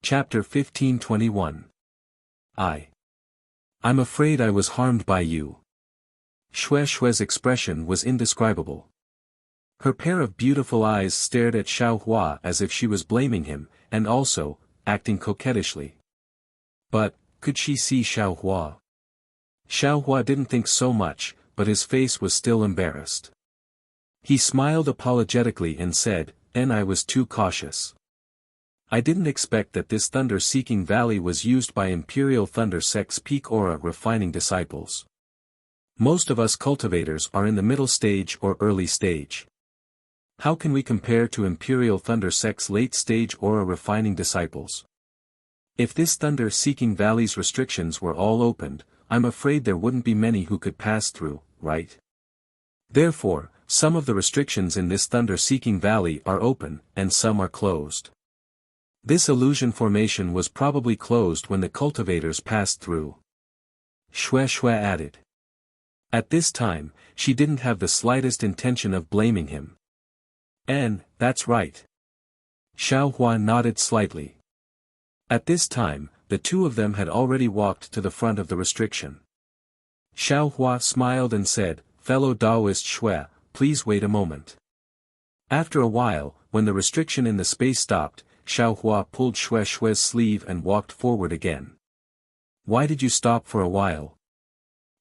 Chapter 1521. I'm afraid I was harmed by you. Xue Xue's expression was indescribable. Her pair of beautiful eyes stared at Xiao Hua as if she was blaming him, and also, acting coquettishly. But, could she see Xiao Hua? Xiao Hua didn't think so much, but his face was still embarrassed. He smiled apologetically and said, I was too cautious. I didn't expect that this thunder-seeking valley was used by Imperial Thunder Sect's peak aura refining disciples. Most of us cultivators are in the middle stage or early stage. How can we compare to Imperial Thunder Sect's late stage aura refining disciples? If this thunder-seeking valley's restrictions were all opened, I'm afraid there wouldn't be many who could pass through, right? Therefore, some of the restrictions in this thunder-seeking valley are open, and some are closed. This illusion formation was probably closed when the cultivators passed through. Xue Xue added. At this time, she didn't have the slightest intention of blaming him. That's right. Xiao Hua nodded slightly. At this time, the two of them had already walked to the front of the restriction. Xiao Hua smiled and said, Fellow Taoist Xue, please wait a moment. After a while, when the restriction in the space stopped, Xiao Hua pulled Xue Xue's sleeve and walked forward again. Why did you stop for a while?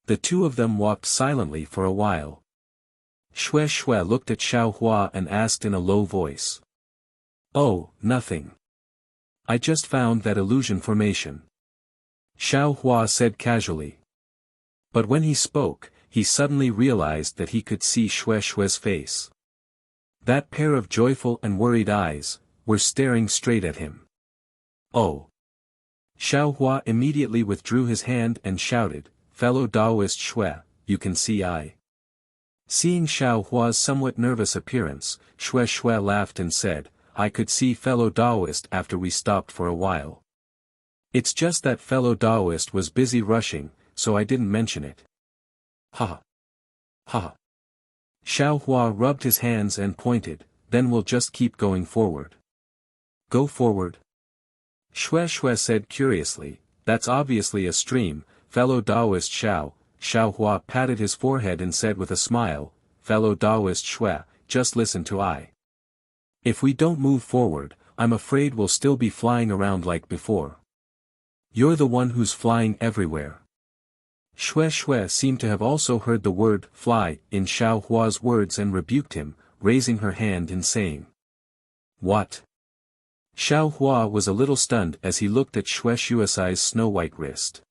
The two of them walked silently for a while. Xue Xue looked at Xiao Hua and asked in a low voice. Oh, nothing. I just found that illusion formation. Xiao Hua said casually. But when he spoke, he suddenly realized that he could see Xue Xue's face. That pair of joyful and worried eyes were staring straight at him. Oh! Xiao Hua immediately withdrew his hand and shouted, Fellow Taoist Xue, you can see I. Seeing Xiao Hua's somewhat nervous appearance, Xue Xue laughed and said, I could see fellow Taoist after we stopped for a while. It's just that fellow Taoist was busy rushing, so I didn't mention it. Ha! Ha! Xiao Hua rubbed his hands and pointed, then we'll just keep going forward. Go forward? Xue Xue said curiously, that's obviously a stream, fellow Taoist Xiao. Xiao Hua patted his forehead and said with a smile, Fellow Taoist Xue, just listen to I. If we don't move forward, I'm afraid we'll still be flying around like before. You're the one who's flying everywhere. Xue Xue seemed to have also heard the word fly in Xiao Hua's words and rebuked him, raising her hand and saying. What? Xiao Hua was a little stunned as he looked at Xue Xue's snow-white wrist.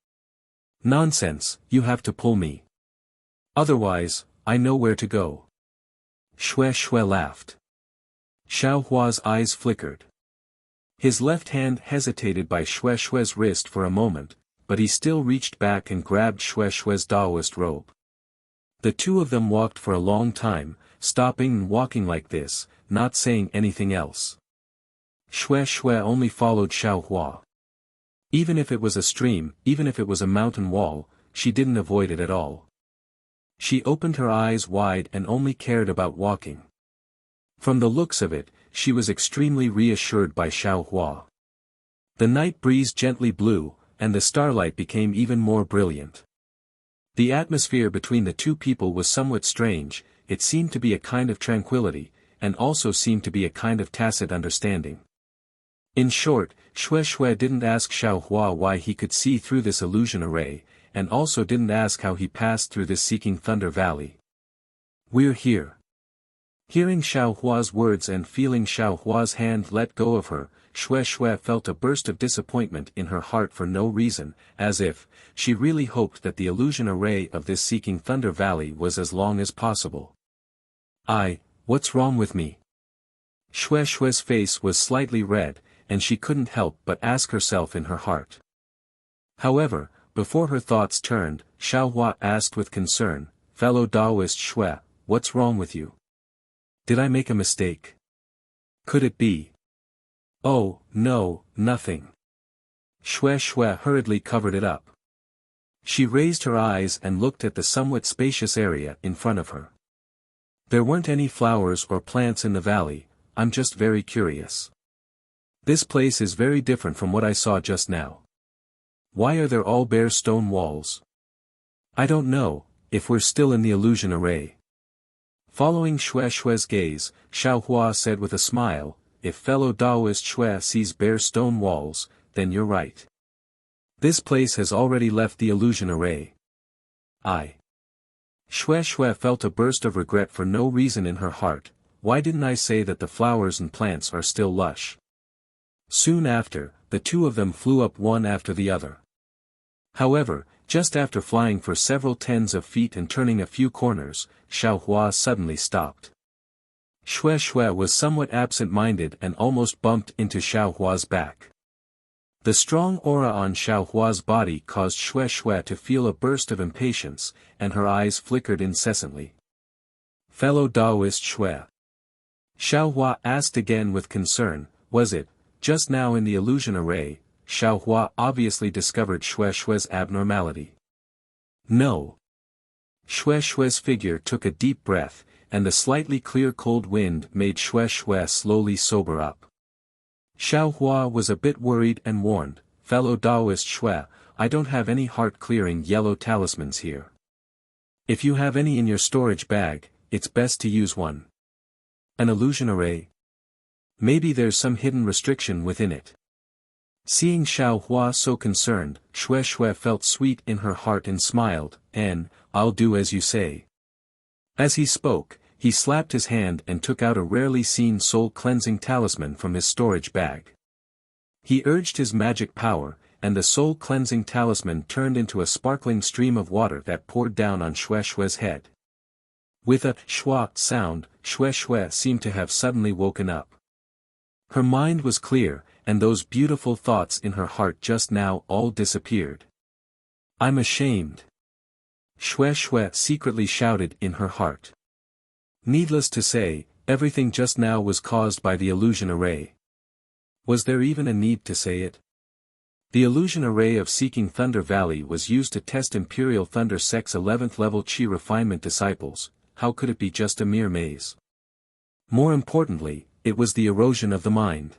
Nonsense, you have to pull me. Otherwise, I know where to go. Xue Xue laughed. Xiao Hua's eyes flickered. His left hand hesitated by Xue Xue's wrist for a moment, but he still reached back and grabbed Xue Xue's Taoist robe. The two of them walked for a long time, stopping and walking like this, not saying anything else. Xue Xue only followed Xiao Hua. Even if it was a stream, even if it was a mountain wall, she didn't avoid it at all. She opened her eyes wide and only cared about walking. From the looks of it, she was extremely reassured by Xiao Hua. The night breeze gently blew, and the starlight became even more brilliant. The atmosphere between the two people was somewhat strange, it seemed to be a kind of tranquility, and also seemed to be a kind of tacit understanding. In short, Xue Xue didn't ask Xiao Hua why he could see through this illusion array, and also didn't ask how he passed through this seeking thunder valley. We're here. Hearing Xiao Hua's words and feeling Xiao Hua's hand let go of her, Xue Xue felt a burst of disappointment in her heart for no reason, as if she really hoped that the illusion array of this seeking thunder valley was as long as possible. What's wrong with me? Xue Xue's face was slightly red, and she couldn't help but ask herself in her heart. However, before her thoughts turned, Xiao Hua asked with concern, Fellow Taoist Xue, what's wrong with you? Did I make a mistake? Could it be? Oh, no, nothing. Xue Xue hurriedly covered it up. She raised her eyes and looked at the somewhat spacious area in front of her. There weren't any flowers or plants in the valley, I'm just very curious. This place is very different from what I saw just now. Why are there all bare stone walls? I don't know, if we're still in the illusion array. Following Shue's gaze, Xiaohua said with a smile, if fellow Taoist Xue sees bare stone walls, then you're right. This place has already left the illusion array. Xue felt a burst of regret for no reason in her heart. Why didn't I say that the flowers and plants are still lush? Soon after, the two of them flew up one after the other. However, just after flying for several tens of feet and turning a few corners, Xiaohua suddenly stopped. Xue was somewhat absent-minded and almost bumped into Xiaohua's back. The strong aura on Xiaohua's body caused Xue to feel a burst of impatience, and her eyes flickered incessantly. Fellow Taoist Xue. Xiaohua asked again with concern, was it, just now in the illusion array? Xiaohua obviously discovered Xue's abnormality. No. Xue's figure took a deep breath, and the slightly clear cold wind made Xue slowly sober up. Xiaohua was a bit worried and warned, fellow Taoist Xue, I don't have any heart-clearing yellow talismans here. If you have any in your storage bag, it's best to use one. An illusion array? Maybe there's some hidden restriction within it. Seeing Xiaohua so concerned, Xue felt sweet in her heart and smiled, I'll do as you say. As he spoke, he slapped his hand and took out a rarely seen soul-cleansing talisman from his storage bag. He urged his magic power, and the soul-cleansing talisman turned into a sparkling stream of water that poured down on Xue's head. With a shwa sound, Xue seemed to have suddenly woken up. Her mind was clear, and those beautiful thoughts in her heart just now all disappeared. I'm ashamed. Xue secretly shouted in her heart. Needless to say, everything just now was caused by the illusion array. Was there even a need to say it? The illusion array of Seeking Thunder Valley was used to test Imperial Thunder Sect's 11th level Qi refinement disciples. How could it be just a mere maze? More importantly, it was the erosion of the mind.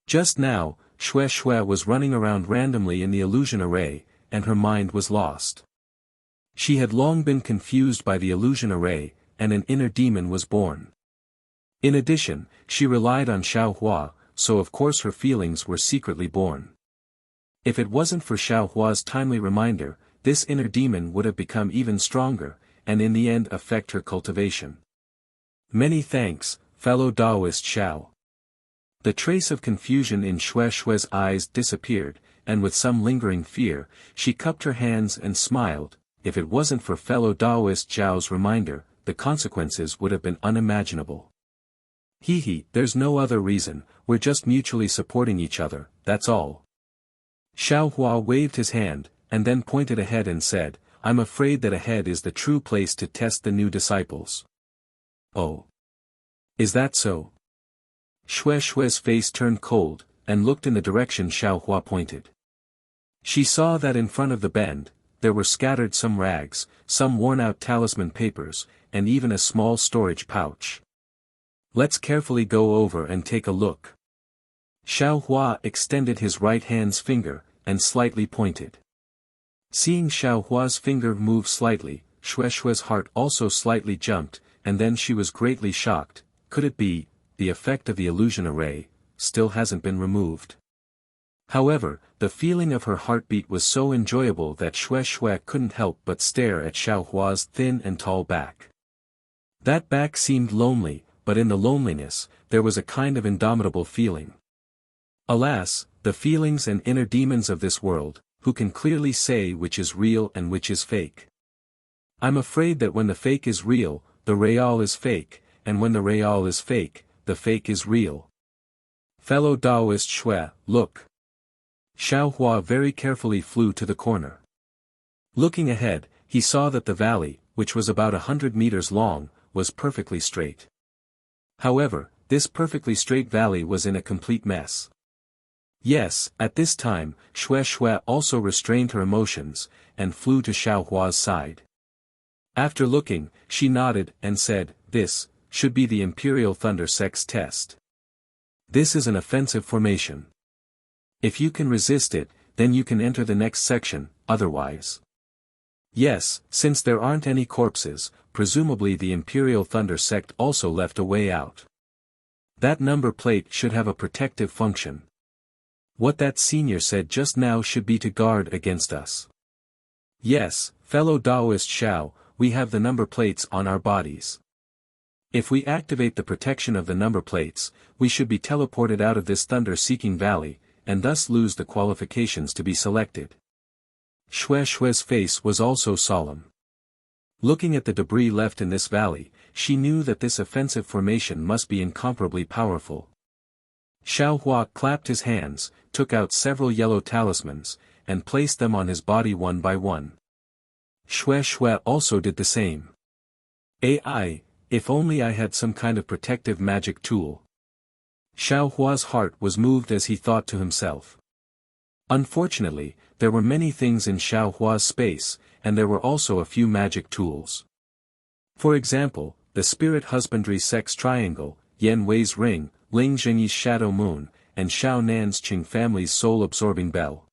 Just now, Xue was running around randomly in the illusion array, and her mind was lost. She had long been confused by the illusion array, and an inner demon was born. In addition, she relied on Xiaohua, so of course her feelings were secretly born. If it wasn't for Xiaohua's timely reminder, this inner demon would have become even stronger, and in the end affect her cultivation. Many thanks, fellow Taoist Xiao. The trace of confusion in Xue's eyes disappeared, and with some lingering fear, she cupped her hands and smiled. If it wasn't for fellow Taoist Zhao's reminder, the consequences would have been unimaginable. There's no other reason, we're just mutually supporting each other, that's all. Xiaohua waved his hand, and then pointed ahead and said, I'm afraid that ahead is the true place to test the new disciples. Oh. Is that so? Xue's face turned cold, and looked in the direction Xiaohua pointed. She saw that in front of the bend, there were scattered some rags, some worn-out talisman papers, and even a small storage pouch. Let's carefully go over and take a look. Xiaohua extended his right hand's finger, and slightly pointed. Seeing Xiaohua's finger move slightly, Xue's heart also slightly jumped, and then she was greatly shocked. Could it be, the effect of the illusion array, still hasn't been removed? However, the feeling of her heartbeat was so enjoyable that Xue couldn't help but stare at Xiaohua's thin and tall back. That back seemed lonely, but in the loneliness, there was a kind of indomitable feeling. Alas, the feelings and inner demons of this world, who can clearly say which is real and which is fake? I'm afraid that when the fake is real, the real is fake, and when the real is fake, the fake is real. Fellow Taoist Xue, look. Xiaohua very carefully flew to the corner. Looking ahead, he saw that the valley, which was about 100 meters long, was perfectly straight. However, this perfectly straight valley was in a complete mess. Yes, at this time, Xue also restrained her emotions, and flew to Xiaohua's side. After looking, she nodded and said, this should be the Imperial Thunder Sect's test. This is an offensive formation. If you can resist it, then you can enter the next section, otherwise. Yes, since there aren't any corpses, presumably the Imperial Thunder sect also left a way out. That number plate should have a protective function. What that senior said just now should be to guard against us. Yes, fellow Taoist Shao, we have the number plates on our bodies. If we activate the protection of the number plates, we should be teleported out of this thunder-seeking valley, and thus lose the qualifications to be selected. Shue's face was also solemn. Looking at the debris left in this valley, she knew that this offensive formation must be incomparably powerful. Xiaohua clapped his hands, took out several yellow talismans, and placed them on his body one by one. Shui also did the same. If only I had some kind of protective magic tool. Xiaohua's heart was moved as he thought to himself. Unfortunately, there were many things in Xiaohua's space, and there were also a few magic tools. For example, the Spirit Husbandry Sex Triangle, Yan Wei's Ring, Ling Zhengyi's Shadow Moon, and Xiao Nan's Qing family's soul-absorbing bell.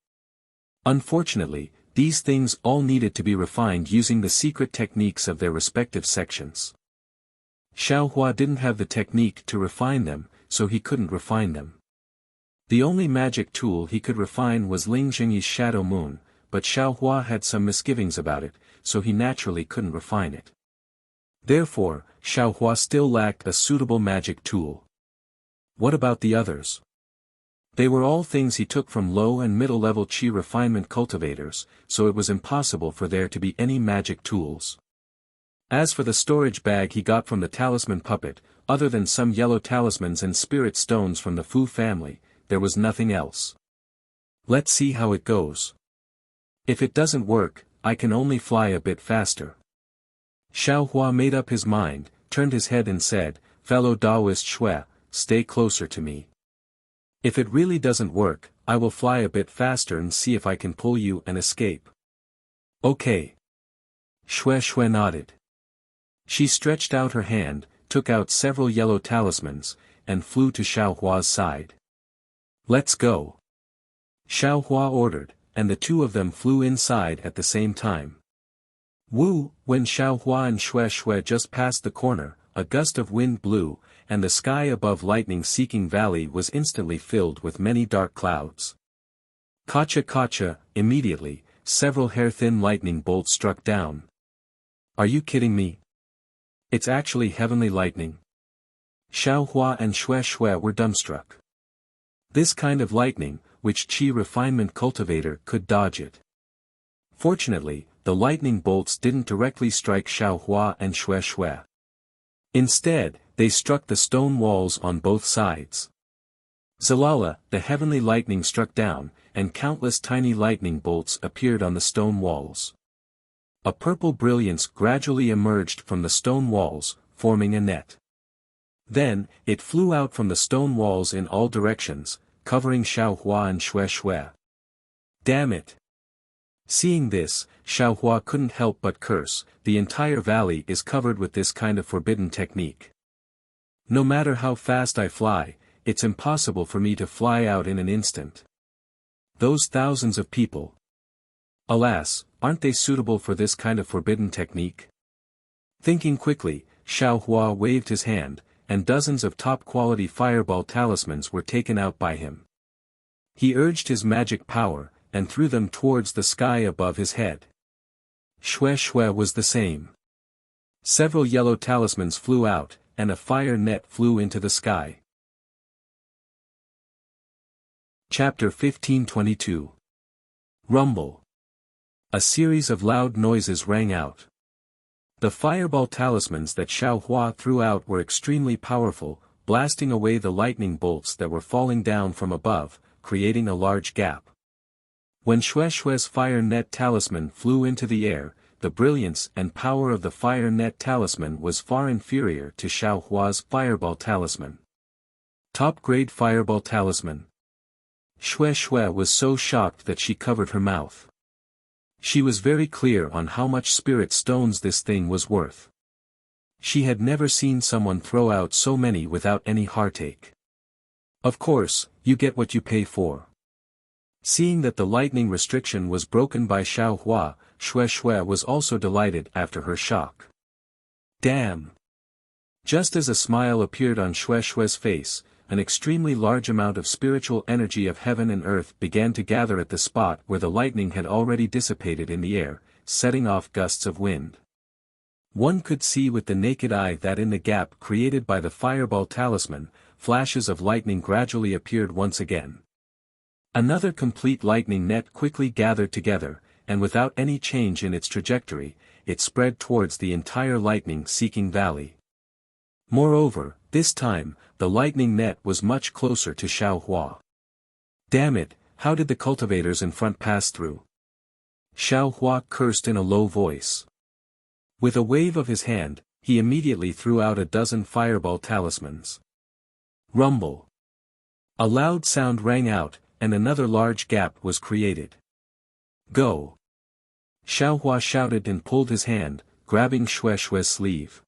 Unfortunately, these things all needed to be refined using the secret techniques of their respective sections. Xiaohua didn't have the technique to refine them, so he couldn't refine them. The only magic tool he could refine was Ling Zhengyi's Shadow Moon, but Xiaohua had some misgivings about it, so he naturally couldn't refine it. Therefore, Xiaohua still lacked a suitable magic tool. What about the others? They were all things he took from low and middle-level qi refinement cultivators, so it was impossible for there to be any magic tools. As for the storage bag he got from the talisman puppet, other than some yellow talismans and spirit stones from the Fu family, there was nothing else. Let's see how it goes. If it doesn't work, I can only fly a bit faster. Xiaohua made up his mind, turned his head and said, "Fellow Taoist Shui, stay closer to me. If it really doesn't work, I will fly a bit faster and see if I can pull you and escape." Okay. Shui nodded. She stretched out her hand, took out several yellow talismans, and flew to Xiaohua's side. "Let's go." Xiaohua ordered, and the two of them flew inside at the same time. When Xiaohua and Shui just passed the corner, a gust of wind blew, and the sky above lightning-seeking valley was instantly filled with many dark clouds. Kacha, immediately, several hair-thin lightning bolts struck down. Are you kidding me? It's actually heavenly lightning. Xiaohua and Shui were dumbstruck. This kind of lightning, which qi refinement cultivator could dodge it. Fortunately, the lightning bolts didn't directly strike Xiaohua and Shui. Instead, they struck the stone walls on both sides. Zalala, the heavenly lightning struck down, and countless tiny lightning bolts appeared on the stone walls. A purple brilliance gradually emerged from the stone walls, forming a net. Then, it flew out from the stone walls in all directions, covering Xiaohua and Shui. Damn it! Seeing this, Xiaohua couldn't help but curse, the entire valley is covered with this kind of forbidden technique. No matter how fast I fly, it's impossible for me to fly out in an instant. Those thousands of people. Alas, aren't they suitable for this kind of forbidden technique? Thinking quickly, Xiaohua waved his hand, and dozens of top-quality fireball talismans were taken out by him. He urged his magic power, and threw them towards the sky above his head. Shui was the same. Several yellow talismans flew out, and a fire net flew into the sky. Chapter 1522. Rumble. A series of loud noises rang out. The fireball talismans that Xiaohua threw out were extremely powerful, blasting away the lightning bolts that were falling down from above, creating a large gap. When Shui's fire net talisman flew into the air, the brilliance and power of the fire net talisman was far inferior to Xiaohua's fireball talisman. Top-grade fireball talisman. Shui was so shocked that she covered her mouth. She was very clear on how much spirit stones this thing was worth. She had never seen someone throw out so many without any heartache. Of course, you get what you pay for. Seeing that the lightning restriction was broken by Xiao Hua, Xue Xue was also delighted after her shock. Damn! Just as a smile appeared on Xue Xue's face, an extremely large amount of spiritual energy of heaven and earth began to gather at the spot where the lightning had already dissipated in the air, setting off gusts of wind. One could see with the naked eye that in the gap created by the fireball talisman, flashes of lightning gradually appeared once again. Another complete lightning net quickly gathered together, and without any change in its trajectory, it spread towards the entire lightning-seeking valley. Moreover, this time, the lightning net was much closer to Xiao Hua. Damn it, how did the cultivators in front pass through? Xiao Hua cursed in a low voice. With a wave of his hand, he immediately threw out a dozen fireball talismans. Rumble. A loud sound rang out, and another large gap was created. Go! Xiao Hua shouted and pulled his hand, grabbing Xue Xue's sleeve.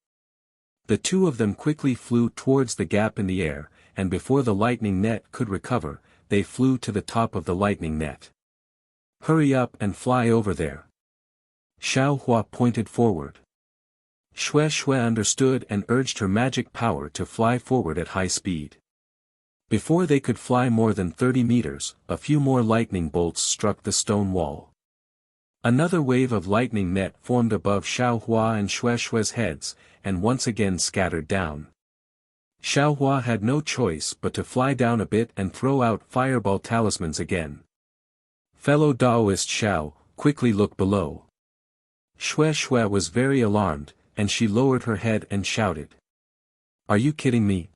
The two of them quickly flew towards the gap in the air, and before the lightning net could recover, they flew to the top of the lightning net. Hurry up and fly over there. Xiao Hua pointed forward. Xue Xue understood and urged her magic power to fly forward at high speed. Before they could fly more than 30 meters, a few more lightning bolts struck the stone wall. Another wave of lightning net formed above Xiao Hua and Xue Xue's heads, and once again scattered down. Xiao Hua had no choice but to fly down a bit and throw out fireball talismans again. Fellow Taoist Xiao, quickly look below. Xue Xue was very alarmed, and she lowered her head and shouted. Are you kidding me?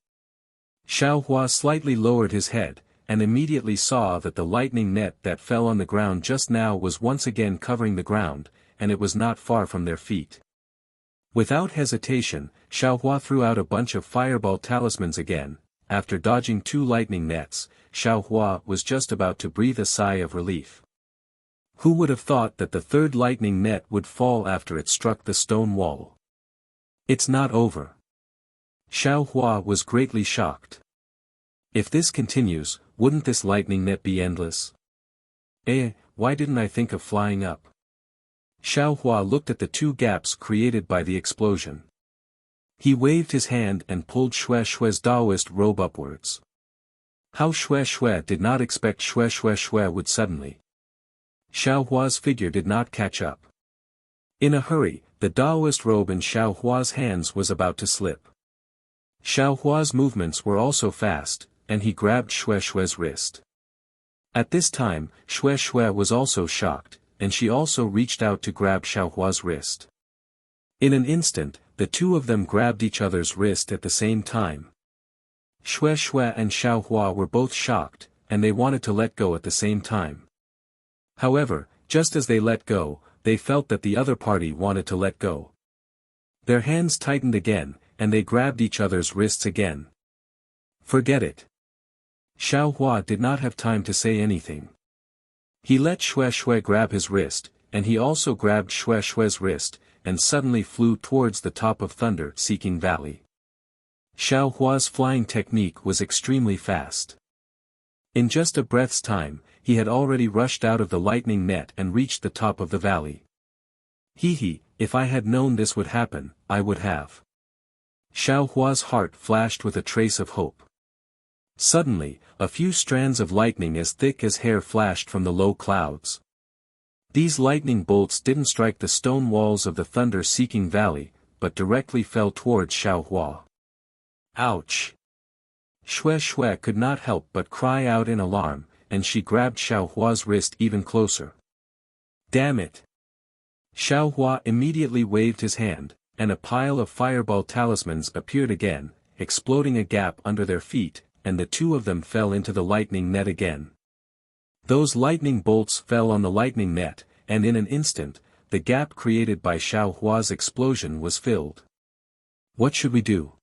Xiao Hua slightly lowered his head, and immediately saw that the lightning net that fell on the ground just now was once again covering the ground, and it was not far from their feet. Without hesitation, Xiao Hua threw out a bunch of fireball talismans again. After dodging two lightning nets, Xiao Hua was just about to breathe a sigh of relief. Who would have thought that the third lightning net would fall after it struck the stone wall? It's not over. Xiao Hua was greatly shocked. If this continues, wouldn't this lightning net be endless? Why didn't I think of flying up? Xiao Hua looked at the two gaps created by the explosion. He waved his hand and pulled Xue Xue's Taoist robe upwards. How Xue Xue did not expect Xue Xue would suddenly. Xiao Hua's figure did not catch up. In a hurry, the Taoist robe in Xiao Hua's hands was about to slip. Xiao Hua's movements were also fast, and he grabbed Xue Xue's wrist. At this time, Xue Xue was also shocked, and she also reached out to grab Xiao Hua's wrist. In an instant, the two of them grabbed each other's wrist at the same time. Xue Xue and Xiao Hua were both shocked, and they wanted to let go at the same time. However, just as they let go, they felt that the other party wanted to let go. Their hands tightened again, and they grabbed each other's wrists again. Forget it. Xiao Hua did not have time to say anything. He let Xue Xue grab his wrist, and he also grabbed Xue Xue's wrist, and suddenly flew towards the top of Thunder-Seeking Valley. Xiao Hua's flying technique was extremely fast. In just a breath's time, he had already rushed out of the lightning net and reached the top of the valley. If I had known this would happen, I would have. Xiao Hua's heart flashed with a trace of hope. Suddenly, a few strands of lightning as thick as hair flashed from the low clouds. These lightning bolts didn't strike the stone walls of the Thunder-Seeking Valley, but directly fell towards Xiao Hua. Ouch! Xue Xue could not help but cry out in alarm, and she grabbed Xiao Hua's wrist even closer. Damn it! Xiao Hua immediately waved his hand, and a pile of fireball talismans appeared again, exploding a gap under their feet, and the two of them fell into the lightning net again. Those lightning bolts fell on the lightning net, and in an instant, the gap created by Xiao Hua's explosion was filled. What should we do?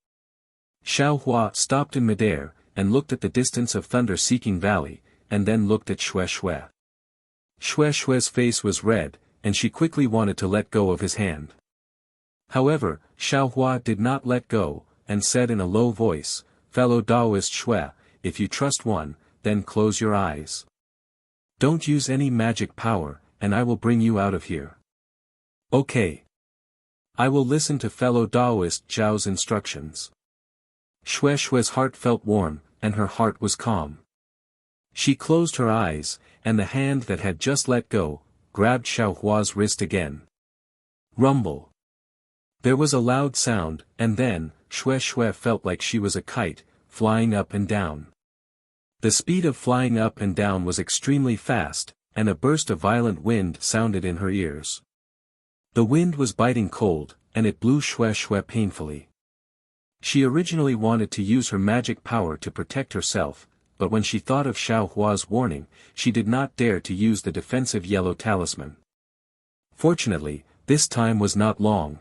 Xiao Hua stopped in midair, and looked at the distance of Thunder-Seeking Valley, and then looked at Xue Xue. Xue Xue's face was red, and she quickly wanted to let go of his hand. However, Xiao Hua did not let go, and said in a low voice, Fellow Taoist Xue, if you trust one, then close your eyes. Don't use any magic power, and I will bring you out of here. Okay. I will listen to fellow Taoist Zhao's instructions. Xue Xue's heart felt warm, and her heart was calm. She closed her eyes, and the hand that had just let go, grabbed Xiaohua's wrist again. Rumble. There was a loud sound, and then, Xue Xue felt like she was a kite, flying up and down. The speed of flying up and down was extremely fast, and a burst of violent wind sounded in her ears. The wind was biting cold, and it blew Xue Xue painfully. She originally wanted to use her magic power to protect herself, but when she thought of Xiaohua's warning, she did not dare to use the defensive yellow talisman. Fortunately, this time was not long.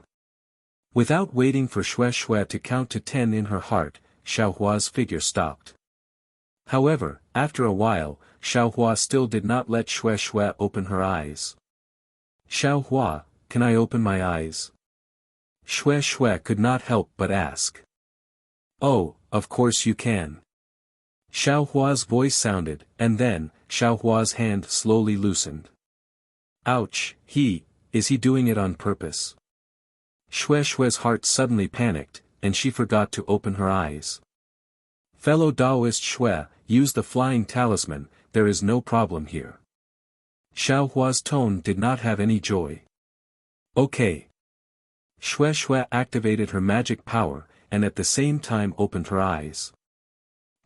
Without waiting for Xue Xue to count to 10 in her heart, Xiaohua's figure stopped. However, after a while, Xiaohua still did not let Xue Xue open her eyes. Xiaohua, can I open my eyes? Xue Xue could not help but ask. Oh, of course you can. Xiaohua's voice sounded, and then, Xiaohua's hand slowly loosened. Ouch, is he doing it on purpose? Xue Xue's heart suddenly panicked, and she forgot to open her eyes. Fellow Taoist Xue, use the flying talisman, there is no problem here. Xiaohua's tone did not have any joy. Okay. Xue Xue activated her magic power, and at the same time opened her eyes.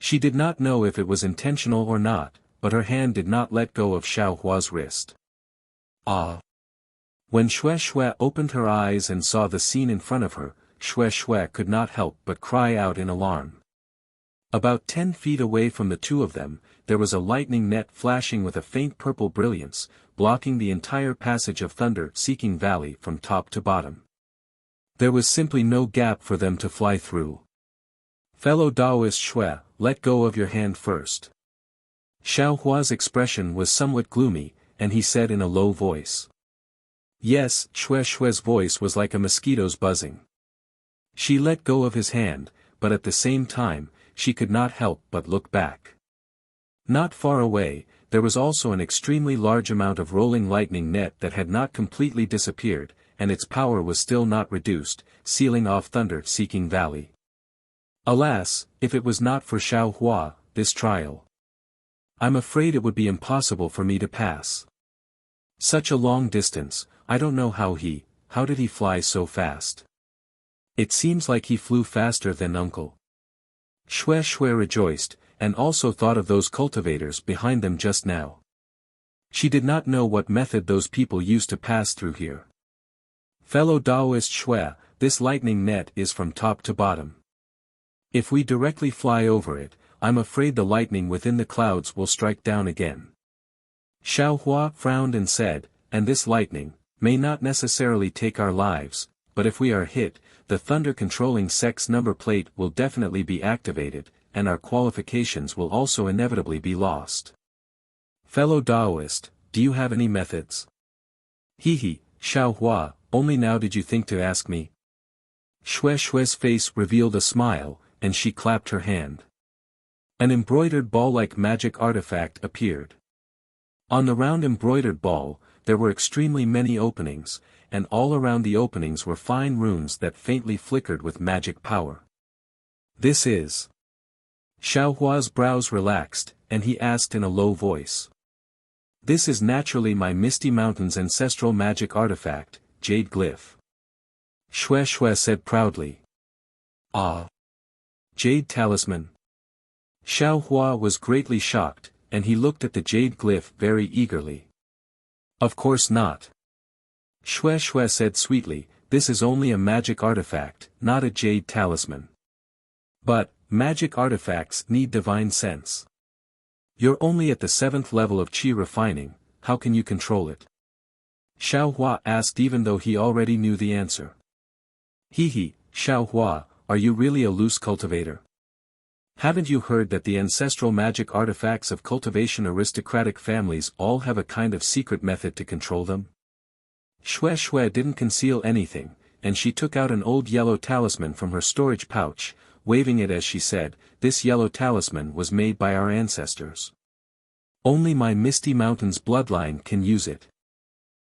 She did not know if it was intentional or not, but her hand did not let go of Xiaohua's wrist. Ah! When Xue Xue opened her eyes and saw the scene in front of her, Xue Xue could not help but cry out in alarm. About 10 feet away from the two of them, there was a lightning net flashing with a faint purple brilliance, blocking the entire passage of Thunder-Seeking Valley from top to bottom. There was simply no gap for them to fly through. Fellow Taoist Xue, let go of your hand first. Xiaohua's expression was somewhat gloomy, and he said in a low voice. Yes, Xue Xue's voice was like a mosquito's buzzing. She let go of his hand, but at the same time, she could not help but look back. Not far away, there was also an extremely large amount of rolling lightning net that had not completely disappeared, and its power was still not reduced, sealing off Thunder-Seeking Valley. Alas, if it was not for Xiaohua, this trial. I'm afraid it would be impossible for me to pass. Such a long distance, I don't know how did he fly so fast? It seems like he flew faster than Uncle. Xue Xue rejoiced, and also thought of those cultivators behind them just now. She did not know what method those people used to pass through here. Fellow Taoist Xue, this lightning net is from top to bottom. If we directly fly over it, I'm afraid the lightning within the clouds will strike down again. Xiaohua frowned and said, and this lightning may not necessarily take our lives, but if we are hit, the thunder-controlling sex number plate will definitely be activated, and our qualifications will also inevitably be lost. Fellow Taoist, do you have any methods? Xiaohua, only now did you think to ask me? Xue Xue's face revealed a smile, and she clapped her hand. An embroidered ball-like magic artifact appeared. On the round embroidered ball, there were extremely many openings, and all around the openings were fine runes that faintly flickered with magic power. This is... Xiaohua's brows relaxed, and he asked in a low voice. This is naturally my Misty Mountain's ancestral magic artifact, Jade Glyph. Xue Xue said proudly. Ah! Jade Talisman. Xiaohua was greatly shocked, and he looked at the jade glyph very eagerly. Of course not. Xue Xue said sweetly, this is only a magic artifact, not a jade talisman. But, magic artifacts need divine sense. You're only at the 7th level of qi refining, how can you control it? Xiaohua asked even though he already knew the answer. Xiaohua, are you really a loose cultivator? Haven't you heard that the ancestral magic artifacts of cultivation aristocratic families all have a kind of secret method to control them? Xue Xue didn't conceal anything, and she took out an old yellow talisman from her storage pouch, waving it as she said, "This yellow talisman was made by our ancestors. Only my Misty Mountains bloodline can use it."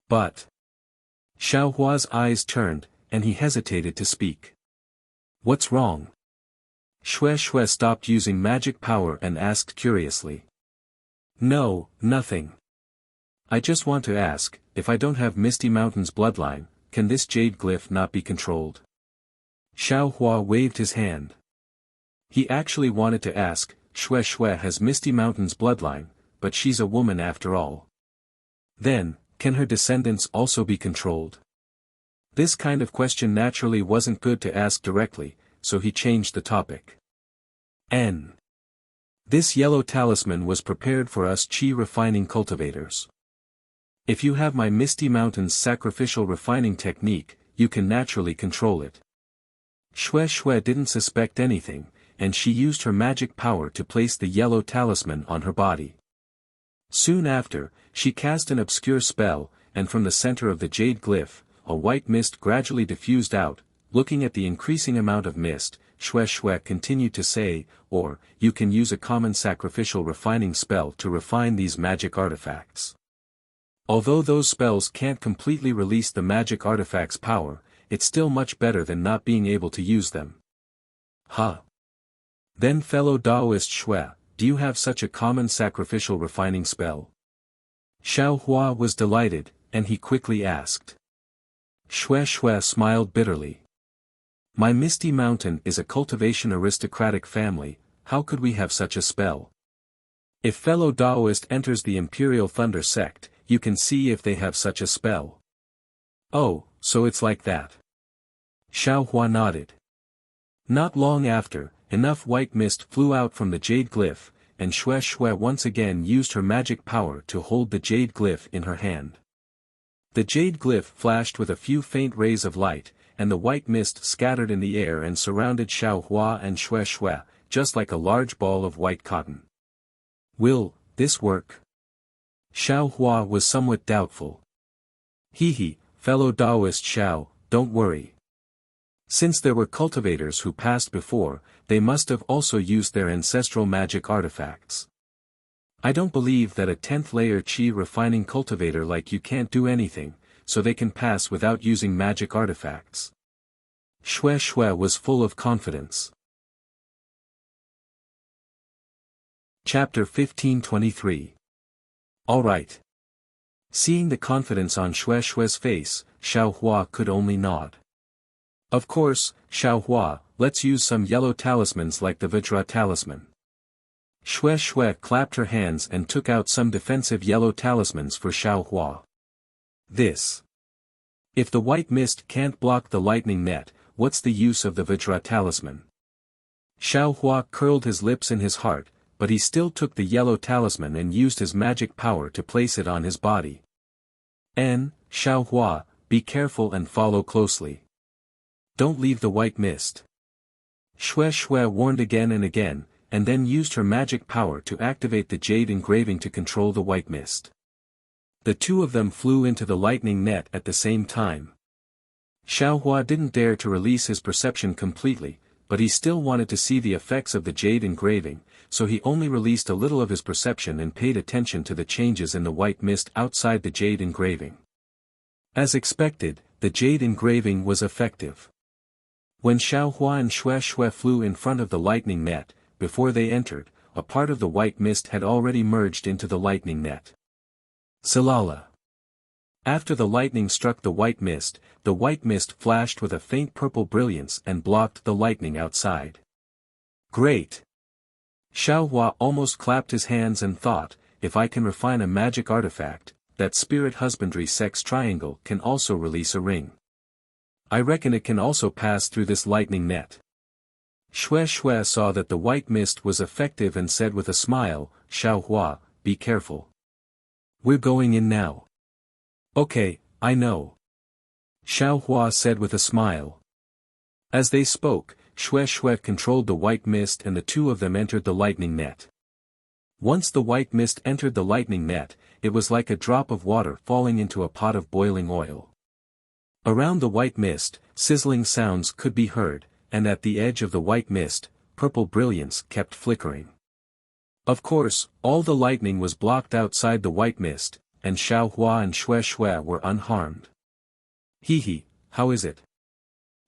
But Xiao Hua's eyes turned, and he hesitated to speak. "What's wrong?" Xue stopped using magic power and asked curiously. "No, nothing. I just want to ask, if I don't have Misty Mountains bloodline, can this jade glyph not be controlled?" Xiao Hua waved his hand. He actually wanted to ask, Xue has Misty Mountains bloodline, but she's a woman after all. Then, can her descendants also be controlled? This kind of question naturally wasn't good to ask directly, so he changed the topic. This yellow talisman was prepared for us chi refining cultivators. If you have my Misty Mountains sacrificial refining technique, you can naturally control it. Xue didn't suspect anything, and she used her magic power to place the yellow talisman on her body. Soon after, she cast an obscure spell, and from the center of the jade glyph, a white mist gradually diffused out. Looking at the increasing amount of mist, Xue continued to say, "Or, you can use a common sacrificial refining spell to refine these magic artifacts. Although those spells can't completely release the magic artifact's power, it's still much better than not being able to use them." "Huh. Then fellow Taoist Xue, do you have such a common sacrificial refining spell?" Xiao Hua was delighted, and he quickly asked. Xue smiled bitterly. "My Misty Mountain is a cultivation aristocratic family, how could we have such a spell? If fellow Taoist enters the Imperial Thunder sect, you can see if they have such a spell." "Oh, so it's like that." Xiao Hua nodded. Not long after, enough white mist flew out from the jade glyph, and Xue once again used her magic power to hold the jade glyph in her hand. The jade glyph flashed with a few faint rays of light, and the white mist scattered in the air and surrounded Xiao Hua and Xue, just like a large ball of white cotton. "Will this work?" Xiao Hua was somewhat doubtful. "He, fellow Taoist Xiao, don't worry. Since there were cultivators who passed before, they must have also used their ancestral magic artifacts. I don't believe that a 10th layer chi refining cultivator like you can't do anything, so they can pass without using magic artifacts." Xue was full of confidence. Chapter 1523. Alright. Seeing the confidence on Xue's face, Xiao Hua could only nod. "Of course, Xiao Hua, let's use some yellow talismans like the Vajra talisman." Xue clapped her hands and took out some defensive yellow talismans for Xiao Hua. "This. If the white mist can't block the lightning net, what's the use of the Vajra talisman?" Xiao Hua curled his lips in his heart, but he still took the yellow talisman and used his magic power to place it on his body. Xiao Hua, be careful and follow closely. Don't leave the white mist." Xue warned again and again, and then used her magic power to activate the jade engraving to control the white mist. The two of them flew into the lightning net at the same time. Xiao Hua didn't dare to release his perception completely, but he still wanted to see the effects of the jade engraving, so he only released a little of his perception and paid attention to the changes in the white mist outside the jade engraving. As expected, the jade engraving was effective. When Xiao Hua and Xue flew in front of the lightning net, before they entered, a part of the white mist had already merged into the lightning net. Salala. After the lightning struck the white mist flashed with a faint purple brilliance and blocked the lightning outside. Great! Xiao Hua almost clapped his hands and thought, if I can refine a magic artifact, that spirit husbandry sex triangle can also release a ring. I reckon it can also pass through this lightning net. Xue saw that the white mist was effective and said with a smile, Xiao Hua, be careful. We're going in now. Okay, I know. Xiao Hua said with a smile. As they spoke, Xue controlled the white mist and the two of them entered the lightning net. Once the white mist entered the lightning net, it was like a drop of water falling into a pot of boiling oil. Around the white mist, sizzling sounds could be heard, and at the edge of the white mist, purple brilliance kept flickering. Of course, all the lightning was blocked outside the white mist, and Xiaohua and Xue Xue were unharmed. He, how is it?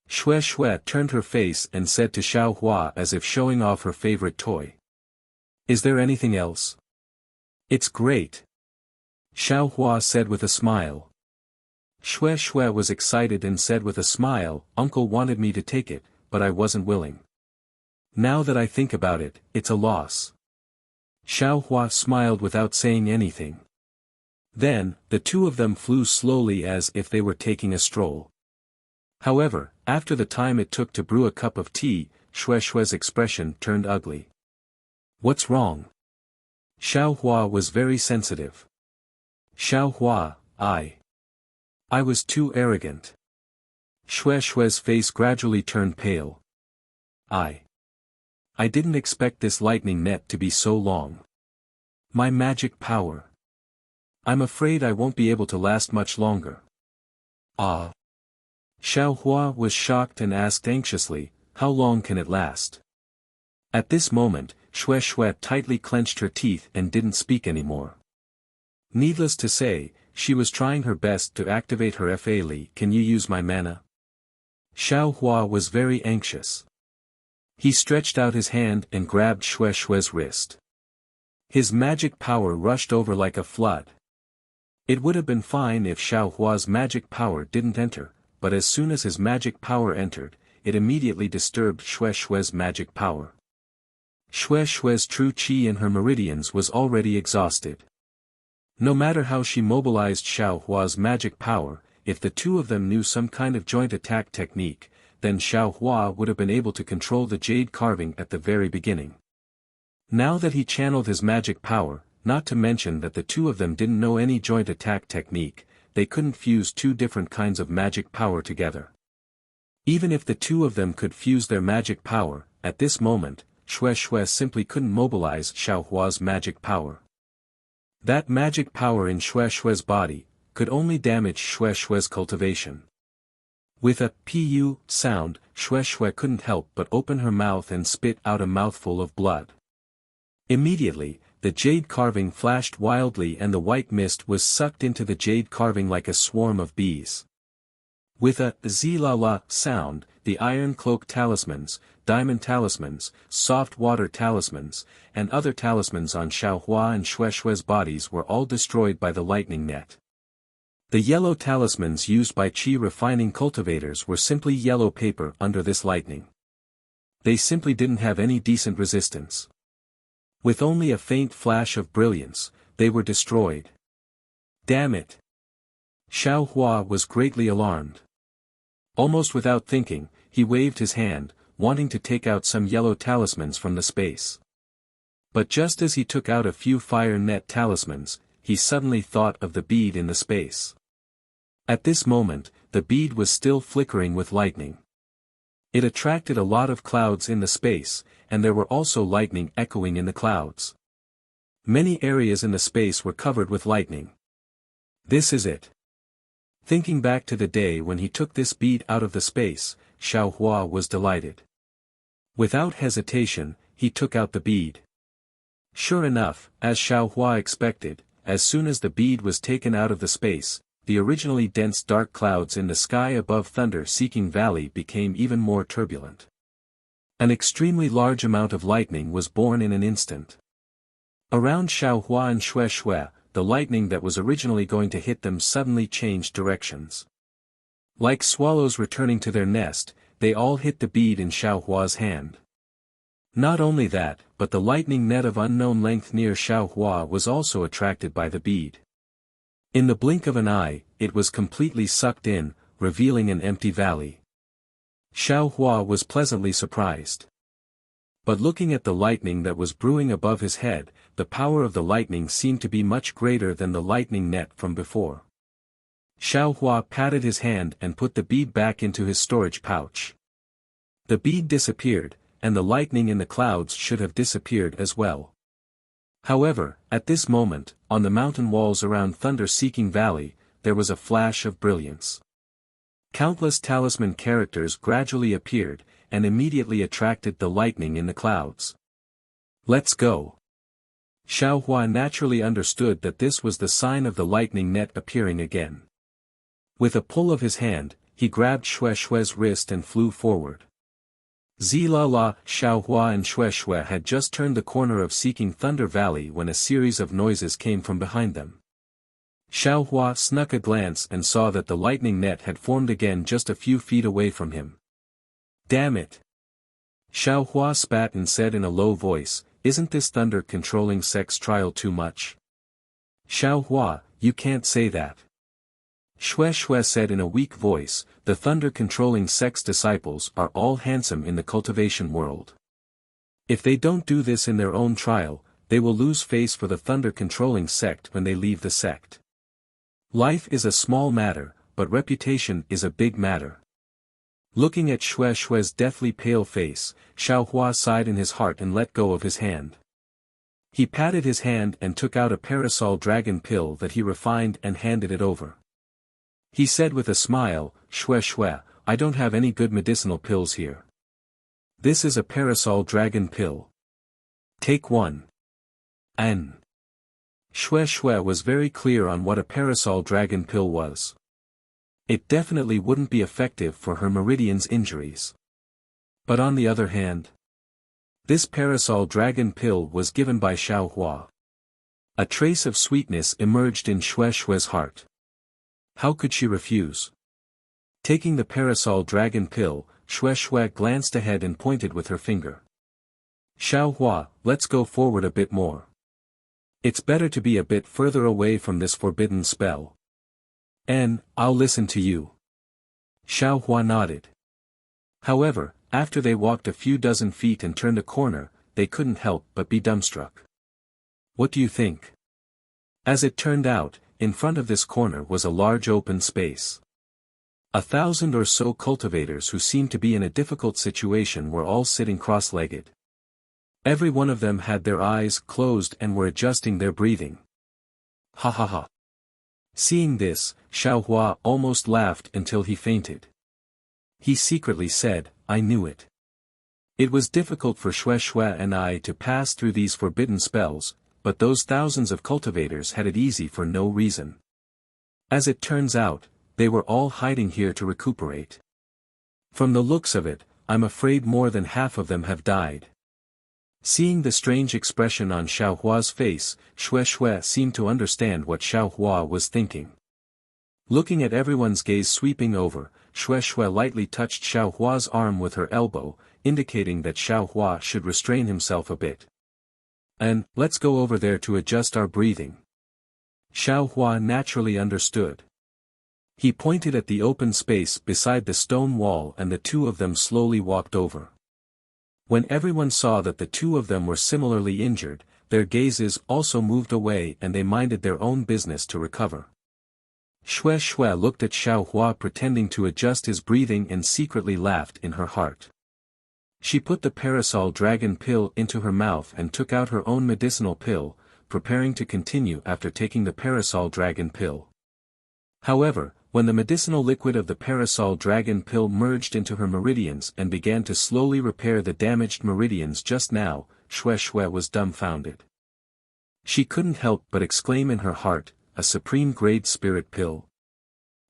Xue Xue turned her face and said to Xiaohua as if showing off her favorite toy. Is there anything else? It's great. Xiaohua said with a smile. Xue Xue was excited and said with a smile, Uncle wanted me to take it, but I wasn't willing. Now that I think about it, it's a loss. Xiaohua smiled without saying anything. Then, the two of them flew slowly as if they were taking a stroll. However, after the time it took to brew a cup of tea, Xue Xue's expression turned ugly. What's wrong? Xiaohua was very sensitive. Xiaohua, I was too arrogant. Xue Xue's face gradually turned pale. I didn't expect this lightning net to be so long. My magic power. I'm afraid I won't be able to last much longer. Xiaohua was shocked and asked anxiously, how long can it last? At this moment, Xue Xue tightly clenched her teeth and didn't speak anymore. Needless to say, she was trying her best to activate her Fa Li. Can you use my mana? Xiaohua was very anxious. He stretched out his hand and grabbed Xue Xue's wrist. His magic power rushed over like a flood. It would have been fine if Xiaohua's magic power didn't enter, but as soon as his magic power entered, it immediately disturbed Xue Xue's magic power. Xue Xue's true qi in her meridians was already exhausted. No matter how she mobilized Xiaohua's magic power, if the two of them knew some kind of joint attack technique, then Xiaohua would have been able to control the jade carving at the very beginning. Now that he channeled his magic power, not to mention that the two of them didn't know any joint attack technique, they couldn't fuse two different kinds of magic power together. Even if the two of them could fuse their magic power, at this moment, Xue Xue simply couldn't mobilize Xiaohua's magic power. That magic power in Xue Xue's body could only damage Xue Xue's cultivation. With a pu sound, Xue Xue couldn't help but open her mouth and spit out a mouthful of blood. Immediately, the jade carving flashed wildly and the white mist was sucked into the jade carving like a swarm of bees. With a zilala sound, the iron cloak talismans, diamond talismans, soft water talismans, and other talismans on Xiaohua and Xue Xue's bodies were all destroyed by the lightning net. The yellow talismans used by qi refining cultivators were simply yellow paper under this lightning. They simply didn't have any decent resistance. With only a faint flash of brilliance, they were destroyed. Damn it! Xiaohua was greatly alarmed. Almost without thinking, he waved his hand, wanting to take out some yellow talismans from the space. But just as he took out a few fire net talismans, he suddenly thought of the bead in the space. At this moment, the bead was still flickering with lightning. It attracted a lot of clouds in the space, and there were also lightning echoing in the clouds. Many areas in the space were covered with lightning. This is it. Thinking back to the day when he took this bead out of the space, Xiaohua was delighted. Without hesitation, he took out the bead. Sure enough, as Xiaohua expected, as soon as the bead was taken out of the space, the originally dense dark clouds in the sky above Thunder-Seeking Valley became even more turbulent. An extremely large amount of lightning was born in an instant. Around Xiaohua and Xue Xue, the lightning that was originally going to hit them suddenly changed directions. Like swallows returning to their nest, they all hit the bead in Xiaohua's hand. Not only that, but the lightning net of unknown length near Xiaohua was also attracted by the bead. In the blink of an eye, it was completely sucked in, revealing an empty valley. Xiaohua was pleasantly surprised. But looking at the lightning that was brewing above his head, the power of the lightning seemed to be much greater than the lightning net from before. Xiaohua patted his hand and put the bead back into his storage pouch. The bead disappeared, and the lightning in the clouds should have disappeared as well. However, at this moment, on the mountain walls around Thunder-Seeking Valley, there was a flash of brilliance. Countless talisman characters gradually appeared, and immediately attracted the lightning in the clouds. "Let's go." Xiaohua naturally understood that this was the sign of the lightning net appearing again. With a pull of his hand, he grabbed Xue Xue's wrist and flew forward. Zilala, Xiaohua and Xue Xue had just turned the corner of Seeking Thunder Valley when a series of noises came from behind them. Xiaohua snuck a glance and saw that the lightning net had formed again just a few feet away from him. "Damn it!" Xiaohua spat and said in a low voice, "Isn't this thunder-controlling sex trial too much?" "Xiaohua, you can't say that." Xue Xue said in a weak voice, "The thunder-controlling sex disciples are all handsome in the cultivation world. If they don't do this in their own trial, they will lose face for the thunder-controlling sect when they leave the sect. Life is a small matter, but reputation is a big matter." Looking at Xue Xue's deathly pale face, Xiaohua sighed in his heart and let go of his hand. He patted his hand and took out a parasol dragon pill that he refined and handed it over. He said with a smile, "Xue Xue, I don't have any good medicinal pills here. This is a parasol dragon pill. Take one." An. Xue Xue was very clear on what a parasol dragon pill was. It definitely wouldn't be effective for her meridian's injuries. But on the other hand, this parasol dragon pill was given by Xiaohua. A trace of sweetness emerged in Xue Xue's heart. How could she refuse? Taking the parasol dragon pill, Xue Xue glanced ahead and pointed with her finger. "Xiaohua, let's go forward a bit more. It's better to be a bit further away from this forbidden spell." "I'll listen to you." Xiaohua nodded. However, after they walked a few dozen feet and turned a corner, they couldn't help but be dumbstruck. "What do you think?" As it turned out, in front of this corner was a large open space. 1,000 or so cultivators who seemed to be in a difficult situation were all sitting cross-legged. Every one of them had their eyes closed and were adjusting their breathing. "Ha ha ha." Seeing this, Xiaohua almost laughed until he fainted. He secretly said, "I knew it." It was difficult for Xue Xue and I to pass through these forbidden spells, but those thousands of cultivators had it easy for no reason. As it turns out, they were all hiding here to recuperate. From the looks of it, I'm afraid more than half of them have died. Seeing the strange expression on Xiaohua's face, Xue Xue seemed to understand what Xiaohua was thinking. Looking at everyone's gaze sweeping over, Xue Xue lightly touched Xiaohua's arm with her elbow, indicating that Xiaohua should restrain himself a bit. "And, let's go over there to adjust our breathing." Xiaohua naturally understood. He pointed at the open space beside the stone wall and the two of them slowly walked over. When everyone saw that the two of them were similarly injured, their gazes also moved away and they minded their own business to recover. Xue Xue looked at Xiaohua pretending to adjust his breathing and secretly laughed in her heart. She put the parasol dragon pill into her mouth and took out her own medicinal pill, preparing to continue after taking the parasol dragon pill. However, when the medicinal liquid of the parasol dragon pill merged into her meridians and began to slowly repair the damaged meridians just now, Xue Xue was dumbfounded. She couldn't help but exclaim in her heart, "A supreme-grade spirit pill?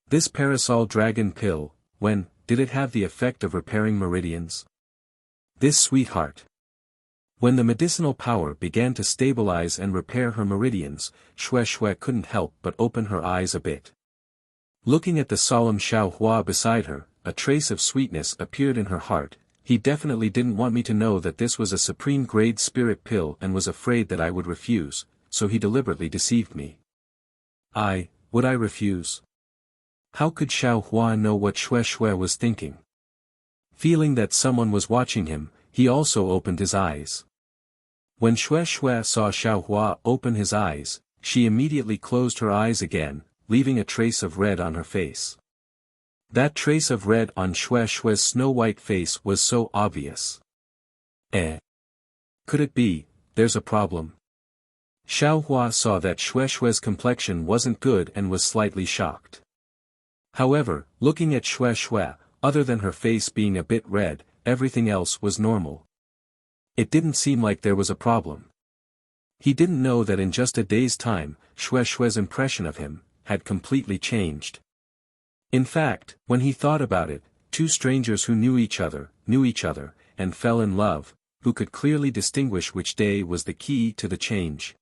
This parasol dragon pill, when did it have the effect of repairing meridians? This sweetheart." When the medicinal power began to stabilize and repair her meridians, Xue Xue couldn't help but open her eyes a bit. Looking at the solemn Xiaohua beside her, a trace of sweetness appeared in her heart. He definitely didn't want me to know that this was a supreme-grade spirit pill and was afraid that I would refuse, so he deliberately deceived me. Would I refuse? How could Xiaohua know what Xue Xue was thinking? Feeling that someone was watching him, he also opened his eyes. When Xue Xue saw Xiaohua open his eyes, she immediately closed her eyes again, leaving a trace of red on her face. That trace of red on Xue Xue's snow-white face was so obvious. Could it be, there's a problem? Xiaohua saw that Xue Xue's complexion wasn't good and was slightly shocked. However, looking at Xue Xue, other than her face being a bit red, everything else was normal. It didn't seem like there was a problem. He didn't know that in just a day's time, Xue's impression of him had completely changed. In fact, when he thought about it, two strangers who knew each other, and fell in love, who could clearly distinguish which day was the key to the change.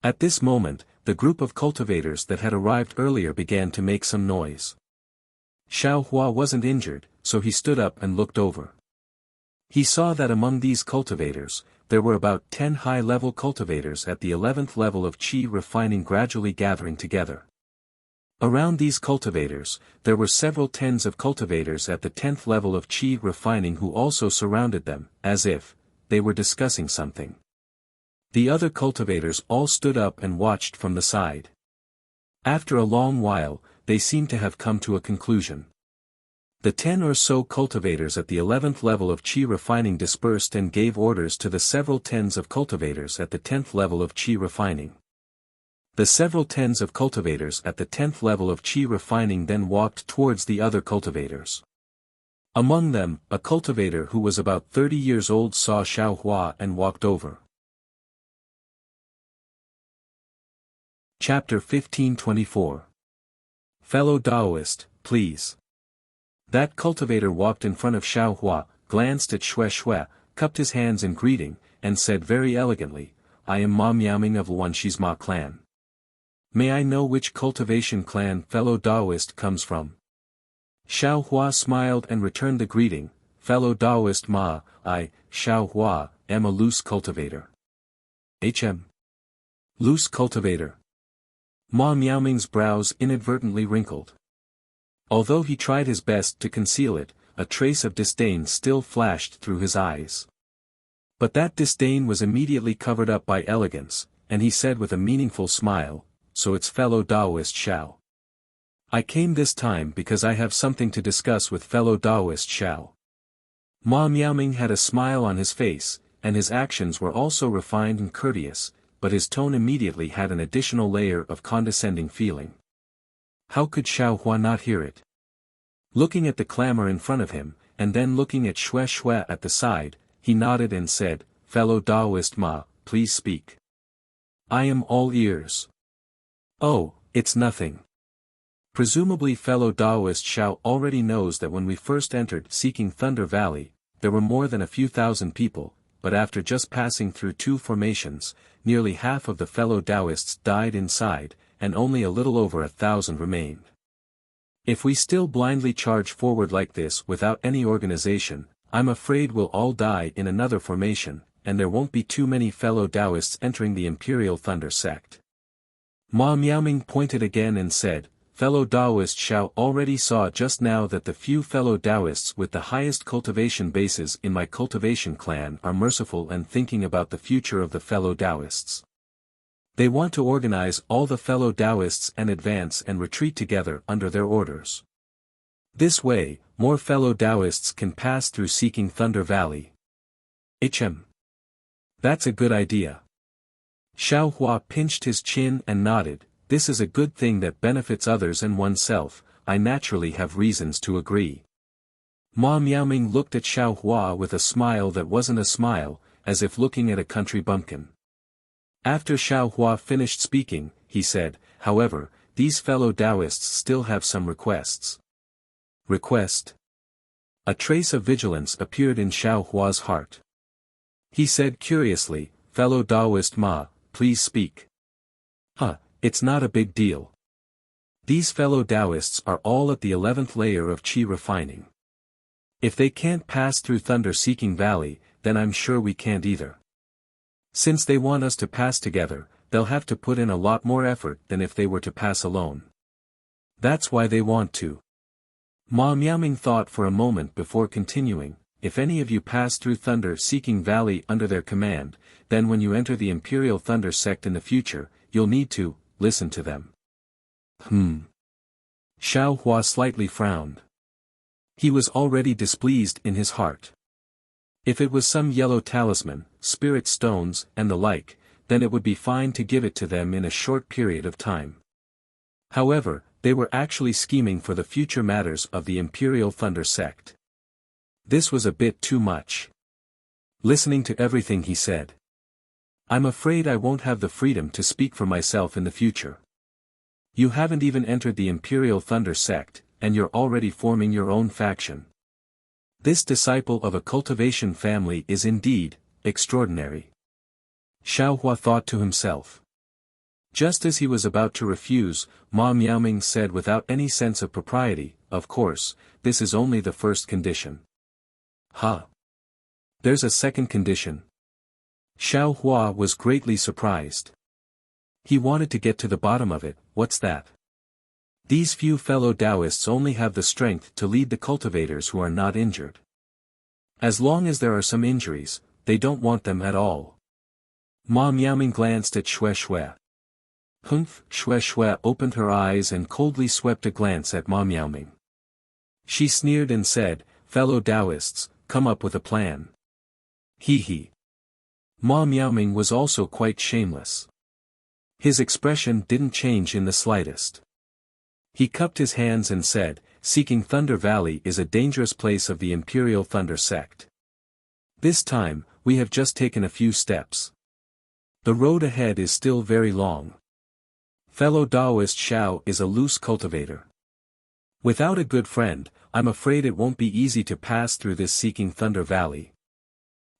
At this moment, the group of cultivators that had arrived earlier began to make some noise. Xiaohua wasn't injured, so he stood up and looked over. He saw that among these cultivators, there were about 10 high-level cultivators at the 11th level of qi refining gradually gathering together. Around these cultivators, there were several tens of cultivators at the 10th level of qi refining who also surrounded them, as if they were discussing something. The other cultivators all stood up and watched from the side. After a long while, they seemed to have come to a conclusion. The 10 or so cultivators at the 11th level of qi refining dispersed and gave orders to the several tens of cultivators at the 10th level of qi refining. The several tens of cultivators at the 10th level of qi refining then walked towards the other cultivators. Among them, a cultivator who was about 30 years old saw Xiaohua and walked over. Chapter 1524. Fellow Taoist, please. That cultivator walked in front of Xiaohua, glanced at Xue, cupped his hands in greeting, and said very elegantly, "I am Ma Miaoming of Wanshizma clan. May I know which cultivation clan fellow Taoist comes from?" Xiaohua smiled and returned the greeting, "Fellow Taoist Ma, I, Xiaohua, am a loose cultivator." Loose cultivator. Ma Miaoming's brows inadvertently wrinkled. Although he tried his best to conceal it, a trace of disdain still flashed through his eyes. But that disdain was immediately covered up by elegance, and he said with a meaningful smile, "So it's fellow Taoist Xiao. I came this time because I have something to discuss with fellow Taoist Xiao." Ma Miaoming had a smile on his face, and his actions were also refined and courteous, but his tone immediately had an additional layer of condescending feeling. How could Xiaohua not hear it? Looking at the clamor in front of him, and then looking at Xue at the side, he nodded and said, "Fellow Taoist Ma, please speak. I am all ears." "Oh, it's nothing. Presumably fellow Taoist Xiao already knows that when we first entered Seeking Thunder Valley, there were more than a few thousand people, but after just passing through 2 formations, nearly half of the fellow Taoists died inside, and only a little over 1,000 remained. If we still blindly charge forward like this without any organization, I'm afraid we'll all die in another formation, and there won't be too many fellow Taoists entering the Imperial Thunder sect." Ma Miaoming pointed again and said, "Fellow Taoist Xiao already saw just now that the few fellow Taoists with the highest cultivation bases in my cultivation clan are merciful and thinking about the future of the fellow Taoists. They want to organize all the fellow Taoists and advance and retreat together under their orders. This way, more fellow Taoists can pass through Seeking Thunder Valley." That's a good idea. Xiaohua pinched his chin and nodded, "This is a good thing that benefits others and oneself, I naturally have reasons to agree." Ma Miaoming looked at Xiaohua with a smile that wasn't a smile, as if looking at a country bumpkin. After Xiaohua finished speaking, he said, "However, these fellow Taoists still have some requests." "Request?" A trace of vigilance appeared in Xiaohua's heart. He said curiously, "Fellow Taoist Ma, please speak." It's not a big deal. These fellow Taoists are all at the 11th layer of qi refining. If they can't pass through Thunder Seeking Valley, then I'm sure we can't either. Since they want us to pass together, they'll have to put in a lot more effort than if they were to pass alone. That's why they want to." Ma Miaoming thought for a moment before continuing, "If any of you pass through Thunder Seeking Valley under their command, then when you enter the Imperial Thunder sect in the future, you'll need to listen to them." Xiaohua slightly frowned. He was already displeased in his heart. If it was some yellow talisman, spirit stones, and the like, then it would be fine to give it to them in a short period of time. However, they were actually scheming for the future matters of the Imperial Thunder sect. This was a bit too much. Listening to everything he said. I'm afraid I won't have the freedom to speak for myself in the future. You haven't even entered the Imperial Thunder sect, and you're already forming your own faction. This disciple of a cultivation family is indeed extraordinary. Xiaohua thought to himself. Just as he was about to refuse, Ma Miaoming said without any sense of propriety, of course, this is only the first condition. Huh? There's a second condition. Xiaohua was greatly surprised. He wanted to get to the bottom of it. What's that? These few fellow Taoists only have the strength to lead the cultivators who are not injured. As long as there are some injuries, they don't want them at all. Ma Miaoming glanced at Xue Xue. Humph! Xue Xue opened her eyes and coldly swept a glance at Ma Miaoming. She sneered and said, "Fellow Taoists, come up with a plan." Hee hee. Ma Miaoming was also quite shameless. His expression didn't change in the slightest. He cupped his hands and said, "Seeking Thunder Valley is a dangerous place of the Imperial Thunder sect. This time, we have just taken a few steps. The road ahead is still very long. Fellow Taoist Xiao is a loose cultivator. Without a good friend, I'm afraid it won't be easy to pass through this Seeking Thunder Valley.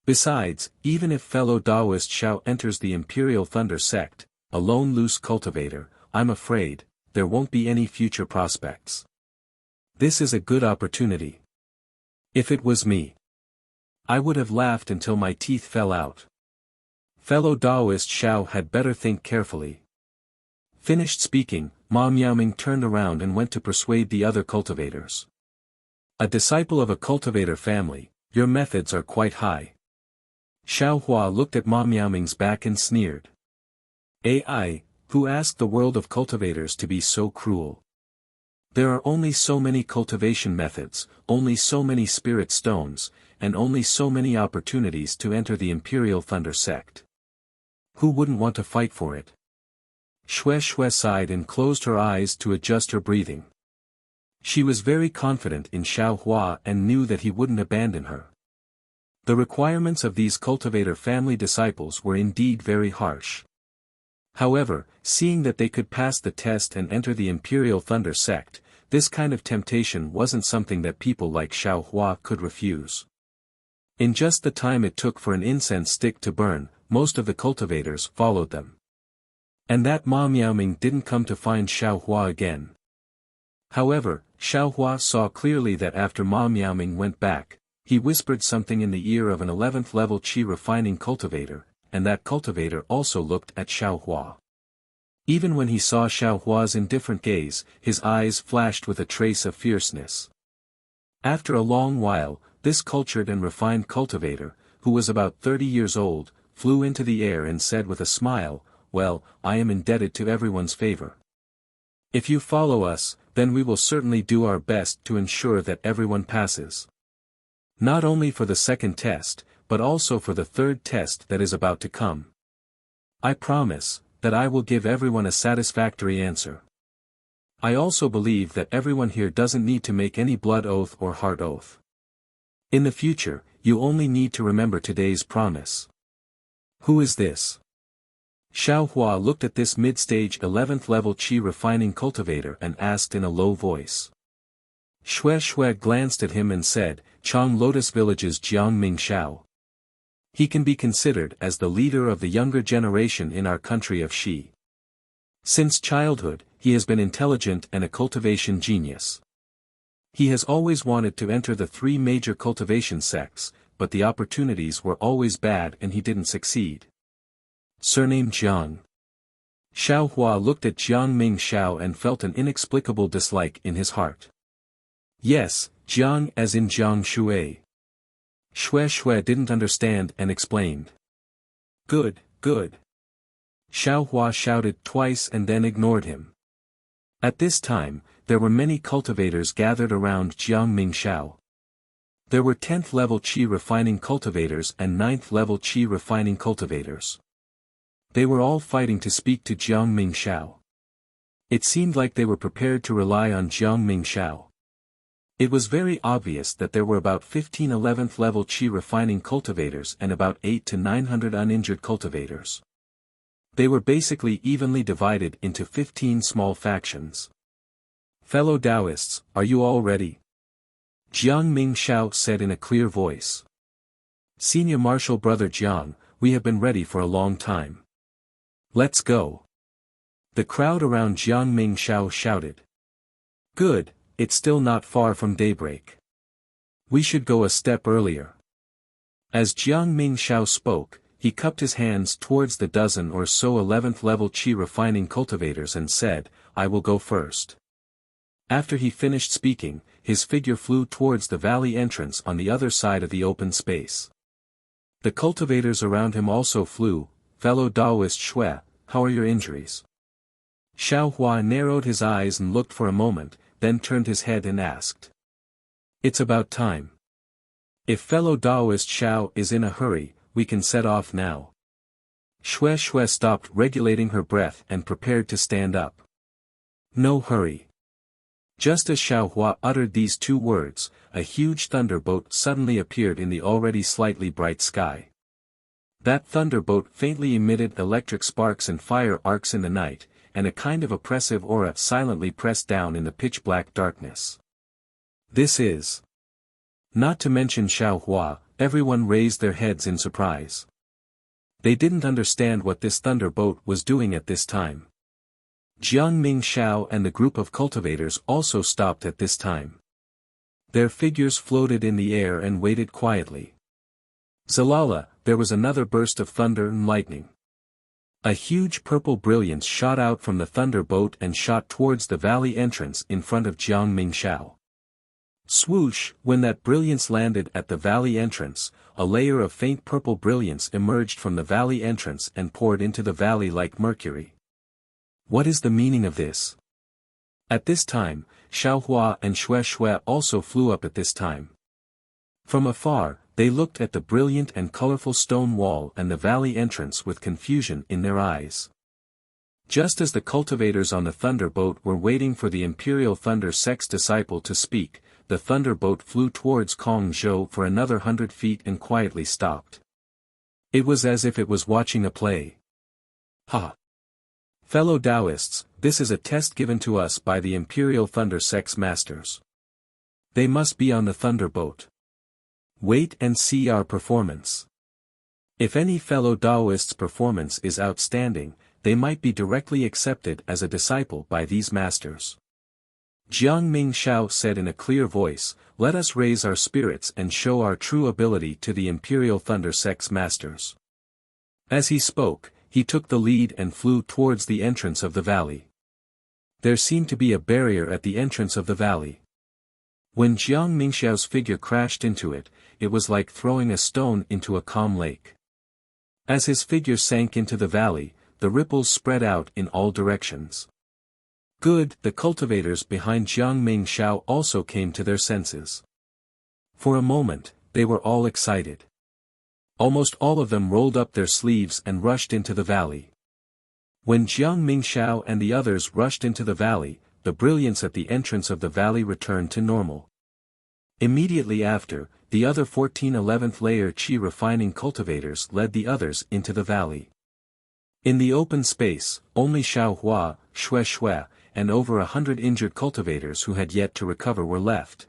Besides, even if fellow Taoist Xiao enters the Imperial Thunder sect, a lone loose cultivator, I'm afraid, there won't be any future prospects. This is a good opportunity. If it was me, I would have laughed until my teeth fell out. Fellow Taoist Xiao had better think carefully." Finished speaking, Ma Miaoming turned around and went to persuade the other cultivators. "A disciple of a cultivator family, your methods are quite high." Xiaohua looked at Ma Miaoming's back and sneered. "AI, who asked the world of cultivators to be so cruel? There are only so many cultivation methods, only so many spirit stones, and only so many opportunities to enter the Imperial Thunder sect. Who wouldn't want to fight for it?" Xue Xue sighed and closed her eyes to adjust her breathing. She was very confident in Xiaohua and knew that he wouldn't abandon her. The requirements of these cultivator family disciples were indeed very harsh. However, seeing that they could pass the test and enter the Imperial Thunder sect, this kind of temptation wasn't something that people like Xiaohua could refuse. In just the time it took for an incense stick to burn, most of the cultivators followed them. And that Ma Miaoming didn't come to find Xiaohua again. However, Xiaohua saw clearly that after Ma Miaoming went back, he whispered something in the ear of an 11th level qi refining cultivator, and that cultivator also looked at Xiaohua. Even when he saw Xiaohua's indifferent gaze, his eyes flashed with a trace of fierceness. After a long while, this cultured and refined cultivator, who was about 30 years old, flew into the air and said with a smile, "Well, I am indebted to everyone's favor. If you follow us, then we will certainly do our best to ensure that everyone passes. Not only for the second test, but also for the third test that is about to come. I promise that I will give everyone a satisfactory answer. I also believe that everyone here doesn't need to make any blood oath or heart oath. In the future, you only need to remember today's promise." "Who is this?" Xiaohua looked at this mid-stage 11th level qi refining cultivator and asked in a low voice. Xue Xue glanced at him and said, "Chang Lotus Village's Jiangming Xiao. He can be considered as the leader of the younger generation in our country of Xi. Since childhood, he has been intelligent and a cultivation genius. He has always wanted to enter the 3 major cultivation sects, but the opportunities were always bad and he didn't succeed. Surname Jiang." Xiaohua looked at Jiangming Xiao and felt an inexplicable dislike in his heart. "Yes, Jiang as in Jiang Shui." Xue Xue didn't understand and explained. "Good, good." Xiaohua shouted twice and then ignored him. At this time, there were many cultivators gathered around Jiangming Xiao. There were 10th level qi refining cultivators and 9th level qi refining cultivators. They were all fighting to speak to Jiangming Xiao. It seemed like they were prepared to rely on Jiangming Xiao. It was very obvious that there were about 15 11th level Qi refining cultivators and about 8 to 900 uninjured cultivators. They were basically evenly divided into 15 small factions. Fellow Taoists, are you all ready? Jiang Mingxiao said in a clear voice. Senior Marshal Brother Jiang, we have been ready for a long time. Let's go. The crowd around Jiang Mingxiao shouted. Good, it's still not far from daybreak. We should go a step earlier. As Jiang Mingxiao spoke, he cupped his hands towards the dozen or so 11th level Qi refining cultivators and said, I will go first. After he finished speaking, his figure flew towards the valley entrance on the other side of the open space. The cultivators around him also flew. Fellow Taoist Xue, how are your injuries? Xiao Hua narrowed his eyes and looked for a moment, then turned his head and asked. It's about time. If fellow Taoist Xiao is in a hurry, we can set off now. Xue stopped regulating her breath and prepared to stand up. No hurry. Just as Xiao Hua uttered these two words, a huge thunderbolt suddenly appeared in the already slightly bright sky. That thunderbolt faintly emitted electric sparks and fire arcs in the night, and a kind of oppressive aura silently pressed down in the pitch-black darkness. This is. Not to mention Xiao Hua, everyone raised their heads in surprise. They didn't understand what this thunderbolt was doing at this time. Jiang Mingxiao and the group of cultivators also stopped at this time. Their figures floated in the air and waited quietly. Zalala, there was another burst of thunder and lightning. A huge purple brilliance shot out from the thunderbolt and shot towards the valley entrance in front of Jiang Mingxiao. Swoosh, when that brilliance landed at the valley entrance, a layer of faint purple brilliance emerged from the valley entrance and poured into the valley like mercury. What is the meaning of this? At this time, Xiao Hua and Xue also flew up at this time. From afar, they looked at the brilliant and colorful stone wall and the valley entrance with confusion in their eyes. Just as the cultivators on the thunderboat were waiting for the Imperial Thunder Sect's disciple to speak, the thunderboat flew towards Kong Zhou for another 100 feet and quietly stopped. It was as if it was watching a play. Ha! Fellow Taoists, this is a test given to us by the Imperial Thunder Sect's masters. They must be on the thunderboat. Wait and see our performance. If any fellow Taoist's performance is outstanding, they might be directly accepted as a disciple by these masters. Jiang Mingxiao said in a clear voice, let us raise our spirits and show our true ability to the Imperial Thunder Sect's masters. As he spoke, he took the lead and flew towards the entrance of the valley. There seemed to be a barrier at the entrance of the valley. When Jiang Mingxiao's figure crashed into it, it was like throwing a stone into a calm lake. As his figure sank into the valley, the ripples spread out in all directions. Good, the cultivators behind Jiang Mingxiao also came to their senses. For a moment, they were all excited. Almost all of them rolled up their sleeves and rushed into the valley. When Jiang Mingxiao and the others rushed into the valley, the brilliance at the entrance of the valley returned to normal. Immediately after, the other 14 11th layer Qi refining cultivators led the others into the valley. In the open space, only Xiao Hua, Xue, and over 100 injured cultivators who had yet to recover were left.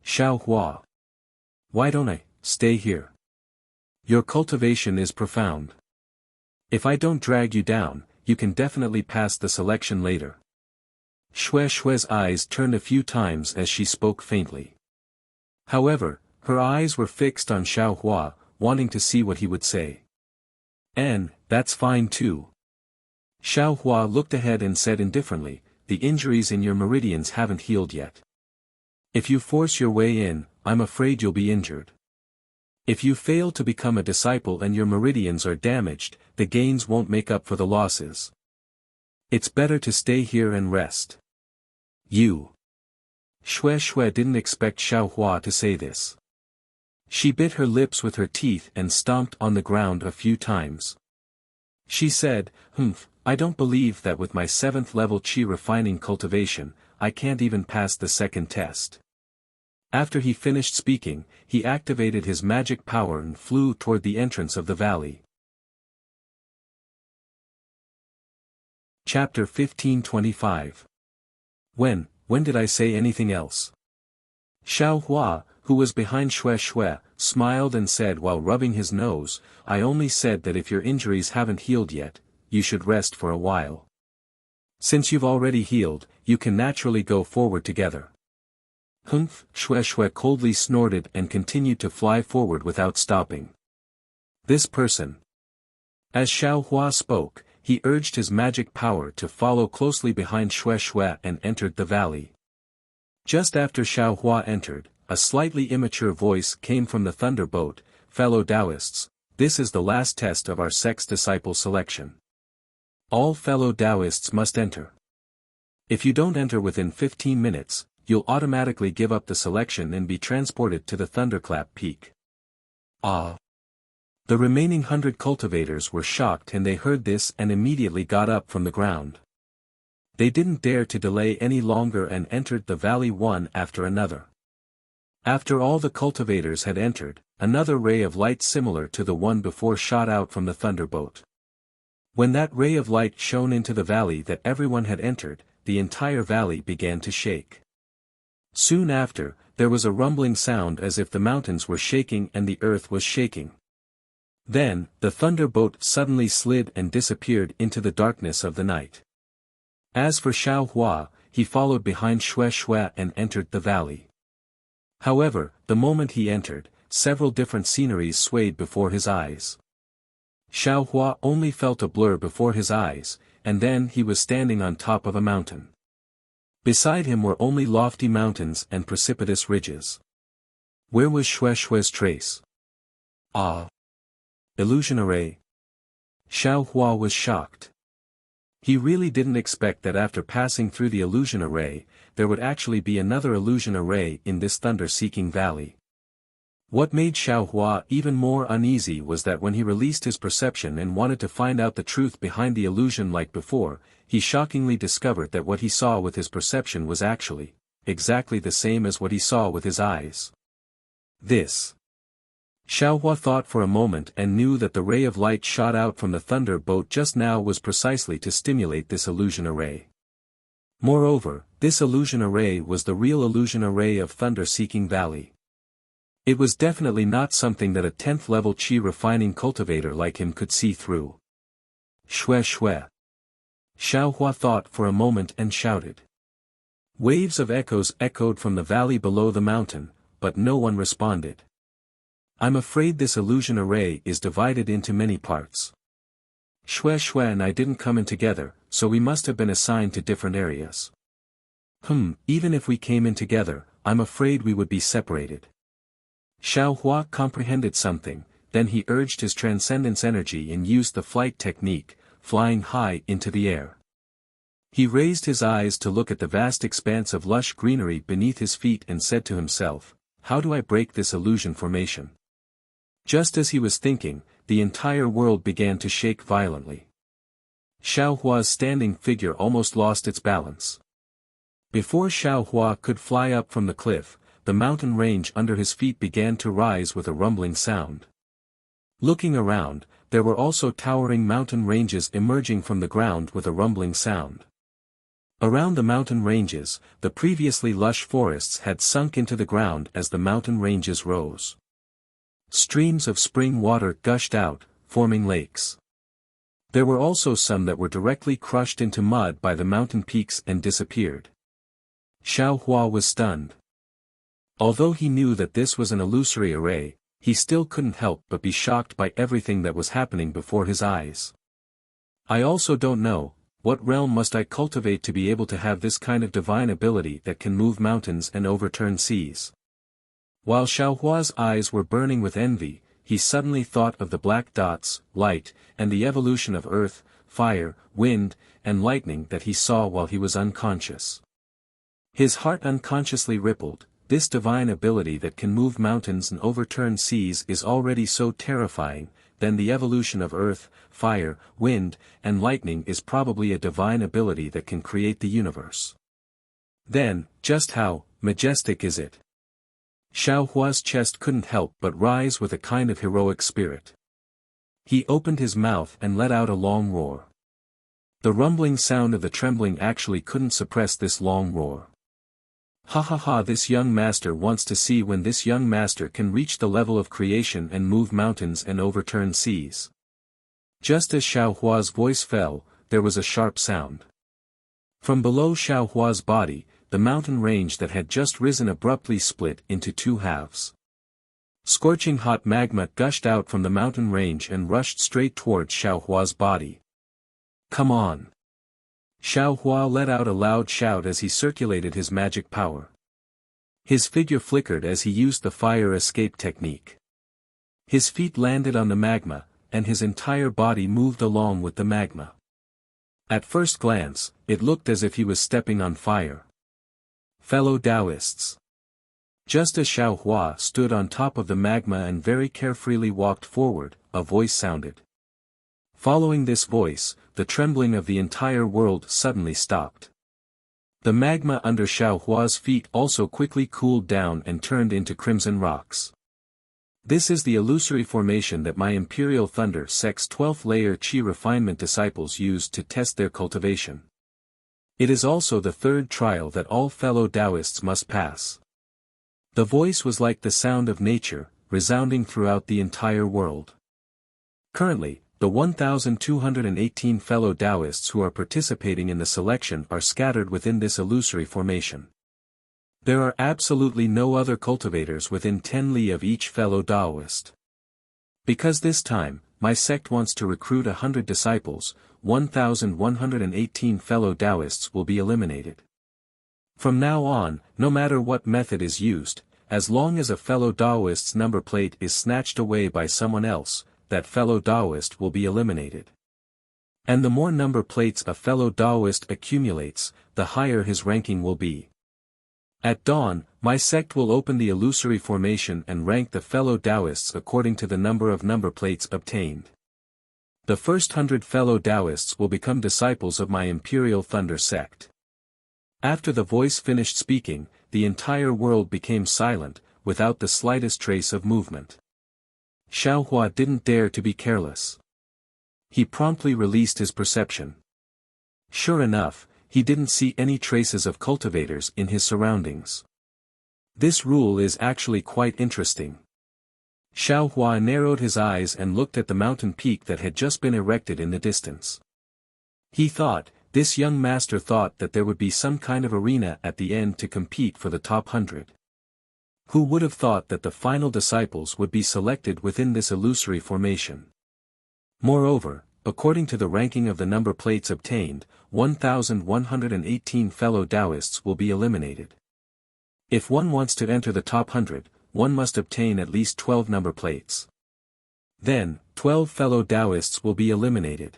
Xiao Hua. Why don't I stay here? Your cultivation is profound. If I don't drag you down, you can definitely pass the selection later. Xue's eyes turned a few times as she spoke faintly. However, her eyes were fixed on Xiao Hua, wanting to see what he would say. And, that's fine too. Xiao Hua looked ahead and said indifferently, the injuries in your meridians haven't healed yet. If you force your way in, I'm afraid you'll be injured. If you fail to become a disciple and your meridians are damaged, the gains won't make up for the losses. It's better to stay here and rest. You. Xue didn't expect Xiao Hua to say this. She bit her lips with her teeth and stomped on the ground a few times. She said, I don't believe that with my 7th level Qi refining cultivation, I can't even pass the second test. After he finished speaking, he activated his magic power and flew toward the entrance of the valley. Chapter 1525. When did I say anything else? Xiao Hua, who was behind Xue Xue, smiled and said while rubbing his nose, I only said that if your injuries haven't healed yet, you should rest for a while. Since you've already healed, you can naturally go forward together. Humph! Xue Xue coldly snorted and continued to fly forward without stopping. This person. As Xiao Hua spoke, he urged his magic power to follow closely behind Xue Xue and entered the valley. Just after Xiao Hua entered, a slightly immature voice came from the Thunder Boat, fellow Taoists, this is the last test of our sect's disciple selection. All fellow Taoists must enter. If you don't enter within 15 minutes, you'll automatically give up the selection and be transported to the Thunderclap Peak. Ah! The remaining 100 cultivators were shocked and they heard this and immediately got up from the ground. They didn't dare to delay any longer and entered the valley one after another. After all the cultivators had entered, another ray of light similar to the one before shot out from the thunderbolt. When that ray of light shone into the valley that everyone had entered, the entire valley began to shake. Soon after, there was a rumbling sound as if the mountains were shaking and the earth was shaking. Then, the thunderbolt suddenly slid and disappeared into the darkness of the night. As for Xiao Hua, he followed behind Xue Xue and entered the valley. However, the moment he entered, several different sceneries swayed before his eyes. Xiao Hua only felt a blur before his eyes, and then he was standing on top of a mountain. Beside him were only lofty mountains and precipitous ridges. Where was Xue Xue's trace? Ah! Illusion array. Xiao Hua was shocked. He really didn't expect that after passing through the illusion array, there would actually be another illusion array in this thunder-seeking valley. What made Xiao Hua even more uneasy was that when he released his perception and wanted to find out the truth behind the illusion like before, he shockingly discovered that what he saw with his perception was actually exactly the same as what he saw with his eyes. This. Xiao Hua thought for a moment and knew that the ray of light shot out from the thunder boat just now was precisely to stimulate this illusion array. Moreover, this illusion array was the real illusion array of thunder-seeking valley. It was definitely not something that a 10th level qi refining cultivator like him could see through. Xue Xue. Xiao Hua thought for a moment and shouted. Waves of echoes echoed from the valley below the mountain, but no one responded. I'm afraid this illusion array is divided into many parts. Xue Xue and I didn't come in together, so we must have been assigned to different areas. Even if we came in together, I'm afraid we would be separated. Xiao Hua comprehended something, then he urged his transcendence energy and used the flight technique, flying high into the air. He raised his eyes to look at the vast expanse of lush greenery beneath his feet and said to himself, how do I break this illusion formation? Just as he was thinking, the entire world began to shake violently. Xiao Hua's standing figure almost lost its balance. Before Xiao Hua could fly up from the cliff, the mountain range under his feet began to rise with a rumbling sound. Looking around, there were also towering mountain ranges emerging from the ground with a rumbling sound. Around the mountain ranges, the previously lush forests had sunk into the ground as the mountain ranges rose. Streams of spring water gushed out, forming lakes. There were also some that were directly crushed into mud by the mountain peaks and disappeared. Xiao Hua was stunned. Although he knew that this was an illusory array, he still couldn't help but be shocked by everything that was happening before his eyes. I also don't know, what realm must I cultivate to be able to have this kind of divine ability that can move mountains and overturn seas? While Xiao Hua's eyes were burning with envy, he suddenly thought of the black dots, light, and the evolution of earth, fire, wind, and lightning that he saw while he was unconscious. His heart unconsciously rippled. This divine ability that can move mountains and overturn seas is already so terrifying, then the evolution of earth, fire, wind, and lightning is probably a divine ability that can create the universe. Then, just how majestic is it? Xiao Hua's chest couldn't help but rise with a kind of heroic spirit. He opened his mouth and let out a long roar. The rumbling sound of the trembling actually couldn't suppress this long roar. Ha ha ha, this young master wants to see when this young master can reach the level of creation and move mountains and overturn seas. Just as Xiao Hua's voice fell, there was a sharp sound. From below Xiao Hua's body, the mountain range that had just risen abruptly split into two halves. Scorching hot magma gushed out from the mountain range and rushed straight towards Xiao Hua's body. Come on! Xiao Hua let out a loud shout as he circulated his magic power. His figure flickered as he used the fire escape technique. His feet landed on the magma, and his entire body moved along with the magma. At first glance, it looked as if he was stepping on fire. Fellow Taoists. Just as Xiao Hua stood on top of the magma and very carefreely walked forward, a voice sounded. Following this voice, the trembling of the entire world suddenly stopped. The magma under Xiao Hua's feet also quickly cooled down and turned into crimson rocks. This is the illusory formation that my Imperial Thunder Sect's 12th layer Qi refinement disciples used to test their cultivation. It is also the third trial that all fellow Taoists must pass. The voice was like the sound of nature, resounding throughout the entire world. Currently, the 1,218 fellow Taoists who are participating in the selection are scattered within this illusory formation. There are absolutely no other cultivators within 10 li of each fellow Taoist. Because this time, my sect wants to recruit 100 disciples, 1,118 fellow Taoists will be eliminated. From now on, no matter what method is used, as long as a fellow Taoist's number plate is snatched away by someone else, that fellow Taoist will be eliminated. And the more number plates a fellow Taoist accumulates, the higher his ranking will be. At dawn, my sect will open the illusory formation and rank the fellow Taoists according to the number of number plates obtained. The first 100 fellow Taoists will become disciples of my Imperial Thunder sect. After the voice finished speaking, the entire world became silent, without the slightest trace of movement. Xiao Hua didn't dare to be careless. He promptly released his perception. Sure enough, he didn't see any traces of cultivators in his surroundings. This rule is actually quite interesting. Xiao Hua narrowed his eyes and looked at the mountain peak that had just been erected in the distance. He thought, this young master thought that there would be some kind of arena at the end to compete for the top 100. Who would have thought that the final disciples would be selected within this illusory formation? Moreover, according to the ranking of the number plates obtained, 1,118 fellow Taoists will be eliminated. If one wants to enter the top 100, one must obtain at least 12 number plates. Then, 12 fellow Taoists will be eliminated.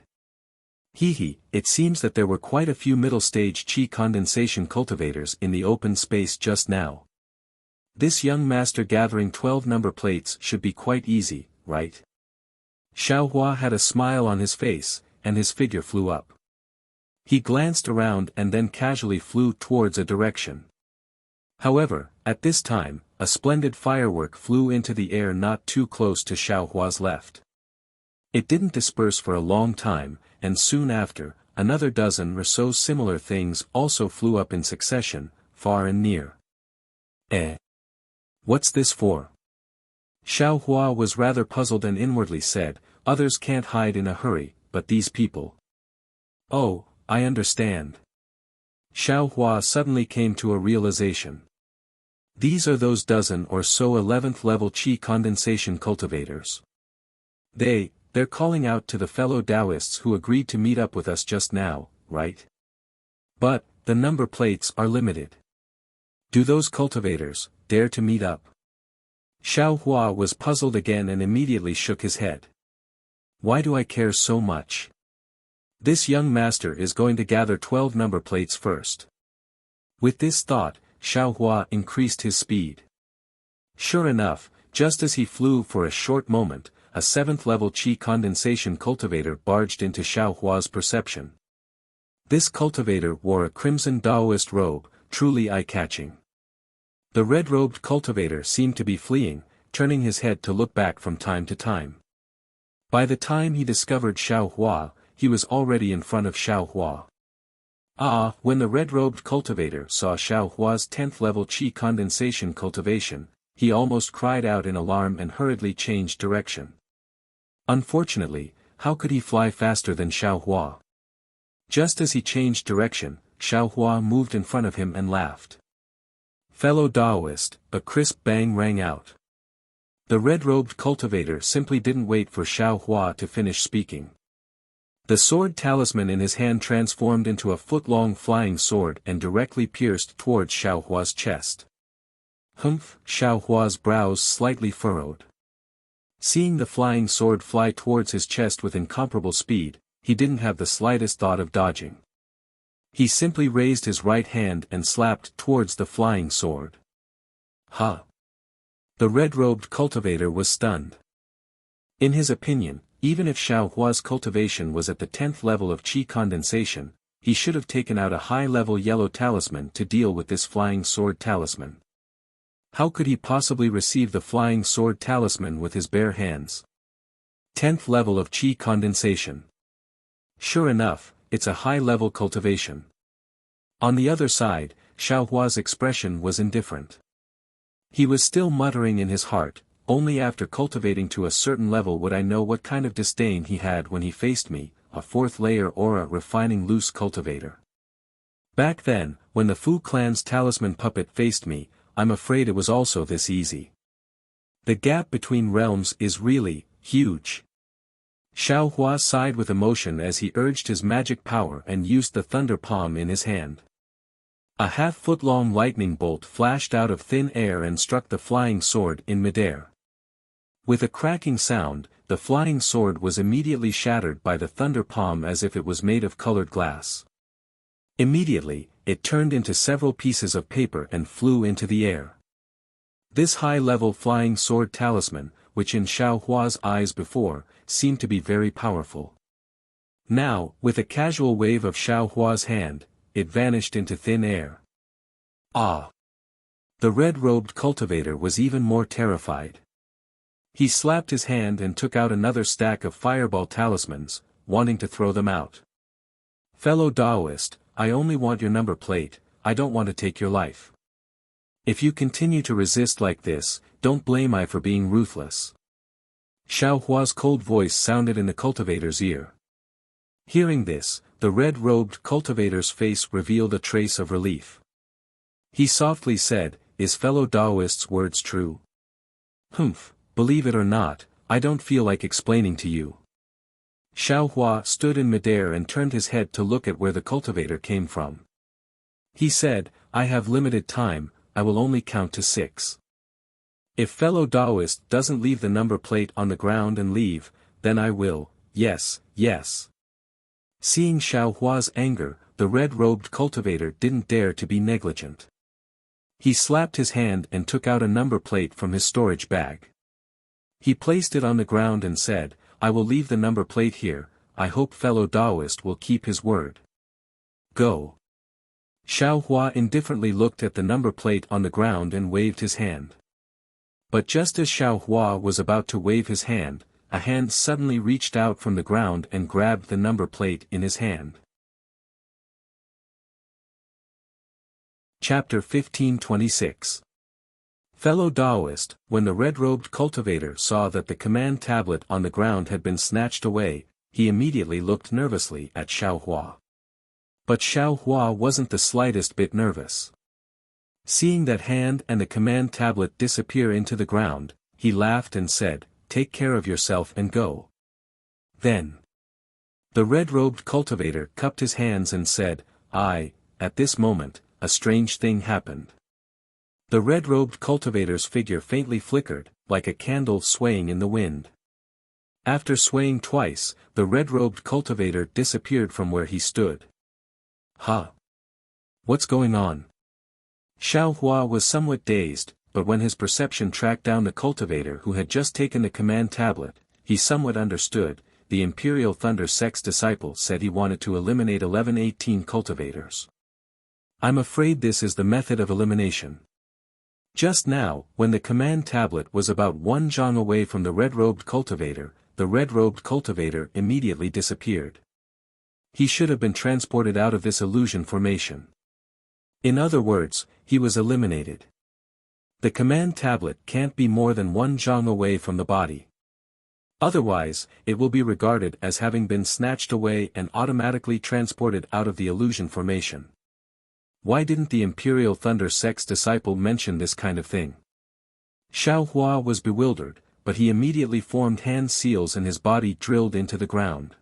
It seems that there were quite a few middle-stage Qi condensation cultivators in the open space just now. This young master gathering 12 number plates should be quite easy, right? Xiao Hua had a smile on his face, and his figure flew up. He glanced around and then casually flew towards a direction. However, at this time, a splendid firework flew into the air not too close to Xiao Hua's left. It didn't disperse for a long time, and soon after, another dozen or so similar things also flew up in succession, far and near. What's this for? Xiao Hua was rather puzzled and inwardly said, others can't hide in a hurry, but these people. Oh, I understand. Xiao Hua suddenly came to a realization. These are those dozen or so 11th level Qi condensation cultivators. They're calling out to the fellow Taoists who agreed to meet up with us just now, right? But, the number plates are limited. Do those cultivators dare to meet up? Xiao Hua was puzzled again and immediately shook his head. Why do I care so much? This young master is going to gather 12 number plates first. With this thought, Xiao Hua increased his speed. Sure enough, just as he flew for a short moment, a 7th level Qi condensation cultivator barged into Xiao Hua's perception. This cultivator wore a crimson Taoist robe, truly eye-catching. The red-robed cultivator seemed to be fleeing, turning his head to look back from time to time. By the time he discovered Xiao Hua, he was already in front of Xiao Hua. When the red-robed cultivator saw Xiao Hua's 10th level qi condensation cultivation, he almost cried out in alarm and hurriedly changed direction. Unfortunately, how could he fly faster than Xiao Hua? Just as he changed direction, Xiao Hua moved in front of him and laughed. "Fellow Taoist," a crisp bang rang out. The red-robed cultivator simply didn't wait for Xiao Hua to finish speaking. The sword talisman in his hand transformed into a foot-long flying sword and directly pierced towards Xiao Hua's chest. Humph! Xiao Hua's brows slightly furrowed. Seeing the flying sword fly towards his chest with incomparable speed, he didn't have the slightest thought of dodging. He simply raised his right hand and slapped towards the flying sword. Ha! The red-robed cultivator was stunned. In his opinion, even if Xiao Hua's cultivation was at the 10th level of qi condensation, he should have taken out a high-level yellow talisman to deal with this flying sword talisman. How could he possibly receive the flying sword talisman with his bare hands? 10th level of qi condensation. Sure enough, it's a high-level cultivation. On the other side, Xiao Hua's expression was indifferent. He was still muttering in his heart, "Only after cultivating to a certain level would I know what kind of disdain he had when he faced me, a 4th layer aura refining loose cultivator. Back then, when the Fu clan's talisman puppet faced me, I'm afraid it was also this easy. The gap between realms is really huge." Xiao Hua sighed with emotion as he urged his magic power and used the thunder palm in his hand. A half-foot-long lightning bolt flashed out of thin air and struck the flying sword in midair. With a cracking sound, the flying sword was immediately shattered by the thunder palm as if it was made of colored glass. Immediately, it turned into several pieces of paper and flew into the air. This high-level flying sword talisman, which in Xiao Hua's eyes before, seemed to be very powerful. Now, with a casual wave of Xiao Hua's hand, it vanished into thin air. Ah! The red-robed cultivator was even more terrified. He slapped his hand and took out another stack of fireball talismans, wanting to throw them out. "Fellow Taoist, I only want your number plate, I don't want to take your life. If you continue to resist like this, don't blame I for being ruthless." Xiao Hua's cold voice sounded in the cultivator's ear. Hearing this, the red-robed cultivator's face revealed a trace of relief. He softly said, "Is fellow Taoist's words true?" "Humph, believe it or not, I don't feel like explaining to you." Xiao Hua stood in midair and turned his head to look at where the cultivator came from. He said, "I have limited time, I will only count to 6. If fellow Taoist doesn't leave the number plate on the ground and leave, then I will, yes, yes." Seeing Xiao Hua's anger, the red-robed cultivator didn't dare to be negligent. He slapped his hand and took out a number plate from his storage bag. He placed it on the ground and said, "I will leave the number plate here, I hope fellow Taoist will keep his word. Go." Xiao Hua indifferently looked at the number plate on the ground and waved his hand. But just as Xiao Hua was about to wave his hand, a hand suddenly reached out from the ground and grabbed the number plate in his hand. Chapter 1526. Fellow Taoist, when the red-robed cultivator saw that the command tablet on the ground had been snatched away, he immediately looked nervously at Xiao Hua. But Xiao Hua wasn't the slightest bit nervous. Seeing that hand and the command tablet disappear into the ground, he laughed and said, "Take care of yourself and go." Then, the red-robed cultivator cupped his hands and said, At this moment, a strange thing happened. The red-robed cultivator's figure faintly flickered, like a candle swaying in the wind. After swaying twice, the red-robed cultivator disappeared from where he stood. "Huh? What's going on?" Xiao Hua was somewhat dazed, but when his perception tracked down the cultivator who had just taken the command tablet, he somewhat understood. The Imperial Thunder Sect's disciple said he wanted to eliminate 1118 cultivators. "I'm afraid this is the method of elimination." Just now, when the command tablet was about 1 zhang away from the red-robed cultivator, the red-robed cultivator immediately disappeared. He should have been transported out of this illusion formation. In other words, he was eliminated. The command tablet can't be more than 1 zhang away from the body. Otherwise, it will be regarded as having been snatched away and automatically transported out of the illusion formation. Why didn't the Imperial Thunder Sect's disciple mention this kind of thing? Xiao Hua was bewildered, but he immediately formed hand seals and his body drilled into the ground.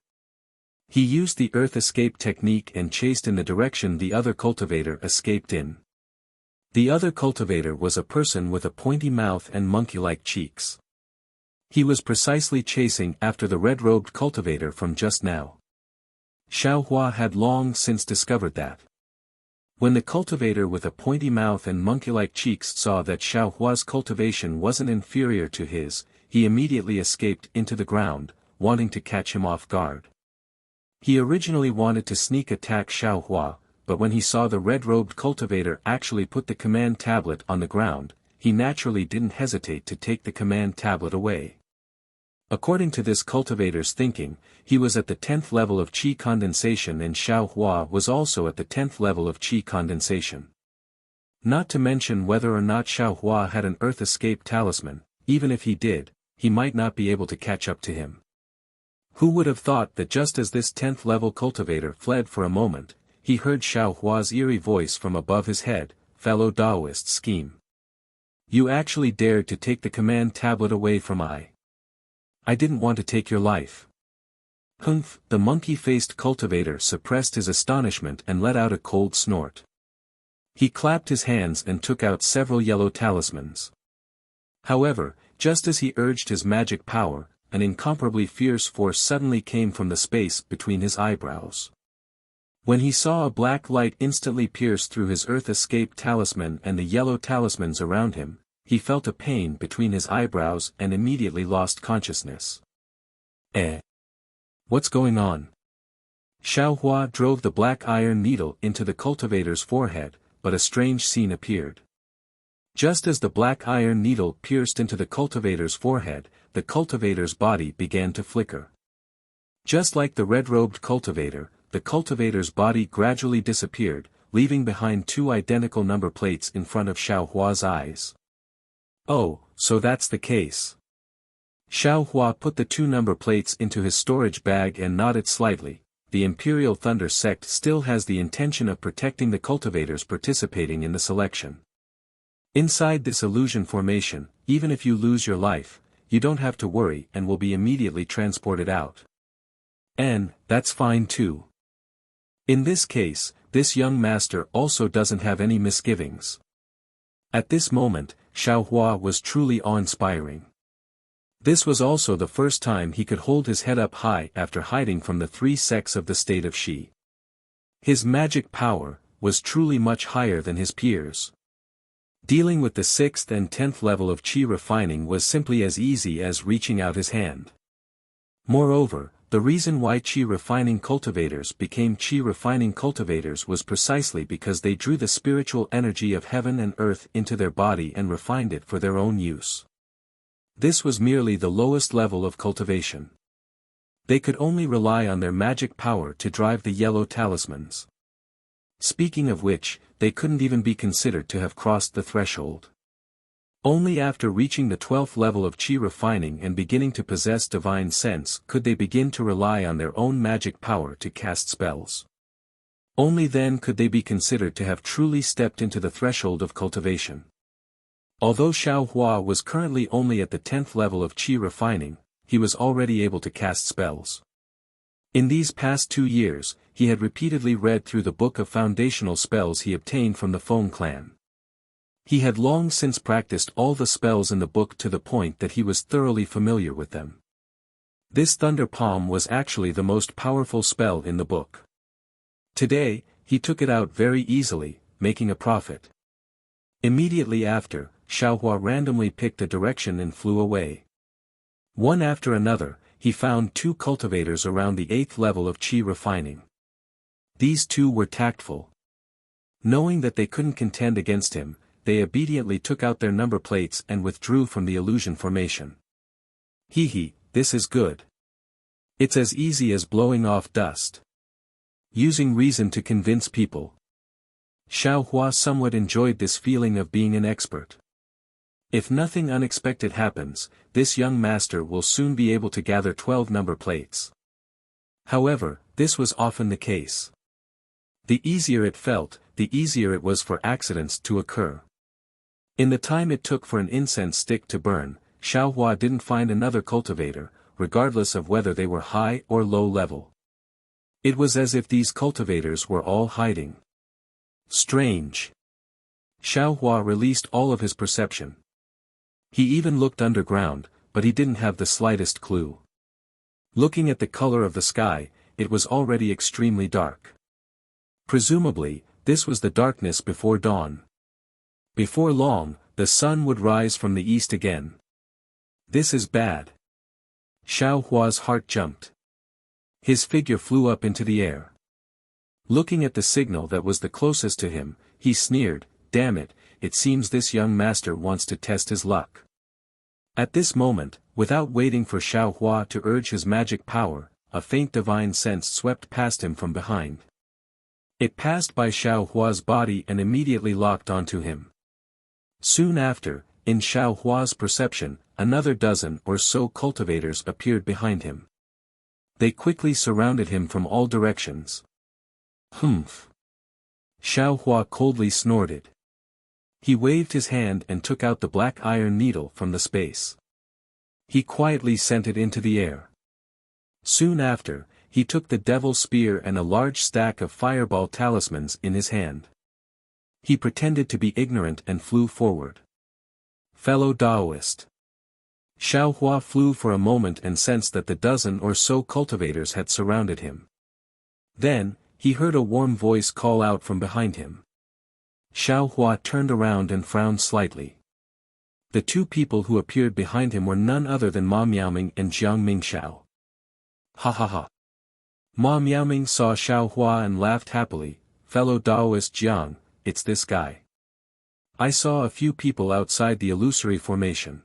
He used the earth escape technique and chased in the direction the other cultivator escaped in. The other cultivator was a person with a pointy mouth and monkey-like cheeks. He was precisely chasing after the red-robed cultivator from just now. Xiao Hua had long since discovered that. When the cultivator with a pointy mouth and monkey-like cheeks saw that Xiao Hua's cultivation wasn't inferior to his, he immediately escaped into the ground, wanting to catch him off guard. He originally wanted to sneak attack Xiao Hua, but when he saw the red-robed cultivator actually put the command tablet on the ground, he naturally didn't hesitate to take the command tablet away. According to this cultivator's thinking, he was at the 10th level of qi condensation and Xiao Hua was also at the 10th level of qi condensation. Not to mention whether or not Xiao Hua had an earth escape talisman, even if he did, he might not be able to catch up to him. Who would have thought that just as this 10th level cultivator fled for a moment, he heard Xiao Hua's eerie voice from above his head, "Fellow Taoist scheme. You actually dared to take the command tablet away from I didn't want to take your life." Humph! The monkey-faced cultivator suppressed his astonishment and let out a cold snort. He clapped his hands and took out several yellow talismans. However, just as he urged his magic power, an incomparably fierce force suddenly came from the space between his eyebrows. When he saw a black light instantly pierce through his earth escape talisman and the yellow talismans around him, he felt a pain between his eyebrows and immediately lost consciousness. What's going on? Xiao Hua drove the black iron needle into the cultivator's forehead, but a strange scene appeared. Just as the black iron needle pierced into the cultivator's forehead, the cultivator's body began to flicker. Just like the red-robed cultivator, the cultivator's body gradually disappeared, leaving behind 2 identical number plates in front of Xiao Hua's eyes. Oh, so that's the case. Xiao Hua put the 2 number plates into his storage bag and nodded slightly. The Imperial Thunder Sect still has the intention of protecting the cultivators participating in the selection. Inside this illusion formation, even if you lose your life, you don't have to worry and will be immediately transported out. And that's fine too. In this case, this young master also doesn't have any misgivings. At this moment, Xiao Hua was truly awe-inspiring. This was also the first time he could hold his head up high after hiding from the 3 sects of the state of Shi. His magic power was truly much higher than his peers. Dealing with the 6th and 10th level of qi refining was simply as easy as reaching out his hand. Moreover, the reason why qi refining cultivators became qi refining cultivators was precisely because they drew the spiritual energy of heaven and earth into their body and refined it for their own use. This was merely the lowest level of cultivation. They could only rely on their magic power to drive the yellow talismans. Speaking of which, they couldn't even be considered to have crossed the threshold. Only after reaching the 12th level of qi refining and beginning to possess divine sense could they begin to rely on their own magic power to cast spells. Only then could they be considered to have truly stepped into the threshold of cultivation. Although Xiao Hua was currently only at the 10th level of qi refining, he was already able to cast spells. In these past 2 years, he had repeatedly read through the book of foundational spells he obtained from the Feng clan. He had long since practiced all the spells in the book to the point that he was thoroughly familiar with them. This Thunder Palm was actually the most powerful spell in the book. Today, he took it out very easily, making a profit. Immediately after, Xiao Hua randomly picked a direction and flew away. One after another, he found 2 cultivators around the 8th level of qi refining. These 2 were tactful. Knowing that they couldn't contend against him, they obediently took out their number plates and withdrew from the illusion formation. Hee, this is good. It's as easy as blowing off dust. Using reason to convince people. Xiao Hua somewhat enjoyed this feeling of being an expert. If nothing unexpected happens, this young master will soon be able to gather 12 number plates. However, this was often the case. The easier it felt, the easier it was for accidents to occur. In the time it took for an incense stick to burn, Xiao Hua didn't find another cultivator, regardless of whether they were high or low level. It was as if these cultivators were all hiding. Strange. Xiao Hua released all of his perception. He even looked underground, but he didn't have the slightest clue. Looking at the color of the sky, it was already extremely dark. Presumably, this was the darkness before dawn. Before long, the sun would rise from the east again. This is bad. Xiao Hua's heart jumped. His figure flew up into the air. Looking at the signal that was the closest to him, he sneered, "Damn it, it seems this young master wants to test his luck." At this moment, without waiting for Xiao Hua to urge his magic power, a faint divine sense swept past him from behind. It passed by Xiao Hua's body and immediately locked onto him. Soon after, in Xiao Hua's perception, another dozen or so cultivators appeared behind him. They quickly surrounded him from all directions. Humph! Xiao Hua coldly snorted. He waved his hand and took out the black iron needle from the space. He quietly sent it into the air. Soon after, he took the devil spear and a large stack of fireball talismans in his hand. He pretended to be ignorant and flew forward. Fellow Taoist. Xiao Hua flew for a moment and sensed that the dozen or so cultivators had surrounded him. Then, he heard a warm voice call out from behind him. Xiao Hua turned around and frowned slightly. The two people who appeared behind him were none other than Ma Miaoming and Jiang Mingxiao. Ha ha ha. Ma Miaoming saw Xiao Hua and laughed happily. Fellow Taoist Jiang, it's this guy. I saw a few people outside the illusory formation.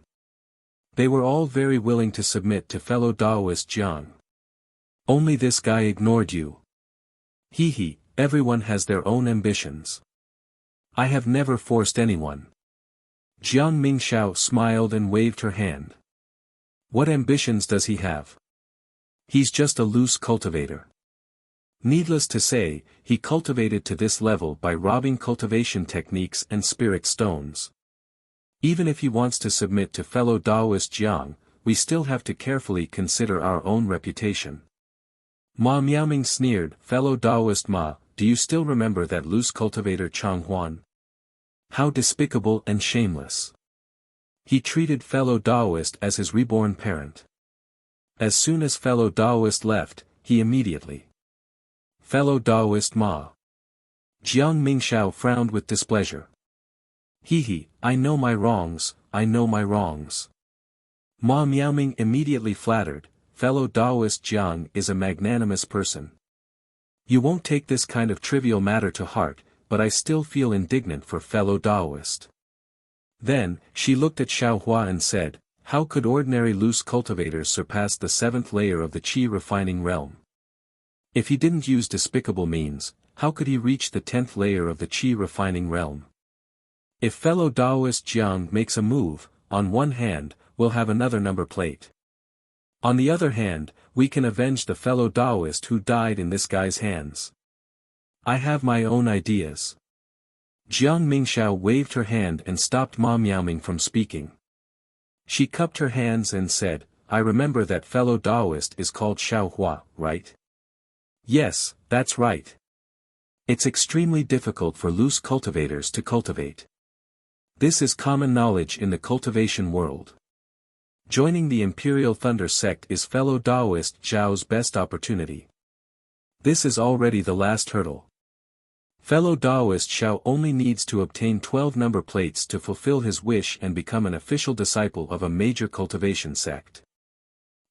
They were all very willing to submit to fellow Taoist Jiang. Only this guy ignored you. Hee, everyone has their own ambitions. I have never forced anyone. Jiang Mingxiao smiled and waved her hand. What ambitions does he have? He's just a loose cultivator. Needless to say, he cultivated to this level by robbing cultivation techniques and spirit stones. Even if he wants to submit to fellow Taoist Jiang, we still have to carefully consider our own reputation. Ma Miaoming sneered, fellow Taoist Ma, do you still remember that loose cultivator Chang Huan? How despicable and shameless. He treated fellow Taoist as his reborn parent. As soon as fellow Taoist left, he immediately. Fellow Taoist Ma. Jiang Mingxiao frowned with displeasure. Hee, I know my wrongs, I know my wrongs. Ma Miaoming immediately flattered, fellow Taoist Jiang is a magnanimous person. You won't take this kind of trivial matter to heart, but I still feel indignant for fellow Taoist. Then, she looked at Xiao Hua and said, how could ordinary loose cultivators surpass the 7th layer of the qi refining realm? If he didn't use despicable means, how could he reach the 10th layer of the qi refining realm? If fellow Taoist Jiang makes a move, on one hand, we'll have another number plate. On the other hand, we can avenge the fellow Taoist who died in this guy's hands. I have my own ideas. Jiang Mingxiao waved her hand and stopped Ma Miaoming from speaking. She cupped her hands and said, I remember that fellow Taoist is called Xiao Hua, right? Yes, that's right. It's extremely difficult for loose cultivators to cultivate. This is common knowledge in the cultivation world. Joining the Imperial Thunder sect is fellow Taoist Zhao's best opportunity. This is already the last hurdle. Fellow Taoist Xiao only needs to obtain 12 number plates to fulfill his wish and become an official disciple of a major cultivation sect.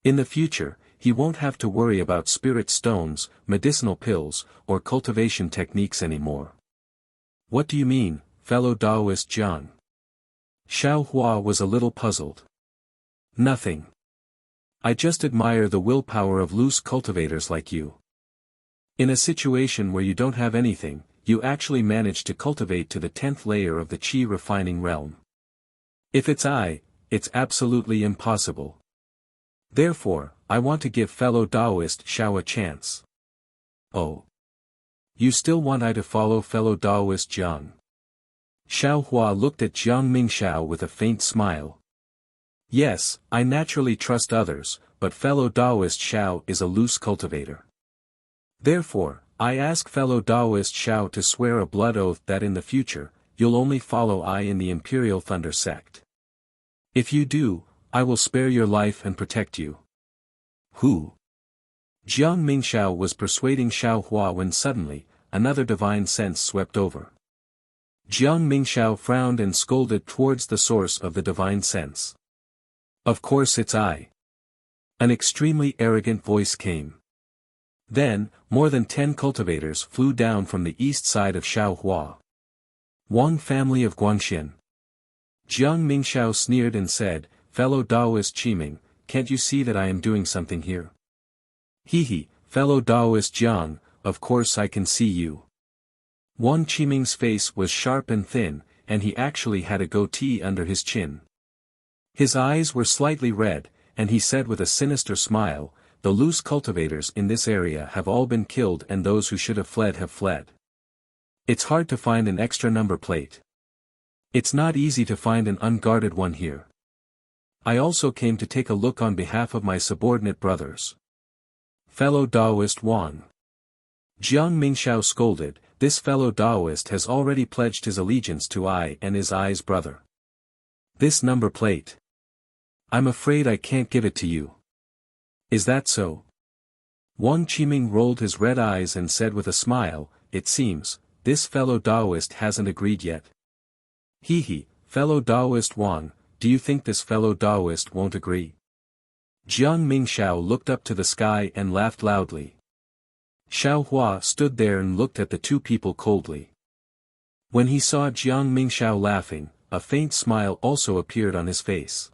In the future, he won't have to worry about spirit stones, medicinal pills, or cultivation techniques anymore. What do you mean, fellow Taoist Jiang? Xiao Hua was a little puzzled. Nothing. I just admire the willpower of loose cultivators like you. In a situation where you don't have anything, you actually manage to cultivate to the 10th layer of the qi refining realm. If it's it's absolutely impossible. Therefore, I want to give fellow Taoist Xiao a chance. Oh. You still want I to follow fellow Taoist Jiang? Xiao Hua looked at Jiang Mingxiao with a faint smile. Yes, I naturally trust others, but fellow Taoist Xiao is a loose cultivator. Therefore, I ask fellow Taoist Xiao to swear a blood oath that in the future, you'll only follow I in the Imperial Thunder sect. If you do, I will spare your life and protect you. Who? Jiang Mingxiao was persuading Xiao Hua when suddenly, another divine sense swept over. Jiang Mingxiao frowned and scolded towards the source of the divine sense. Of course it's I. An extremely arrogant voice came. Then, more than 10 cultivators flew down from the east side of Xiao Hua. Wang family of Guangxin. Jiang Mingxiao sneered and said, fellow Taoist Qiming, can't you see that I am doing something here? He, fellow Taoist Jiang, of course I can see you. Wang Qiming's face was sharp and thin, and he actually had a goatee under his chin. His eyes were slightly red, and he said with a sinister smile, the loose cultivators in this area have all been killed and those who should have fled. It's hard to find an extra number plate. It's not easy to find an unguarded one here. I also came to take a look on behalf of my subordinate brothers. Fellow Taoist Wang. Jiang Mingxiao scolded, this fellow Taoist has already pledged his allegiance to I and is I's brother. This number plate. I'm afraid I can't give it to you. Is that so? Wang Qiming rolled his red eyes and said with a smile, it seems, this fellow Taoist hasn't agreed yet. Fellow Taoist Wang, do you think this fellow Taoist won't agree? Jiang Mingxiao looked up to the sky and laughed loudly. Xiao Hua stood there and looked at the two people coldly. When he saw Jiang Mingxiao laughing, a faint smile also appeared on his face.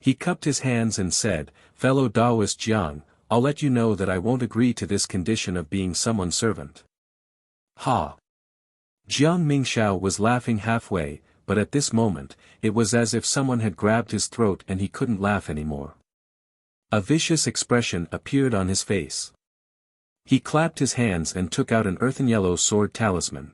He cupped his hands and said, fellow Taoist Jiang, I'll let you know that I won't agree to this condition of being someone's servant. Ha! Jiang Mingxiao was laughing halfway, but at this moment, it was as if someone had grabbed his throat and he couldn't laugh anymore. A vicious expression appeared on his face. He clapped his hands and took out an earthen yellow sword talisman.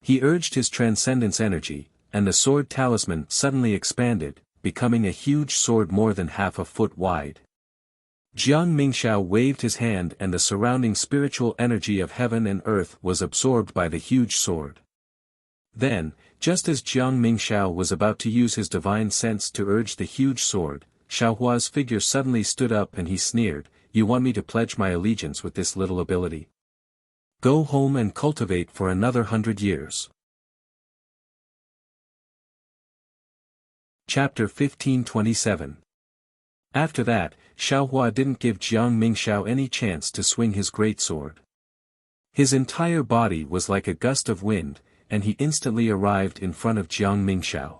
He urged his transcendence energy, and the sword talisman suddenly expanded, becoming a huge sword more than half a foot wide. Jiang Mingxiao waved his hand and the surrounding spiritual energy of heaven and earth was absorbed by the huge sword. Then, just as Jiang Mingxiao was about to use his divine sense to urge the huge sword, Xiao Hua's figure suddenly stood up and he sneered, you want me to pledge my allegiance with this little ability? Go home and cultivate for another 100 years. Chapter 1527. After that, Xiao Hua didn't give Jiang Mingxiao any chance to swing his great sword. His entire body was like a gust of wind, and he instantly arrived in front of Jiang Mingxiao.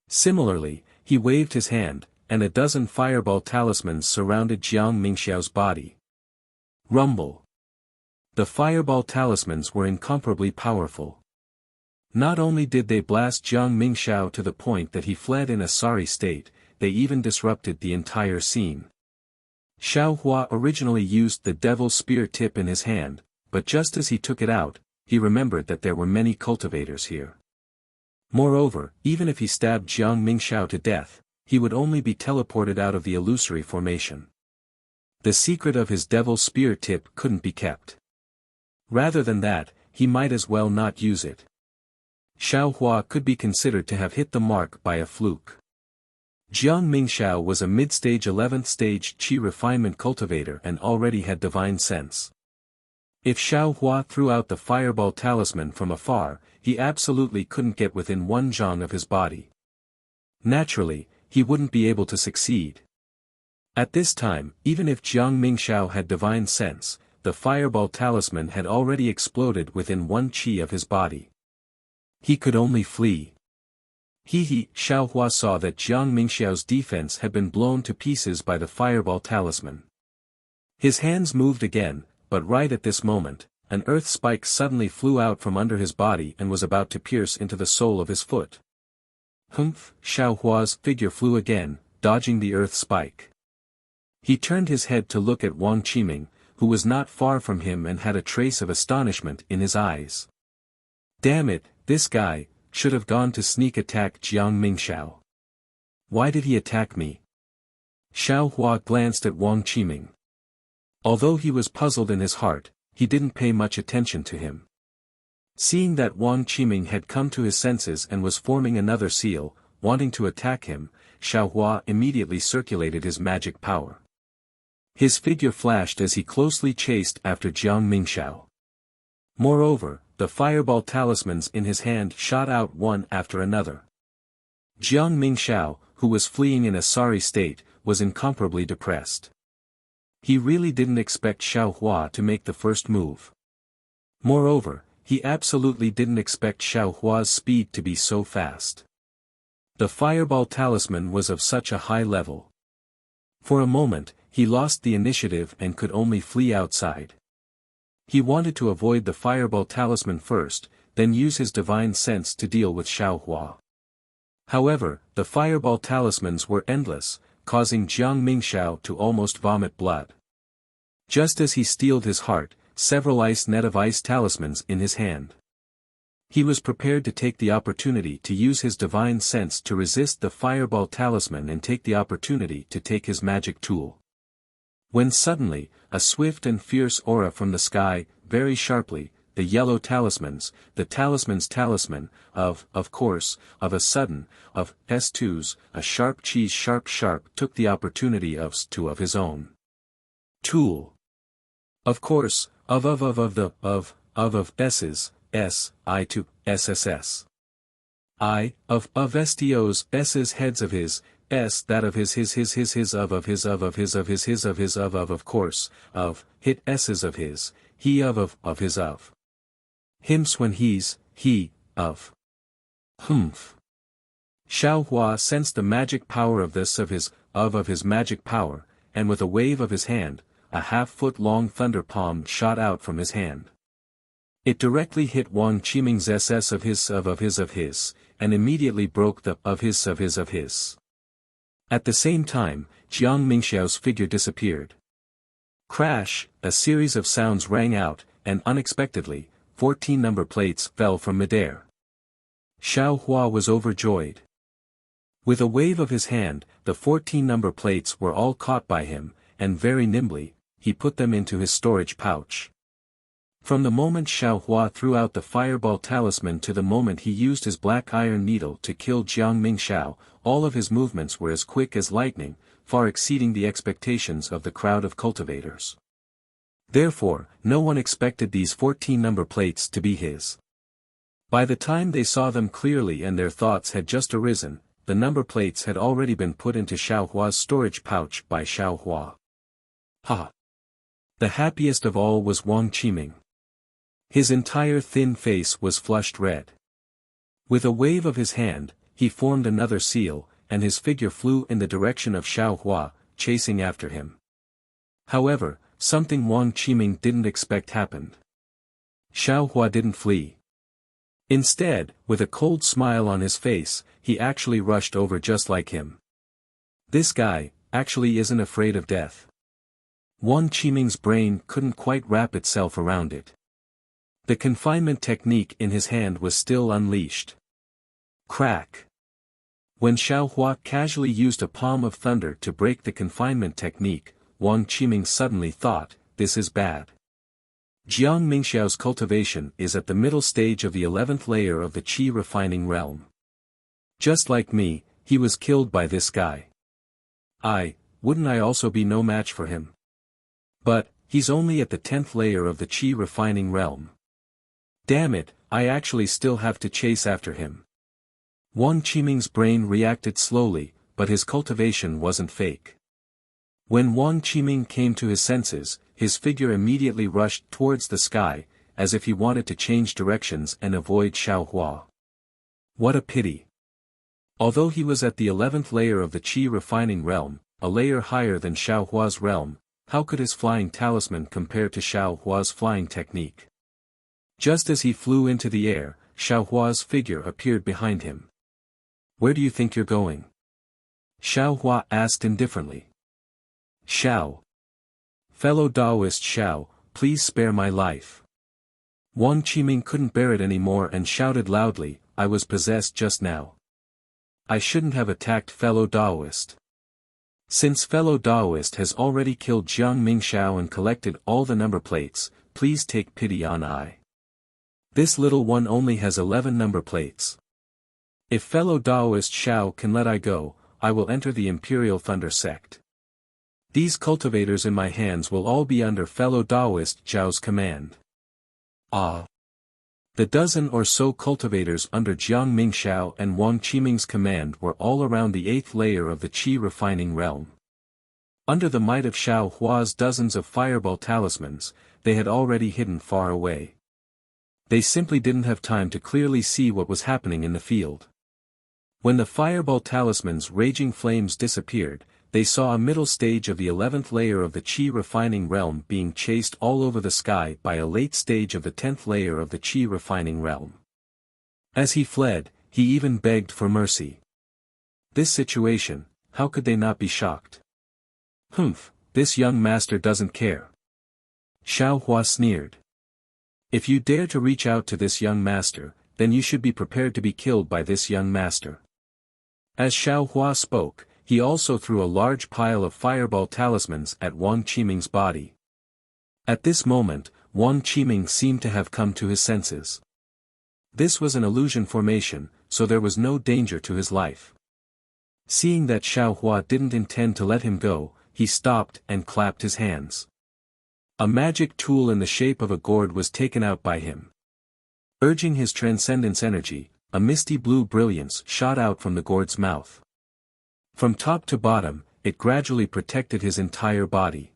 Similarly, he waved his hand, and a dozen fireball talismans surrounded Jiang Mingxiao's body. Rumble. The fireball talismans were incomparably powerful. Not only did they blast Jiang Mingxiao to the point that he fled in a sorry state, they even disrupted the entire scene. Xiao Hua originally used the devil's spear tip in his hand, but just as he took it out, he remembered that there were many cultivators here. Moreover, even if he stabbed Jiang Mingxiao to death, he would only be teleported out of the illusory formation. The secret of his devil's spear tip couldn't be kept. Rather than that, he might as well not use it. Xiao Hua could be considered to have hit the mark by a fluke. Jiang Mingxiao was a mid-stage 11th stage qi refinement cultivator and already had divine sense. If Xiao Hua threw out the fireball talisman from afar, he absolutely couldn't get within 1 zhang of his body. Naturally, he wouldn't be able to succeed. At this time, even if Jiang Mingxiao had divine sense, the fireball talisman had already exploded within 1 qi of his body. He could only flee. Xiao Hua saw that Jiang Mingxiao's defense had been blown to pieces by the fireball talisman. His hands moved again, but right at this moment, an earth spike suddenly flew out from under his body and was about to pierce into the sole of his foot. Humph! Xiao Hua's figure flew again, dodging the earth spike. He turned his head to look at Wang Qiming, who was not far from him and had a trace of astonishment in his eyes. Damn it, this guy should have gone to sneak attack Jiang Mingxiao. Why did he attack me? Xiao Hua glanced at Wang Qiming. Although he was puzzled in his heart, he didn't pay much attention to him. Seeing that Wang Qiming had come to his senses and was forming another seal, wanting to attack him, Xiao Hua immediately circulated his magic power. His figure flashed as he closely chased after Jiang Mingxiao. Moreover, the fireball talismans in his hand shot out one after another. Jiang Mingxiao, who was fleeing in a sorry state, was incomparably depressed. He really didn't expect Xiao Hua to make the first move. Moreover, he absolutely didn't expect Xiao Hua's speed to be so fast. The fireball talisman was of such a high level. For a moment, he lost the initiative and could only flee outside. He wanted to avoid the fireball talisman first, then use his divine sense to deal with Xiao Hua. However, the fireball talismans were endless, causing Jiang Mingxiao to almost vomit blood. Just as he steeled his heart, several net of ice talismans in his hand. He was prepared to take the opportunity to use his divine sense to resist the fireball talisman and take the opportunity to take his magic tool. When suddenly, a swift and fierce aura from the sky, very sharply, the yellow talismans, the talisman's talisman, of course, of a sudden, of S2's, a sharp cheese sharp took the opportunity of his own tool. Of course, of S's, S, I to SSS. I, of STO's, S's heads of his, S that of his of course, of, hit S's of his, he of his of. Him's when he's, he, of. Humph. Xiao Hua sensed the magic power of his magic power, and with a wave of his hand, a half-foot-long thunder palm shot out from his hand. It directly hit Wang Qiming's SS of his, and immediately broke the of his. At the same time, Jiang Mingxiao's figure disappeared. Crash, a series of sounds rang out, and unexpectedly, 14 number plates fell from midair. Xiao Hua was overjoyed. With a wave of his hand, the 14 number plates were all caught by him, and very nimbly, he put them into his storage pouch. From the moment Xiao Hua threw out the fireball talisman to the moment he used his black iron needle to kill Jiang Mingxiao, all of his movements were as quick as lightning, far exceeding the expectations of the crowd of cultivators. Therefore, no one expected these 14 number plates to be his. By the time they saw them clearly and their thoughts had just arisen, the number plates had already been put into Xiao Hua's storage pouch by Xiao Hua. Ha! The happiest of all was Wang Qiming. His entire thin face was flushed red. With a wave of his hand, he formed another seal, and his figure flew in the direction of Xiao Hua, chasing after him. However, something Wang Qiming didn't expect happened. Xiao Hua didn't flee. Instead, with a cold smile on his face, he actually rushed over just like him. This guy, actually isn't afraid of death. Wang Qiming's brain couldn't quite wrap itself around it. The confinement technique in his hand was still unleashed. Crack. When Xiao Hua casually used a palm of thunder to break the confinement technique, Wang Qiming suddenly thought, this is bad. Jiang Mingxiao's cultivation is at the middle stage of the 11th layer of the qi refining realm. Just like me, he was killed by this guy. Wouldn't I also be no match for him? But, he's only at the 10th layer of the qi refining realm. Damn it, I actually still have to chase after him. Wang Qiming's brain reacted slowly, but his cultivation wasn't fake. When Wang Qiming came to his senses, his figure immediately rushed towards the sky, as if he wanted to change directions and avoid Xiao Hua. What a pity. Although he was at the 11th layer of the Qi refining realm, a layer higher than Xiao Hua's realm, how could his flying talisman compare to Xiao Hua's flying technique? Just as he flew into the air, Xiao Hua's figure appeared behind him. Where do you think you're going? Xiao Hua asked indifferently. Xiao. Fellow Taoist Xiao, please spare my life. Wang Qiming couldn't bear it anymore and shouted loudly, I was possessed just now. I shouldn't have attacked fellow Taoist. Since fellow Taoist has already killed Jiang Mingxiao and collected all the number plates, please take pity on I. This little one only has 11 number plates. If fellow Taoist Xiao can let I go, I will enter the Imperial Thunder sect. These cultivators in my hands will all be under fellow Taoist Zhao's command. Ah! The dozen or so cultivators under Jiang Mingxiao and Wang Qiming's command were all around the 8th layer of the Qi refining realm. Under the might of Xiao Hua's dozens of fireball talismans, they had already hidden far away. They simply didn't have time to clearly see what was happening in the field. When the fireball talisman's raging flames disappeared, they saw a middle stage of the 11th layer of the Qi refining realm being chased all over the sky by a late stage of the 10th layer of the Qi refining realm. As he fled, he even begged for mercy. This situation, how could they not be shocked? Humph, this young master doesn't care. Xiao Hua sneered. If you dare to reach out to this young master, then you should be prepared to be killed by this young master. As Xiao Hua spoke, he also threw a large pile of fireball talismans at Wang Qiming's body. At this moment, Wang Qiming seemed to have come to his senses. This was an illusion formation, so there was no danger to his life. Seeing that Xiao Hua didn't intend to let him go, he stopped and clapped his hands. A magic tool in the shape of a gourd was taken out by him. Urging his transcendence energy, a misty blue brilliance shot out from the gourd's mouth. From top to bottom, it gradually protected his entire body.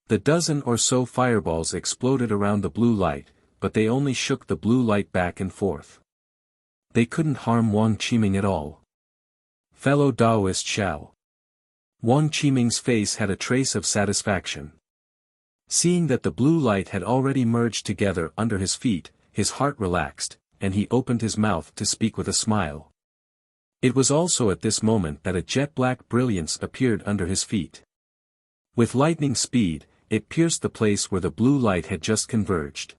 The dozen or so fireballs exploded around the blue light, but they only shook the blue light back and forth. They couldn't harm Wang Qiming at all. Fellow Taoist Xiao. Wang Qiming's face had a trace of satisfaction. Seeing that the blue light had already merged together under his feet, his heart relaxed, and he opened his mouth to speak with a smile. It was also at this moment that a jet-black brilliance appeared under his feet. With lightning speed, it pierced the place where the blue light had just converged.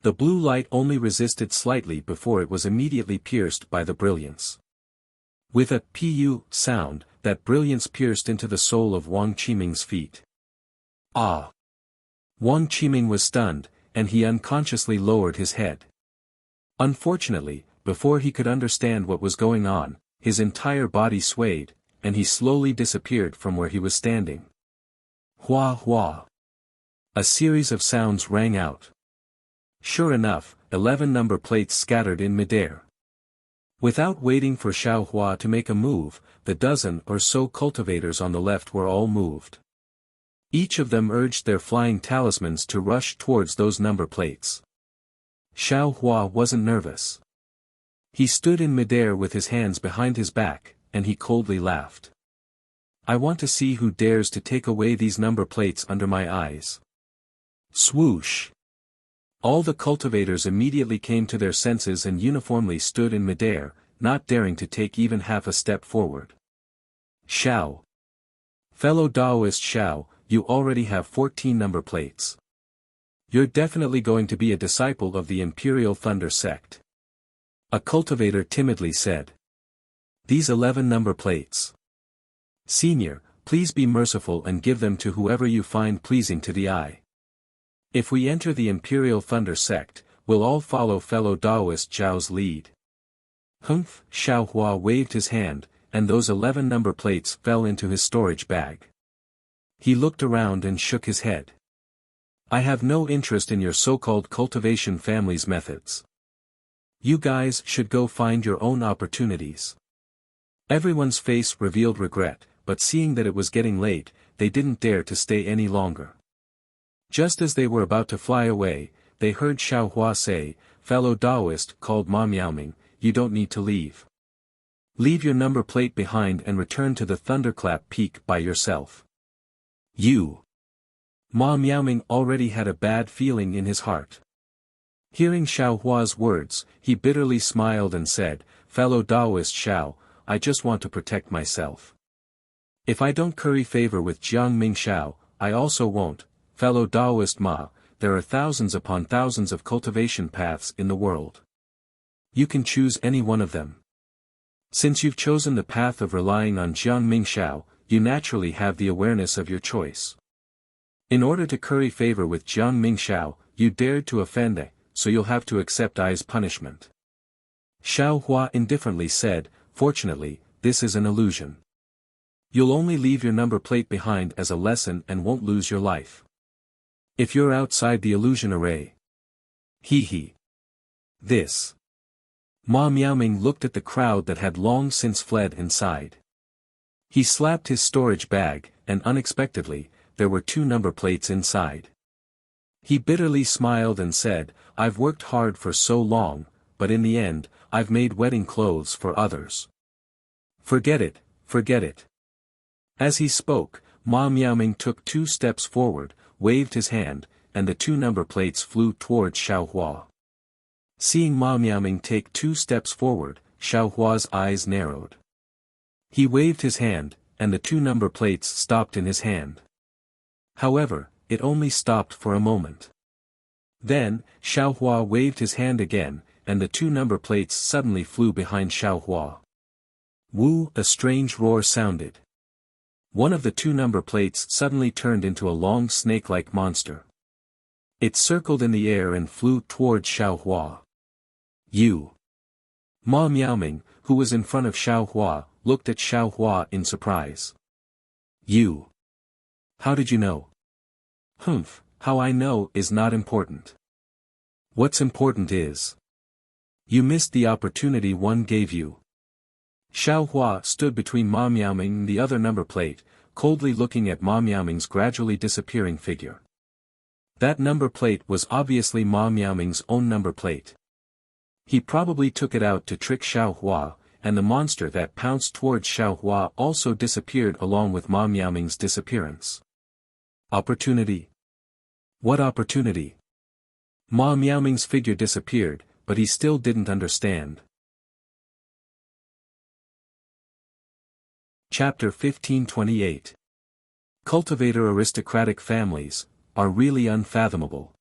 The blue light only resisted slightly before it was immediately pierced by the brilliance. With a pu sound, that brilliance pierced into the sole of Wang Qiming's feet. Ah! Wang Qiming was stunned, and he unconsciously lowered his head. Unfortunately, before he could understand what was going on, his entire body swayed, and he slowly disappeared from where he was standing. Hua hua. A series of sounds rang out. Sure enough, 11 number plates scattered in midair. Without waiting for Xiao Hua to make a move, the dozen or so cultivators on the left were all moved. Each of them urged their flying talismans to rush towards those number plates. Xiao Hua wasn't nervous. He stood in midair with his hands behind his back, and he coldly laughed. I want to see who dares to take away these number plates under my eyes. Swoosh! All the cultivators immediately came to their senses and uniformly stood in midair, not daring to take even half a step forward. Xiao! Fellow Taoist Xiao, you already have 14 number plates. You're definitely going to be a disciple of the Imperial Thunder sect. A cultivator timidly said. These 11 number plates. Senior, please be merciful and give them to whoever you find pleasing to the eye. If we enter the Imperial Thunder sect, we'll all follow fellow Taoist Zhao's lead. Humph! Xiao Hua waved his hand, and those 11 number plates fell into his storage bag. He looked around and shook his head. I have no interest in your so-called cultivation family's methods. You guys should go find your own opportunities. Everyone's face revealed regret, but seeing that it was getting late, they didn't dare to stay any longer. Just as they were about to fly away, they heard Xiao Hua say, Fellow Taoist called Ma Miaoming, you don't need to leave. Leave your number plate behind and return to the Thunderclap Peak by yourself. You. Ma Miaoming already had a bad feeling in his heart. Hearing Xiao Hua's words, he bitterly smiled and said, "Fellow Taoist Xiao, I just want to protect myself. If I don't curry favor with Jiang Ming Xiao, I also won't, fellow Taoist Ma. There are thousands upon thousands of cultivation paths in the world. You can choose any one of them. Since you've chosen the path of relying on Jiang Ming Xiao, you naturally have the awareness of your choice. In order to curry favor with Jiang Ming Xiao, you dared to offend Ai, so you'll have to accept Ai's punishment." Xiao Hua indifferently said, "Fortunately, this is an illusion. You'll only leave your number plate behind as a lesson and won't lose your life. If you're outside the illusion array." He. This. Ma Miaoming looked at the crowd that had long since fled inside. He slapped his storage bag, and unexpectedly, there were 2 number plates inside. He bitterly smiled and said, "I've worked hard for so long, but in the end, I've made wedding clothes for others. Forget it, forget it." As he spoke, Ma Miaoming took 2 steps forward, waved his hand, and the 2 number plates flew towards Xiao Hua. Seeing Ma Miaoming take 2 steps forward, Xiao Hua's eyes narrowed. He waved his hand, and the 2 number plates stopped in his hand. However, it only stopped for a moment. Then, Xiao Hua waved his hand again, and the 2 number plates suddenly flew behind Xiao Hua. Woo! A strange roar sounded. One of the 2 number plates suddenly turned into a long snake-like monster. It circled in the air and flew towards Xiao Hua. You. Ma Miaoming, who was in front of Xiao Hua, looked at Xiao Hua in surprise. You. How did you know? Humph, how I know is not important. What's important is, you missed the opportunity one gave you. Xiao Hua stood between Ma Miaoming and the other number plate, coldly looking at Ma Miaoming's gradually disappearing figure. That number plate was obviously Ma Miaoming's own number plate. He probably took it out to trick Xiao Hua, and the monster that pounced towards Xiao Hua also disappeared along with Ma Miaoming's disappearance. Opportunity? What opportunity? Ma Miaoming's figure disappeared, but he still didn't understand. Chapter 1528. Cultivator aristocratic families are really unfathomable.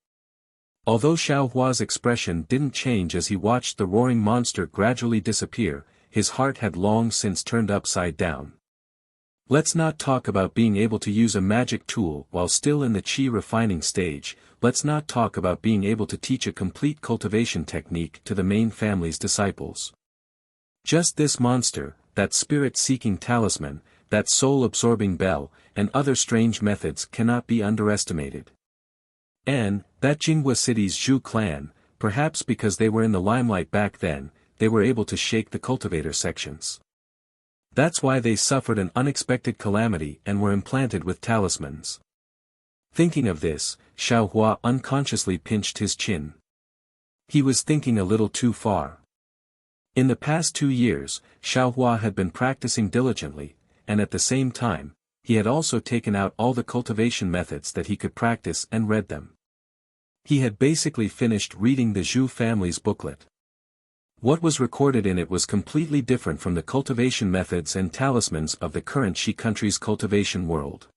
Although Xiao Hua's expression didn't change as he watched the roaring monster gradually disappear, his heart had long since turned upside down. Let's not talk about being able to use a magic tool while still in the qi refining stage. Let's not talk about being able to teach a complete cultivation technique to the main family's disciples. Just this monster, that spirit-seeking talisman, that soul-absorbing bell, and other strange methods cannot be underestimated. And, that Jinghua City's Zhu clan, perhaps because they were in the limelight back then, they were able to shake the cultivator sections. That's why they suffered an unexpected calamity and were implanted with talismans. Thinking of this, Xiao Hua unconsciously pinched his chin. He was thinking a little too far. In the past 2 years, Xiao Hua had been practicing diligently, and at the same time, he had also taken out all the cultivation methods that he could practice and read them. He had basically finished reading the Zhu family's booklet. What was recorded in it was completely different from the cultivation methods and talismans of the current Xi country's cultivation world.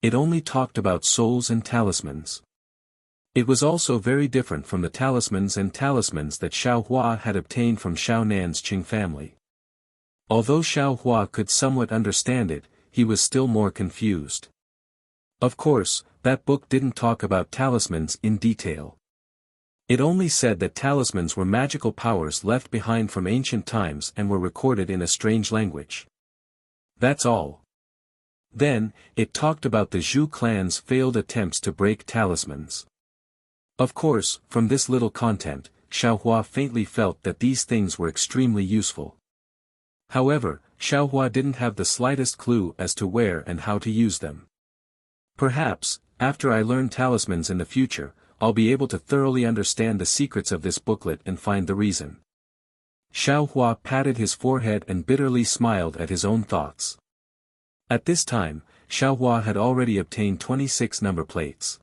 It only talked about souls and talismans. It was also very different from the talismans that Xiao Hua had obtained from Xiao Nan's Qing family. Although Xiao Hua could somewhat understand it, he was still more confused. Of course, that book didn't talk about talismans in detail. It only said that talismans were magical powers left behind from ancient times and were recorded in a strange language. That's all. Then, it talked about the Zhu clan's failed attempts to break talismans. Of course, from this little content, Xiao Hua faintly felt that these things were extremely useful. However, Xiao Hua didn't have the slightest clue as to where and how to use them. Perhaps, after I learn talismans in the future, I'll be able to thoroughly understand the secrets of this booklet and find the reason. Xiaohua patted his forehead and bitterly smiled at his own thoughts. At this time, Xiaohua had already obtained 26 number plates.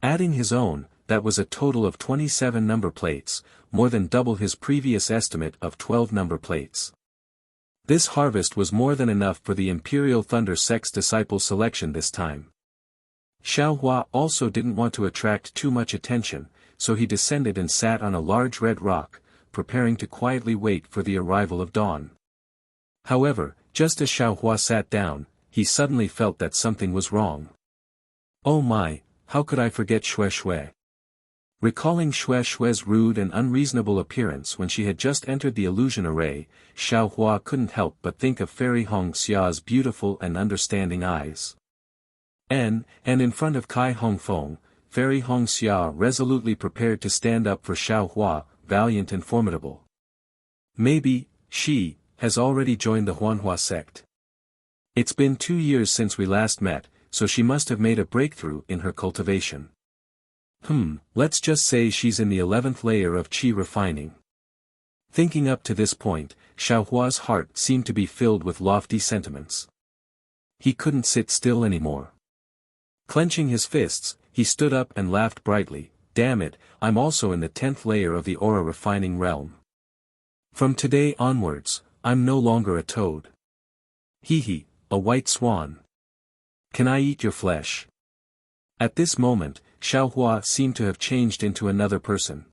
Adding his own, that was a total of 27 number plates, more than double his previous estimate of 12 number plates. This harvest was more than enough for the Imperial Thunder Sect's disciple selection this time. Xiaohua also didn't want to attract too much attention, so he descended and sat on a large red rock, preparing to quietly wait for the arrival of dawn. However, just as Xiaohua sat down, he suddenly felt that something was wrong. Oh my, how could I forget Xue Xue? Recalling Xue Xue's rude and unreasonable appearance when she had just entered the illusion array, Xiaohua couldn't help but think of Fairy Hong Xia's beautiful and understanding eyes. And in front of Kai Hongfeng, Fairy Hong Xia resolutely prepared to stand up for Xiaohua, valiant and formidable. Maybe, she has already joined the Huanhua sect. It's been 2 years since we last met, so she must have made a breakthrough in her cultivation. Let's just say she's in the 11th layer of qi refining. Thinking up to this point, Xiaohua's heart seemed to be filled with lofty sentiments. He couldn't sit still anymore. Clenching his fists, he stood up and laughed brightly. Damn it, I'm also in the 10th layer of the aura refining realm. From today onwards, I'm no longer a toad. Hee, a white swan. Can I eat your flesh? At this moment, Xiaohua seemed to have changed into another person.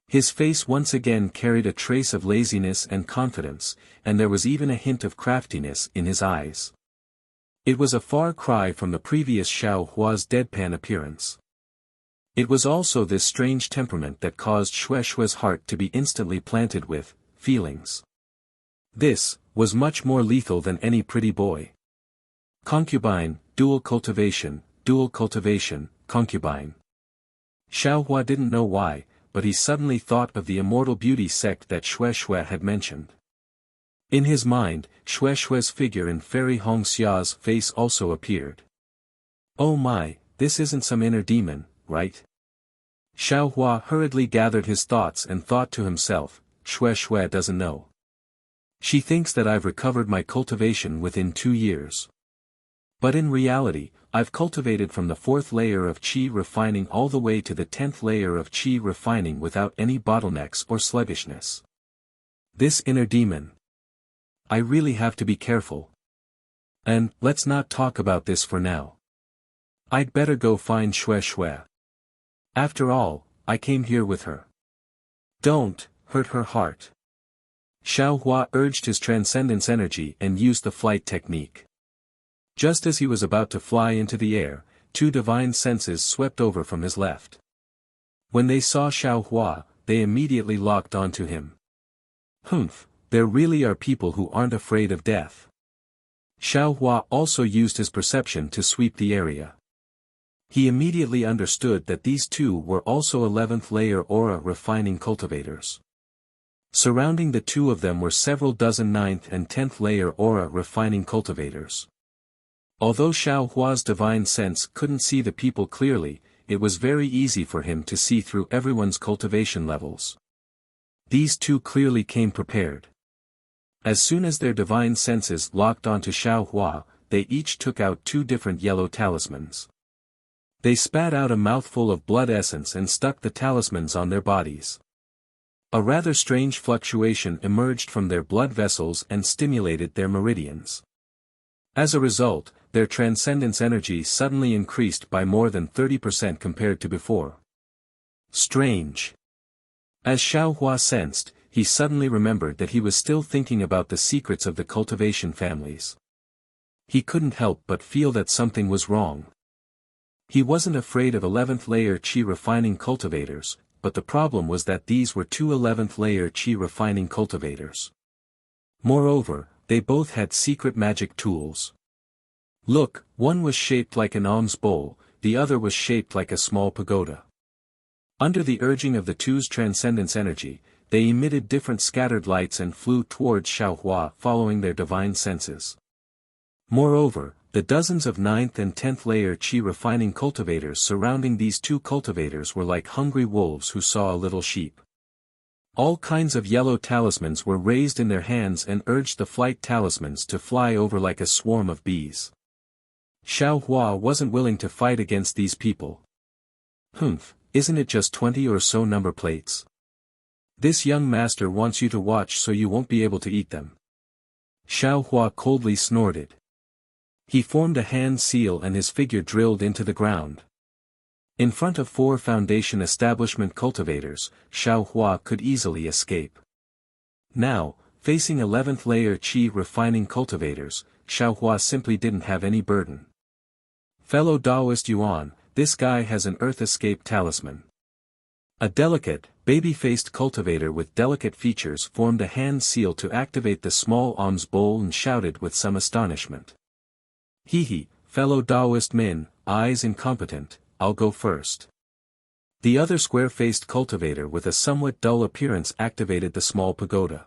His face once again carried a trace of laziness and confidence, and there was even a hint of craftiness in his eyes. It was a far cry from the previous Xiaohua's deadpan appearance. It was also this strange temperament that caused Xue Xue's heart to be instantly planted with feelings. This was much more lethal than any pretty boy. Concubine, dual cultivation, concubine. Xiaohua didn't know why, but he suddenly thought of the immortal beauty sect that Xue Xue had mentioned. In his mind, Xue Xue's figure in Fairy Hong Xia's face also appeared. Oh my, this isn't some inner demon, right? Xiaohua hurriedly gathered his thoughts and thought to himself, Xue Xue doesn't know. She thinks that I've recovered my cultivation within 2 years. But in reality, I've cultivated from the 4th layer of qi refining all the way to the 10th layer of qi refining without any bottlenecks or sluggishness. This inner demon. I really have to be careful. And, let's not talk about this for now. I'd better go find Xue Xue. After all, I came here with her. Don't hurt her heart. Xiaohua urged his transcendence energy and used the flight technique. Just as he was about to fly into the air, 2 divine senses swept over from his left. When they saw Xiaohua, they immediately locked onto him. There really are people who aren't afraid of death. Xiaohua also used his perception to sweep the area. He immediately understood that these 2 were also 11th layer aura refining cultivators. Surrounding the 2 of them were several dozen 9th and 10th layer aura refining cultivators. Although Xiaohua's divine sense couldn't see the people clearly, it was very easy for him to see through everyone's cultivation levels. These 2 clearly came prepared. As soon as their divine senses locked onto Xiaohua, they each took out 2 different yellow talismans. They spat out a mouthful of blood essence and stuck the talismans on their bodies. A rather strange fluctuation emerged from their blood vessels and stimulated their meridians. As a result, their transcendence energy suddenly increased by more than 30% compared to before. Strange. As Xiaohua sensed, he suddenly remembered that he was still thinking about the secrets of the cultivation families. He couldn't help but feel that something was wrong. He wasn't afraid of 11th layer qi refining cultivators, but the problem was that these were 2 11th layer qi refining cultivators. Moreover, they both had secret magic tools. Look, one was shaped like an alms bowl, the other was shaped like a small pagoda. Under the urging of the 2's transcendence energy, they emitted different scattered lights and flew towards Xiaohua following their divine senses. Moreover, the dozens of 9th and 10th layer qi refining cultivators surrounding these 2 cultivators were like hungry wolves who saw a little sheep. All kinds of yellow talismans were raised in their hands and urged the flight talismans to fly over like a swarm of bees. Xiao Hua wasn't willing to fight against these people. Humph, isn't it just 20 or so number plates? This young master wants you to watch so you won't be able to eat them. Xiao Hua coldly snorted. He formed a hand seal and his figure drilled into the ground. In front of 4 foundation establishment cultivators, Xiao Hua could easily escape. Now, facing 11th layer Qi refining cultivators, Xiao Hua simply didn't have any burden. Fellow Taoist Yuan, this guy has an earth escape talisman. A delicate, baby-faced cultivator with delicate features formed a hand seal to activate the small alms bowl and shouted with some astonishment. Hee, fellow Taoist Min, eyes incompetent, I'll go first. The other square-faced cultivator with a somewhat dull appearance activated the small pagoda.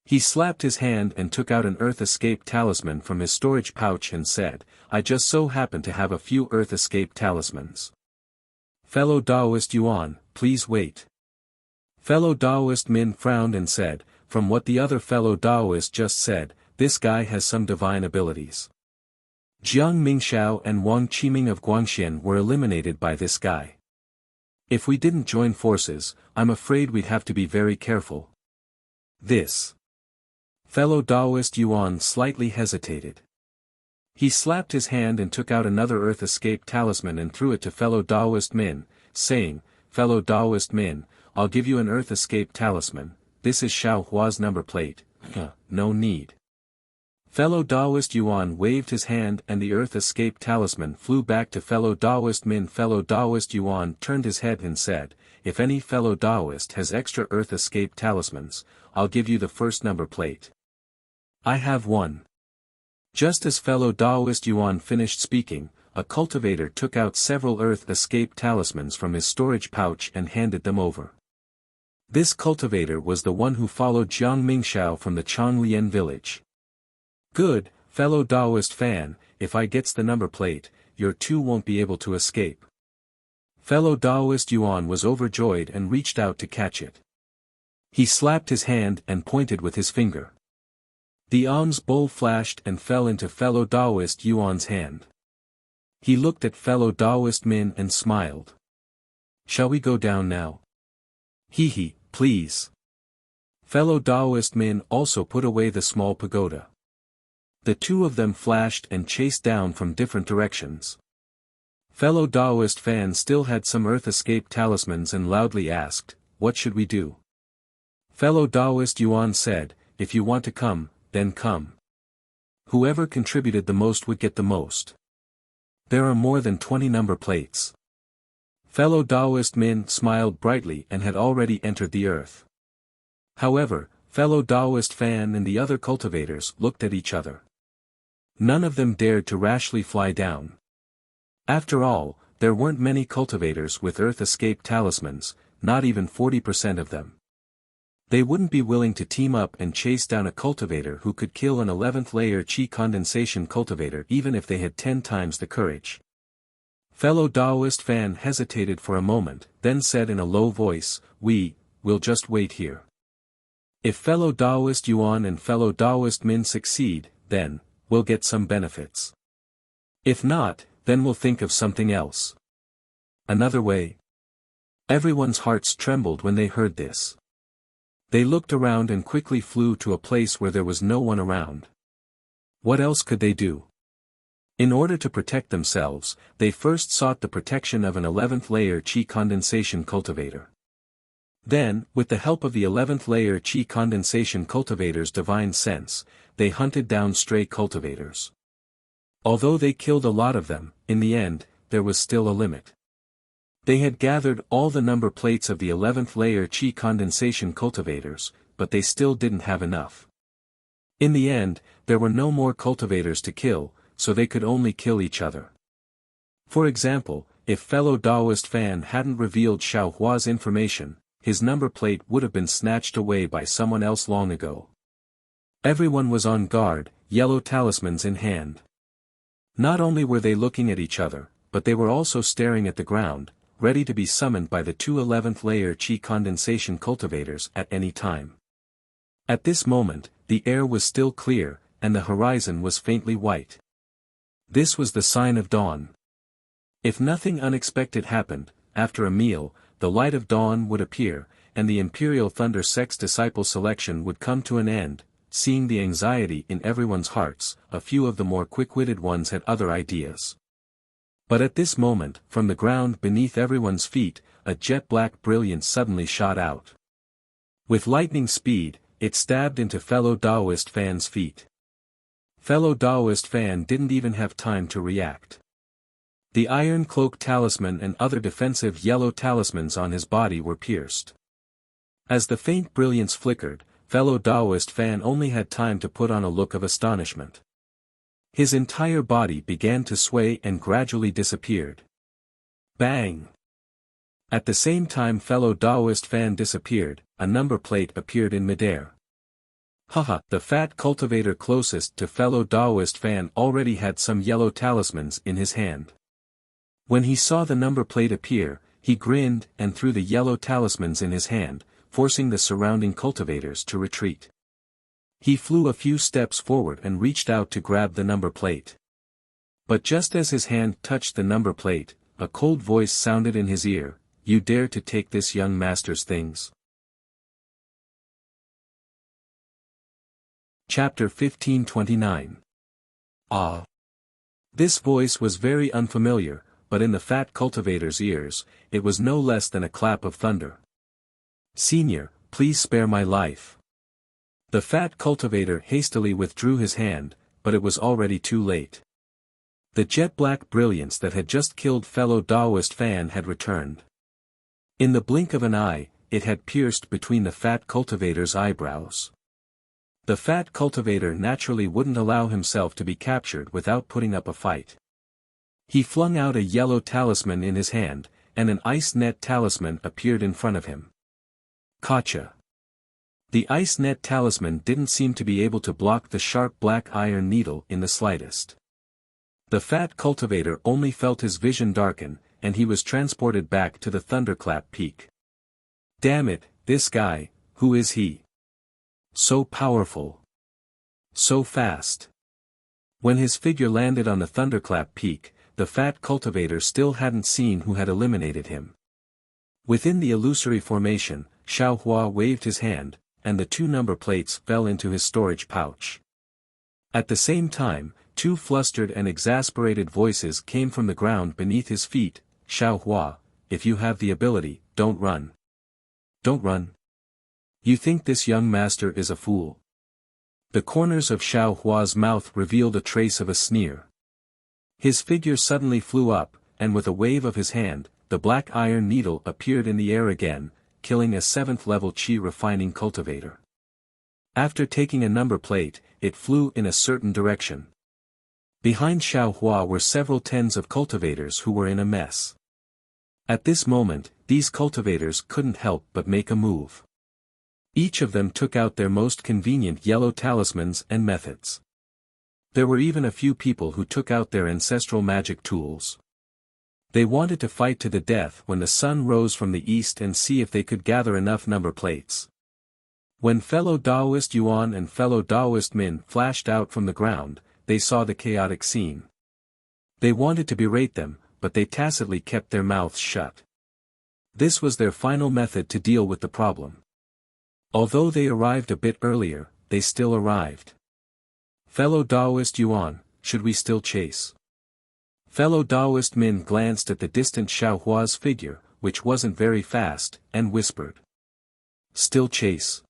He slapped his hand and took out an earth escape talisman from his storage pouch and said, I just so happen to have a few earth escape talismans. Fellow Taoist Yuan, please wait. Fellow Taoist Min frowned and said, from what the other fellow Taoist just said, this guy has some divine abilities. Jiang Mingxiao and Wang Qiming of Guangxian were eliminated by this guy. If we didn't join forces, I'm afraid we'd have to be very careful. This. Fellow Taoist Yuan slightly hesitated. He slapped his hand and took out another earth escape talisman and threw it to fellow Taoist Min, saying, Fellow Taoist Min, I'll give you an earth escape talisman, this is Xiao Hua's number plate, no need. Fellow Taoist Yuan waved his hand and the earth escape talisman flew back to fellow Taoist Min. Fellow Taoist Yuan turned his head and said, if any fellow Taoist has extra earth escape talismans, I'll give you the first number plate. I have one. Just as fellow Taoist Yuan finished speaking, a cultivator took out several earth escape talismans from his storage pouch and handed them over. This cultivator was the one who followed Jiang Mingxiao from the Changlian village. Good, fellow Taoist fan, if I gets the number plate, your 2 won't be able to escape. Fellow Taoist Yuan was overjoyed and reached out to catch it. He slapped his hand and pointed with his finger. The alms bowl flashed and fell into fellow Taoist Yuan's hand. He looked at fellow Taoist Min and smiled. Shall we go down now? Hee, please. Fellow Taoist Min also put away the small pagoda. The 2 of them flashed and chased down from different directions. Fellow Taoist fan still had some earth escape talismans and loudly asked, what should we do? Fellow Taoist Yuan said, if you want to come, then come. Whoever contributed the most would get the most. There are more than 20 number plates. Fellow Taoist Min smiled brightly and had already entered the earth. However, fellow Taoist fan and the other cultivators looked at each other. None of them dared to rashly fly down. After all, there weren't many cultivators with earth escape talismans, not even 40% of them. They wouldn't be willing to team up and chase down a cultivator who could kill an 11th layer Qi condensation cultivator even if they had 10 times the courage. Fellow Taoist fan hesitated for a moment, then said in a low voice, we'll just wait here. If fellow Taoist Yuan and fellow Taoist Min succeed, then, we'll get some benefits. If not, then we'll think of something else. Another way. Everyone's hearts trembled when they heard this. They looked around and quickly flew to a place where there was no one around. What else could they do? In order to protect themselves, they first sought the protection of an 11th layer Qi condensation cultivator. Then, with the help of the 11th layer Qi condensation cultivator's divine sense, they hunted down stray cultivators. Although they killed a lot of them, in the end, there was still a limit. They had gathered all the number plates of the 11th layer Qi condensation cultivators, but they still didn't have enough. In the end, there were no more cultivators to kill, so they could only kill each other. For example, if fellow Taoist fan hadn't revealed Xiao Hua's information, his number plate would have been snatched away by someone else long ago. Everyone was on guard, yellow talismans in hand. Not only were they looking at each other, but they were also staring at the ground, ready to be summoned by the two 11th layer Qi condensation cultivators at any time. At this moment, the air was still clear, and the horizon was faintly white. This was the sign of dawn. If nothing unexpected happened, after a meal, the light of dawn would appear, and the Imperial Thunder Sect's disciple selection would come to an end. Seeing the anxiety in everyone's hearts, a few of the more quick-witted ones had other ideas. But at this moment, from the ground beneath everyone's feet, a jet-black brilliance suddenly shot out. With lightning speed, it stabbed into fellow Daoist Fan's feet. Fellow Daoist Fan didn't even have time to react. The iron cloak talisman and other defensive yellow talismans on his body were pierced. As the faint brilliance flickered, fellow Daoist Fan only had time to put on a look of astonishment. His entire body began to sway and gradually disappeared. Bang! At the same time fellow Daoist Fan disappeared, a number plate appeared in midair. Haha, the fat cultivator closest to fellow Daoist Fan already had some yellow talismans in his hand. When he saw the number plate appear, he grinned and threw the yellow talismans in his hand, forcing the surrounding cultivators to retreat. He flew a few steps forward and reached out to grab the number plate. But just as his hand touched the number plate, a cold voice sounded in his ear, "You dare to take this young master's things?" Chapter 1529. Ah! This voice was very unfamiliar, but in the fat cultivator's ears, it was no less than a clap of thunder. "Senior, please spare my life." The fat cultivator hastily withdrew his hand, but it was already too late. The jet-black brilliance that had just killed fellow Daoist Fan had returned. In the blink of an eye, it had pierced between the fat cultivator's eyebrows. The fat cultivator naturally wouldn't allow himself to be captured without putting up a fight. He flung out a yellow talisman in his hand, and an ice net talisman appeared in front of him. Gotcha! The ice net talisman didn't seem to be able to block the sharp black iron needle in the slightest. The fat cultivator only felt his vision darken, and he was transported back to the thunderclap peak. Damn it, this guy, who is he? So powerful. So fast. When his figure landed on the thunderclap peak, the fat cultivator still hadn't seen who had eliminated him. Within the illusory formation, Xiaohua waved his hand, and the two number plates fell into his storage pouch. At the same time, two flustered and exasperated voices came from the ground beneath his feet. "Xiaohua, if you have the ability, don't run. Don't run. You think this young master is a fool?" The corners of Xiaohua's mouth revealed a trace of a sneer. His figure suddenly flew up, and with a wave of his hand, the black iron needle appeared in the air again, killing a 7th-level Qi refining cultivator. After taking a number plate, it flew in a certain direction. Behind Xiaohua were several tens of cultivators who were in a mess. At this moment, these cultivators couldn't help but make a move. Each of them took out their most convenient yellow talismans and methods. There were even a few people who took out their ancestral magic tools. They wanted to fight to the death when the sun rose from the east and see if they could gather enough number plates. When fellow Daoist Yuan and fellow Daoist Min flashed out from the ground, they saw the chaotic scene. They wanted to berate them, but they tacitly kept their mouths shut. This was their final method to deal with the problem. Although they arrived a bit earlier, they still arrived. "Fellow Daoist Yuan, should we still chase?" Fellow Daoist Min glanced at the distant Xiaohua's figure, which wasn't very fast, and whispered. "Still chase.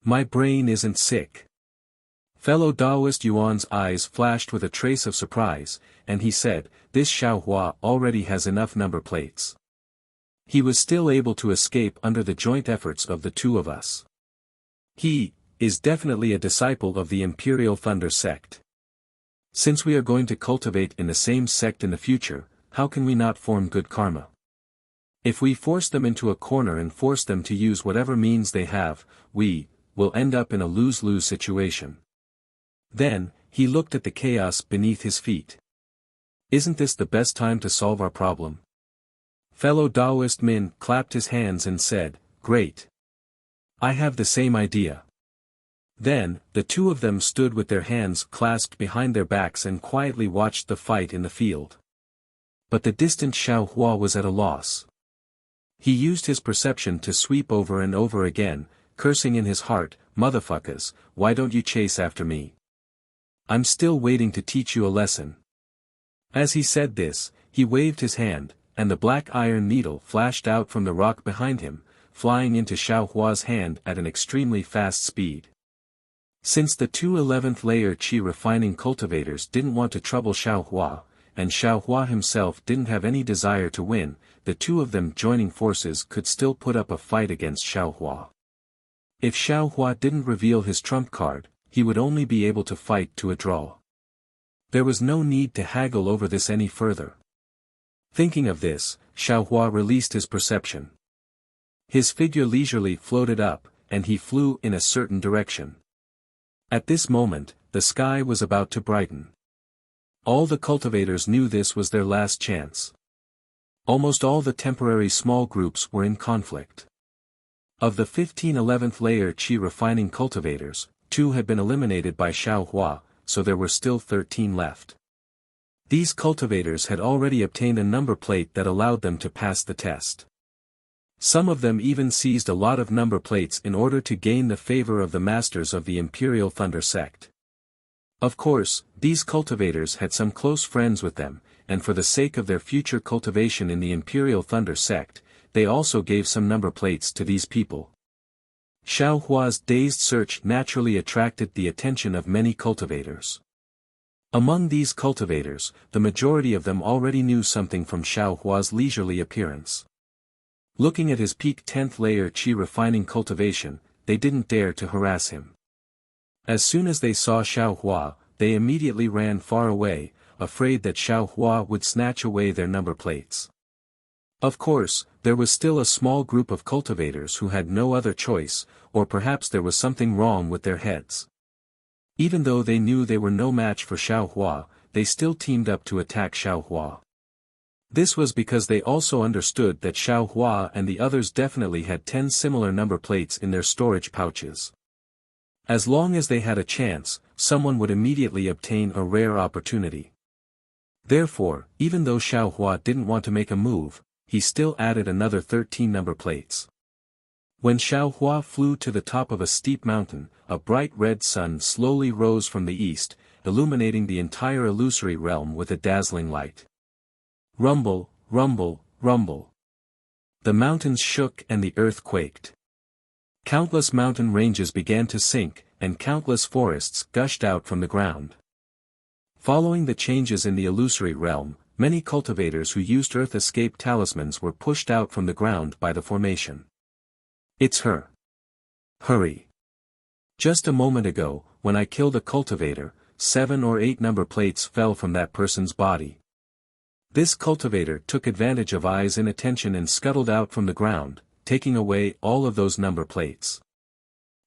My brain isn't sick." Fellow Daoist Yuan's eyes flashed with a trace of surprise, and he said, "This Xiaohua already has enough number plates. He was still able to escape under the joint efforts of the two of us. He is definitely a disciple of the Imperial Thunder Sect. Since we are going to cultivate in the same sect in the future, how can we not form good karma? If we force them into a corner and force them to use whatever means they have, we will end up in a lose-lose situation." Then, he looked at the chaos beneath his feet. "Isn't this the best time to solve our problem?" Fellow Taoist Min clapped his hands and said, "Great. I have the same idea." Then, the two of them stood with their hands clasped behind their backs and quietly watched the fight in the field. But the distant Xiao Hua was at a loss. He used his perception to sweep over and over again, cursing in his heart, "Motherfuckers, why don't you chase after me? I'm still waiting to teach you a lesson." As he said this, he waved his hand, and the black iron needle flashed out from the rock behind him, flying into Xiao Hua's hand at an extremely fast speed. Since the two 11th layer qi refining cultivators didn't want to trouble Xiao Hua, and Xiao Hua himself didn't have any desire to win, the two of them joining forces could still put up a fight against Xiao Hua. If Xiao Hua didn't reveal his trump card, he would only be able to fight to a draw. There was no need to haggle over this any further. Thinking of this, Xiao Hua released his perception. His figure leisurely floated up, and he flew in a certain direction. At this moment, the sky was about to brighten. All the cultivators knew this was their last chance. Almost all the temporary small groups were in conflict. Of the 15 11th layer qi refining cultivators, 2 had been eliminated by Xiao Hua, so there were still 13 left. These cultivators had already obtained a number plate that allowed them to pass the test. Some of them even seized a lot of number plates in order to gain the favor of the masters of the Imperial Thunder sect. Of course, these cultivators had some close friends with them, and for the sake of their future cultivation in the Imperial Thunder sect, they also gave some number plates to these people. Xiao Hua's dazed search naturally attracted the attention of many cultivators. Among these cultivators, the majority of them already knew something from Xiao Hua's leisurely appearance. Looking at his peak 10th layer qi refining cultivation, they didn't dare to harass him. As soon as they saw Xiao Hua, they immediately ran far away, afraid that Xiao Hua would snatch away their number plates. Of course, there was still a small group of cultivators who had no other choice, or perhaps there was something wrong with their heads. Even though they knew they were no match for Xiao Hua, they still teamed up to attack Xiao Hua. This was because they also understood that Xiao Hua and the others definitely had 10 similar number plates in their storage pouches. As long as they had a chance, someone would immediately obtain a rare opportunity. Therefore, even though Xiao Hua didn't want to make a move, he still added another 13 number plates. When Xiao Hua flew to the top of a steep mountain, a bright red sun slowly rose from the east, illuminating the entire illusory realm with a dazzling light. Rumble, rumble, rumble. The mountains shook and the earth quaked. Countless mountain ranges began to sink, and countless forests gushed out from the ground. Following the changes in the illusory realm, many cultivators who used Earth Escape talismans were pushed out from the ground by the formation. It's her. Hurry. Just a moment ago, when I killed a cultivator, 7 or 8 number plates fell from that person's body. This cultivator took advantage of Ai's inattention and scuttled out from the ground, taking away all of those number plates.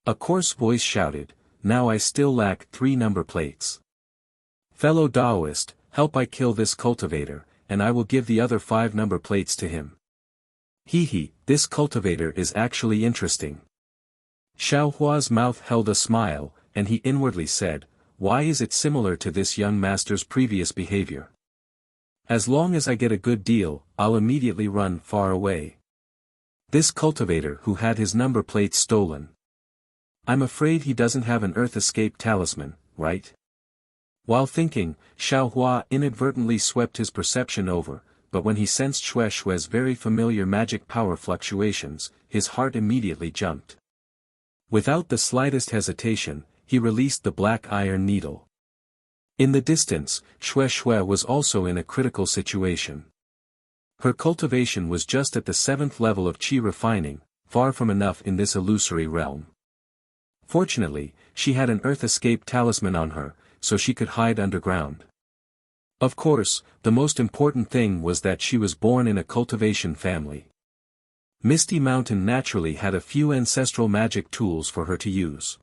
A coarse voice shouted, "Now I still lack 3 number plates. Fellow Taoist, help I kill this cultivator, and I will give the other 5 number plates to him." Hee, this cultivator is actually interesting. Xiao Hua's mouth held a smile, and he inwardly said, "Why is it similar to this young master's previous behavior? As long as I get a good deal, I'll immediately run far away. This cultivator who had his number plates stolen. I'm afraid he doesn't have an Earth Escape talisman, right?" While thinking, Xiao Hua inadvertently swept his perception over, but when he sensed Shue's very familiar magic power fluctuations, his heart immediately jumped. Without the slightest hesitation, he released the black iron needle. In the distance, Shui was also in a critical situation. Her cultivation was just at the 7th level of qi refining, far from enough in this illusory realm. Fortunately, she had an Earth Escape talisman on her, so she could hide underground. Of course, the most important thing was that she was born in a cultivation family. Misty Mountain naturally had a few ancestral magic tools for her to use.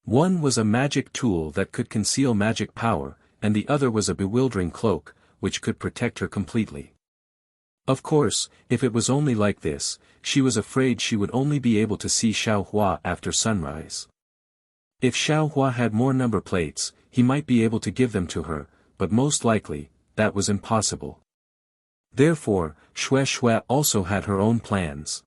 One was a magic tool that could conceal magic power, and the other was a bewildering cloak, which could protect her completely. Of course, if it was only like this, she was afraid she would only be able to see Xiaohua after sunrise. If Xiaohua had more number plates, he might be able to give them to her, but most likely, that was impossible. Therefore, Xue also had her own plans.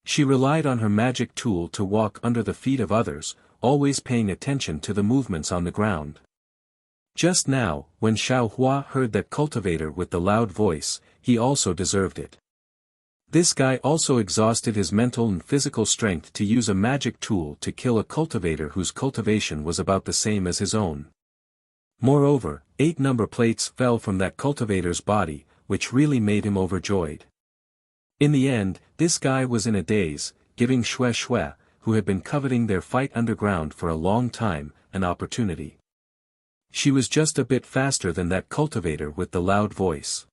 She relied on her magic tool to walk under the feet of others, always paying attention to the movements on the ground. Just now, when Xiaohua heard that cultivator with the loud voice, he also deserved it. This guy also exhausted his mental and physical strength to use a magic tool to kill a cultivator whose cultivation was about the same as his own. Moreover, 8 number plates fell from that cultivator's body, which really made him overjoyed. In the end, this guy was in a daze, giving Xue, who had been coveting their fight underground for a long time, an opportunity. She was just a bit faster than that cultivator with the loud voice.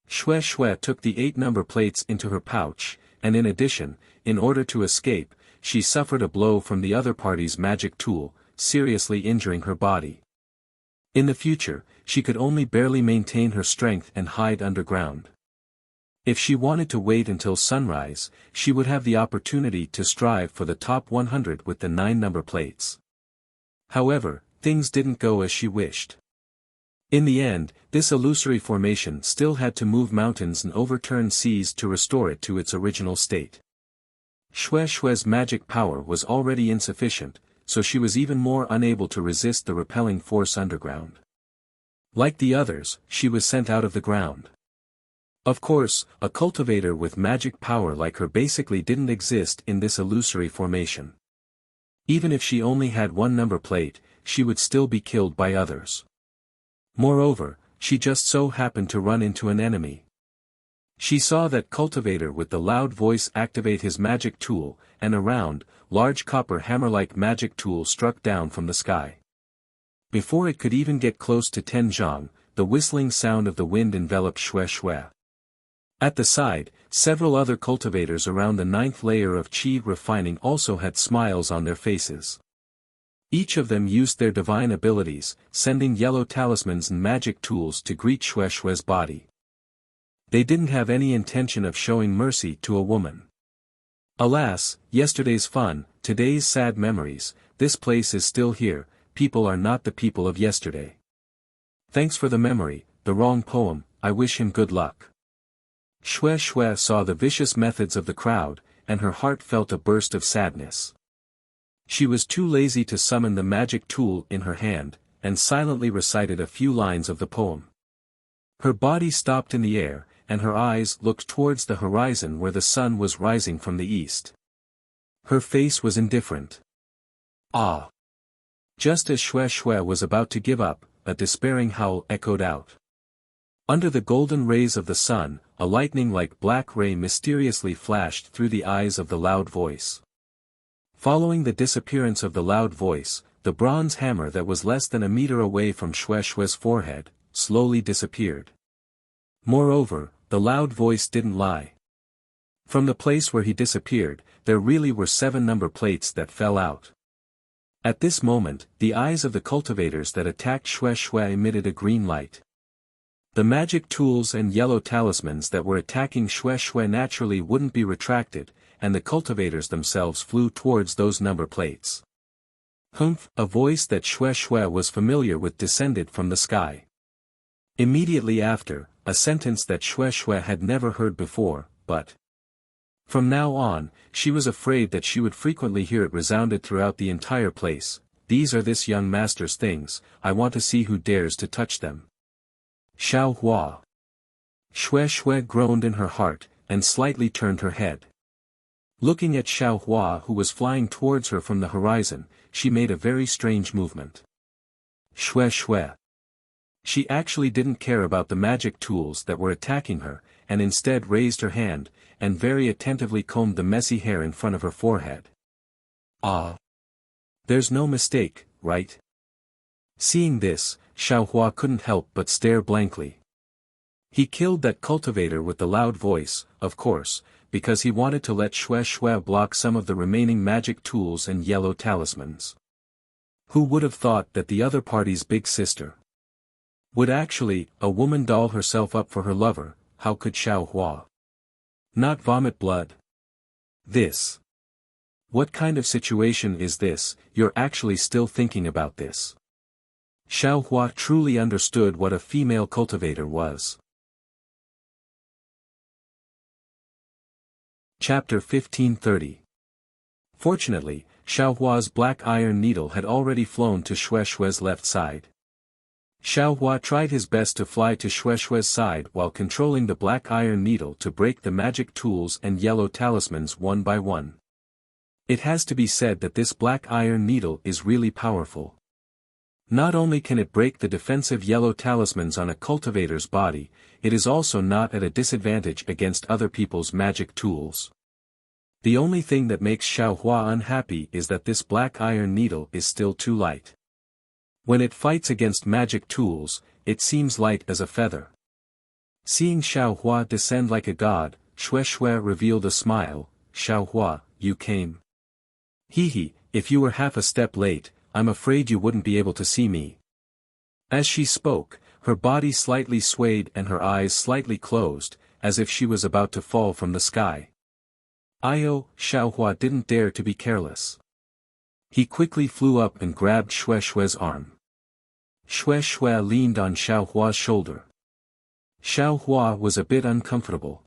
Xue took the 8 number plates into her pouch, and in addition, in order to escape, she suffered a blow from the other party's magic tool, seriously injuring her body. In the future, she could only barely maintain her strength and hide underground. If she wanted to wait until sunrise, she would have the opportunity to strive for the top 100 with the 9 number plates. However, things didn't go as she wished. In the end, this illusory formation still had to move mountains and overturn seas to restore it to its original state. Xue's magic power was already insufficient, so she was even more unable to resist the repelling force underground. Like the others, she was sent out of the ground. Of course, a cultivator with magic power like her basically didn't exist in this illusory formation. Even if she only had 1 number plate, she would still be killed by others. Moreover, she just so happened to run into an enemy. She saw that cultivator with the loud voice activate his magic tool, and a round, large copper hammer-like magic tool struck down from the sky. Before it could even get close to Zhang, the whistling sound of the wind enveloped Xue. At the side, several other cultivators around the 9th layer of qi refining also had smiles on their faces. Each of them used their divine abilities, sending yellow talismans and magic tools to greet Xue's body. They didn't have any intention of showing mercy to a woman. Alas, yesterday's fun, today's sad memories, this place is still here, people are not the people of yesterday. Thanks for the memory, the wrong poem, I wish him good luck. Xue saw the vicious methods of the crowd, and her heart felt a burst of sadness. She was too lazy to summon the magic tool in her hand, and silently recited a few lines of the poem. Her body stopped in the air, and her eyes looked towards the horizon where the sun was rising from the east. Her face was indifferent. Ah! Just as Xue was about to give up, a despairing howl echoed out. Under the golden rays of the sun, a lightning-like black ray mysteriously flashed through the eyes of the loud voice. Following the disappearance of the loud voice, the bronze hammer that was less than a meter away from Xue's forehead, slowly disappeared. Moreover, the loud voice didn't lie. From the place where he disappeared, there really were 7 number plates that fell out. At this moment, the eyes of the cultivators that attacked Xue emitted a green light. The magic tools and yellow talismans that were attacking Xue naturally wouldn't be retracted, and the cultivators themselves flew towards those number plates. Humph! A voice that Xue was familiar with descended from the sky. Immediately after, a sentence that Xue had never heard before, but from now on, she was afraid that she would frequently hear it resounded throughout the entire place. These are this young master's things, I want to see who dares to touch them. Xiaohua. Xue groaned in her heart, and slightly turned her head. Looking at Xiaohua who was flying towards her from the horizon, she made a very strange movement. Xue. She actually didn't care about the magic tools that were attacking her, and instead raised her hand, and very attentively combed the messy hair in front of her forehead. Ah! There's no mistake, right? Seeing this, Xiaohua couldn't help but stare blankly. He killed that cultivator with the loud voice, of course, because he wanted to let Xue block some of the remaining magic tools and yellow talismans. Who would have thought that the other party's big sister would actually, a woman doll herself up for her lover? how could Xiaohua not vomit blood? This. What kind of situation is this? You're actually still thinking about this. Xiaohua truly understood what a female cultivator was. Chapter 1530. Fortunately, Xiaohua's black iron needle had already flown to Xue's left side. Xiaohua tried his best to fly to Xue's side while controlling the black iron needle to break the magic tools and yellow talismans one by one. It has to be said that this black iron needle is really powerful. Not only can it break the defensive yellow talismans on a cultivator's body, it is also not at a disadvantage against other people's magic tools. The only thing that makes Xiaohua unhappy is that this black iron needle is still too light. When it fights against magic tools, it seems light as a feather. Seeing Xiaohua descend like a god, Xue revealed a smile. Xiaohua, you came. Hehe, if you were half a step late, I'm afraid you wouldn't be able to see me. As she spoke, her body slightly swayed and her eyes slightly closed, as if she was about to fall from the sky. Xiaohua didn't dare to be careless. He quickly flew up and grabbed Xue's arm. Xue leaned on Xiaohua's shoulder. Xiaohua was a bit uncomfortable.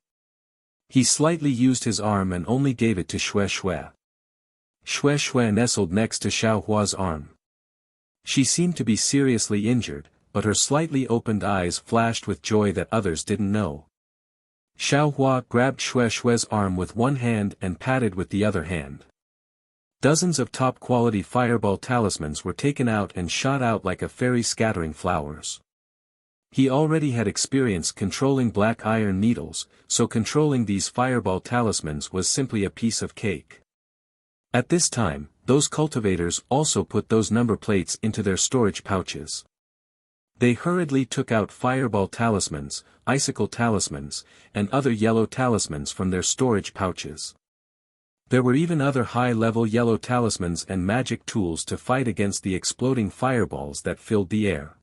He slightly used his arm and only gave it to Xue. Xue nestled next to Xiaohua's arm. She seemed to be seriously injured, but her slightly opened eyes flashed with joy that others didn't know. Xiaohua grabbed Xue's arm with one hand and patted with the other hand. Dozens of top-quality fireball talismans were taken out and shot out like a fairy scattering flowers. He already had experience controlling black iron needles, so controlling these fireball talismans was simply a piece of cake. At this time, those cultivators also put those number plates into their storage pouches. They hurriedly took out fireball talismans, icicle talismans, and other yellow talismans from their storage pouches. There were even other high-level yellow talismans and magic tools to fight against the exploding fireballs that filled the air.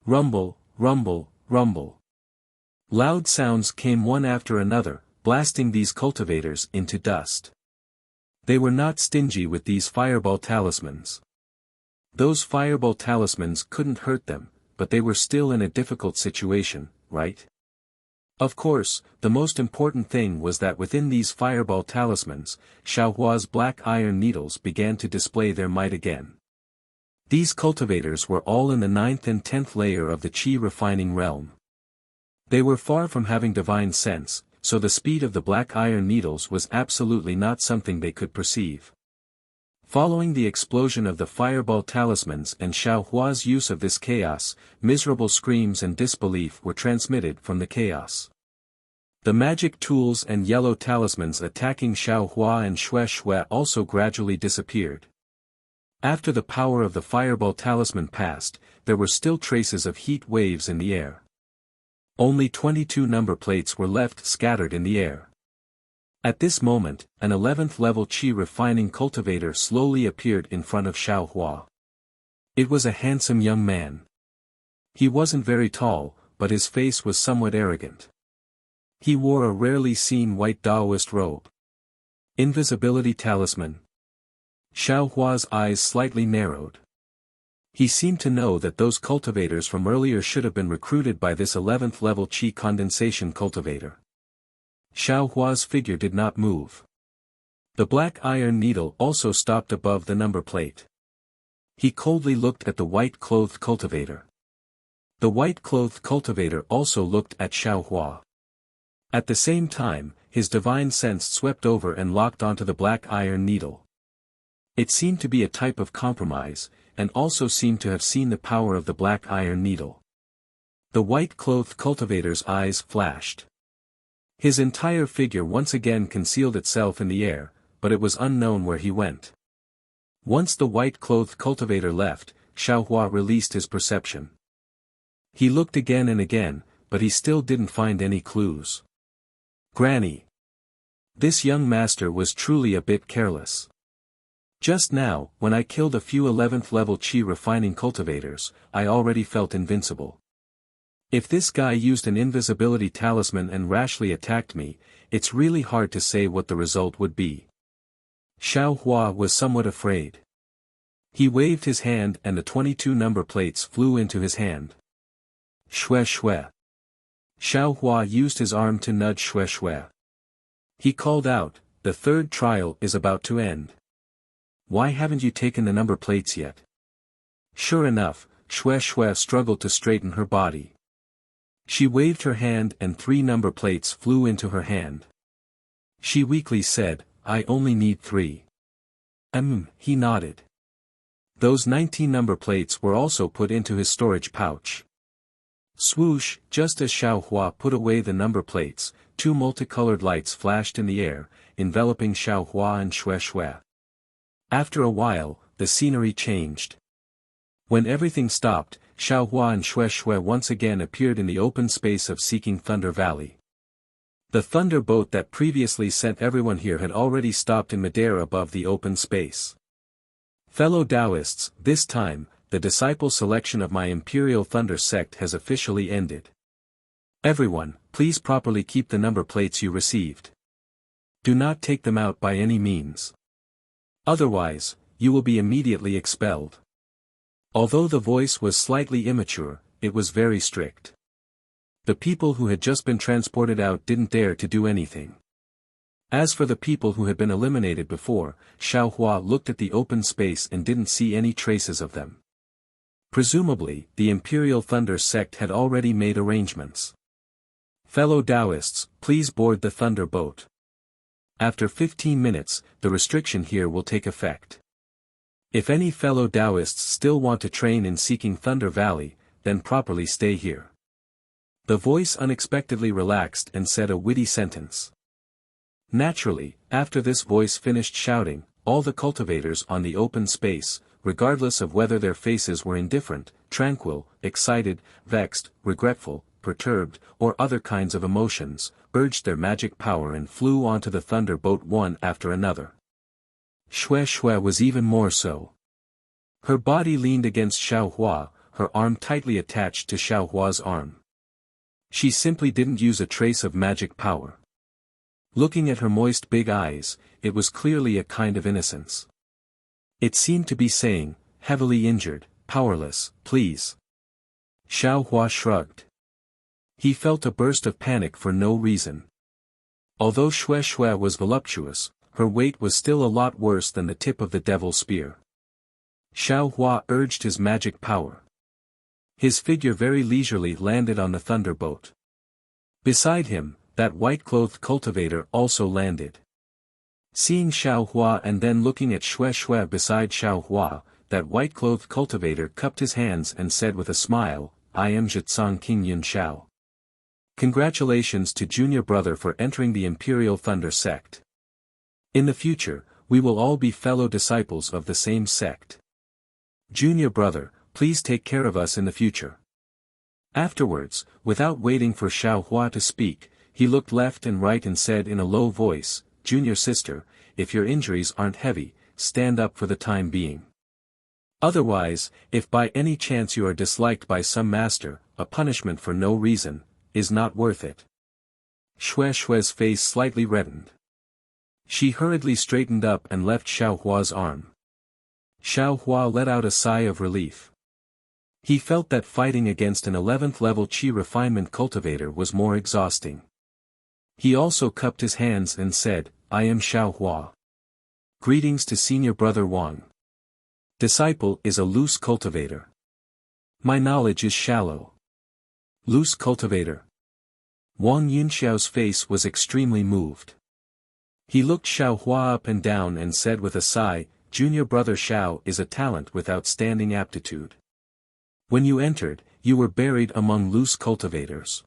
Rumble, rumble, rumble. Loud sounds came one after another, blasting these cultivators into dust. They were not stingy with these fireball talismans. Those fireball talismans couldn't hurt them, but they were still in a difficult situation, right? Of course, the most important thing was that within these fireball talismans, Xiaohua's black iron needles began to display their might again. These cultivators were all in the 9th and 10th layer of the qi refining realm. They were far from having divine sense, so the speed of the black iron needles was absolutely not something they could perceive. Following the explosion of the fireball talismans and Xiaohua's use of this chaos, miserable screams and disbelief were transmitted from the chaos. The magic tools and yellow talismans attacking Xiaohua and Xue also gradually disappeared. After the power of the fireball talisman passed, there were still traces of heat waves in the air. Only 22 number plates were left scattered in the air. At this moment, an 11th level qi refining cultivator slowly appeared in front of Xiaohua. It was a handsome young man. He wasn't very tall, but his face was somewhat arrogant. He wore a rarely seen white Taoist robe. Invisibility talisman. Xiaohua's eyes slightly narrowed. He seemed to know that those cultivators from earlier should have been recruited by this 11th level qi condensation cultivator. Xiaohua's figure did not move. The black iron needle also stopped above the number plate. He coldly looked at the white-clothed cultivator. The white-clothed cultivator also looked at Xiaohua. At the same time, his divine sense swept over and locked onto the black iron needle. It seemed to be a type of compromise, and also seemed to have seen the power of the black iron needle. The white-clothed cultivator's eyes flashed. His entire figure once again concealed itself in the air, but it was unknown where he went. Once the white-clothed cultivator left, Xiaohua released his perception. He looked again and again, but he still didn't find any clues. Granny. This young master was truly a bit careless. Just now, when I killed a few 11th level qi refining cultivators, I already felt invincible. If this guy used an invisibility talisman and rashly attacked me, it's really hard to say what the result would be. Xiao Hua was somewhat afraid. He waved his hand and the 22 number plates flew into his hand. Shue shue. Xiao Hua used his arm to nudge Shue shue. He called out, "The third trial is about to end. Why haven't you taken the number plates yet?" Sure enough, Shue shue struggled to straighten her body. She waved her hand and 3 number plates flew into her hand. She weakly said, "I only need 3. He nodded. Those 19 number plates were also put into his storage pouch. Swoosh, just as Xiao Hua put away the number plates, 2 multicolored lights flashed in the air, enveloping Xiao Hua and Shue shue. After a while, the scenery changed. When everything stopped, Xiao Hua and Shue shue once again appeared in the open space of Seeking Thunder Valley. The thunder boat that previously sent everyone here had already stopped in midair above the open space. Fellow Taoists, this time, the disciple selection of my Imperial Thunder sect has officially ended. Everyone, please properly keep the number plates you received. Do not take them out by any means. Otherwise, you will be immediately expelled. Although the voice was slightly immature, it was very strict. The people who had just been transported out didn't dare to do anything. As for the people who had been eliminated before, Xiao Hua looked at the open space and didn't see any traces of them. Presumably, the Imperial Thunder sect had already made arrangements. Fellow Taoists, please board the Thunder boat. After 15 minutes, the restriction here will take effect. If any fellow Taoists still want to train in Seeking Thunder Valley, then properly stay here. The voice unexpectedly relaxed and said a witty sentence. Naturally, after this voice finished shouting, all the cultivators on the open space, regardless of whether their faces were indifferent, tranquil, excited, vexed, regretful, perturbed, or other kinds of emotions, urged their magic power and flew onto the thunder boat one after another. Shue shue was even more so. Her body leaned against Xiao Hua, her arm tightly attached to Xiao Hua's arm. She simply didn't use a trace of magic power. Looking at her moist big eyes, it was clearly a kind of innocence. It seemed to be saying, heavily injured, powerless, please. Xiao Hua shrugged. He felt a burst of panic for no reason. Although Shue shue was voluptuous, her weight was still a lot worse than the tip of the devil's spear. Xiao Hua urged his magic power. His figure very leisurely landed on the thunder boat. Beside him, that white-clothed cultivator also landed. Seeing Xiao Hua and then looking at Shue shue beside Xiao Hua, that white-clothed cultivator cupped his hands and said with a smile, "I am Zhitsong King Yun Xiao. Congratulations to junior brother for entering the Imperial Thunder sect. In the future, we will all be fellow disciples of the same sect. Junior brother, please take care of us in the future." Afterwards, without waiting for Xiao Hua to speak, he looked left and right and said in a low voice, "Junior sister, if your injuries aren't heavy, stand up for the time being. Otherwise, if by any chance you are disliked by some master, a punishment for no reason, is not worth it." Shue shue's face slightly reddened. She hurriedly straightened up and left Xiao Hua's arm. Xiao Hua let out a sigh of relief. He felt that fighting against an 11th level Qi refinement cultivator was more exhausting. He also cupped his hands and said, "I am Xiao Hua. Greetings to senior brother Wang. Disciple is a loose cultivator. My knowledge is shallow." Loose cultivator. Wang Yunxiao's face was extremely moved. He looked Xiao Hua up and down and said with a sigh, "Junior brother Xiao is a talent with outstanding aptitude. When you entered, you were buried among loose cultivators.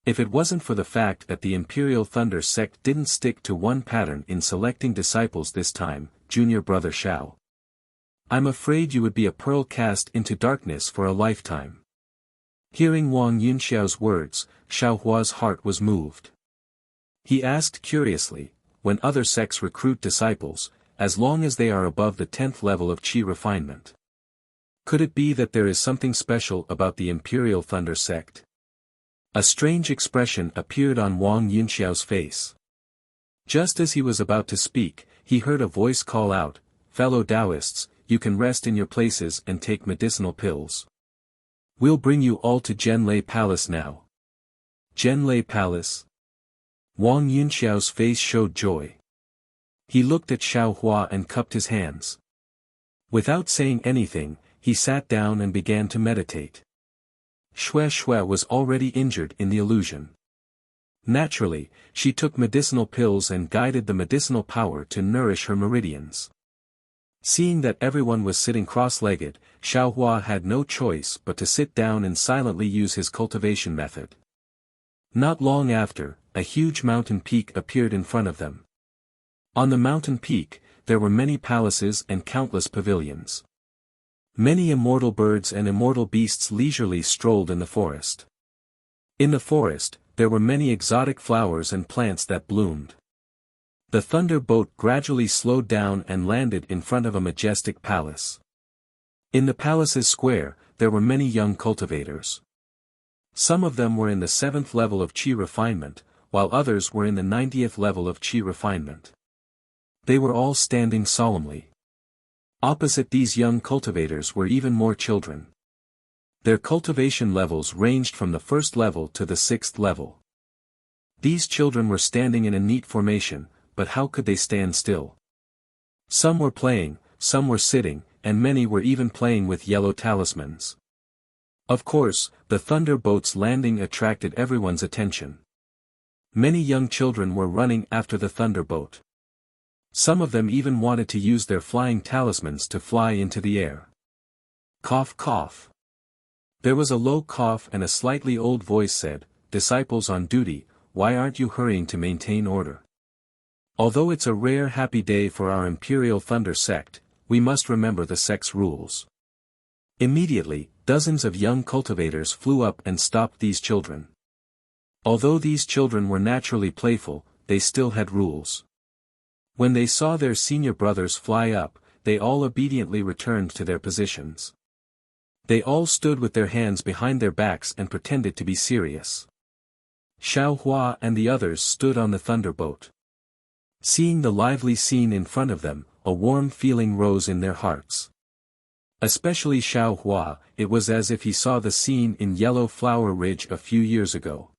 If it wasn't for the fact that the Imperial Thunder sect didn't stick to one pattern in selecting disciples this time, junior brother Xiao, I'm afraid you would be a pearl cast into darkness for a lifetime." Hearing Wang Yunxiao's words, Xiao Hua's heart was moved. He asked curiously, "When other sects recruit disciples, as long as they are above the 10th level of Qi refinement, could it be that there is something special about the Imperial Thunder sect?" A strange expression appeared on Wang Yunxiao's face. Just as he was about to speak, he heard a voice call out, "Fellow Taoists, you can rest in your places and take medicinal pills. We'll bring you all to Zhenlei Palace now." Zhenlei Palace? Wang Yunxiao's face showed joy. He looked at Xiaohua and cupped his hands. Without saying anything, he sat down and began to meditate. Xue was already injured in the illusion. Naturally, she took medicinal pills and guided the medicinal power to nourish her meridians. Seeing that everyone was sitting cross-legged, Xiaohua had no choice but to sit down and silently use his cultivation method. Not long after, a huge mountain peak appeared in front of them. On the mountain peak, there were many palaces and countless pavilions. Many immortal birds and immortal beasts leisurely strolled in the forest. In the forest, there were many exotic flowers and plants that bloomed. The thunder boat gradually slowed down and landed in front of a majestic palace. In the palace's square, there were many young cultivators. Some of them were in the 7th level of qi refinement, while others were in the 90th level of qi refinement. They were all standing solemnly. Opposite these young cultivators were even more children. Their cultivation levels ranged from the 1st level to the 6th level. These children were standing in a neat formation, but how could they stand still? Some were playing, some were sitting, and many were even playing with yellow talismans. Of course, the thunder boat's landing attracted everyone's attention. Many young children were running after the thunder boat. Some of them even wanted to use their flying talismans to fly into the air. Cough cough. There was a low cough and a slightly old voice said, "Disciples on duty, why aren't you hurrying to maintain order? Although it's a rare happy day for our Imperial Thunder sect, we must remember the sect's rules." Immediately, dozens of young cultivators flew up and stopped these children. Although these children were naturally playful, they still had rules. When they saw their senior brothers fly up, they all obediently returned to their positions. They all stood with their hands behind their backs and pretended to be serious. Xiaohua and the others stood on the thunder boat. Seeing the lively scene in front of them, a warm feeling rose in their hearts. Especially Xiaohua, it was as if he saw the scene in Yellow Flower Ridge a few years ago.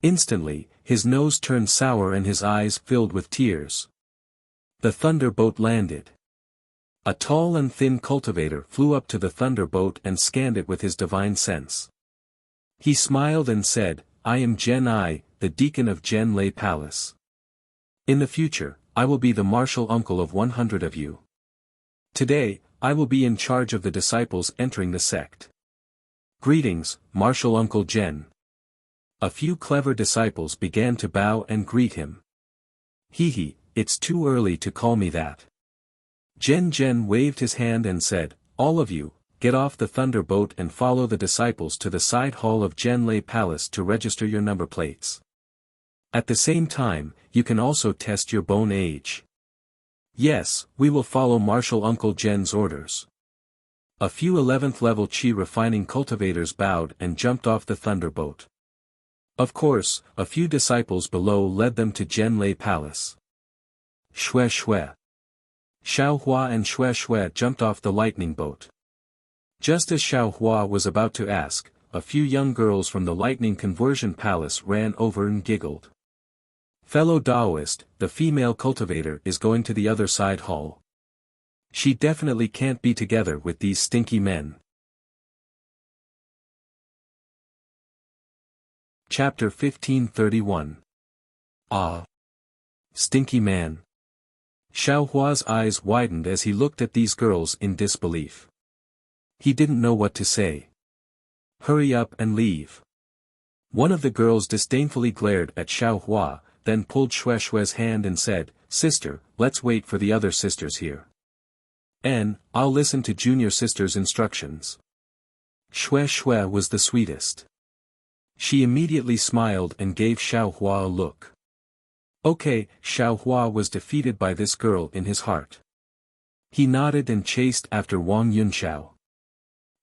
Instantly, his nose turned sour and his eyes filled with tears. The thunder boat landed. A tall and thin cultivator flew up to the thunder boat and scanned it with his divine sense. He smiled and said, "I am Zhen I, the deacon of Zhenlei Palace. In the future, I will be the martial uncle of 100 of you. Today, I will be in charge of the disciples entering the sect. Greetings, Martial Uncle Zhen." A few clever disciples began to bow and greet him. "Hee, it's too early to call me that." Zhen waved his hand and said, "All of you, get off the thunder boat and follow the disciples to the side hall of Zhenlei Palace to register your number plates. At the same time, you can also test your bone age." "Yes, we will follow Martial Uncle Zhen's orders." A few 11th level qi refining cultivators bowed and jumped off the thunder boat. Of course, a few disciples below led them to Zhenlei Palace. Xue. Xiaohua and Xue jumped off the lightning boat. Just as Xiaohua was about to ask, a few young girls from the lightning conversion palace ran over and giggled. "Fellow Taoist, the female cultivator is going to the other side hall. She definitely can't be together with these stinky men." Chapter 1531. Ah! Stinky man. Xiaohua's eyes widened as he looked at these girls in disbelief. He didn't know what to say. "Hurry up and leave." One of the girls disdainfully glared at Xiaohua, then pulled Xue's hand and said, "Sister, let's wait for the other sisters here. I'll listen to junior sister's instructions." Xue was the sweetest. She immediately smiled and gave Xiaohua a look. Okay, Xiaohua was defeated by this girl in his heart. He nodded and chased after Wang Yunxiao.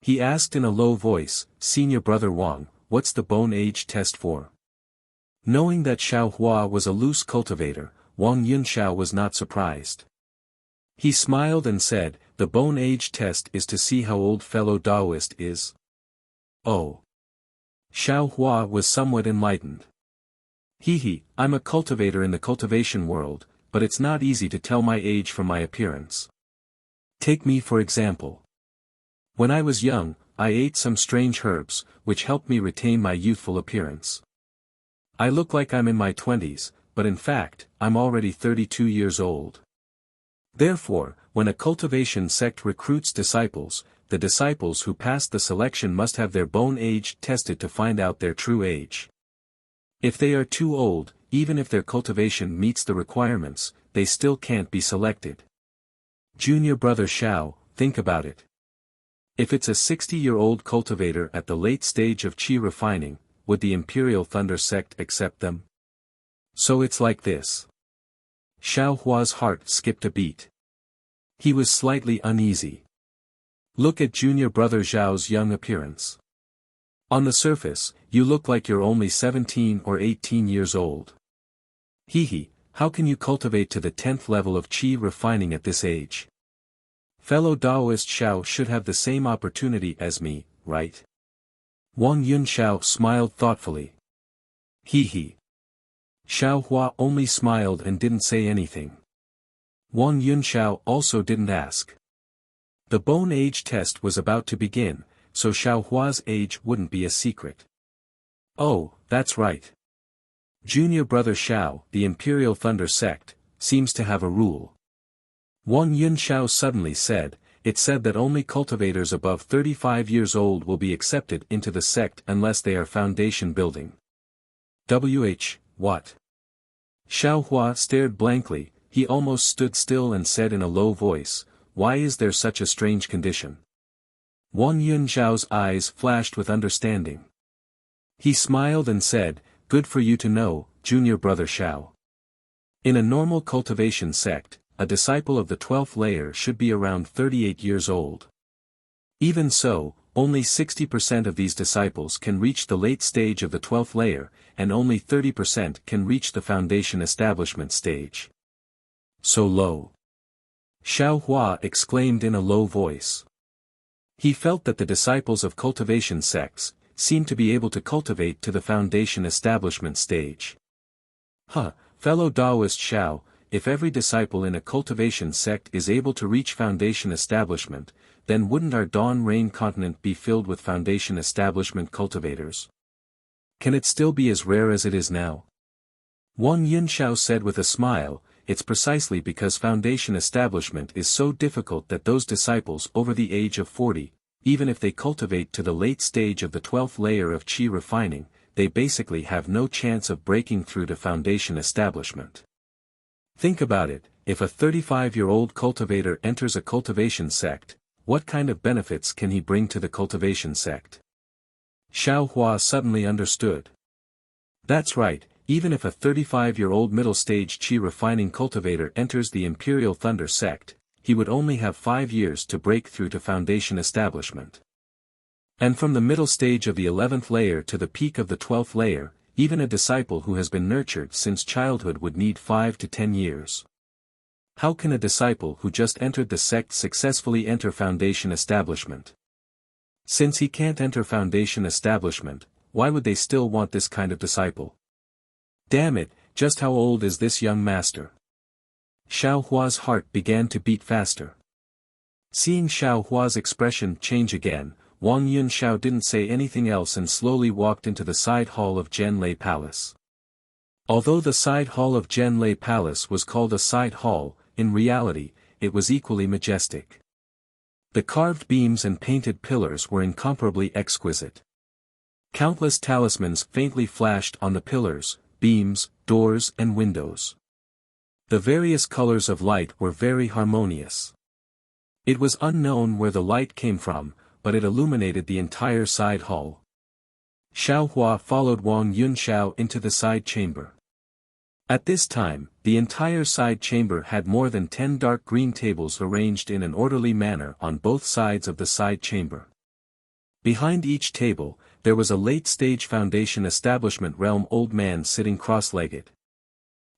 He asked in a low voice, "Senior brother Wang, what's the bone age test for? Knowing that Xiao Hua was a loose cultivator, Wang Yunxiao was not surprised. He smiled and said, the bone age test is to see how old fellow Taoist is. Oh. Xiao Hua was somewhat enlightened. I'm a cultivator in the cultivation world, but it's not easy to tell my age from my appearance. Take me for example. When I was young, I ate some strange herbs, which helped me retain my youthful appearance. I look like I'm in my 20s, but in fact, I'm already 32 years old. Therefore, when a cultivation sect recruits disciples, the disciples who pass the selection must have their bone age tested to find out their true age. If they are too old, even if their cultivation meets the requirements, they still can't be selected. Junior brother Xiao, think about it. If it's a 60-year-old cultivator at the late stage of qi refining, would the Imperial Thunder sect accept them? So it's like this. Xiao Hua's heart skipped a beat. He was slightly uneasy. Look at junior brother Zhao's young appearance. On the surface, you look like you're only 17 or 18 years old. How can you cultivate to the 10th level of qi refining at this age? Fellow Taoist Xiao should have the same opportunity as me, right? Wang Yunxiao smiled thoughtfully. Xiao Hua only smiled and didn't say anything. Wang Yunxiao also didn't ask. The bone age test was about to begin, so Xiao Hua's age wouldn't be a secret. Oh, that's right. Junior brother Xiao, the Imperial Thunder sect, seems to have a rule. Wang Yunxiao suddenly said, it said that only cultivators above 35 years old will be accepted into the sect unless they are foundation building. What? Xiao Hua stared blankly, he almost stood still and said in a low voice, why is there such a strange condition? Wang Yunxiao's eyes flashed with understanding. He smiled and said, good for you to know, junior brother Xiao. In a normal cultivation sect, a disciple of the 12th layer should be around 38 years old. Even so, only 60% of these disciples can reach the late stage of the 12th layer, and only 30% can reach the foundation establishment stage. So low. Xiao Hua exclaimed in a low voice. He felt that the disciples of cultivation sects seemed to be able to cultivate to the foundation establishment stage. Fellow Taoist Xiao, if every disciple in a cultivation sect is able to reach foundation establishment, then wouldn't our Dawn Rain continent be filled with foundation establishment cultivators? Can it still be as rare as it is now? Wang Yunxiao said with a smile, it's precisely because foundation establishment is so difficult that those disciples over the age of 40, even if they cultivate to the late stage of the 12th layer of qi refining, they basically have no chance of breaking through to foundation establishment. Think about it, if a 35-year-old cultivator enters a cultivation sect, what kind of benefits can he bring to the cultivation sect? Xiao Hua suddenly understood. That's right, even if a 35-year-old middle-stage qi refining cultivator enters the Imperial Thunder sect, he would only have 5 years to break through to foundation establishment. And from the middle stage of the 11th layer to the peak of the 12th layer, even a disciple who has been nurtured since childhood would need 5 to 10 years. How can a disciple who just entered the sect successfully enter foundation establishment? Since he can't enter foundation establishment, why would they still want this kind of disciple? Damn it, just how old is this young master? Xiao Hua's heart began to beat faster. Seeing Xiao Hua's expression change again, Wang Yunxiao didn't say anything else and slowly walked into the side hall of Zhenlei Palace. Although the side hall of Zhenlei Palace was called a side hall, in reality, it was equally majestic. The carved beams and painted pillars were incomparably exquisite. Countless talismans faintly flashed on the pillars, beams, doors and windows. The various colors of light were very harmonious. It was unknown where the light came from, but it illuminated the entire side hall. Xiao Hua followed Wang Yunxiao into the side chamber. At this time, the entire side chamber had more than 10 dark green tables arranged in an orderly manner on both sides of the side chamber. Behind each table, there was a late-stage Foundation Establishment realm old man sitting cross-legged.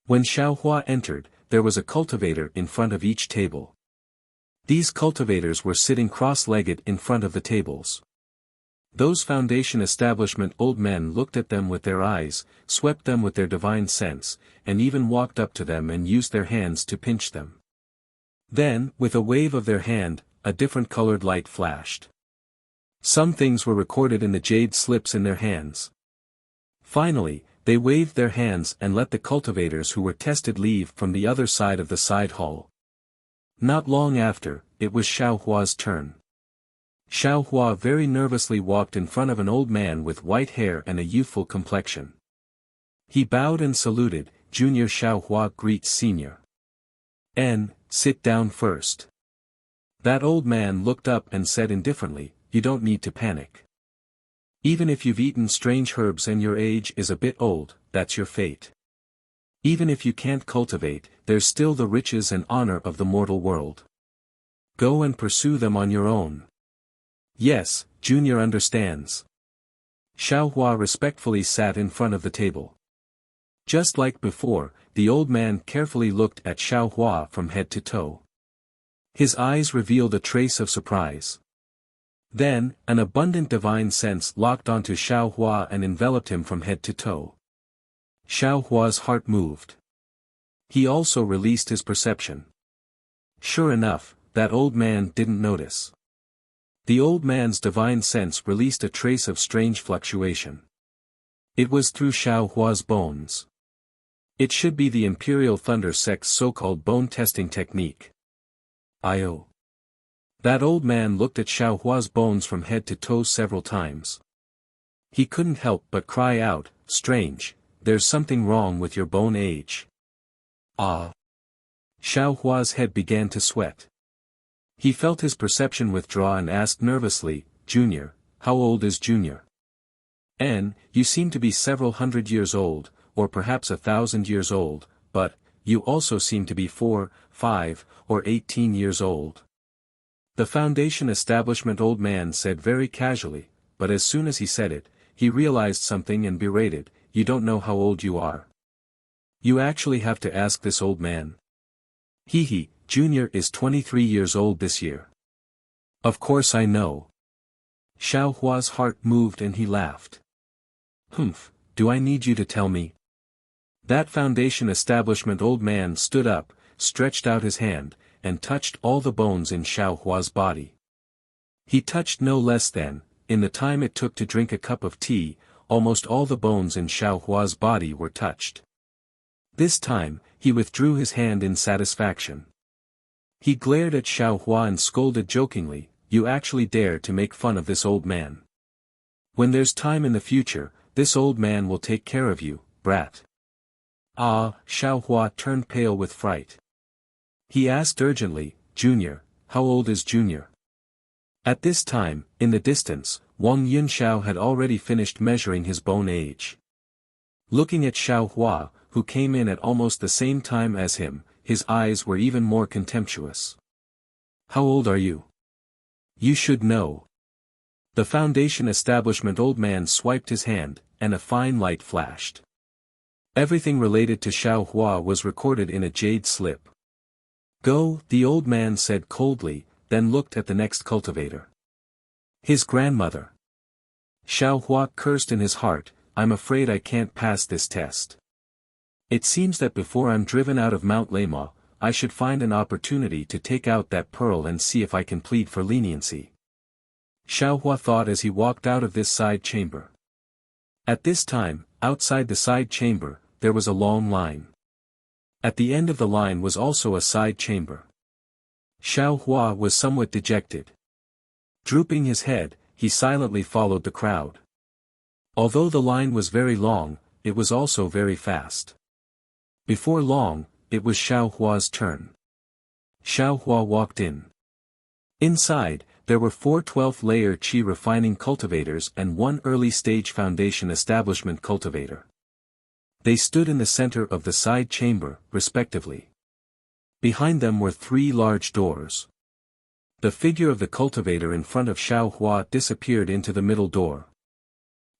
When Xiaohua entered, there was a cultivator in front of each table. These cultivators were sitting cross-legged in front of the tables. Those Foundation Establishment old men looked at them with their eyes, swept them with their divine sense, and even walked up to them and used their hands to pinch them. Then, with a wave of their hand, a different colored light flashed. Some things were recorded in the jade slips in their hands. Finally, they waved their hands and let the cultivators who were tested leave from the other side of the side hall. Not long after, it was Xiaohua's turn. Xiaohua very nervously walked in front of an old man with white hair and a youthful complexion. He bowed and saluted, "Junior Xiaohua greets Senior. Sit down first." That old man looked up and said indifferently, "You don't need to panic. Even if you've eaten strange herbs and your age is a bit old, that's your fate. Even if you can't cultivate, there's still the riches and honor of the mortal world. Go and pursue them on your own." "Yes, Junior understands." Xiaohua respectfully sat in front of the table. Just like before, the old man carefully looked at Xiaohua from head to toe. His eyes revealed a trace of surprise. Then, an abundant divine sense locked onto Xiaohua and enveloped him from head to toe. Xiaohua's heart moved. He also released his perception. Sure enough, that old man didn't notice. The old man's divine sense released a trace of strange fluctuation. It was through Xiaohua's bones. It should be the Imperial Thunder sect's so-called bone testing technique. I.O. That old man looked at Xiaohua's bones from head to toe several times. He couldn't help but cry out, "Strange, there's something wrong with your bone age." Ah! Xiaohua's head began to sweat. He felt his perception withdraw and asked nervously, "Junior, how old is Junior?" You seem to be several hundred years old, or perhaps 1,000 years old, but, you also seem to be 4, 5, or 18 years old." The Foundation Establishment old man said very casually, but as soon as he said it, he realized something and berated, "You don't know how old you are. You actually have to ask this old man. Junior is 23 years old this year." "Of course I know." Xiaohua's heart moved and he laughed. "Humph, do I need you to tell me?" That Foundation Establishment old man stood up, stretched out his hand, and touched all the bones in Xiaohua's body. He touched no less than, in the time it took to drink a cup of tea, almost all the bones in Xiaohua's body were touched. This time, he withdrew his hand in satisfaction. He glared at Xiaohua and scolded jokingly, "You actually dare to make fun of this old man. When there's time in the future, this old man will take care of you, brat." Ah! Xiaohua turned pale with fright. He asked urgently, "Junior, how old is Junior?" At this time, in the distance, Wang Yunxiao had already finished measuring his bone age. Looking at Xiaohua, who came in at almost the same time as him, his eyes were even more contemptuous. "How old are you? You should know." The Foundation Establishment old man swiped his hand, and a fine light flashed. Everything related to Xiaohua was recorded in a jade slip. "Go," the old man said coldly, then looked at the next cultivator. His grandmother. Xiaohua cursed in his heart, "I'm afraid I can't pass this test. It seems that before I'm driven out of Mount Lema, I should find an opportunity to take out that pearl and see if I can plead for leniency." Xiaohua thought as he walked out of this side chamber. At this time, outside the side chamber, there was a long line. At the end of the line was also a side chamber. Xiaohua was somewhat dejected. Drooping his head, he silently followed the crowd. Although the line was very long, it was also very fast. Before long, it was Xiaohua's turn. Xiaohua walked in. Inside, there were 4 12th-layer qi refining cultivators and 1 early-stage Foundation Establishment cultivator. They stood in the center of the side chamber, respectively. Behind them were 3 large doors. The figure of the cultivator in front of Xiaohua disappeared into the middle door.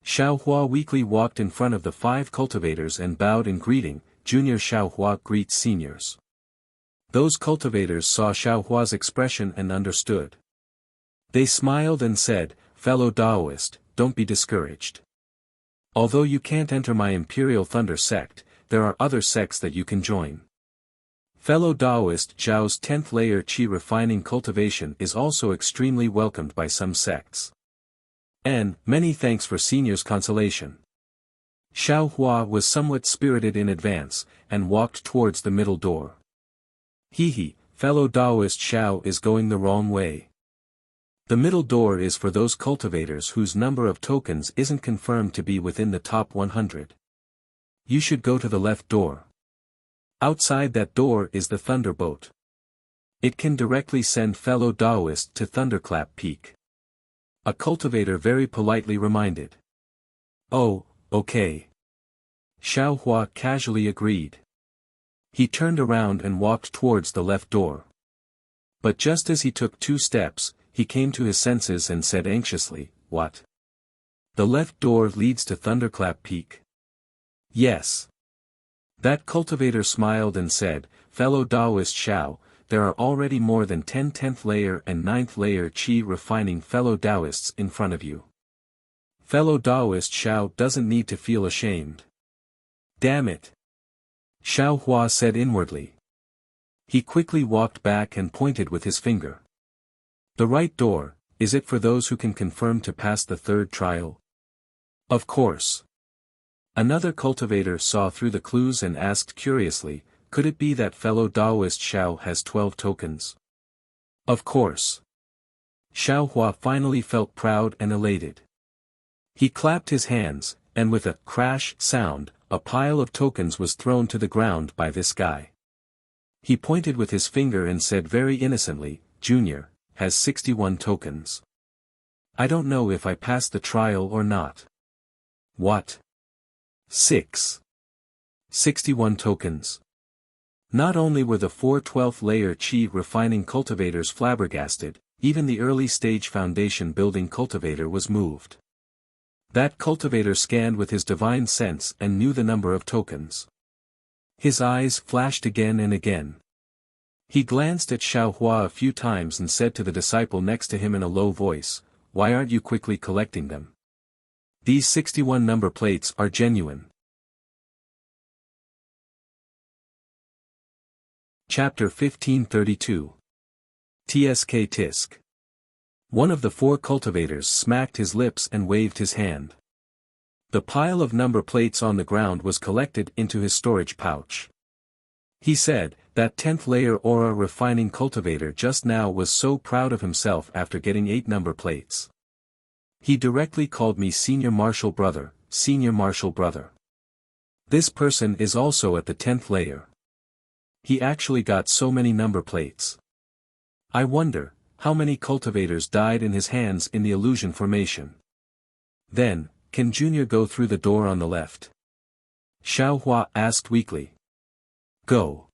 Xiaohua weakly walked in front of the 5 cultivators and bowed in greeting. Junior Xiaohua greets seniors. Those cultivators saw Xiaohua's expression and understood. They smiled and said, "Fellow Taoist, don't be discouraged. Although you can't enter my Imperial Thunder sect, there are other sects that you can join. Fellow Taoist Zhao's 10th layer Qi refining cultivation is also extremely welcomed by some sects. And, many thanks for seniors' consolation." Xiaohua was somewhat spirited in advance, and walked towards the middle door. He, fellow Taoist Xiao is going the wrong way. The middle door is for those cultivators whose number of tokens isn't confirmed to be within the top 100. You should go to the left door. Outside that door is the Thunderboat. It can directly send fellow Taoist to Thunderclap Peak. A cultivator very politely reminded. Oh, okay. Xiaohua casually agreed. He turned around and walked towards the left door. But just as he took 2 steps, he came to his senses and said anxiously, "What? The left door leads to Thunderclap Peak?" "Yes." That cultivator smiled and said, "Fellow Taoist Xiao, there are already more than 10 10th layer and 9th layer Qi refining fellow Taoists in front of you. Fellow Taoist Xiao doesn't need to feel ashamed." "Damn it!" Xiaohua said inwardly. He quickly walked back and pointed with his finger. "The right door, is it for those who can confirm to pass the 3rd trial?" "Of course." Another cultivator saw through the clues and asked curiously, "Could it be that fellow Taoist Xiao has 12 tokens?" "Of course." Xiaohua finally felt proud and elated. He clapped his hands, and with a crash sound, a pile of tokens was thrown to the ground by this guy. He pointed with his finger and said very innocently, "Junior, has 61 tokens. I don't know if I passed the trial or not." "What? 61 tokens." Not only were the 4 12th layer Qi refining cultivators flabbergasted, even the early stage foundation building cultivator was moved. That cultivator scanned with his divine sense and knew the number of tokens. His eyes flashed again and again. He glanced at Xiaohua a few times and said to the disciple next to him in a low voice, "Why aren't you quickly collecting them? These 61 number plates are genuine." Chapter 1532. TSK Tisk. One of the 4 cultivators smacked his lips and waved his hand. The pile of number plates on the ground was collected into his storage pouch. He said, "That 10th layer aura refining cultivator just now was so proud of himself after getting 8 number plates. He directly called me Senior Marshal Brother, Senior Marshal Brother. This person is also at the 10th layer. He actually got so many number plates. I wonder, how many cultivators died in his hands in the illusion formation? Then, can Junior go through the door on the left?" Xiaohua asked weakly. "Go.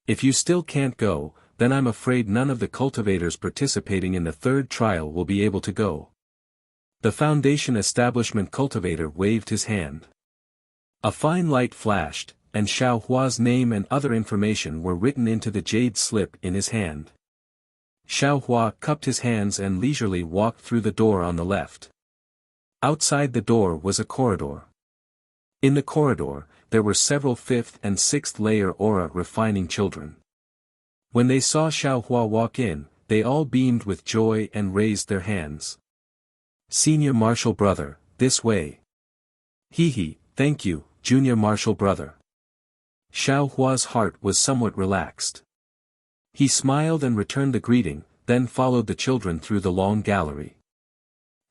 If you still can't go, then I'm afraid none of the cultivators participating in the 3rd trial will be able to go." The Foundation Establishment cultivator waved his hand. A fine light flashed, and Xiaohua's name and other information were written into the jade slip in his hand. Xiaohua cupped his hands and leisurely walked through the door on the left. Outside the door was a corridor. In the corridor, there were several 5th and 6th layer aura refining children. When they saw Xiaohua walk in, they all beamed with joy and raised their hands. "Senior Marshal Brother, this way." "Hee, thank you, Junior Marshal Brother." Xiaohua's heart was somewhat relaxed. He smiled and returned the greeting, then followed the children through the long gallery.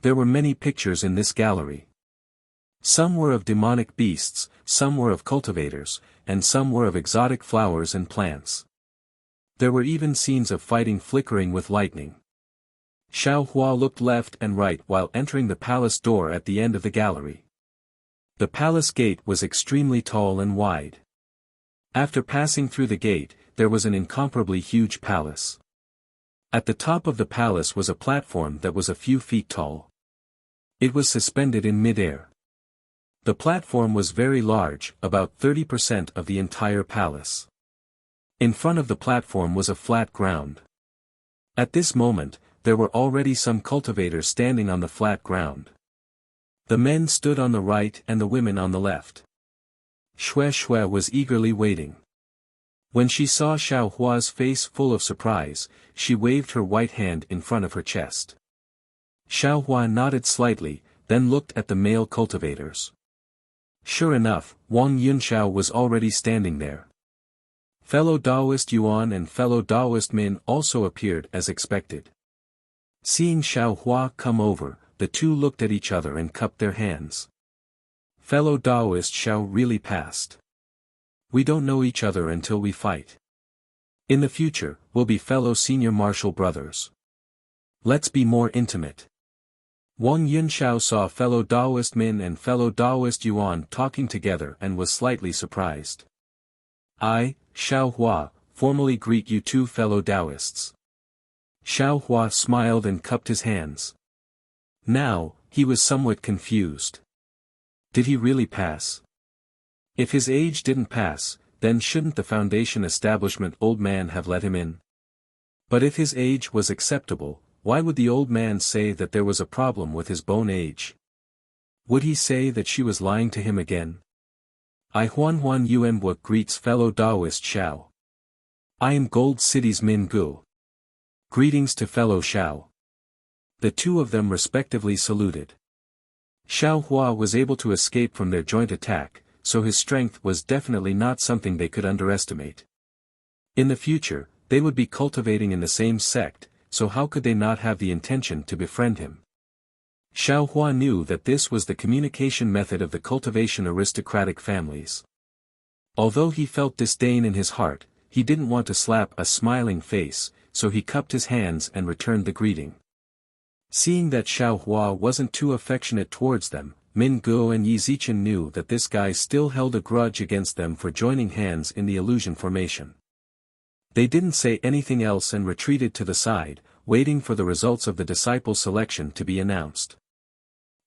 There were many pictures in this gallery. Some were of demonic beasts, some were of cultivators, and some were of exotic flowers and plants. There were even scenes of fighting flickering with lightning. Xiaohua looked left and right while entering the palace door at the end of the gallery. The palace gate was extremely tall and wide. After passing through the gate, there was an incomparably huge palace. At the top of the palace was a platform that was a few feet tall. It was suspended in midair. The platform was very large, about 30% of the entire palace. In front of the platform was a flat ground. At this moment, there were already some cultivators standing on the flat ground. The men stood on the right and the women on the left. Shui was eagerly waiting. When she saw Xiao Hua's face full of surprise, she waved her white hand in front of her chest. Xiao Hua nodded slightly, then looked at the male cultivators. Sure enough, Wang Yunxiao was already standing there. Fellow Taoist Yuan and fellow Taoist Min also appeared as expected. Seeing Xiao Hua come over, the two looked at each other and cupped their hands. Fellow Taoist Xiao really passed. We don't know each other until we fight. In the future, we'll be fellow senior martial brothers. Let's be more intimate. Wang Yunxiao saw fellow Taoist Min and fellow Taoist Yuan talking together and was slightly surprised. I, Xiao Hua, formally greet you two fellow Taoists. Xiao Hua smiled and cupped his hands. Now, he was somewhat confused. Did he really pass? If his age didn't pass, then shouldn't the Foundation establishment old man have let him in? But if his age was acceptable, why would the old man say that there was a problem with his bone age? Would he say that she was lying to him again? I Huan Yuanbook greets fellow Taoist Xiao. I am Gold City's Min Gu. Greetings to fellow Xiao. The two of them respectively saluted. Xiao Hua was able to escape from their joint attack, so his strength was definitely not something they could underestimate. In the future, they would be cultivating in the same sect, so how could they not have the intention to befriend him? Xiao Hua knew that this was the communication method of the cultivation aristocratic families. Although he felt disdain in his heart, he didn't want to slap a smiling face, so he cupped his hands and returned the greeting. Seeing that Xiao Hua wasn't too affectionate towards them, Min Guo and Yi Zichen knew that this guy still held a grudge against them for joining hands in the illusion formation. They didn't say anything else and retreated to the side, waiting for the results of the disciple selection to be announced.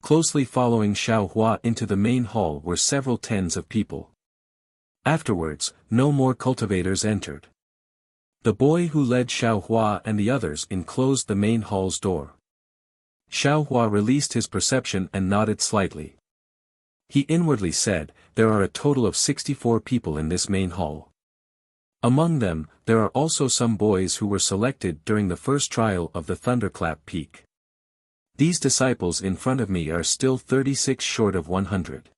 Closely following Xiao Hua into the main hall were several tens of people. Afterwards, no more cultivators entered. The boy who led Xiao Hua and the others closed the main hall's door. Xiao Hua released his perception and nodded slightly. He inwardly said, there are a total of 64 people in this main hall. Among them, there are also some boys who were selected during the first trial of the Thunderclap Peak. These disciples in front of me are still 36 short of 100.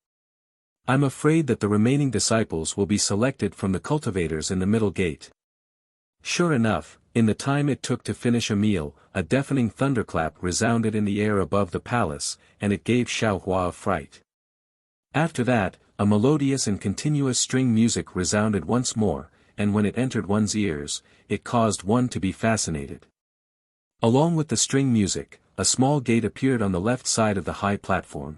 I'm afraid that the remaining disciples will be selected from the cultivators in the middle gate. Sure enough, in the time it took to finish a meal, a deafening thunderclap resounded in the air above the palace, and it gave Xiao Hua a fright. After that, a melodious and continuous string music resounded once more, and when it entered one's ears, it caused one to be fascinated. Along with the string music, a small gate appeared on the left side of the high platform.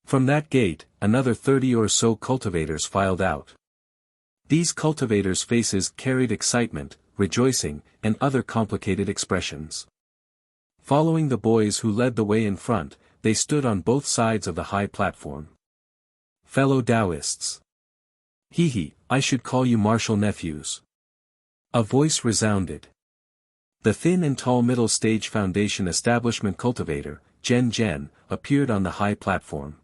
From that gate, another 30 or so cultivators filed out. These cultivators' faces carried excitement, rejoicing, and other complicated expressions. Following the boys who led the way in front, they stood on both sides of the high platform. Fellow Taoists. I should call you martial nephews. A voice resounded. The thin and tall middle stage Foundation establishment cultivator, Zhen, appeared on the high platform.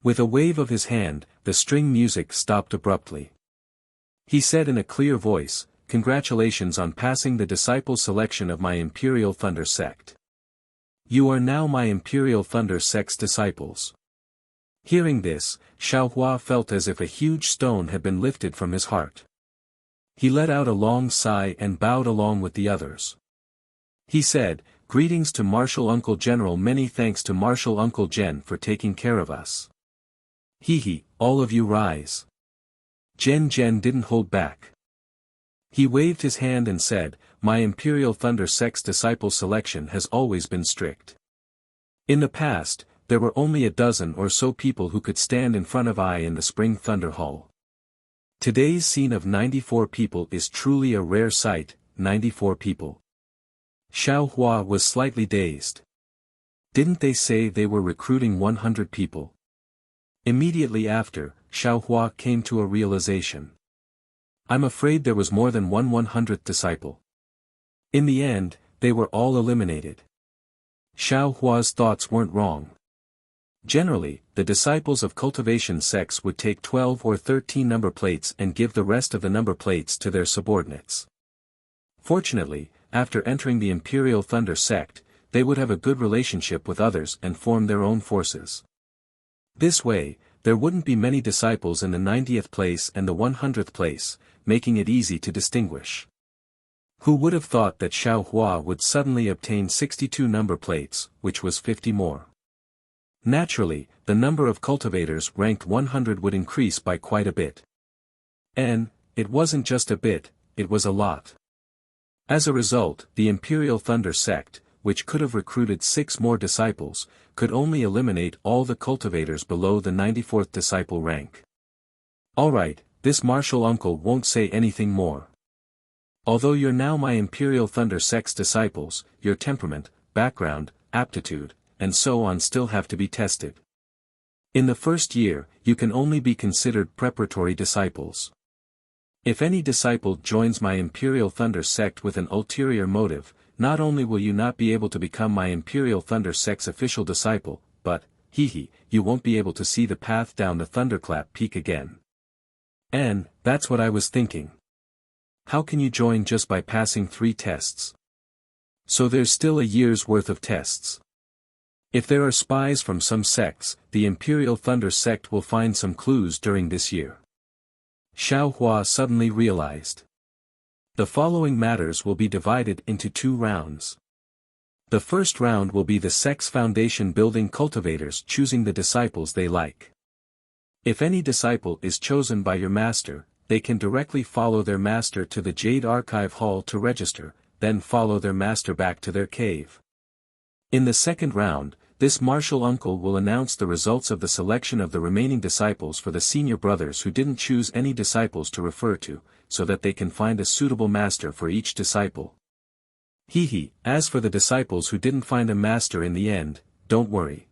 With a wave of his hand, the string music stopped abruptly. He said in a clear voice, "Congratulations on passing the disciple selection of my Imperial Thunder sect. You are now my Imperial Thunder sect's disciples." Hearing this, Xiao Hua felt as if a huge stone had been lifted from his heart. He let out a long sigh and bowed along with the others. He said, "Greetings to Martial Uncle General. Many thanks to Martial Uncle Gen for taking care of us." All of you rise. Zhen didn't hold back. He waved his hand and said, "My Imperial Thunder sect's disciple selection has always been strict. In the past, there were only a dozen or so people who could stand in front of I in the Spring Thunder Hall. Today's scene of 94 people is truly a rare sight, 94 people." Xiao Hua was slightly dazed. Didn't they say they were recruiting 100 people? Immediately after, Xiaohua came to a realization. I'm afraid there was more than one 100th disciple. In the end, they were all eliminated. Xiaohua's thoughts weren't wrong. Generally, the disciples of cultivation sects would take 12 or 13 number plates and give the rest of the number plates to their subordinates. Fortunately, after entering the Imperial Thunder sect, they would have a good relationship with others and form their own forces. This way, there wouldn't be many disciples in the 90th place and the 100th place, making it easy to distinguish. Who would have thought that Xiaohua would suddenly obtain 62 number plates, which was 50 more? Naturally, the number of cultivators ranked 100 would increase by quite a bit. And, it wasn't just a bit, it was a lot. As a result, the Imperial Thunder sect, which could have recruited 6 more disciples, could only eliminate all the cultivators below the 94th disciple rank. Alright, this martial uncle won't say anything more. Although you're now my Imperial Thunder sect's disciples, your temperament, background, aptitude, and so on still have to be tested. In the first year, you can only be considered preparatory disciples. If any disciple joins my Imperial Thunder sect with an ulterior motive, not only will you not be able to become my Imperial Thunder sect's official disciple, but, you won't be able to see the path down the Thunderclap Peak again. And, that's what I was thinking. How can you join just by passing 3 tests? So there's still a year's worth of tests. If there are spies from some sects, the Imperial Thunder sect will find some clues during this year. Xiaohua suddenly realized. The following matters will be divided into 2 rounds. The first round will be the sect's foundation building cultivators choosing the disciples they like. If any disciple is chosen by your master, they can directly follow their master to the Jade Archive Hall to register, then follow their master back to their cave. In the second round, this martial uncle will announce the results of the selection of the remaining disciples for the senior brothers who didn't choose any disciples to refer to, so that they can find a suitable master for each disciple. As for the disciples who didn't find a master in the end, don't worry.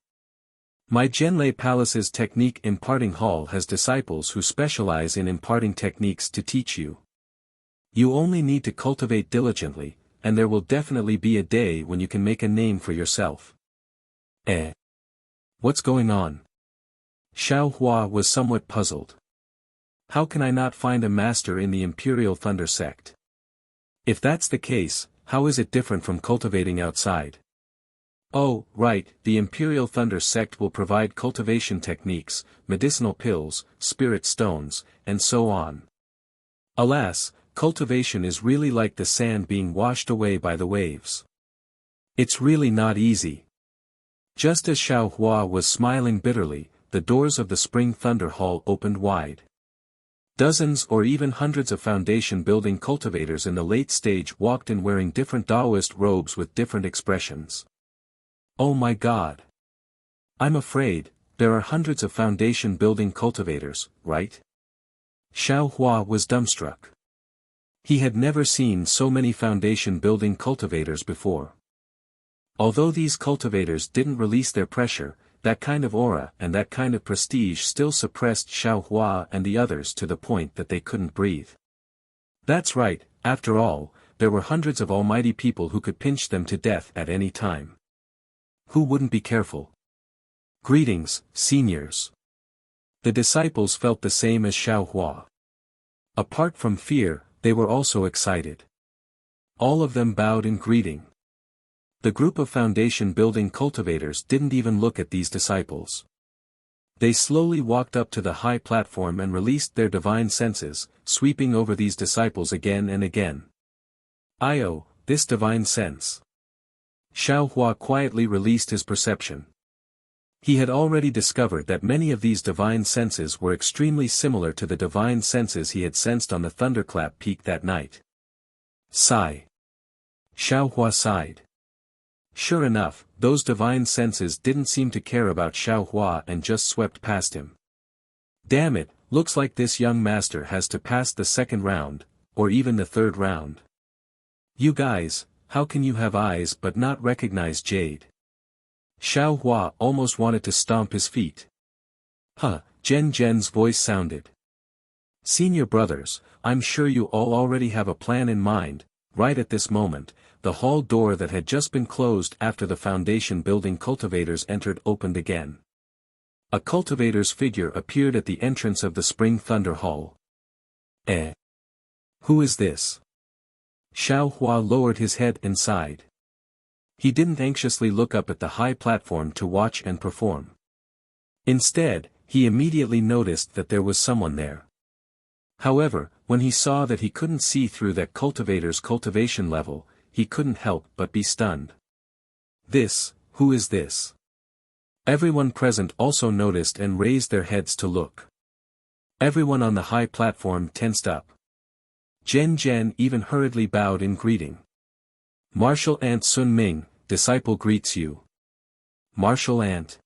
My Zhenlei Palace's Technique Imparting Hall has disciples who specialize in imparting techniques to teach you. You only need to cultivate diligently, and there will definitely be a day when you can make a name for yourself. What's going on? Xiaohua was somewhat puzzled. How can I not find a master in the Imperial Thunder sect? If that's the case, how is it different from cultivating outside? Oh, right, the Imperial Thunder sect will provide cultivation techniques, medicinal pills, spirit stones, and so on. Alas, cultivation is really like the sand being washed away by the waves. It's really not easy. Just as Xiaohua was smiling bitterly, the doors of the Spring Thunder Hall opened wide. Dozens or even hundreds of foundation building cultivators in the late stage walked in wearing different Taoist robes with different expressions. Oh my God! I'm afraid, there are hundreds of foundation building cultivators, right? Xiaohua was dumbstruck. He had never seen so many foundation building cultivators before. Although these cultivators didn't release their pressure, that kind of aura and that kind of prestige still suppressed Xiaohua and the others to the point that they couldn't breathe. That's right, after all, there were hundreds of almighty people who could pinch them to death at any time. Who wouldn't be careful? Greetings, seniors. The disciples felt the same as Xiaohua. Apart from fear, they were also excited. All of them bowed in greeting. The group of foundation building cultivators didn't even look at these disciples. They slowly walked up to the high platform and released their divine senses, sweeping over these disciples again and again. This divine sense. Xiaohua quietly released his perception. He had already discovered that many of these divine senses were extremely similar to the divine senses he had sensed on the Thunderclap Peak that night. Sigh. Xiaohua sighed. Sure enough, those divine senses didn't seem to care about Xiaohua and just swept past him. Damn it, looks like this young master has to pass the second round, or even the third round. You guys, how can you have eyes but not recognize Jade? Xiao Hua almost wanted to stomp his feet. Huh, Zhen's voice sounded. Senior brothers, I'm sure you all already have a plan in mind. Right at this moment, the hall door that had just been closed after the foundation building cultivators entered opened again. A cultivator's figure appeared at the entrance of the Spring Thunder Hall. Eh? Who is this? Xiao Hua lowered his head and sighed. He didn't anxiously look up at the high platform to watch and perform. Instead, he immediately noticed that there was someone there. However, when he saw that he couldn't see through that cultivator's cultivation level, he couldn't help but be stunned. Who is this? Everyone present also noticed and raised their heads to look. Everyone on the high platform tensed up. Zhen even hurriedly bowed in greeting. Martial Ant Sun Ming, disciple greets you. Martial Ant.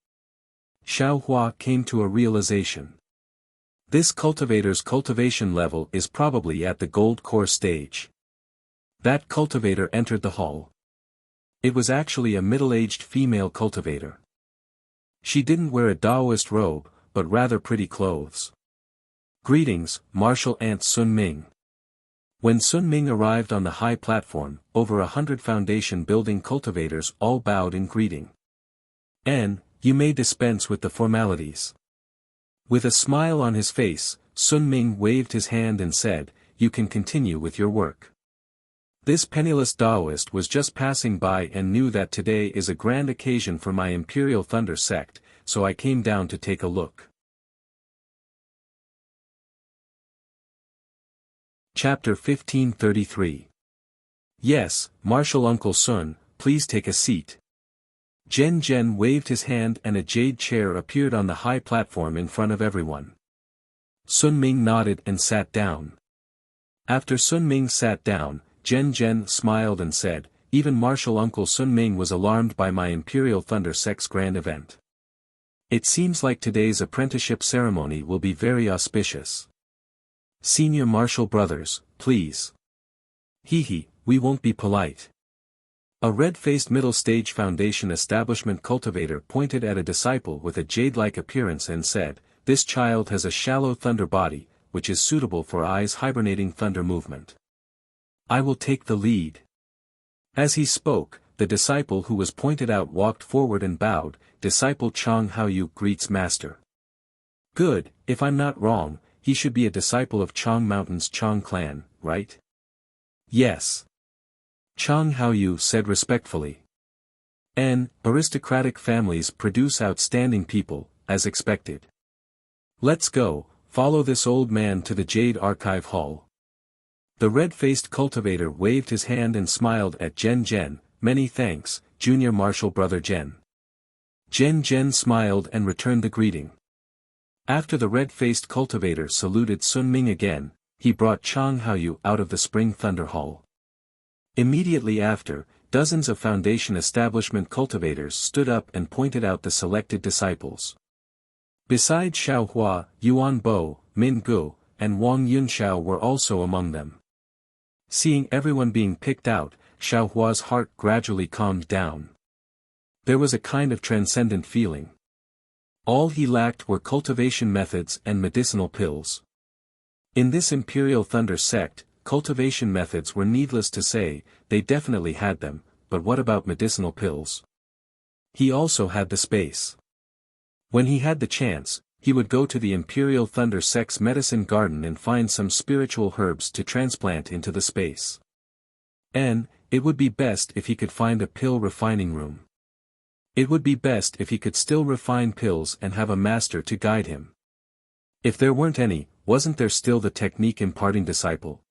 Xiao Hua came to a realization. This cultivator's cultivation level is probably at the gold core stage. That cultivator entered the hall. It was actually a middle-aged female cultivator. She didn't wear a Taoist robe, but rather pretty clothes. Greetings, Martial Ant Sun Ming. When Sun Ming arrived on the high platform, over 100 foundation building cultivators all bowed in greeting. You may dispense with the formalities. With a smile on his face, Sun Ming waved his hand and said, you can continue with your work. This penniless Taoist was just passing by and knew that today is a grand occasion for my Imperial Thunder sect, so I came down to take a look. Chapter 1533. Yes, Martial Uncle Sun, please take a seat. Zhen waved his hand and a jade chair appeared on the high platform in front of everyone. Sun Ming nodded and sat down. After Sun Ming sat down, Zhen smiled and said, even Martial Uncle Sun Ming was alarmed by my Imperial Thunder Sect's grand event. It seems like today's apprenticeship ceremony will be very auspicious. Senior Martial brothers, please. We won't be polite. A red-faced middle-stage foundation establishment cultivator pointed at a disciple with a jade-like appearance and said, this child has a shallow thunder body, which is suitable for eyes hibernating thunder movement. I will take the lead. As he spoke, the disciple who was pointed out walked forward and bowed, disciple Chang Haoyu greets master. Good, if I'm not wrong, he should be a disciple of Chang Mountain's Chang clan, right? Yes. Chang Haoyu said respectfully. Aristocratic families produce outstanding people, as expected. Let's go, follow this old man to the Jade Archive Hall. The red-faced cultivator waved his hand and smiled at Zhen, many thanks, junior martial brother Zhen. Zhen smiled and returned the greeting. After the red-faced cultivator saluted Sun Ming again, he brought Chang Haoyu out of the Spring Thunder Hall. Immediately after, dozens of foundation establishment cultivators stood up and pointed out the selected disciples. Besides Xiao Hua, Yuan Bo, Min Gu, and Wang Yunxiao were also among them. Seeing everyone being picked out, Xiao Hua's heart gradually calmed down. There was a kind of transcendent feeling. All he lacked were cultivation methods and medicinal pills. In this Imperial Thunder sect, cultivation methods were needless to say, they definitely had them, but what about medicinal pills? He also had the space. When he had the chance, he would go to the Imperial Thunder sect's medicine garden and find some spiritual herbs to transplant into the space. And, it would be best if he could find a pill refining room. It would be best if he could still refine pills and have a master to guide him. If there weren't any, wasn't there still the technique imparting disciple?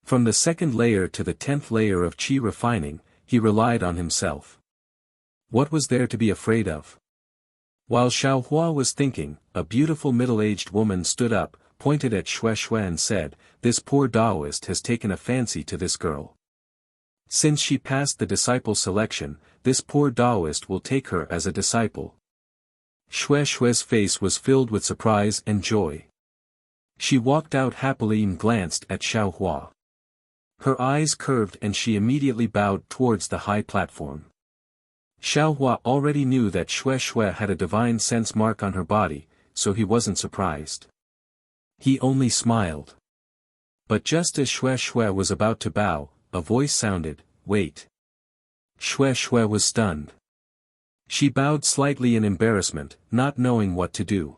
From the 2nd layer to the 10th layer of qi refining, he relied on himself. What was there to be afraid of? While Xiao Hua was thinking, a beautiful middle-aged woman stood up, pointed at Xue and said, this poor Taoist has taken a fancy to this girl. Since she passed the disciple selection, this poor Taoist will take her as a disciple. Xue's face was filled with surprise and joy. She walked out happily and glanced at Xiao Hua. Her eyes curved and she immediately bowed towards the high platform. Xiaohua already knew that Xue Xue had a divine sense mark on her body, so he wasn't surprised. He only smiled. But just as Xue Xue was about to bow, a voice sounded, "Wait." Xue Xue was stunned. She bowed slightly in embarrassment, not knowing what to do.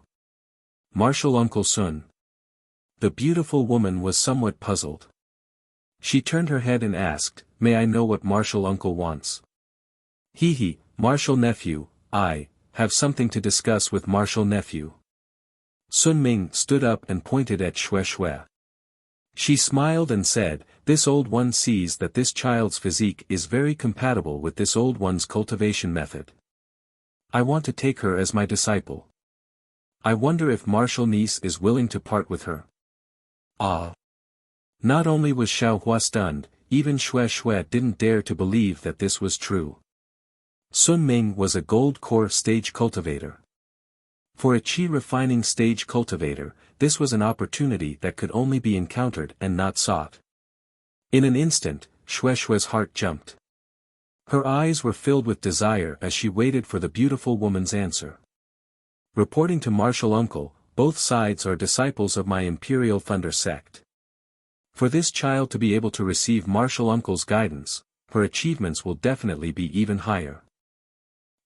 "Martial Uncle Sun." The beautiful woman was somewhat puzzled. She turned her head and asked, "May I know what Martial Uncle wants?" "He, Martial Nephew, I have something to discuss with Martial Nephew." Sun Ming stood up and pointed at Xue Xue. She smiled and said, "This old one sees that this child's physique is very compatible with this old one's cultivation method. I want to take her as my disciple. I wonder if Martial Niece is willing to part with her." Ah! Not only was Xiaohua stunned, even Xue Xue didn't dare to believe that this was true. Sun Ming was a gold core stage cultivator. For a qi refining stage cultivator, this was an opportunity that could only be encountered and not sought. In an instant, Xue Xue's heart jumped. Her eyes were filled with desire as she waited for the beautiful woman's answer. "Reporting to Martial Uncle, both sides are disciples of my Imperial Thunder sect. For this child to be able to receive Martial Uncle's guidance, her achievements will definitely be even higher.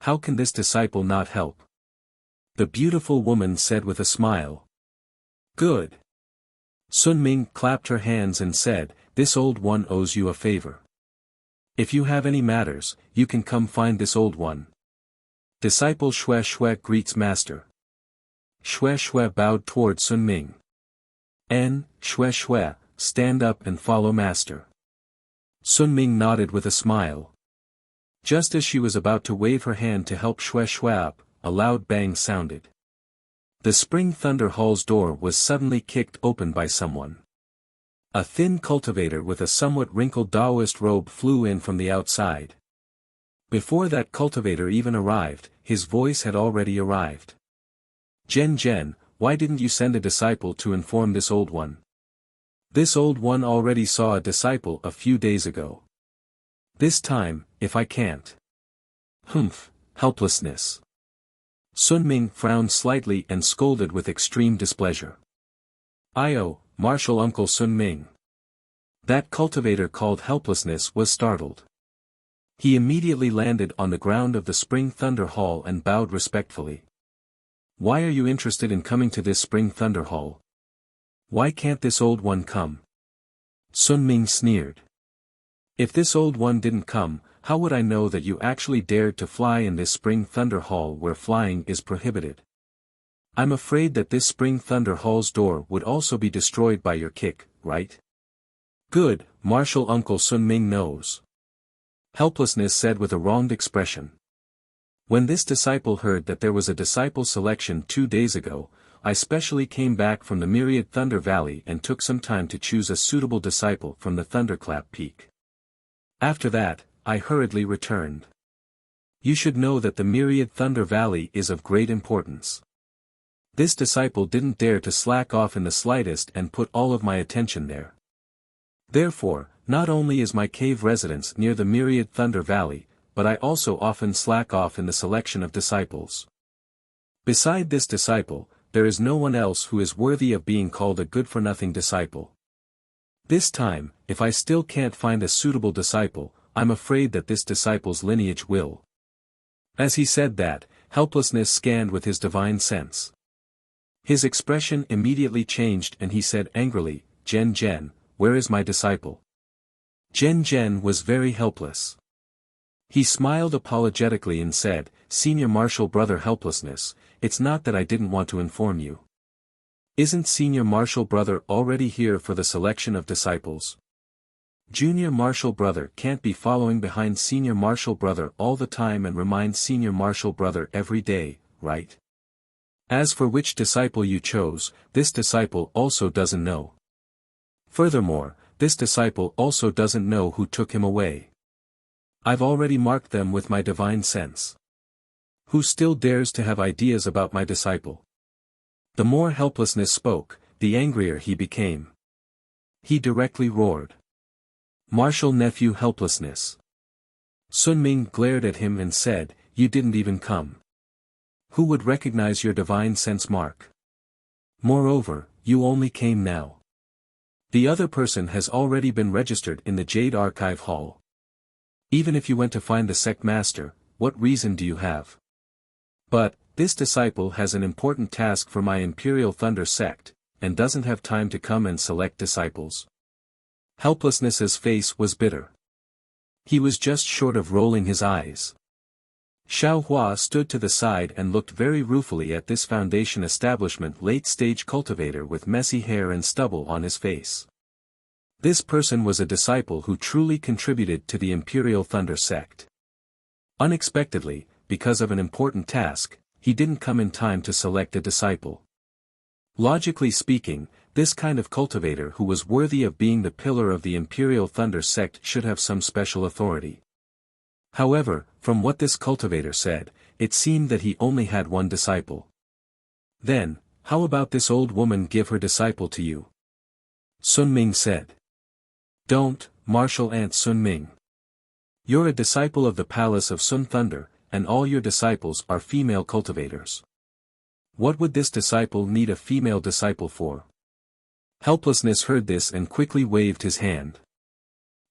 How can this disciple not help?" The beautiful woman said with a smile. "Good." Sun Ming clapped her hands and said, "This old one owes you a favor. If you have any matters, you can come find this old one. Disciple Xue Xue greets master." Xue Xue bowed toward Sun Ming. Xue Xue, stand up and follow master." Sun Ming nodded with a smile. Just as she was about to wave her hand to help Xue Xue up, a loud bang sounded. The Spring Thunder Hall's door was suddenly kicked open by someone. A thin cultivator with a somewhat wrinkled Taoist robe flew in from the outside. Before that cultivator even arrived, his voice had already arrived. "Zhen, why didn't you send a disciple to inform this old one? This old one already saw a disciple a few days ago. This time, if I can't." "Humph, helplessness." Sun Ming frowned slightly and scolded with extreme displeasure. "Io, Martial Uncle Sun Ming." That cultivator called helplessness was startled. He immediately landed on the ground of the Spring Thunder Hall and bowed respectfully. "Why are you interested in coming to this Spring Thunder Hall? Why can't this old one come?" Sun Ming sneered. "If this old one didn't come, how would I know that you actually dared to fly in this Spring Thunder Hall where flying is prohibited? I'm afraid that this Spring Thunder Hall's door would also be destroyed by your kick, right?" "Good, Martial Uncle Sun Ming knows." Helplessness said with a wronged expression. "When this disciple heard that there was a disciple selection 2 days ago, I specially came back from the Myriad Thunder Valley and took some time to choose a suitable disciple from the Thunderclap Peak. After that, I hurriedly returned. You should know that the Myriad Thunder Valley is of great importance. This disciple didn't dare to slack off in the slightest and put all of my attention there. Therefore, not only is my cave residence near the Myriad Thunder Valley, but I also often slack off in the selection of disciples. Beside this disciple, there is no one else who is worthy of being called a good-for-nothing disciple. This time, if I still can't find a suitable disciple, I'm afraid that this disciple's lineage will." As he said that, helplessness scanned with his divine sense. His expression immediately changed and he said angrily, Zhen, where is my disciple?" Zhen was very helpless. He smiled apologetically and said, "Senior Martial Brother Helplessness, it's not that I didn't want to inform you. Isn't Senior Martial Brother already here for the selection of disciples? Junior Martial Brother can't be following behind Senior Martial Brother all the time and remind Senior Martial Brother every day, right? As for which disciple you chose, this disciple also doesn't know. Furthermore, this disciple also doesn't know who took him away. I've already marked them with my divine sense. Who still dares to have ideas about my disciple?" The more helplessness spoke, the angrier he became. He directly roared. "Martial Nephew Helplessness! Sun Ming glared at him and said, "You didn't even come. Who would recognize your divine sense mark? Moreover, you only came now. The other person has already been registered in the Jade Archive Hall. Even if you went to find the sect master, what reason do you have? But, this disciple has an important task for my Imperial Thunder sect, and doesn't have time to come and select disciples." Helplessness's face was bitter. He was just short of rolling his eyes. Xiao Hua stood to the side and looked very ruefully at this Foundation establishment late-stage cultivator with messy hair and stubble on his face. This person was a disciple who truly contributed to the Imperial Thunder sect. Unexpectedly, because of an important task, he didn't come in time to select a disciple. Logically speaking, this kind of cultivator who was worthy of being the pillar of the Imperial Thunder sect should have some special authority. However, from what this cultivator said, it seemed that he only had one disciple. "Then, how about this old woman give her disciple to you?" Sun Ming said. "Don't, Martial Ant Sun Ming. You're a disciple of the Palace of Sun Thunder, and all your disciples are female cultivators. What would this disciple need a female disciple for?" Helplessness heard this and quickly waved his hand.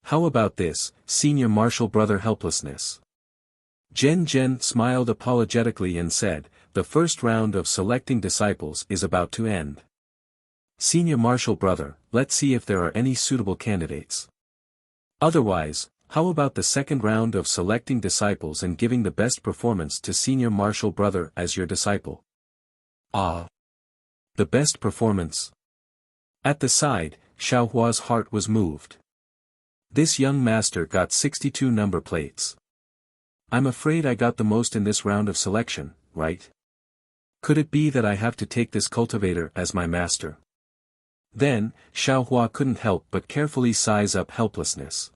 "How about this, senior martial brother Helplessness?" Jen smiled apologetically and said, "The first round of selecting disciples is about to end. Senior martial brother, let's see if there are any suitable candidates. Otherwise, how about the second round of selecting disciples and giving the best performance to senior martial brother as your disciple?" "Ah. The best performance." At the side, Xiao Hua's heart was moved. This young master got 62 number plates. "I'm afraid I got the most in this round of selection, right? Could it be that I have to take this cultivator as my master?" Then, Xiao Hua couldn't help but carefully size up Helplessness.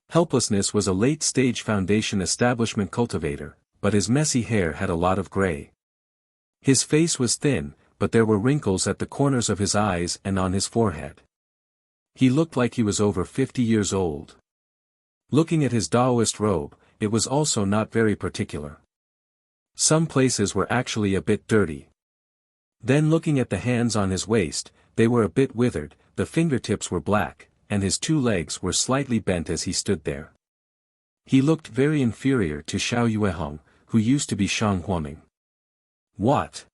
Helplessness was a late-stage Foundation establishment cultivator, but his messy hair had a lot of gray. His face was thin, but there were wrinkles at the corners of his eyes and on his forehead. He looked like he was over 50 years old. Looking at his Taoist robe, it was also not very particular. Some places were actually a bit dirty. Then looking at the hands on his waist, they were a bit withered, the fingertips were black, and his two legs were slightly bent as he stood there. He looked very inferior to Xiao Yuehong, who used to be Shang Huaming. "What?"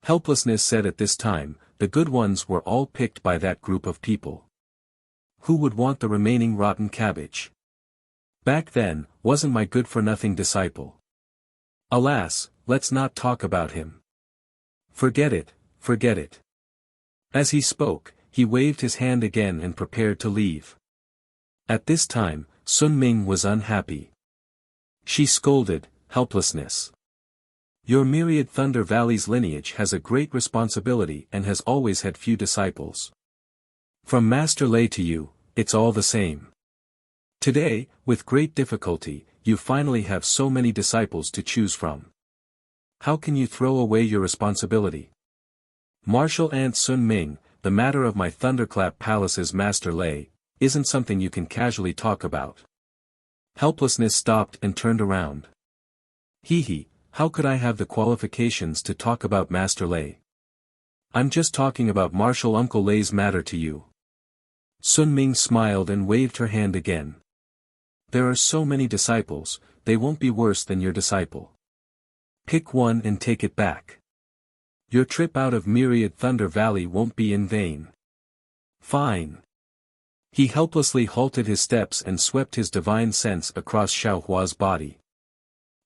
Helplessness said at this time, "The good ones were all picked by that group of people. Who would want the remaining rotten cabbage? Back then, wasn't my good-for-nothing disciple. Alas, let's not talk about him. Forget it, forget it." As he spoke, he waved his hand again and prepared to leave. At this time, Sun Ming was unhappy. She scolded, "Helplessness. Your Myriad Thunder Valley's lineage has a great responsibility and has always had few disciples. From Master Lei to you, it's all the same. Today, with great difficulty, you finally have so many disciples to choose from. How can you throw away your responsibility? Martial Ant Sun Ming, the matter of my Thunderclap Palace's Master Lei, isn't something you can casually talk about." Helplessness stopped and turned around. Hee, how could I have the qualifications to talk about Master Lei? I'm just talking about Martial Uncle Lei's matter to you. Sun Ming smiled and waved her hand again. "There are so many disciples, they won't be worse than your disciple. Pick one and take it back. Your trip out of Myriad Thunder Valley won't be in vain." "Fine." He helplessly halted his steps and swept his divine sense across Xiao Hua's body.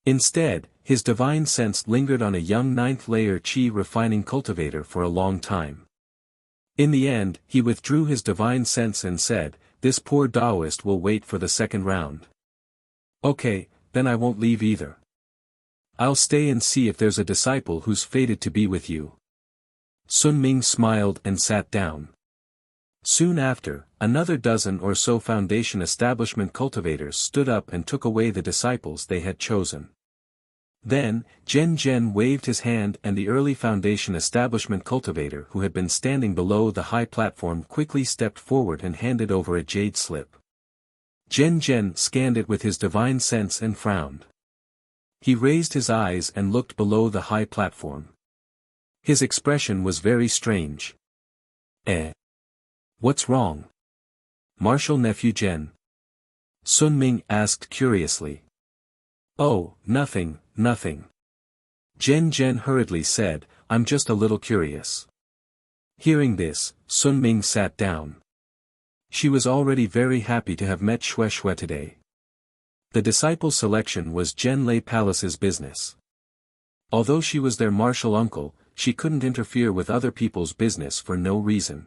Instead, his divine sense lingered on a young ninth-layer Qi refining cultivator for a long time. In the end, he withdrew his divine sense and said, "This poor Taoist will wait for the second round." "Okay, then I won't leave either. I'll stay and see if there's a disciple who's fated to be with you." Sun Ming smiled and sat down. Soon after, another dozen or so Foundation establishment cultivators stood up and took away the disciples they had chosen. Then, Jen waved his hand and the early Foundation establishment cultivator who had been standing below the high platform quickly stepped forward and handed over a jade slip. Zhen Zhen scanned it with his divine sense and frowned. He raised his eyes and looked below the high platform. His expression was very strange. What's wrong? Martial nephew Zhen? Sun Ming asked curiously. Oh, nothing, nothing. Zhen Zhen hurriedly said, I'm just a little curious. Hearing this, Sun Ming sat down. She was already very happy to have met Xue Xue today. The disciple selection was Zhen Lei Palace's business. Although she was their martial uncle, she couldn't interfere with other people's business for no reason.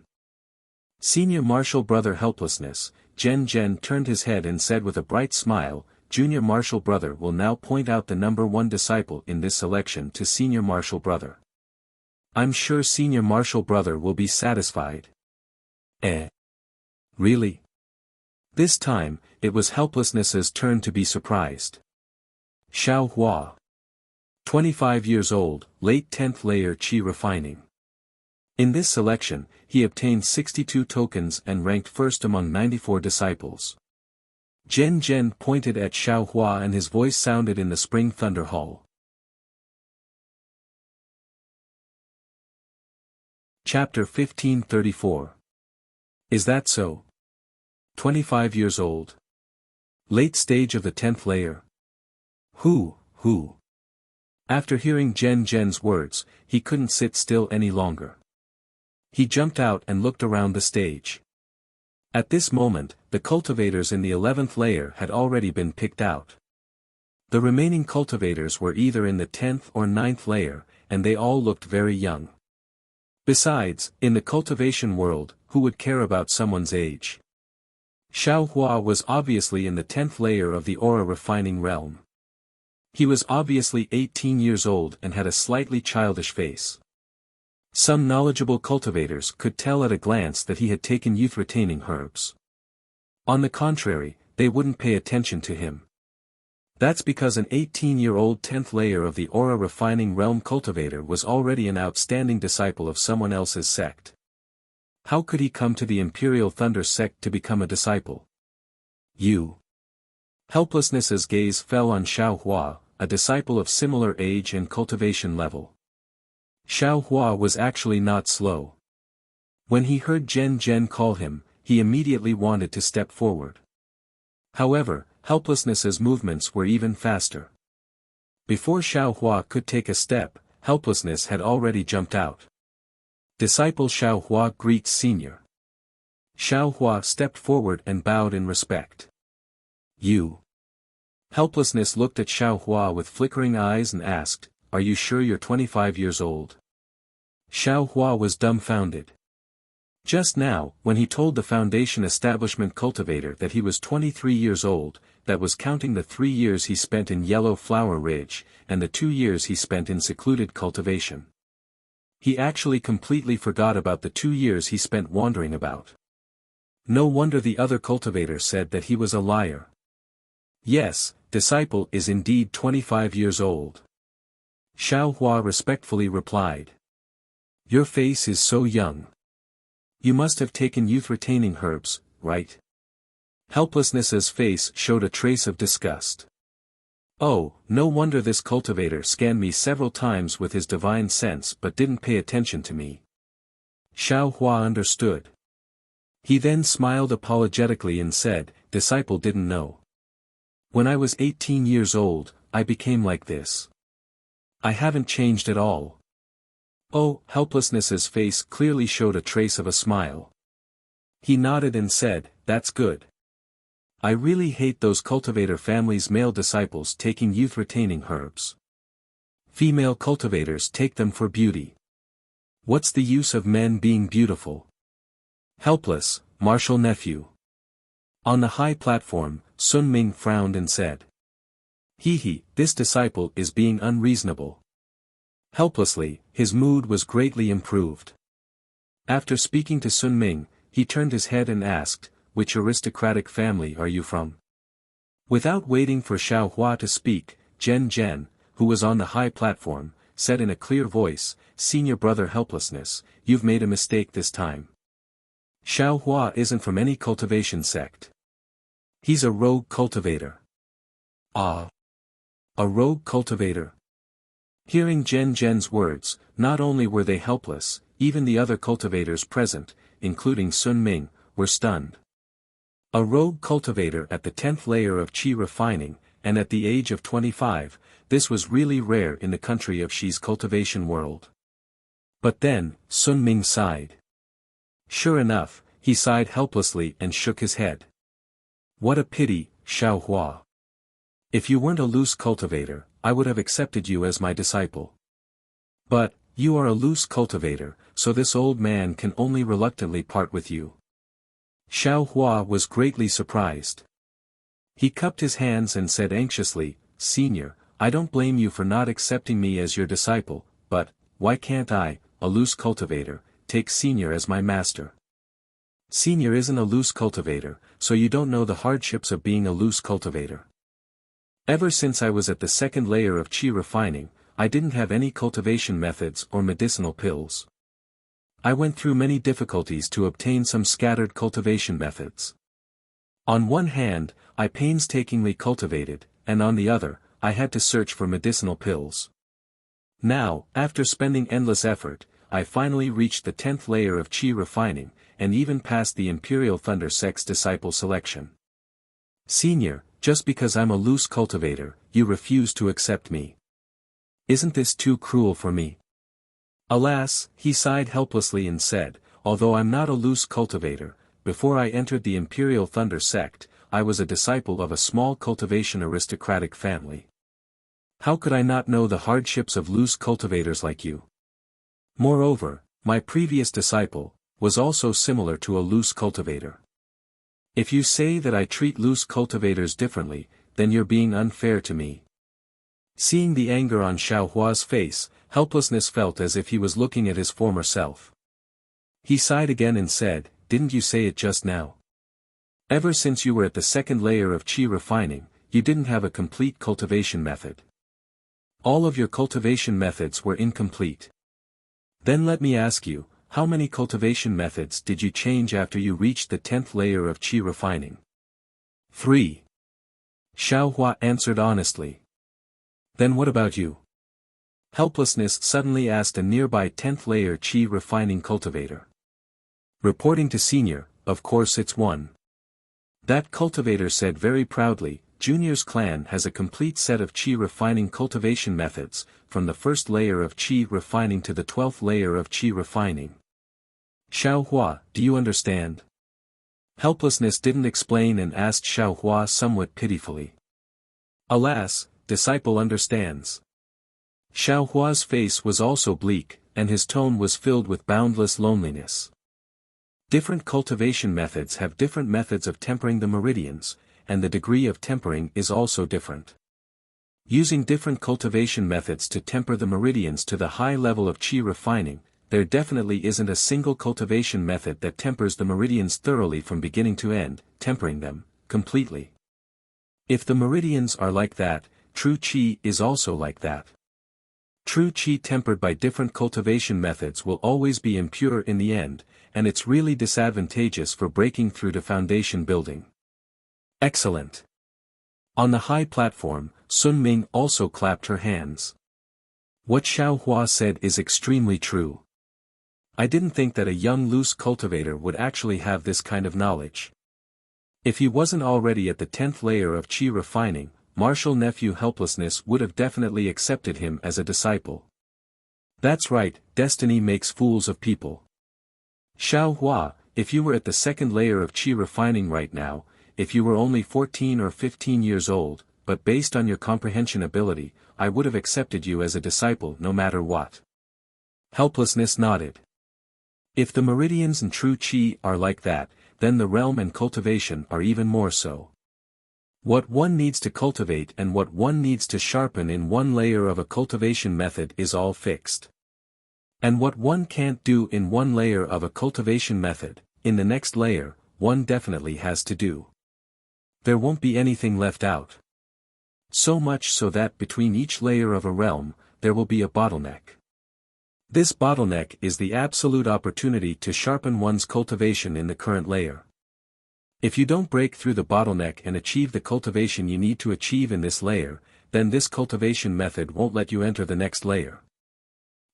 Senior martial brother helplessness, Zhen Zhen turned his head and said with a bright smile, Junior martial brother will now point out the number 1 disciple in this selection to senior martial brother. I'm sure senior martial brother will be satisfied. Really? This time, it was helplessness's turn to be surprised. Xiao Hua. 25 years old, late 10th layer Qi refining. In this selection, he obtained 62 tokens and ranked first among 94 disciples. Zhen Zhen pointed at Xiao Hua and his voice sounded in the Spring Thunder Hall. Chapter 1534. Is that so? 25 years old. Late stage of the 10th layer. Who? After hearing Zhen Zhen's words, he couldn't sit still any longer. He jumped out and looked around the stage. At this moment, the cultivators in the 11th layer had already been picked out. The remaining cultivators were either in the 10th or 9th layer, and they all looked very young. Besides, in the cultivation world, who would care about someone's age? Xiao Hua was obviously in the 10th layer of the aura refining realm. He was obviously 18 years old and had a slightly childish face. Some knowledgeable cultivators could tell at a glance that he had taken youth-retaining herbs. On the contrary, they wouldn't pay attention to him. That's because an 18-year-old 10th layer of the aura refining realm cultivator was already an outstanding disciple of someone else's sect. How could he come to the Imperial Thunder sect to become a disciple? Helplessness's gaze fell on Xiao Hua, a disciple of similar age and cultivation level. Xiao Hua was actually not slow. When he heard Zhen Zhen call him, he immediately wanted to step forward. However, helplessness's movements were even faster. Before Xiao Hua could take a step, helplessness had already jumped out. Disciple Xiao Hua greets senior. Xiao Hua stepped forward and bowed in respect. Helplessness looked at Xiao Hua with flickering eyes and asked, Are you sure you're 25 years old? Xiao Hua was dumbfounded. Just now, when he told the Foundation Establishment cultivator that he was 23 years old, that was counting the 3 years he spent in Yellow Flower Ridge, and the 2 years he spent in secluded cultivation. He actually completely forgot about the 2 years he spent wandering about. No wonder the other cultivator said that he was a liar. Yes, disciple is indeed 25 years old. Xiao Hua respectfully replied. Your face is so young. You must have taken youth-retaining herbs, right? Helplessness's face showed a trace of disgust. Oh, no wonder this cultivator scanned me several times with his divine sense but didn't pay attention to me. Xiao Hua understood. He then smiled apologetically and said, Disciple didn't know. When I was 18 years old, I became like this. I haven't changed at all. Oh, helplessness's face clearly showed a trace of a smile. He nodded and said, That's good. I really hate those cultivator family's male disciples taking youth-retaining herbs. Female cultivators take them for beauty. What's the use of men being beautiful? Helpless, martial nephew. On the high platform, Sun Ming frowned and said. This disciple is being unreasonable. Helplessly, his mood was greatly improved. After speaking to Sun Ming, he turned his head and asked, Which aristocratic family are you from? Without waiting for Xiao Hua to speak, Zhen Zhen, who was on the high platform, said in a clear voice, Senior brother helplessness, you've made a mistake this time. Xiao Hua isn't from any cultivation sect. He's a rogue cultivator. Ah. A rogue cultivator? Hearing Zhen's words, not only were they helpless, even the other cultivators present, including Sun Ming, were stunned. A rogue cultivator at the 10th layer of qi refining, and at the age of 25, this was really rare in the country of Xi's cultivation world. But then, Sun Ming sighed. Sure enough, he sighed helplessly and shook his head. What a pity, Xiaohua. If you weren't a loose cultivator, I would have accepted you as my disciple. But, you are a loose cultivator, so this old man can only reluctantly part with you. Xiaohua was greatly surprised. He cupped his hands and said anxiously, Senior, I don't blame you for not accepting me as your disciple, but, why can't I, a loose cultivator, take Senior as my master? Senior isn't a loose cultivator, so you don't know the hardships of being a loose cultivator. Ever since I was at the 2nd layer of qi refining, I didn't have any cultivation methods or medicinal pills. I went through many difficulties to obtain some scattered cultivation methods. On one hand, I painstakingly cultivated, and on the other, I had to search for medicinal pills. Now, after spending endless effort, I finally reached the 10th layer of qi refining, and even passed the Imperial Thunder Sect's disciple selection. Senior, just because I'm a loose cultivator, you refuse to accept me. Isn't this too cruel for me? Alas, he sighed helplessly and said, although I'm not a loose cultivator, before I entered the Imperial Thunder Sect, I was a disciple of a small cultivation aristocratic family. How could I not know the hardships of loose cultivators like you? Moreover, my previous disciple was also similar to a loose cultivator. If you say that I treat loose cultivators differently, then you're being unfair to me. Seeing the anger on Xiaohua's face, helplessness felt as if he was looking at his former self. He sighed again and said, Didn't you say it just now? Ever since you were at the 2nd layer of qi refining, you didn't have a complete cultivation method. All of your cultivation methods were incomplete. Then let me ask you, how many cultivation methods did you change after you reached the 10th layer of qi refining? 3. Xiaohua answered honestly. Then what about you? Helplessness suddenly asked a nearby 10th layer qi refining cultivator. Reporting to Senior, of course it's 1. That cultivator said very proudly, Junior's clan has a complete set of qi refining cultivation methods, from the 1st layer of qi refining to the 12th layer of qi refining. Xiaohua, do you understand? Helplessness didn't explain and asked Xiaohua somewhat pitifully. Alas, disciple understands. Xiaohua's face was also bleak, and his tone was filled with boundless loneliness. Different cultivation methods have different methods of tempering the meridians, and the degree of tempering is also different. Using different cultivation methods to temper the meridians to the high level of qi refining, there definitely isn't a single cultivation method that tempers the meridians thoroughly from beginning to end, tempering them completely. If the meridians are like that, true qi is also like that. True qi tempered by different cultivation methods will always be impure in the end, and it's really disadvantageous for breaking through to foundation building. Excellent. On the high platform, Sun Ming also clapped her hands. What Xiaohua said is extremely true. I didn't think that a young loose cultivator would actually have this kind of knowledge. If he wasn't already at the 10th layer of qi refining, Martial Nephew Helplessness would have definitely accepted him as a disciple. That's right, destiny makes fools of people. Xiaohua, if you were at the 2nd layer of qi refining right now, if you were only 14 or 15 years old, but based on your comprehension ability, I would have accepted you as a disciple no matter what. Helplessness nodded. If the meridians and true qi are like that, then the realm and cultivation are even more so. What one needs to cultivate and what one needs to sharpen in one layer of a cultivation method is all fixed. And what one can't do in one layer of a cultivation method, in the next layer, one definitely has to do. There won't be anything left out. So much so that between each layer of a realm, there will be a bottleneck. This bottleneck is the absolute opportunity to sharpen one's cultivation in the current layer. If you don't break through the bottleneck and achieve the cultivation you need to achieve in this layer, then this cultivation method won't let you enter the next layer.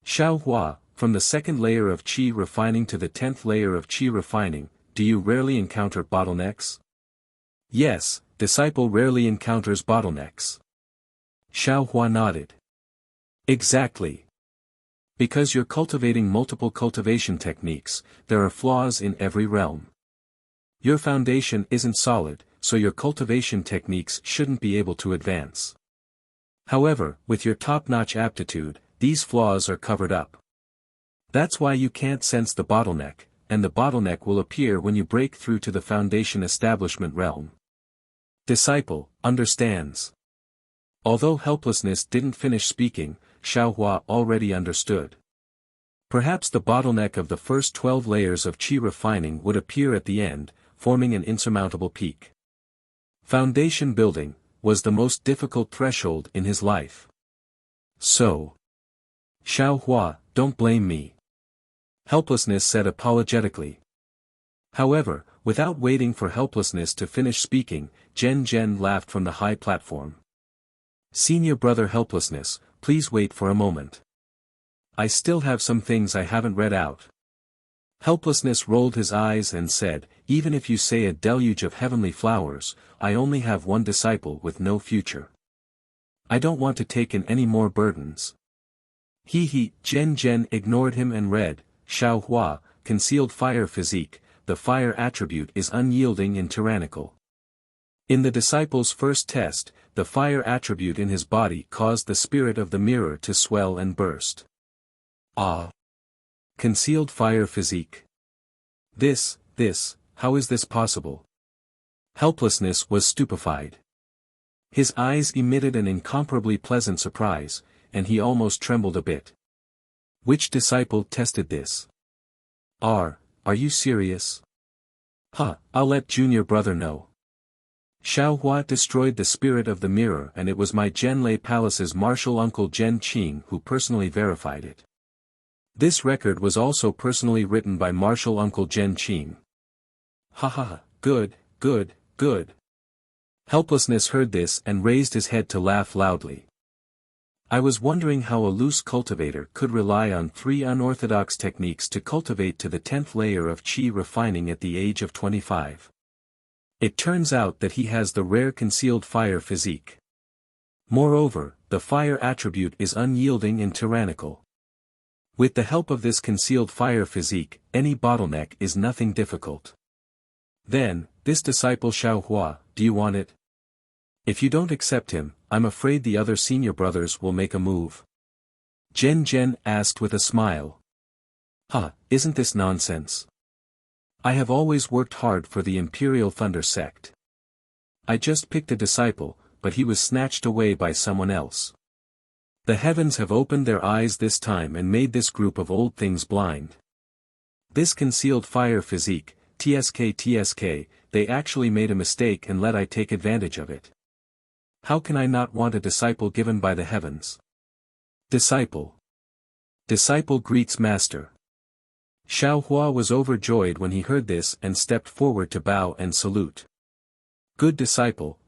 Xiaohua, from the second layer of qi refining to the 10th layer of qi refining, do you rarely encounter bottlenecks? Yes, disciple rarely encounters bottlenecks. Xiaohua nodded. Exactly. Because you're cultivating multiple cultivation techniques, there are flaws in every realm. Your foundation isn't solid, so your cultivation techniques shouldn't be able to advance. However, with your top-notch aptitude, these flaws are covered up. That's why you can't sense the bottleneck, and the bottleneck will appear when you break through to the foundation establishment realm. Disciple understands. Although helplessness didn't finish speaking, Xiaohua already understood. Perhaps the bottleneck of the first 12 layers of qi refining would appear at the end, forming an insurmountable peak. Foundation building was the most difficult threshold in his life. So, Xiaohua, don't blame me. Helplessness said apologetically. However, without waiting for helplessness to finish speaking, Zhen laughed from the high platform. Senior brother helplessness, please wait for a moment. I still have some things I haven't read out. Helplessness rolled his eyes and said, even if you say a deluge of heavenly flowers, I only have one disciple with no future. I don't want to take in any more burdens. Zhen ignored him and read, Xiaohua, concealed fire physique, the fire attribute is unyielding and tyrannical. In the disciple's first test, the fire attribute in his body caused the spirit of the mirror to swell and burst. Ah! Concealed fire physique. How is this possible? Helplessness was stupefied. His eyes emitted an incomparably pleasant surprise, and he almost trembled a bit. Which disciple tested this? Are you serious? I'll let junior brother know. Xiaohua destroyed the spirit of the mirror and it was my Zhenlei Palace's martial uncle Zhen Qing who personally verified it. This record was also personally written by martial uncle Zhen Qing. Good. Helplessness heard this and raised his head to laugh loudly. I was wondering how a loose cultivator could rely on 3 unorthodox techniques to cultivate to the 10th layer of qi refining at the age of 25. It turns out that he has the rare concealed fire physique. Moreover, the fire attribute is unyielding and tyrannical. With the help of this concealed fire physique, any bottleneck is nothing difficult. Then, this disciple Xiaohua, do you want it? If you don't accept him, I'm afraid the other senior brothers will make a move. Zhen asked with a smile. Isn't this nonsense? I have always worked hard for the Imperial Thunder sect. I just picked a disciple, but he was snatched away by someone else. The heavens have opened their eyes this time and made this group of old things blind. This concealed fire physique, TSK, they actually made a mistake and let I take advantage of it. How can I not want a disciple given by the heavens? Disciple greets master. Xiaohua was overjoyed when he heard this and stepped forward to bow and salute. Good disciple.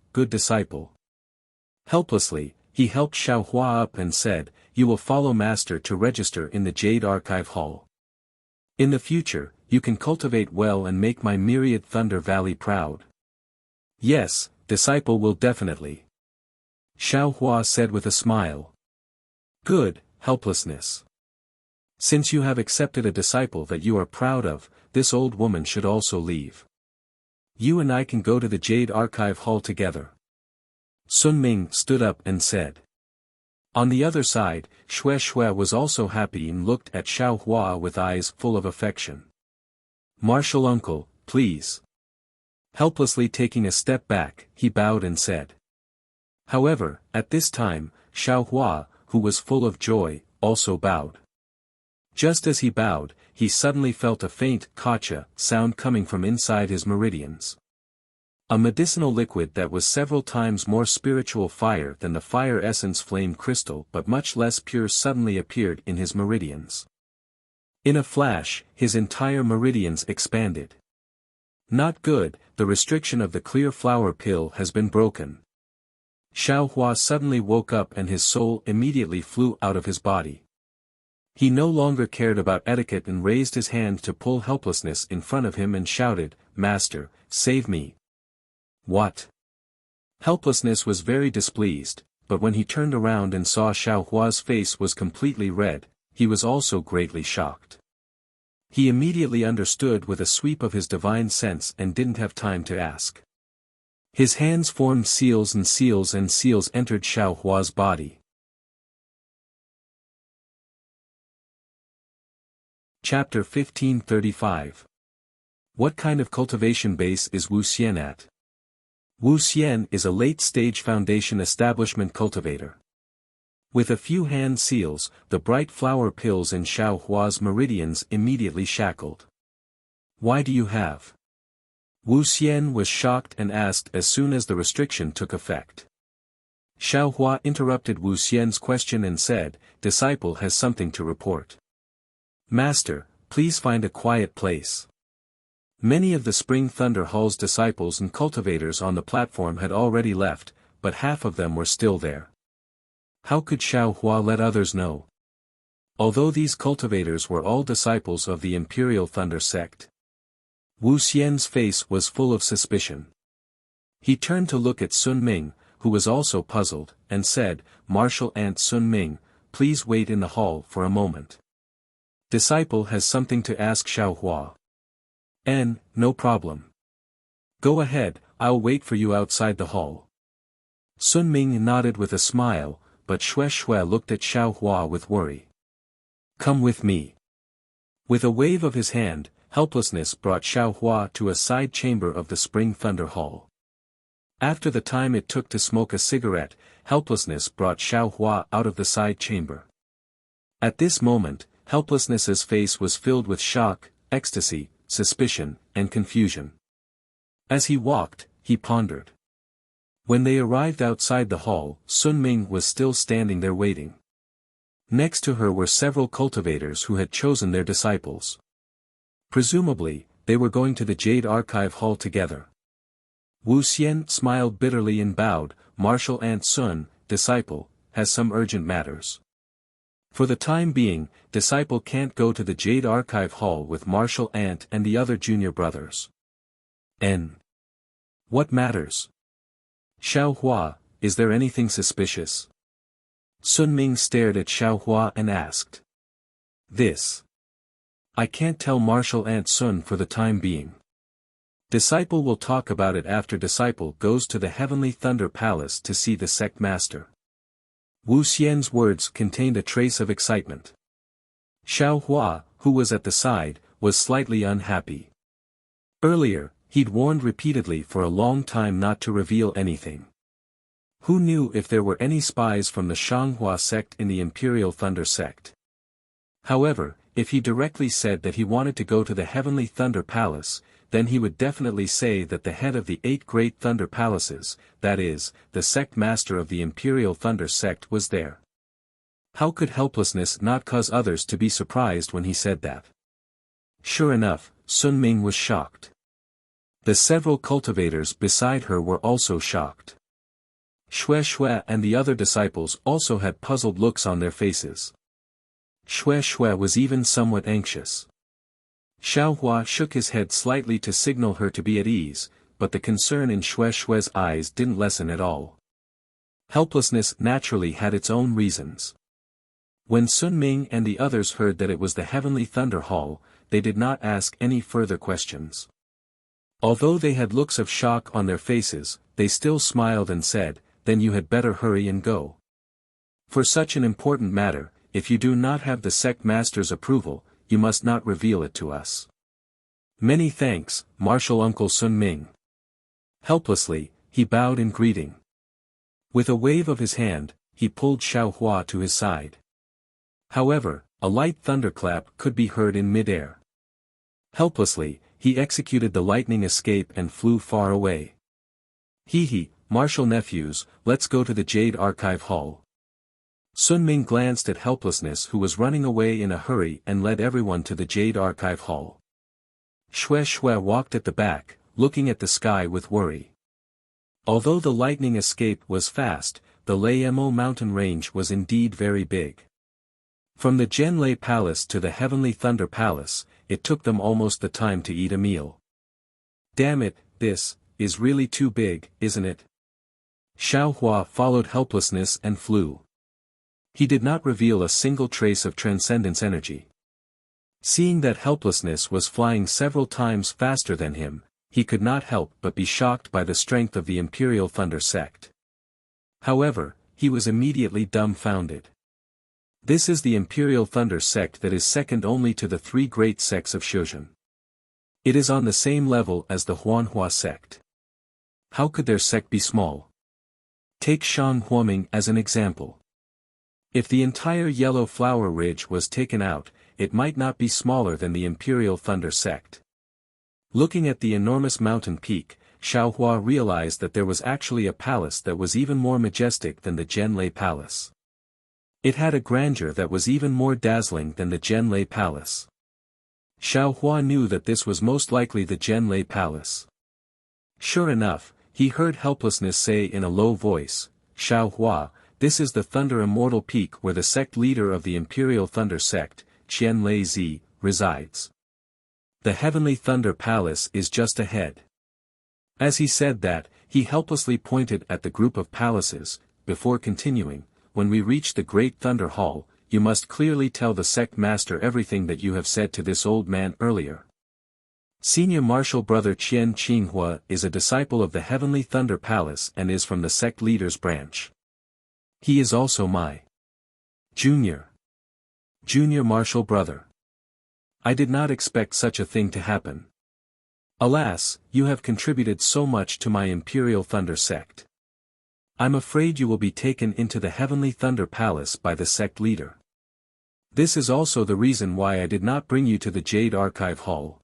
Helplessly, he helped Xiaohua up and said, you will follow master to register in the Jade Archive Hall. In the future, you can cultivate well and make my myriad Thunder Valley proud. Yes, disciple will definitely. Xiaohua said with a smile. Good, helplessness. Since you have accepted a disciple that you are proud of, this old woman should also leave. You and I can go to the Jade Archive Hall together. Sun Ming stood up and said. On the other side, Xue was also happy and looked at Xiaohua with eyes full of affection. Martial uncle, please. Helplessly taking a step back, he bowed and said. However, at this time, Xiaohua, who was full of joy, also bowed. Just as he bowed, he suddenly felt a faint kacha sound coming from inside his meridians. A medicinal liquid that was several times more spiritual fire than the fire essence flame crystal but much less pure suddenly appeared in his meridians. In a flash, his entire meridians expanded. Not good, the restriction of the clear flower pill has been broken. Xiao Hua suddenly woke up and his soul immediately flew out of his body. He no longer cared about etiquette and raised his hand to pull helplessness in front of him and shouted, "Master, save me." What? Helplessness was very displeased, but when he turned around and saw Xiao Hua's face was completely red, he was also greatly shocked. He immediately understood with a sweep of his divine sense and didn't have time to ask. His hands formed seals and seals and seals entered Xiao Hua's body. Chapter 1535. What kind of cultivation base is Wuxian at? Wuxian is a late-stage foundation establishment cultivator. With a few hand seals, the bright flower pills in Xiao Hua's meridians immediately shackled. Why do you have? Wuxian was shocked and asked as soon as the restriction took effect. Xiao Hua interrupted Wuxian's question and said, "Disciple has something to report." "Master, please find a quiet place." Many of the Spring Thunder Hall's disciples and cultivators on the platform had already left, but half of them were still there. How could Xiao Hua let others know? Although these cultivators were all disciples of the Imperial Thunder sect. Wuxian's face was full of suspicion. He turned to look at Sun Ming, who was also puzzled, and said, "Martial Ant Sun Ming, please wait in the hall for a moment. Disciple has something to ask Xiao Hua." No problem. Go ahead, I'll wait for you outside the hall." Sun Ming nodded with a smile, but Xue looked at Xiao Hua with worry. "Come with me." With a wave of his hand, helplessness brought Xiao Hua to a side chamber of the Spring Thunder Hall. After the time it took to smoke a cigarette, helplessness brought Xiao Hua out of the side chamber. At this moment, helplessness's face was filled with shock, ecstasy, suspicion, and confusion. As he walked, he pondered. When they arrived outside the hall, Sun Ming was still standing there waiting. Next to her were several cultivators who had chosen their disciples. Presumably, they were going to the Jade Archive Hall together. Wuxian smiled bitterly and bowed, "Martial Ant Sun, disciple, has some urgent matters. For the time being, disciple can't go to the Jade Archive Hall with Martial Ant and the other junior brothers." What matters? Xiao Hua, is there anything suspicious? Sun Ming stared at Xiao Hua and asked. "This. I can't tell Martial Ant Sun for the time being. Disciple will talk about it after disciple goes to the Heavenly Thunder Palace to see the sect master." Wuxian's words contained a trace of excitement. Xiao Hua, who was at the side, was slightly unhappy. Earlier, he'd warned repeatedly for a long time not to reveal anything. Who knew if there were any spies from the Shanghua sect in the Imperial Thunder sect? However, if he directly said that he wanted to go to the Heavenly Thunder Palace, then he would definitely say that the head of the 8 great Thunder Palaces, that is, the sect master of the Imperial Thunder sect was there. How could helplessness not cause others to be surprised when he said that? Sure enough, Sun Ming was shocked. The several cultivators beside her were also shocked. Xue and the other disciples also had puzzled looks on their faces. Xue was even somewhat anxious. Xiao Hua shook his head slightly to signal her to be at ease, but the concern in Xue's eyes didn't lessen at all. Helplessness naturally had its own reasons. When Sun Ming and the others heard that it was the Heavenly Thunder Hall, they did not ask any further questions. Although they had looks of shock on their faces, they still smiled and said, "Then you had better hurry and go. For such an important matter, if you do not have the sect master's approval, you must not reveal it to us." "Many thanks, Martial Uncle Sun Ming." Helplessly, he bowed in greeting. With a wave of his hand, he pulled Xiao Hua to his side. However, a light thunderclap could be heard in mid-air. Helplessly, he executed the lightning escape and flew far away. "Hee, martial nephews, let's go to the Jade Archive Hall." Sun Ming glanced at helplessness who was running away in a hurry and led everyone to the Jade Archive Hall. Xue walked at the back, looking at the sky with worry. Although the lightning escape was fast, the Lamo mountain range was indeed very big. From the Genlei Palace to the Heavenly Thunder Palace, it took them almost the time to eat a meal. Damn it, this is really too big, isn't it? Xiaohua followed helplessness and flew. He did not reveal a single trace of transcendence energy. Seeing that helplessness was flying several times faster than him, he could not help but be shocked by the strength of the Imperial Thunder sect. However, he was immediately dumbfounded. This is the Imperial Thunder sect that is second only to the three great sects of Shuzhen. It is on the same level as the Huanhua sect. How could their sect be small? Take Shan Huoming as an example. If the entire Yellow Flower Ridge was taken out, it might not be smaller than the Imperial Thunder sect. Looking at the enormous mountain peak, Xiaohua realized that there was actually a palace that was even more majestic than the Genlei Palace. It had a grandeur that was even more dazzling than the Genlei Palace. Xiaohua knew that this was most likely the Genlei Palace. Sure enough, he heard helplessness say in a low voice, "Xiaohua, this is the Thunder Immortal Peak where the sect leader of the Imperial Thunder sect, Qianlei Zi, resides. The Heavenly Thunder Palace is just ahead." As he said that, he helplessly pointed at the group of palaces, before continuing, "When we reach the Great Thunder Hall, you must clearly tell the sect master everything that you have said to this old man earlier. Senior Martial Brother Qian Qinghua is a disciple of the Heavenly Thunder Palace and is from the sect leader's branch. He is also my junior Martial Brother. I did not expect such a thing to happen. Alas, you have contributed so much to my Imperial Thunder sect. I'm afraid you will be taken into the Heavenly Thunder Palace by the sect leader. This is also the reason why I did not bring you to the Jade Archive Hall."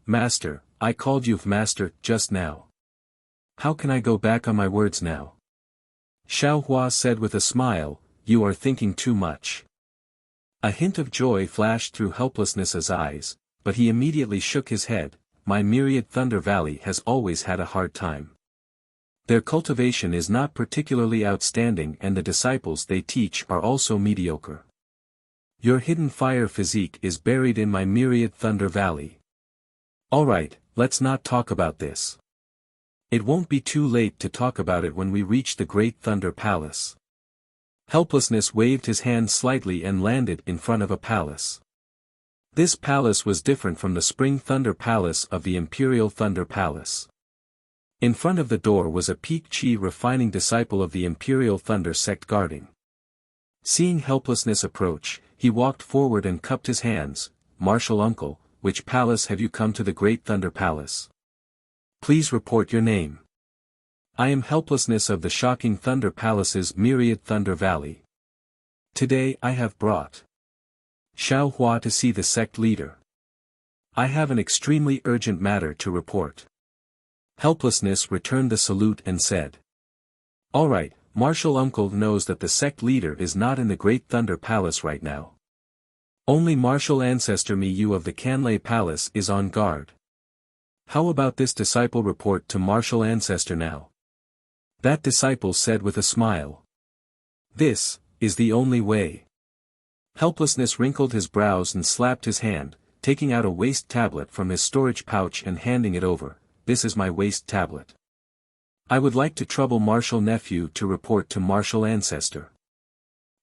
Master, I called you Master just now. How can I go back on my words now?" Xiaohua said with a smile, "You are thinking too much." A hint of joy flashed through helplessness's eyes, but he immediately shook his head. "My myriad Thunder Valley has always had a hard time. Their cultivation is not particularly outstanding and the disciples they teach are also mediocre. Your hidden fire physique is buried in my myriad Thunder Valley. Alright, let's not talk about this. It won't be too late to talk about it when we reach the Great Thunder Palace." Helplessness waved his hand slightly and landed in front of a palace. This palace was different from the Spring Thunder Palace of the Imperial Thunder Palace. In front of the door was a Peak Chi refining disciple of the Imperial Thunder sect guarding. Seeing helplessness approach, he walked forward and cupped his hands. "Martial Uncle, which palace have you come to? The Great Thunder Palace. Please report your name." "I am Helplessness of the Shocking Thunder Palace's Myriad Thunder Valley. Today I have brought Xiaohua to see the sect leader. I have an extremely urgent matter to report." Helplessness returned the salute and said, "Alright, Martial Uncle knows that the sect leader is not in the Great Thunder Palace right now. Only Martial Ancestor Miyu of the Canlei Palace is on guard. How about this disciple report to Martial Ancestor now?" That disciple said with a smile. "This is the only way." Helplessness wrinkled his brows and slapped his hand, taking out a waste tablet from his storage pouch and handing it over. "This is my waste tablet. I would like to trouble Martial Nephew to report to Martial Ancestor."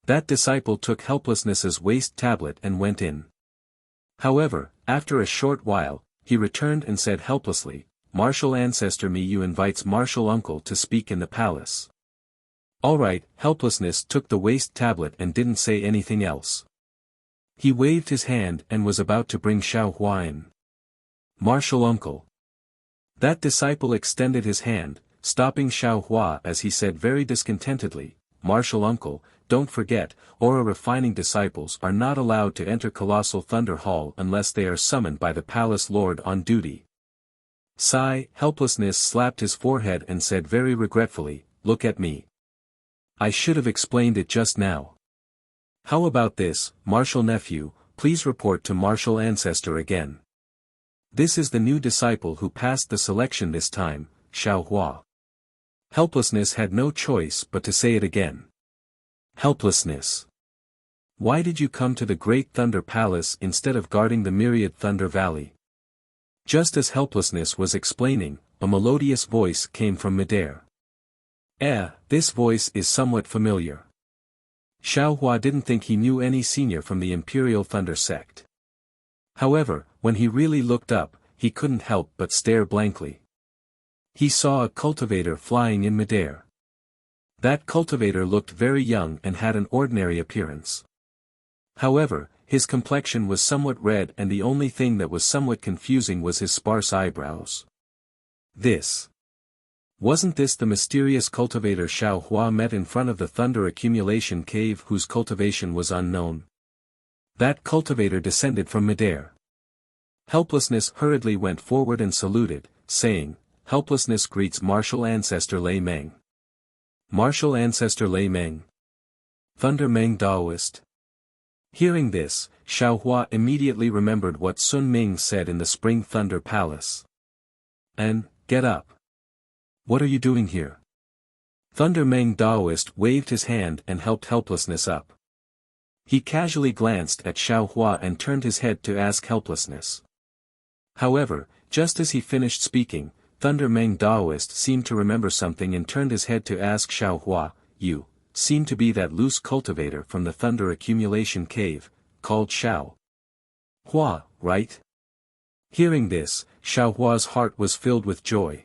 That disciple took Helplessness's waste tablet and went in. However, after a short while, he returned and said helplessly, "Martial Ancestor Miyu invites Martial Uncle to speak in the palace." Alright, Helplessness took the waste tablet and didn't say anything else. He waved his hand and was about to bring Xiaohua in. "Martial Uncle." That disciple extended his hand, stopping Xiaohua as he said very discontentedly, "Martial Uncle, don't forget, aura refining disciples are not allowed to enter Colossal Thunder Hall unless they are summoned by the Palace Lord on duty." Sigh, Helplessness slapped his forehead and said very regretfully, "Look at me. I should have explained it just now. How about this, Martial Nephew, please report to Martial Ancestor again." This is the new disciple who passed the selection this time, Xiaohua. Helplessness had no choice but to say it again. Helplessness. Why did you come to the Great Thunder Palace instead of guarding the myriad Thunder Valley? Just as Helplessness was explaining, a melodious voice came from midair. This voice is somewhat familiar. Xiaohua didn't think he knew any senior from the Imperial Thunder Sect. However, when he really looked up, he couldn't help but stare blankly. He saw a cultivator flying in midair. That cultivator looked very young and had an ordinary appearance. However, his complexion was somewhat red and the only thing that was somewhat confusing was his sparse eyebrows. Wasn't this the mysterious cultivator Xiaohua met in front of the Thunder Accumulation Cave whose cultivation was unknown? That cultivator descended from midair. Helplessness hurriedly went forward and saluted, saying, "Helplessness greets Martial Ancestor Lei Meng." Martial Ancestor Lei Meng. Thunder Meng Daoist. Hearing this, Xiaohua immediately remembered what Sun Ming said in the Spring Thunder Palace. Get up. What are you doing here? Thunder Meng Daoist waved his hand and helped Helplessness up. He casually glanced at Xiaohua and turned his head to ask Helplessness. However, just as he finished speaking, Thunder Meng Daoist seemed to remember something and turned his head to ask Xiaohua, "You seem to be that loose cultivator from the Thunder Accumulation Cave, called Xiao Hua, right?" Hearing this, Xiaohua's heart was filled with joy.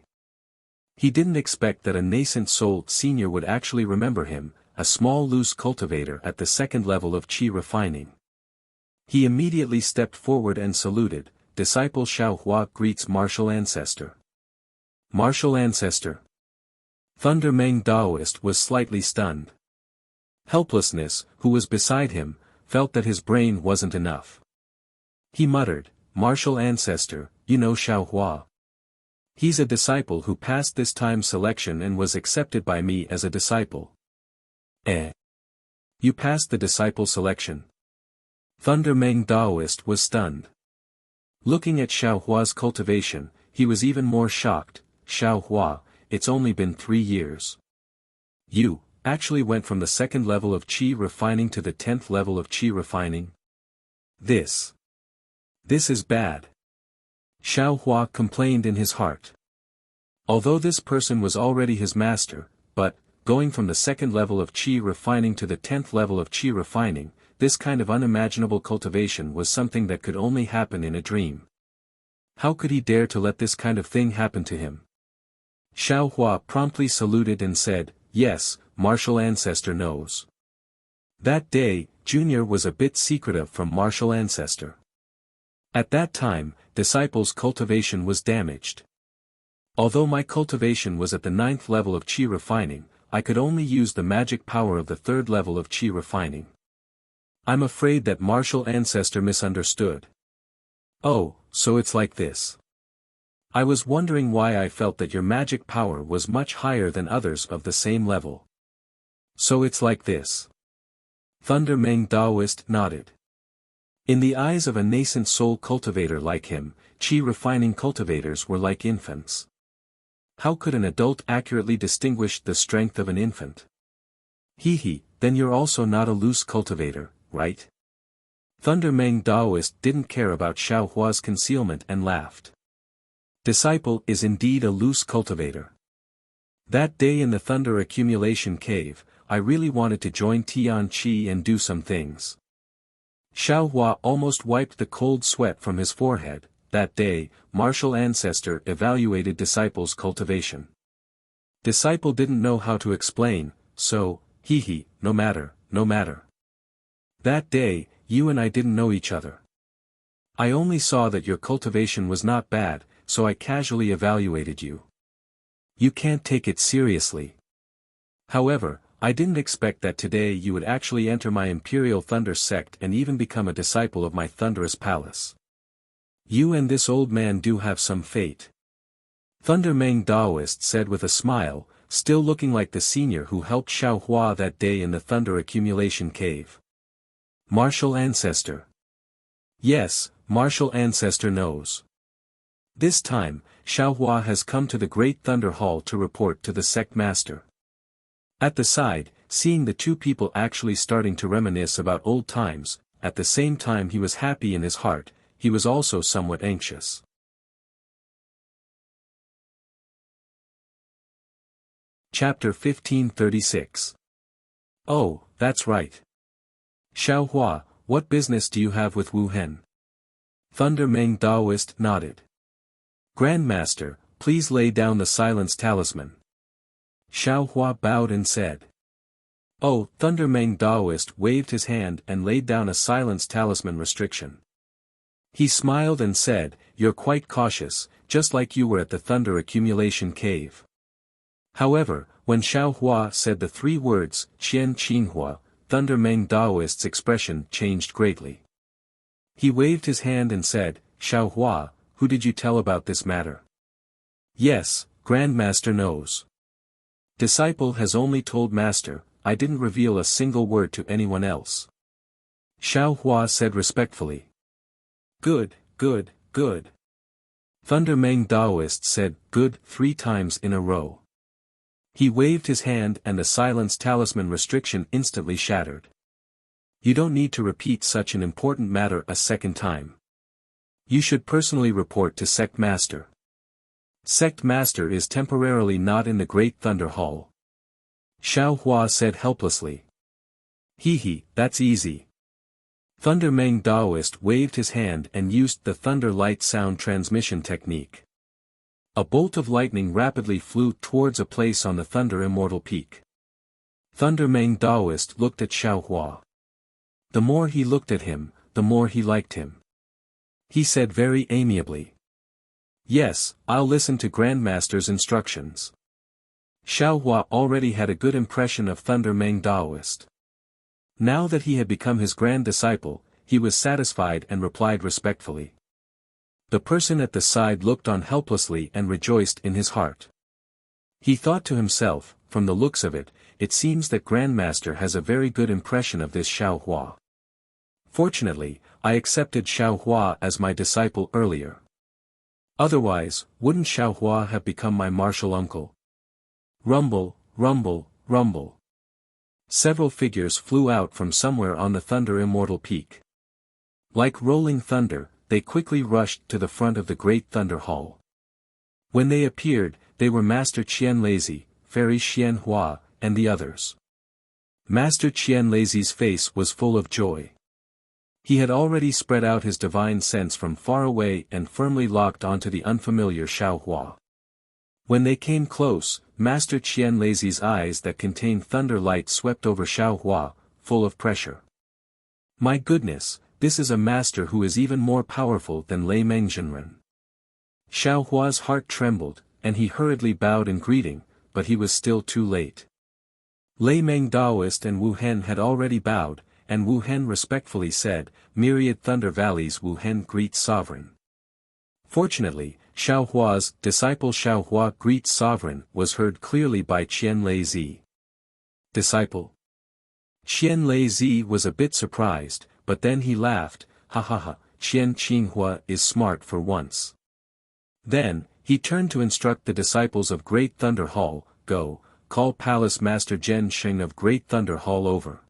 He didn't expect that a nascent soul senior would actually remember him, a small loose cultivator at the second level of qi refining. He immediately stepped forward and saluted, "Disciple Xiaohua greets Martial Ancestor." Martial Ancestor. Thunder Meng Daoist was slightly stunned. Helplessness, who was beside him, felt that his brain wasn't enough. He muttered, "Martial Ancestor, you know Xiaohua. He's a disciple who passed this time's selection and was accepted by me as a disciple." You passed the disciple selection? Thunder Meng Daoist was stunned. Looking at Xiaohua's cultivation, he was even more shocked. "Xiaohua, it's only been 3 years. You actually went from the second level of qi refining to the 10th level of qi refining? This is bad." Xiaohua complained in his heart. Although this person was already his master, but, going from the second level of qi refining to the 10th level of qi refining, this kind of unimaginable cultivation was something that could only happen in a dream. How could he dare to let this kind of thing happen to him? Xiaohua promptly saluted and said, "Yes, Martial Ancestor knows." That day, Junior was a bit secretive from Martial Ancestor. At that time, Disciple's cultivation was damaged. Although my cultivation was at the 9th level of qi refining, I could only use the magic power of the 3rd level of qi refining. I'm afraid that Martial Ancestor misunderstood. Oh, so it's like this. I was wondering why I felt that your magic power was much higher than others of the same level. So it's like this. Thunder Meng Daoist nodded. In the eyes of a nascent soul cultivator like him, qi refining cultivators were like infants. How could an adult accurately distinguish the strength of an infant? Then you're also not a loose cultivator, right? Thunder Meng Daoist didn't care about Xiaohua's concealment and laughed. Disciple is indeed a loose cultivator. That day in the Thunder Accumulation Cave, I really wanted to join Tian Qi and do some things. Xiaohua almost wiped the cold sweat from his forehead. That day, Martial Ancestor evaluated Disciple's cultivation. Disciple didn't know how to explain, so, no matter. That day, you and I didn't know each other. I only saw that your cultivation was not bad, so I casually evaluated you. You can't take it seriously. However, I didn't expect that today you would actually enter my Imperial Thunder sect and even become a disciple of my Thunderous Palace. You and this old man do have some fate. Thunder Meng Daoist said with a smile, still looking like the senior who helped Xiaohua that day in the Thunder Accumulation Cave. Martial Ancestor. Yes, Martial Ancestor knows. This time, Xiaohua has come to the Great Thunder Hall to report to the sect master. At the side, seeing the two people actually starting to reminisce about old times, at the same time he was happy in his heart, he was also somewhat anxious. Chapter 1536. Oh, that's right. Xiaohua, what business do you have with Wu Hen? Thunder Meng Daoist nodded. Grandmaster, please lay down the silence talisman. Xiaohua bowed and said. Oh, Thunder Meng Daoist waved his hand and laid down a silence talisman restriction. He smiled and said, you're quite cautious, just like you were at the thunder accumulation cave. However, when Xiaohua said the three words, Qian Qinhua, Thunder Meng Daoist's expression changed greatly. He waved his hand and said, Xiaohua, who did you tell about this matter? Yes, Grandmaster knows. Disciple has only told Master, I didn't reveal a single word to anyone else. Xiaohua said respectfully. Good, good, good. Thunder Meng Daoist said, good, 3 times in a row. He waved his hand and the silence talisman restriction instantly shattered. You don't need to repeat such an important matter a second time. You should personally report to Sect Master. Sect Master is temporarily not in the Great Thunder Hall. Xiaohua said helplessly. Hee, that's easy. Thunder Meng Daoist waved his hand and used the thunder light sound transmission technique. A bolt of lightning rapidly flew towards a place on the Thunder Immortal Peak. Thunder Meng Daoist looked at Xiaohua. The more he looked at him, the more he liked him. He said very amiably. Yes, I'll listen to Grandmaster's instructions. Xiaohua already had a good impression of Thunder Meng Daoist. Now that he had become his grand disciple, he was satisfied and replied respectfully. The person at the side looked on helplessly and rejoiced in his heart. He thought to himself, from the looks of it, it seems that Grandmaster has a very good impression of this Xiaohua. Fortunately, I accepted Xiaohua as my disciple earlier. Otherwise, wouldn't Xiaohua have become my martial uncle? Rumble, rumble, rumble. Several figures flew out from somewhere on the Thunder Immortal Peak. Like rolling thunder, they quickly rushed to the front of the Great Thunder Hall. When they appeared, they were Master Qian Lazy, Fairy Xian Hua, and the others. Master Qian Lazy's face was full of joy. He had already spread out his divine sense from far away and firmly locked onto the unfamiliar Xiaohua. When they came close, Master Qian Lazy's eyes that contained thunder light swept over Xiaohua, full of pressure. My goodness, this is a master who is even more powerful than Lei Mengzhenren. Xiaohua's heart trembled, and he hurriedly bowed in greeting, but he was still too late. Lei Meng Daoist and Wu Hen had already bowed, and Wu Hen respectfully said, Myriad Thunder Valleys Wu Hen greets Sovereign. Fortunately, Xiaohua's disciple Xiaohua greets Sovereign was heard clearly by Qian Lazy. Disciple. Qian Lazy was a bit surprised, but then he laughed, ha ha ha, Qian Qinhua is smart for once. Then, he turned to instruct the disciples of Great Thunder Hall, go, call Palace Master Zhen Sheng of Great Thunder Hall over.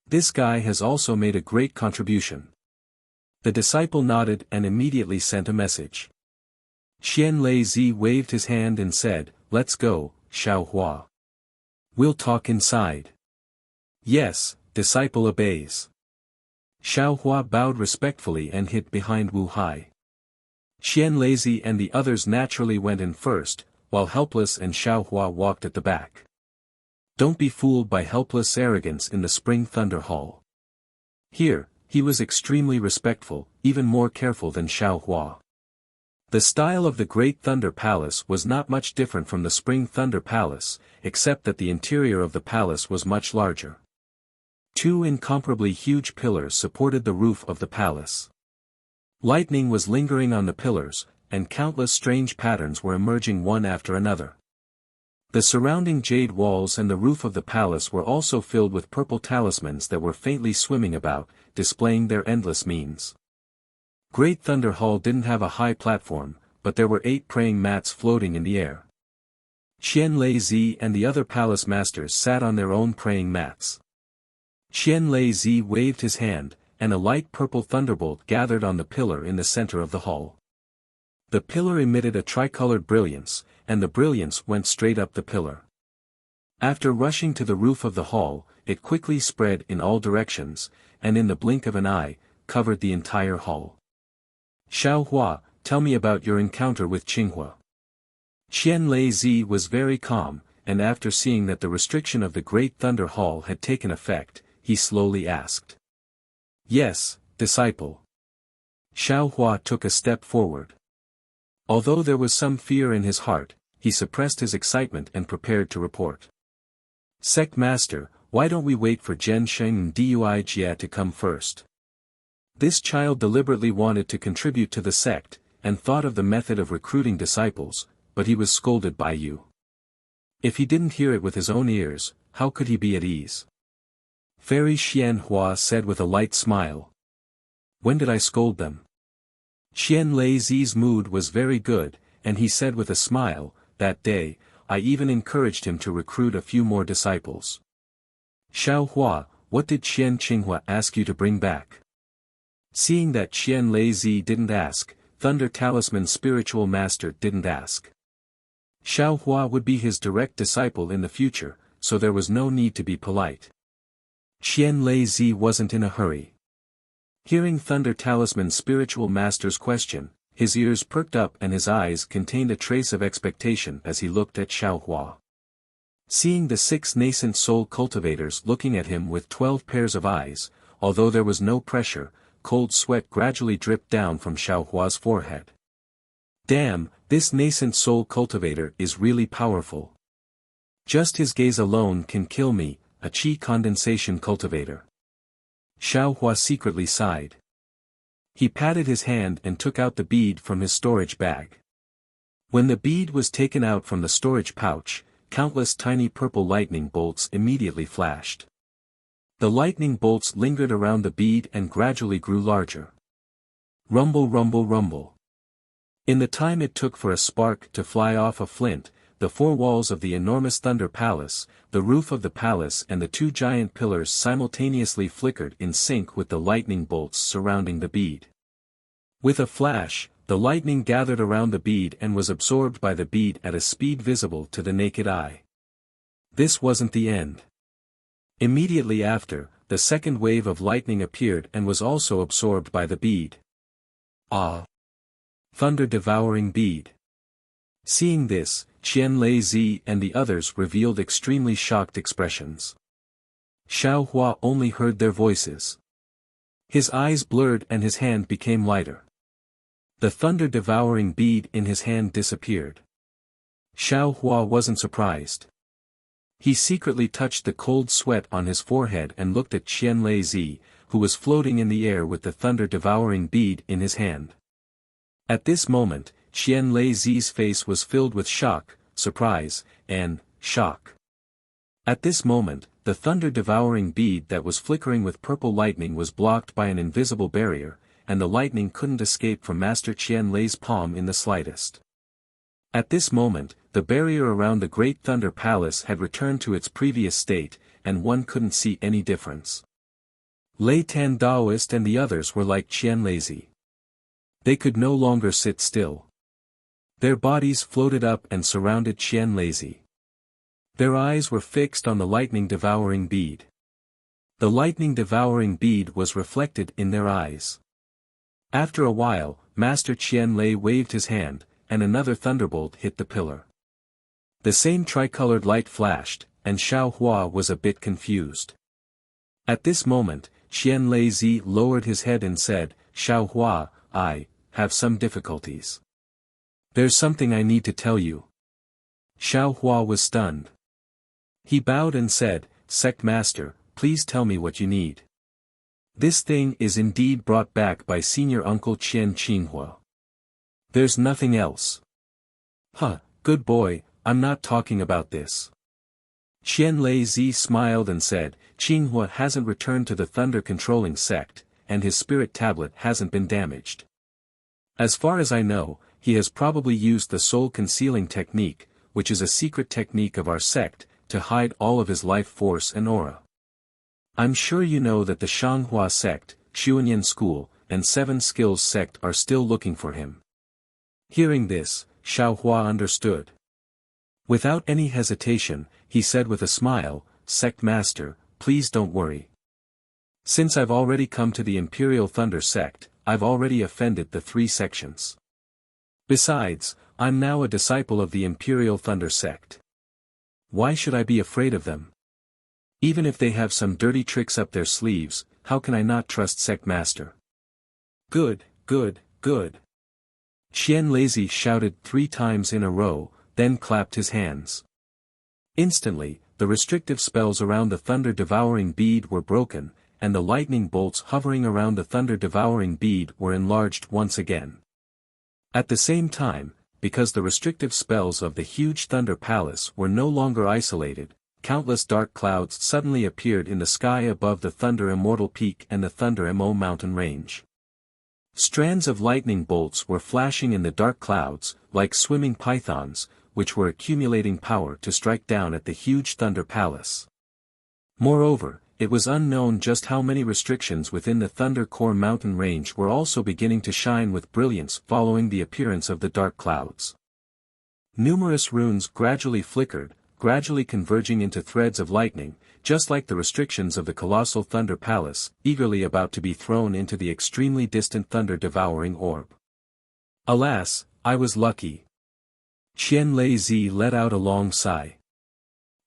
This guy has also made a great contribution. The disciple nodded and immediately sent a message. Qian Lazy waved his hand and said, let's go, Xiaohua. We'll talk inside. Yes, disciple obeys. Xiaohua bowed respectfully and hid behind Wu Hai. Qian Lazy and the others naturally went in first, while Helpless and Xiaohua walked at the back. Don't be fooled by Helpless' arrogance in the Spring Thunder Hall. Here, he was extremely respectful, even more careful than Xiaohua. The style of the Great Thunder Palace was not much different from the Spring Thunder Palace, except that the interior of the palace was much larger. 2 incomparably huge pillars supported the roof of the palace. Lightning was lingering on the pillars, and countless strange patterns were emerging one after another. The surrounding jade walls and the roof of the palace were also filled with purple talismans that were faintly swimming about, displaying their endless means. Great Thunder Hall didn't have a high platform, but there were 8 praying mats floating in the air. Qian Lei Zi and the other palace masters sat on their own praying mats. Qian Lei Zi waved his hand, and a light purple thunderbolt gathered on the pillar in the center of the hall. The pillar emitted a tricolored brilliance, and the brilliance went straight up the pillar. After rushing to the roof of the hall, it quickly spread in all directions, and in the blink of an eye, covered the entire hall. Xiao Hua, tell me about your encounter with Qinghua. Qian Lei Zi was very calm, and after seeing that the restriction of the Great Thunder Hall had taken effect, he slowly asked. Yes, disciple. Xiao Hua took a step forward. Although there was some fear in his heart, he suppressed his excitement and prepared to report. Sect Master, why don't we wait for Zhen Sheng and Dui Jia to come first? This child deliberately wanted to contribute to the sect, and thought of the method of recruiting disciples, but he was scolded by you. If he didn't hear it with his own ears, how could he be at ease? Fairy Xian Hua said with a light smile. When did I scold them? Qian Lei Zi's mood was very good, and he said with a smile, that day, I even encouraged him to recruit a few more disciples. Xiao Hua, what did Qian Qinghua ask you to bring back? Seeing that Qian Lei Zi didn't ask, Thunder Talisman Spiritual Master didn't ask. Xiao Hua would be his direct disciple in the future, so there was no need to be polite. Qian Lei Zi wasn't in a hurry. Hearing Thunder Talisman Spiritual Master's question, his ears perked up and his eyes contained a trace of expectation as he looked at Xiao Hua. Seeing the 6 nascent soul cultivators looking at him with 12 pairs of eyes, although there was no pressure, cold sweat gradually dripped down from Xiao Hua's forehead. Damn, this nascent soul cultivator is really powerful. Just his gaze alone can kill me, a chi condensation cultivator. Xiao Hua secretly sighed. He patted his hand and took out the bead from his storage bag. When the bead was taken out from the storage pouch, countless tiny purple lightning bolts immediately flashed. The lightning bolts lingered around the bead and gradually grew larger. Rumble, rumble, rumble. In the time it took for a spark to fly off a flint, the 4 walls of the enormous Thunder Palace, the roof of the palace and the 2 giant pillars simultaneously flickered in sync with the lightning bolts surrounding the bead. With a flash, the lightning gathered around the bead and was absorbed by the bead at a speed visible to the naked eye. This wasn't the end. Immediately after, the second wave of lightning appeared and was also absorbed by the bead. Ah! Thunder-devouring bead. Seeing this, Qian Lei Zi and the others revealed extremely shocked expressions. Xiao Hua only heard their voices. His eyes blurred and his hand became lighter. The thunder-devouring bead in his hand disappeared. Xiao Hua wasn't surprised. He secretly touched the cold sweat on his forehead and looked at Qian Lei Zi, who was floating in the air with the thunder-devouring bead in his hand. At this moment, Qian Lei Zi's face was filled with shock, surprise, and shock. At this moment, the thunder-devouring bead that was flickering with purple lightning was blocked by an invisible barrier, and the lightning couldn't escape from Master Qian Lei's palm in the slightest. At this moment, the barrier around the Great Thunder Palace had returned to its previous state, and one couldn't see any difference. Lei Tan Daoist and the others were like Qian Lei Zi. They could no longer sit still. Their bodies floated up and surrounded Qian Lei Zi. Their eyes were fixed on the lightning-devouring bead. The lightning-devouring bead was reflected in their eyes. After a while, Master Qian Lei waved his hand, and another thunderbolt hit the pillar. The same tricolored light flashed, and Xiao Hua was a bit confused. At this moment, Qian Lei Zi lowered his head and said, Xiao Hua, I have some difficulties. There's something I need to tell you. Xiao Hua was stunned. He bowed and said, Sect Master, please tell me what you need. This thing is indeed brought back by Senior Uncle Qian Qinghua. There's nothing else. Huh, good boy, I'm not talking about this. Qian Lei Zi smiled and said, Qinghua hasn't returned to the thunder-controlling sect, and his spirit tablet hasn't been damaged. As far as I know, he has probably used the soul concealing technique, which is a secret technique of our sect, to hide all of his life force and aura. I'm sure you know that the Shanghua sect, Xuanyan school, and Seven Skills sect are still looking for him. Hearing this, Xiaohua understood. Without any hesitation, he said with a smile, "Sect Master, please don't worry. Since I've already come to the Imperial Thunder sect, I've already offended the 3 sections. Besides, I'm now a disciple of the Imperial Thunder sect. Why should I be afraid of them? Even if they have some dirty tricks up their sleeves, how can I not trust Sect Master?" "Good, good, good." Qian Lazy shouted 3 times in a row, then clapped his hands. Instantly, the restrictive spells around the thunder-devouring bead were broken, and the lightning bolts hovering around the thunder-devouring bead were enlarged once again. At the same time, because the restrictive spells of the huge Thunder Palace were no longer isolated, countless dark clouds suddenly appeared in the sky above the Thunder Immortal Peak and the Thunder Mo mountain range. Strands of lightning bolts were flashing in the dark clouds, like swimming pythons, which were accumulating power to strike down at the huge Thunder Palace. Moreover, it was unknown just how many restrictions within the Thunder Core mountain range were also beginning to shine with brilliance following the appearance of the dark clouds. Numerous runes gradually flickered, gradually converging into threads of lightning, just like the restrictions of the colossal Thunder Palace, eagerly about to be thrown into the extremely distant thunder-devouring orb. Alas, I was lucky. Qian Lei let out a long sigh.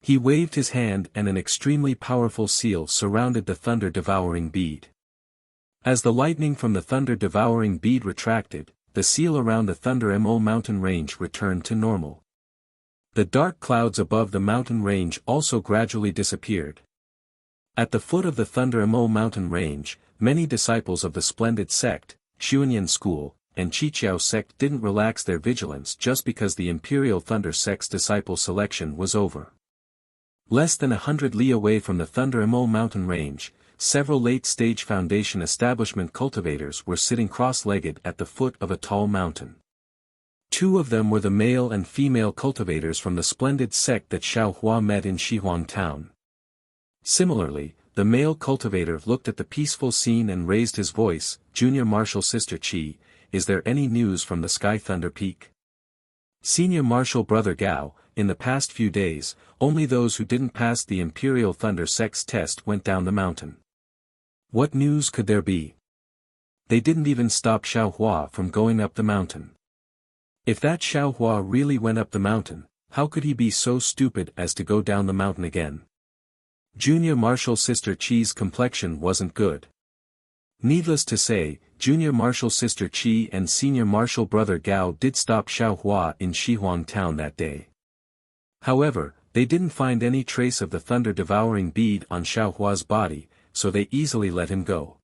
He waved his hand and an extremely powerful seal surrounded the thunder-devouring bead. As the lightning from the thunder-devouring bead retracted, the seal around the Thunder Mo mountain range returned to normal. The dark clouds above the mountain range also gradually disappeared. At the foot of the Thunder Mo mountain range, many disciples of the Splendid sect, Xuanyan school, and Qiqiao sect didn't relax their vigilance just because the Imperial Thunder sect's disciple selection was over. Less than 100 li away from the Thunder Mo mountain range, several late-stage Foundation establishment cultivators were sitting cross-legged at the foot of a tall mountain. 2 of them were the male and female cultivators from the Splendid sect that Xiaohua met in Shihuang town. Similarly, the male cultivator looked at the peaceful scene and raised his voice, "Junior Martial Sister Qi, is there any news from the Sky Thunder Peak?" Senior Martial Brother Gao, in the past few days, only those who didn't pass the Imperial Thunder sect's test went down the mountain. What news could there be? They didn't even stop Xiaohua from going up the mountain. If that Xiaohua really went up the mountain, how could he be so stupid as to go down the mountain again? Junior Martial Sister Qi's complexion wasn't good. Needless to say, Junior Martial Sister Qi and Senior Martial Brother Gao did stop Xiaohua in Shihuang town that day. However, they didn't find any trace of the thunder-devouring bead on Xiaohua's body, so they easily let him go.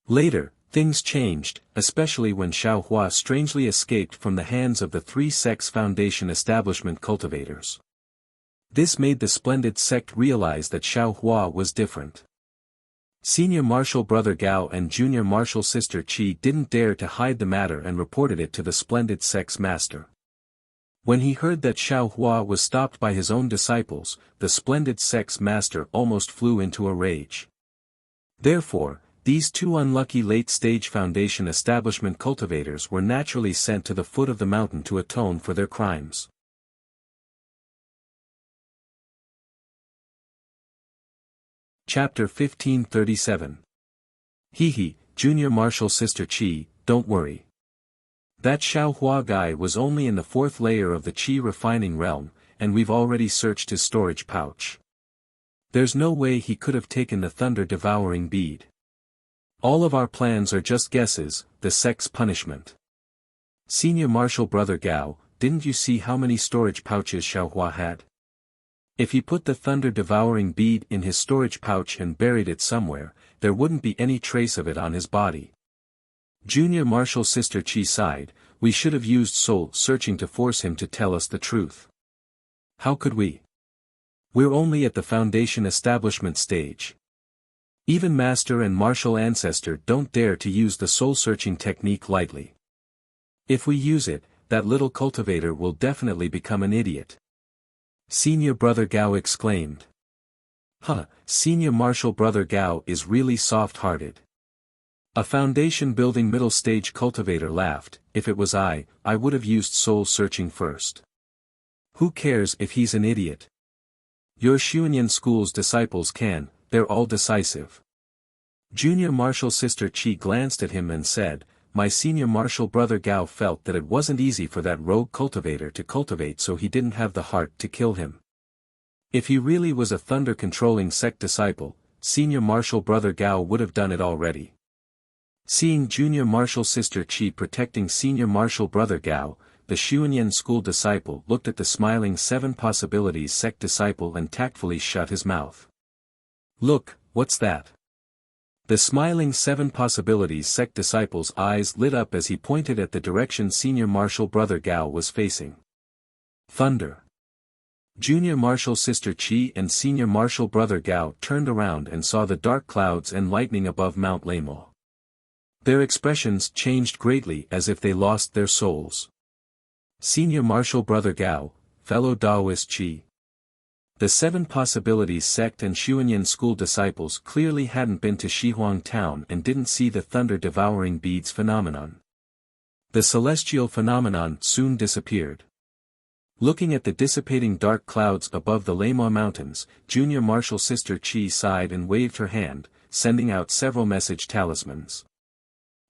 Later, things changed, especially when Xiaohua strangely escaped from the hands of the 3 sects Foundation establishment cultivators. This made the Splendid sect realize that Xiaohua was different. Senior Martial Brother Gao and Junior Martial Sister Qi didn't dare to hide the matter and reported it to the Splendid sect's master. When he heard that Xiaohua was stopped by his own disciples, the Splendid sect's master almost flew into a rage. Therefore, these 2 unlucky late-stage Foundation establishment cultivators were naturally sent to the foot of the mountain to atone for their crimes. Chapter 1537. Hehe, Junior Martial Sister Qi, don't worry. That Xiaohua guy was only in the 4th layer of the Qi refining realm, and we've already searched his storage pouch. There's no way he could have taken the thunder-devouring bead. All of our plans are just guesses, the sect's punishment. Senior Martial Brother Gao, didn't you see how many storage pouches Xiaohua had? If he put the thunder-devouring bead in his storage pouch and buried it somewhere, there wouldn't be any trace of it on his body. Junior Martial Sister Qi sighed, we should have used soul searching to force him to tell us the truth. How could we? We're only at the Foundation establishment stage. Even Master and Martial Ancestor don't dare to use the soul-searching technique lightly. If we use it, that little cultivator will definitely become an idiot. Senior Brother Gao exclaimed. Senior Martial Brother Gao is really soft-hearted. A foundation-building middle-stage cultivator laughed. If it was I would have used soul-searching first. Who cares if he's an idiot? Your Xuanyan school's disciples can, they're all decisive. Junior Martial Sister Qi glanced at him and said, my senior martial brother Gao felt that it wasn't easy for that rogue cultivator to cultivate, so he didn't have the heart to kill him. If he really was a thunder-controlling sect disciple, senior martial brother Gao would have done it already. Seeing junior martial sister Qi protecting senior martial brother Gao, the Xuanyan school disciple looked at the smiling Seven Possibilities sect disciple and tactfully shut his mouth. Look, what's that? The smiling Seven Possibilities sect disciple's eyes lit up as he pointed at the direction senior martial brother Gao was facing. Thunder. Junior martial sister Qi and senior martial brother Gao turned around and saw the dark clouds and lightning above Mount Lamo. Their expressions changed greatly as if they lost their souls. Senior martial brother Gao, fellow Taoist Qi. The Seven Possibilities sect and Xuanyan school disciples clearly hadn't been to Shihuang town and didn't see the thunder-devouring beads phenomenon. The celestial phenomenon soon disappeared. Looking at the dissipating dark clouds above the Lama mountains, junior martial sister Qi sighed and waved her hand, sending out several message talismans.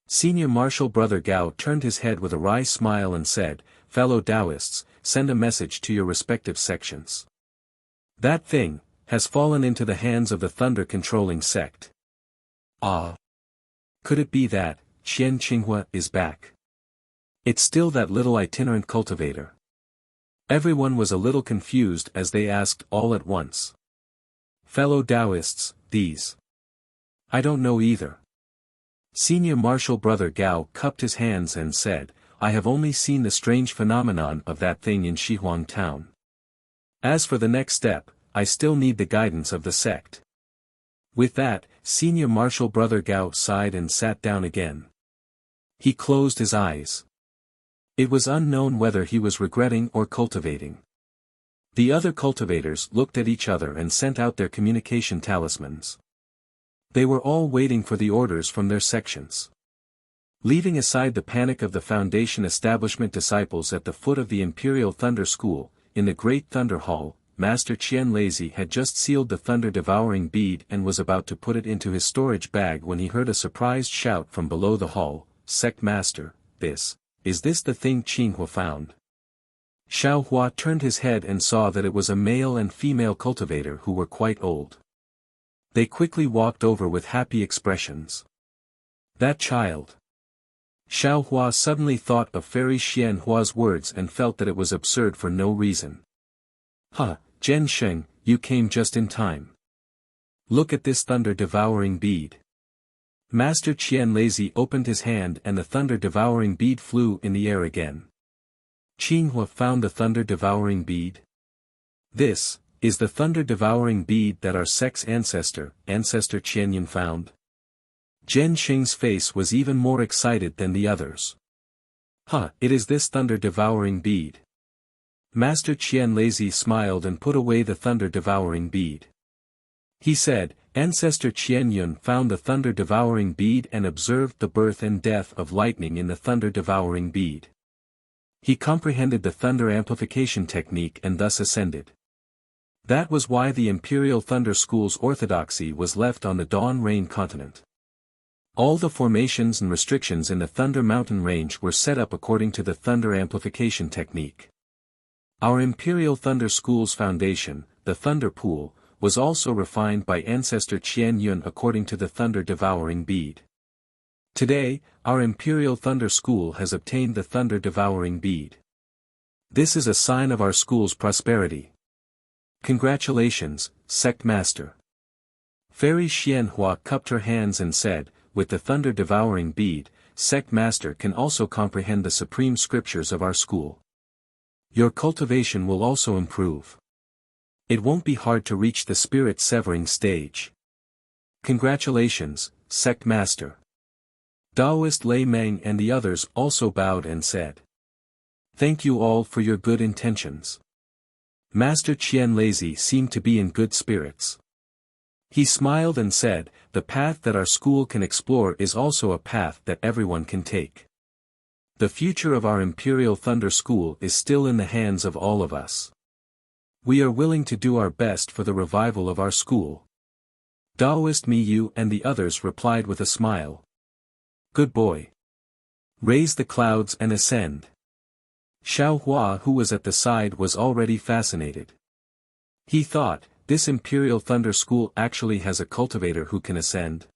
Senior martial brother Gao turned his head with a wry smile and said, fellow Taoists, send a message to your respective sections. That thing has fallen into the hands of the thunder-controlling sect. Ah! Could it be that Qian Qinghua is back? It's still that little itinerant cultivator. Everyone was a little confused as they asked all at once. Fellow Taoists, these. I don't know either. Senior martial brother Gao cupped his hands and said, I have only seen the strange phenomenon of that thing in Shihuang town. As for the next step, I still need the guidance of the sect. With that, senior martial brother Gao sighed and sat down again. He closed his eyes. It was unknown whether he was regretting or cultivating. The other cultivators looked at each other and sent out their communication talismans. They were all waiting for the orders from their sections. Leaving aside the panic of the Foundation establishment disciples at the foot of the Imperial Thunder School, in the Great Thunder Hall, Master Qian Lazy had just sealed the thunder-devouring bead and was about to put it into his storage bag when he heard a surprised shout from below the hall, Sect Master, is this the thing Qinghua found? Xiao Hua turned his head and saw that it was a male and female cultivator who were quite old. They quickly walked over with happy expressions. That child. Xiao Hua suddenly thought of Fairy Xian Hua's words and felt that it was absurd for no reason. Zhen Sheng, you came just in time. Look at this thunder-devouring bead. Master Qian Lazy opened his hand and the thunder-devouring bead flew in the air again. Qinghua found the thunder-devouring bead. This is the thunder-devouring bead that our sect's ancestor Qianyan found. Zhen Sheng's face was even more excited than the others. It is this thunder-devouring bead. Master Qian Lazy smiled and put away the thunder-devouring bead. He said, Ancestor Qianyun found the thunder-devouring bead and observed the birth and death of lightning in the thunder-devouring bead. He comprehended the thunder amplification technique and thus ascended. That was why the Imperial Thunder School's orthodoxy was left on the Dawn Rain continent. All the formations and restrictions in the Thunder Mountain Range were set up according to the thunder amplification technique. Our Imperial Thunder School's foundation, the Thunder Pool, was also refined by Ancestor Qianyun according to the thunder-devouring bead. Today, our Imperial Thunder School has obtained the thunder-devouring bead. This is a sign of our school's prosperity. Congratulations, Sect Master. Fairy Xian Hua cupped her hands and said, with the thunder-devouring bead, Sect Master can also comprehend the supreme scriptures of our school. Your cultivation will also improve. It won't be hard to reach the spirit-severing stage. Congratulations, Sect Master. Taoist Lei Meng and the others also bowed and said, "Thank you all for your good intentions." Master Qian Lazy seemed to be in good spirits. He smiled and said, "The path that our school can explore is also a path that everyone can take. The future of our Imperial Thunder School is still in the hands of all of us. We are willing to do our best for the revival of our school." Taoist Miyu and the others replied with a smile. "Good boy. Raise the clouds and ascend." Xiao Hua, who was at the side, was already fascinated. He thought, this Imperial Thunder School actually has a cultivator who can ascend.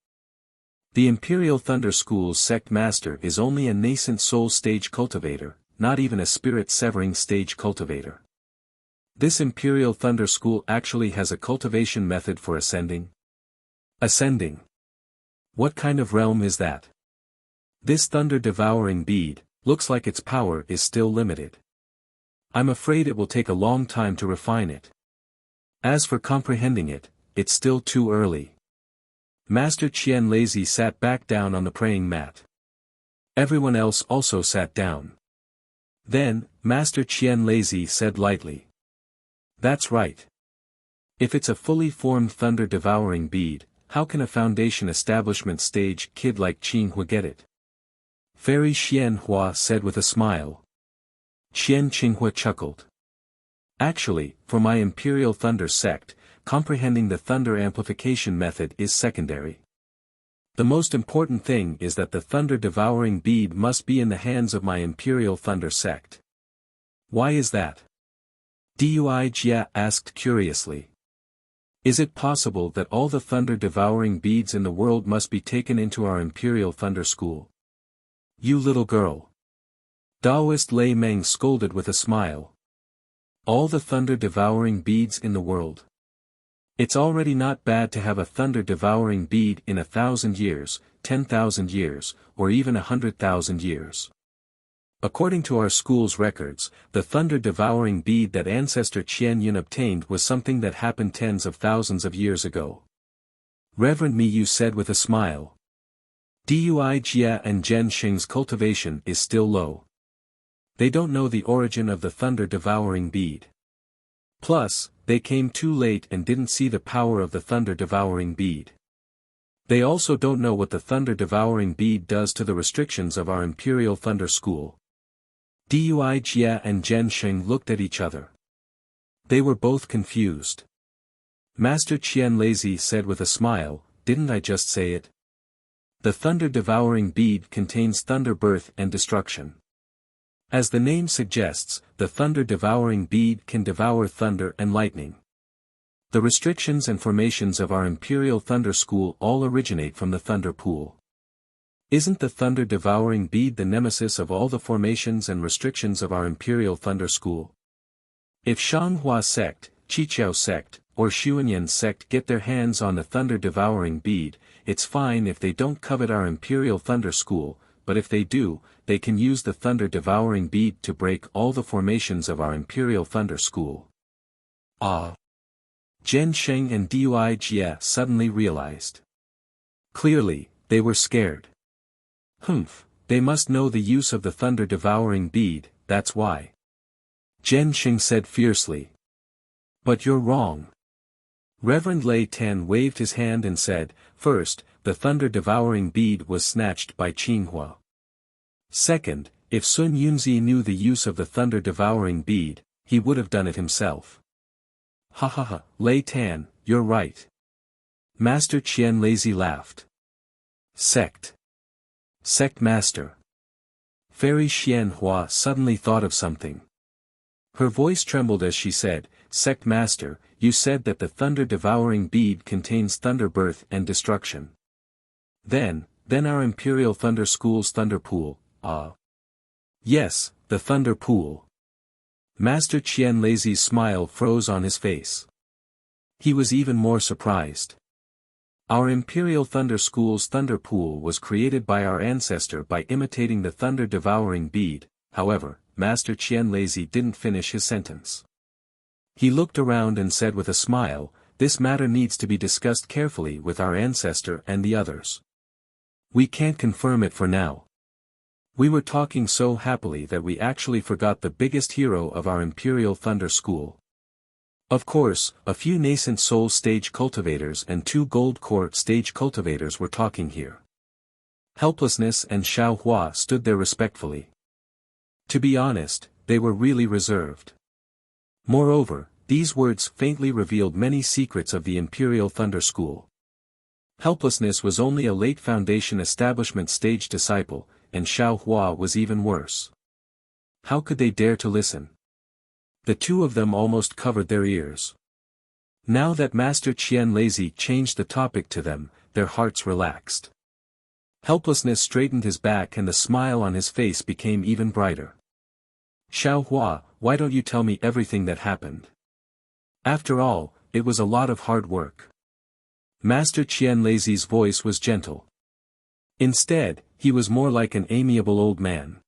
The Imperial Thunder School's sect master is only a nascent soul stage cultivator, not even a spirit-severing stage cultivator. This Imperial Thunder School actually has a cultivation method for ascending? Ascending. What kind of realm is that? This thunder-devouring bead, looks like its power is still limited. I'm afraid it will take a long time to refine it. As for comprehending it, it's still too early. Master Qian Lazy sat back down on the praying mat. Everyone else also sat down. Then, Master Qian Lazy said lightly, "That's right. If it's a fully formed thunder-devouring bead, how can a foundation establishment stage kid like Qin Hua get it?" Fairy Xian Hua said with a smile. Qian Qinghua chuckled. "Actually, for my Imperial Thunder sect, comprehending the thunder amplification method is secondary. The most important thing is that the thunder-devouring bead must be in the hands of my Imperial Thunder sect." "Why is that?" Dui Jia asked curiously. "Is it possible that all the thunder-devouring beads in the world must be taken into our Imperial Thunder School?" "You little girl." Taoist Lei Meng scolded with a smile. "All the thunder-devouring beads in the world? It's already not bad to have a thunder-devouring bead in 1,000 years, 10,000 years, or even 100,000 years. According to our school's records, the thunder-devouring bead that ancestor Qian Yun obtained was something that happened tens of thousands of years ago." Reverend Miyu said with a smile. Dui Jia and Zhen Xing's cultivation is still low. They don't know the origin of the thunder-devouring bead. Plus, they came too late and didn't see the power of the thunder-devouring bead. They also don't know what the thunder-devouring bead does to the restrictions of our Imperial Thunder School. Dui Jia and Zhen Xing looked at each other. They were both confused. Master Qian Lazy said with a smile, "Didn't I just say it? The thunder-devouring bead contains thunder birth and destruction. As the name suggests, the thunder-devouring bead can devour thunder and lightning. The restrictions and formations of our Imperial Thunder School all originate from the Thunder Pool. Isn't the thunder-devouring bead the nemesis of all the formations and restrictions of our Imperial Thunder School? If Shanghua sect, Qiqiao sect, or Xuanyan sect get their hands on the thunder-devouring bead, it's fine if they don't covet our Imperial Thunder School, but if they do, they can use the thunder-devouring bead to break all the formations of our Imperial Thunder School." Ah! Zhen Sheng and Dui Jia suddenly realized. Clearly, they were scared. "Humph, they must know the use of the thunder-devouring bead, that's why." Zhen Sheng said fiercely. "But you're wrong." Reverend Lei Tan waved his hand and said, "First, the thunder-devouring bead was snatched by Qinghua. Second, if Sun Yunzi knew the use of the thunder-devouring bead, he would have done it himself." "Ha ha ha, Lei Tan, you're right." Master Qian Lazy laughed. "Sect. Sect Master." Fairy Xian Hua suddenly thought of something. Her voice trembled as she said, "Sect Master, you said that the thunder-devouring bead contains thunder birth and destruction. Then our Imperial Thunder School's Thunder Pool, Yes, the Thunder Pool." Master Qian Lazy's smile froze on his face. He was even more surprised. Our Imperial Thunder School's Thunder Pool was created by our ancestor by imitating the thunder-devouring bead. However, Master Qian Lazy didn't finish his sentence. He looked around and said with a smile, "This matter needs to be discussed carefully with our ancestor and the others." We can't confirm it for now. We were talking so happily that we actually forgot the biggest hero of our Imperial Thunder School. Of course, a few nascent soul stage cultivators and 2 gold core stage cultivators were talking here. Helplessness and Xiao Hua stood there respectfully. To be honest, they were really reserved. Moreover, these words faintly revealed many secrets of the Imperial Thunder School. Helplessness was only a late Foundation Establishment stage disciple, and Xiao Hua was even worse. How could they dare to listen? The 2 of them almost covered their ears. Now that Master Qian Lazy changed the topic to them, their hearts relaxed. Helplessness straightened his back and the smile on his face became even brighter. Xiao Hua, why don't you tell me everything that happened? After all, it was a lot of hard work. Master Qian Lazy's voice was gentle. Instead, he was more like an amiable old man.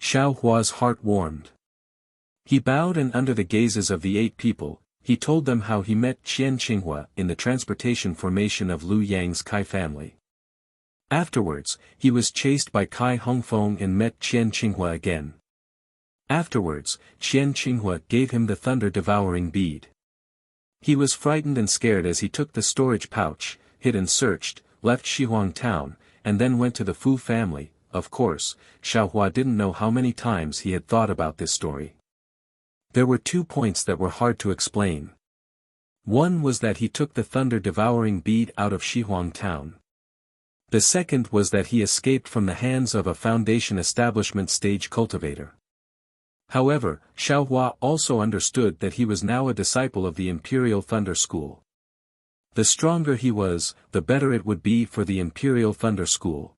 Xiao Hua's heart warmed. He bowed and under the gazes of the 8 people, he told them how he met Qian Qinghua in the transportation formation of Lu Yang's Kai family. Afterwards, he was chased by Kai Hongfeng and met Qian Qinghua again. Afterwards, Qian Qinghua gave him the thunder-devouring bead. He was frightened and scared as he took the storage pouch, hid and searched, left Shihuang town, and then went to the Fu family. Of course, Xiao Hua didn't know how many times he had thought about this story. There were 2 points that were hard to explain. One was that he took the thunder-devouring bead out of Shihuang town. The second was that he escaped from the hands of a Foundation Establishment stage cultivator. However, Xiao Hua also understood that he was now a disciple of the Imperial Thunder School. The stronger he was, the better it would be for the Imperial Thunder School.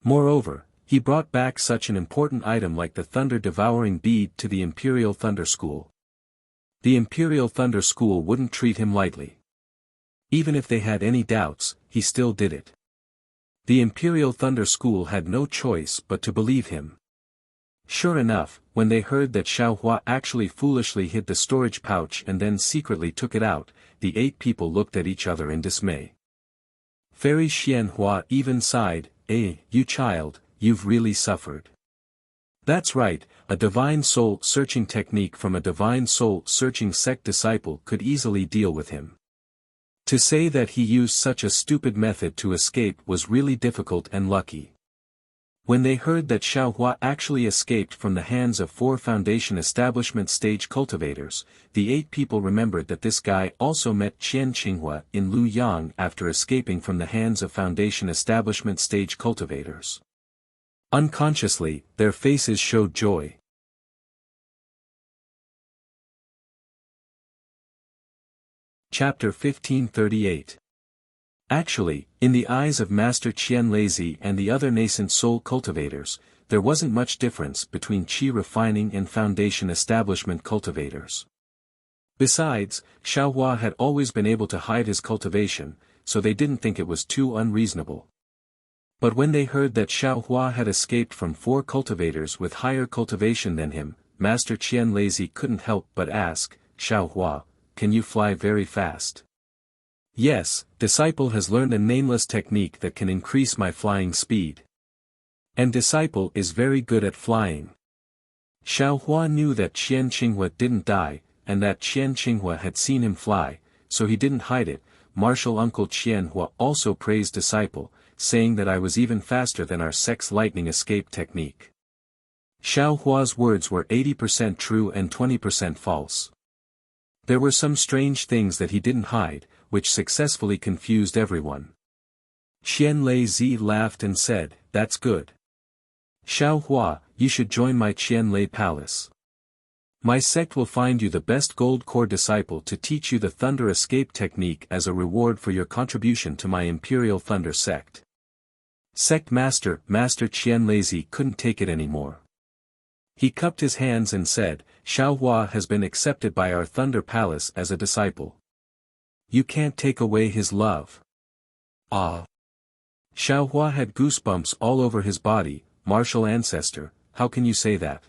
Moreover, he brought back such an important item like the thunder-devouring bead to the Imperial Thunder School. The Imperial Thunder School wouldn't treat him lightly. Even if they had any doubts, he still did it. The Imperial Thunder School had no choice but to believe him. Sure enough, when they heard that Xiao Hua actually foolishly hid the storage pouch and then secretly took it out, the 8 people looked at each other in dismay. Fairy Xian Hua even sighed, you child, you've really suffered. That's right, a divine soul-searching technique from a divine soul-searching sect disciple could easily deal with him. To say that he used such a stupid method to escape was really difficult and lucky. When they heard that Xiao Hua actually escaped from the hands of 4 Foundation Establishment stage cultivators, the 8 people remembered that this guy also met Qian Qinghua in Lu Yang after escaping from the hands of Foundation Establishment stage cultivators. Unconsciously, their faces showed joy. Chapter 1538. Actually, in the eyes of Master Qian Lazy and the other nascent soul cultivators, there wasn't much difference between Qi refining and Foundation Establishment cultivators. Besides, Xiao Hua had always been able to hide his cultivation, so they didn't think it was too unreasonable. But when they heard that Xiao Hua had escaped from 4 cultivators with higher cultivation than him, Master Qian Lazy couldn't help but ask, Xiao Hua, can you fly very fast? Yes, disciple has learned a nameless technique that can increase my flying speed. And disciple is very good at flying. Xiao Hua knew that Qian Qinghua didn't die, and that Qian Qinghua had seen him fly, so he didn't hide it. Martial Uncle Qian Hua also praised disciple, saying that I was even faster than our sect's lightning escape technique. Xiao Hua's words were 80% true and 20% false. There were some strange things that he didn't hide, which successfully confused everyone. Qian Lei laughed and said, that's good. Xiao Hua, you should join my Qian Lei palace. My sect will find you the best gold core disciple to teach you the thunder escape technique as a reward for your contribution to my Imperial Thunder sect. Sect Master Qian Lazy couldn't take it anymore. He cupped his hands and said, Xiao Hua has been accepted by our Thunder Palace as a disciple. You can't take away his love. Ah! Xiao Hua had goosebumps all over his body. Martial ancestor, how can you say that?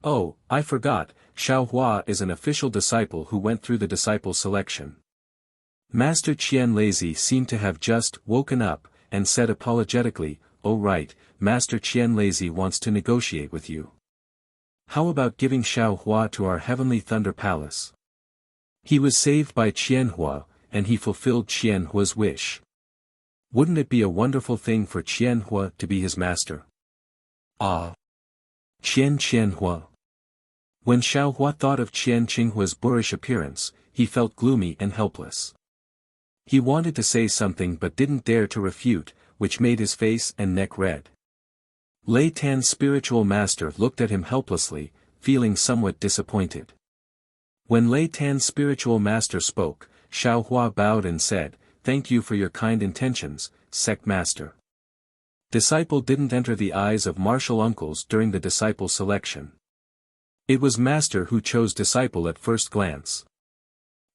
Oh, I forgot, Xiao Hua is an official disciple who went through the disciple selection. Master Qian Lazy seemed to have just woken up, and said apologetically, "Oh right, Master Qian Lazy wants to negotiate with you. How about giving Xiao Hua to our heavenly thunder palace? He was saved by Qian Hua, and he fulfilled Qian Hua's wish. Wouldn't it be a wonderful thing for Qian Hua to be his master?" Ah! Qian Hua. When Xiao Hua thought of Qian Qinghua's boorish appearance, he felt gloomy and helpless. He wanted to say something but didn't dare to refute, which made his face and neck red. Lei Tan's spiritual master looked at him helplessly, feeling somewhat disappointed. When Lei Tan's spiritual master spoke, Xiao Hua bowed and said, "Thank you for your kind intentions, sect master." Disciple didn't enter the eyes of martial uncles during the disciple selection. It was master who chose disciple at first glance.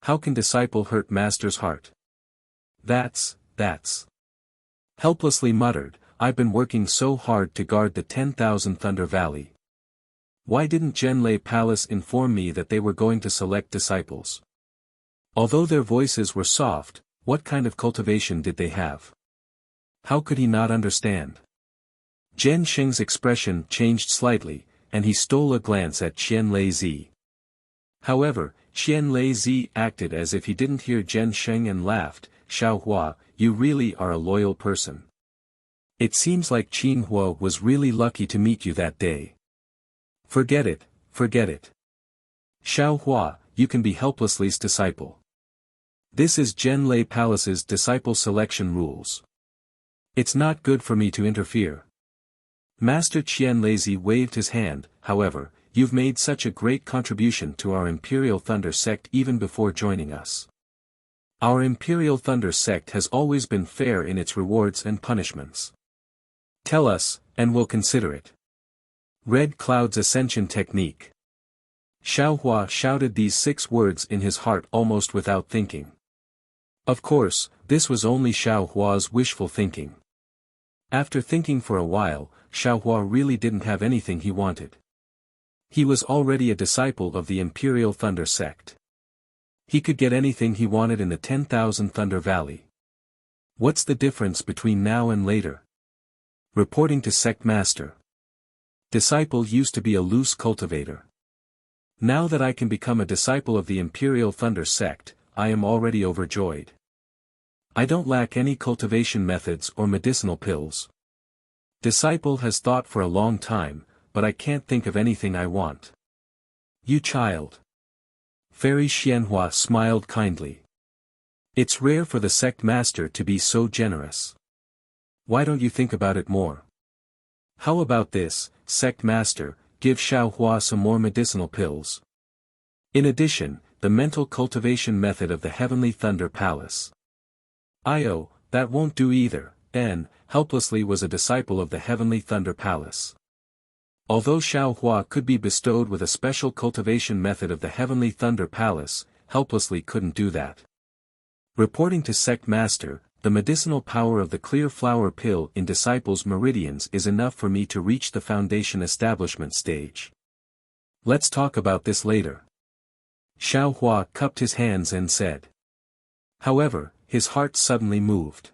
How can disciple hurt master's heart? That's. Helplessly muttered, "I've been working so hard to guard the 10,000 Thunder Valley. Why didn't Zhenlei Palace inform me that they were going to select disciples? Although their voices were soft, what kind of cultivation did they have? How could he not understand?" Zhen Sheng's expression changed slightly, and he stole a glance at Qian Lazy. However, Qian Lazy acted as if he didn't hear Zhen Sheng and laughed, "Xiao Hua, you really are a loyal person. It seems like Qin Hua was really lucky to meet you that day. Forget it. Xiao Hua, you can be Helplessly's disciple. This is Zhenlei Palace's disciple selection rules. It's not good for me to interfere." Master Qian Lazy waved his hand. "However, you've made such a great contribution to our Imperial Thunder sect even before joining us. Our Imperial Thunder sect has always been fair in its rewards and punishments. Tell us, and we'll consider it." Red Cloud's Ascension Technique. Xiao Hua shouted these 6 words in his heart almost without thinking. Of course, this was only Xiao Hua's wishful thinking. After thinking for a while, Xiao Hua really didn't have anything he wanted. He was already a disciple of the Imperial Thunder sect. He could get anything he wanted in the 10,000 Thunder Valley. What's the difference between now and later? Reporting to Sect Master. Disciple used to be a loose cultivator. Now that I can become a disciple of the Imperial Thunder sect, I am already overjoyed. I don't lack any cultivation methods or medicinal pills. Disciple has thought for a long time, but I can't think of anything I want. You child. Fairy Xianhua smiled kindly. It's rare for the sect master to be so generous. Why don't you think about it more? How about this, sect master, give Xiao Hua some more medicinal pills. In addition, the mental cultivation method of the Heavenly Thunder Palace. That won't do either. N. Helplessly was a disciple of the Heavenly Thunder Palace. Although Xiao Hua could be bestowed with a special cultivation method of the Heavenly Thunder Palace, Helplessly couldn't do that. Reporting to Sect Master, the medicinal power of the clear flower pill in Disciples' meridians is enough for me to reach the foundation establishment stage. Let's talk about this later. Xiao Hua cupped his hands and said. However, his heart suddenly moved.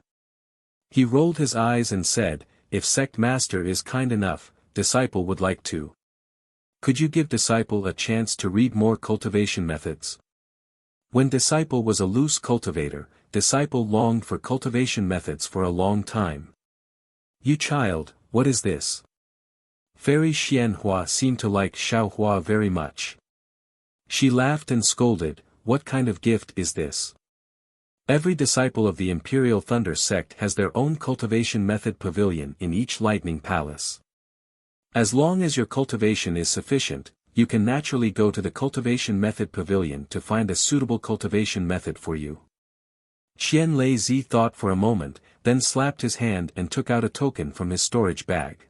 He rolled his eyes and said, "If Sect Master is kind enough, Disciple would like to. Could you give Disciple a chance to read more cultivation methods?" When Disciple was a loose cultivator, Disciple longed for cultivation methods for a long time. You child, what is this? Fairy Xianhua seemed to like Xiao Hua very much. She laughed and scolded, "What kind of gift is this?" Every disciple of the Imperial Thunder sect has their own cultivation method pavilion in each lightning palace. As long as your cultivation is sufficient, you can naturally go to the cultivation method pavilion to find a suitable cultivation method for you. Qian Lazy thought for a moment, then slapped his hand and took out a token from his storage bag.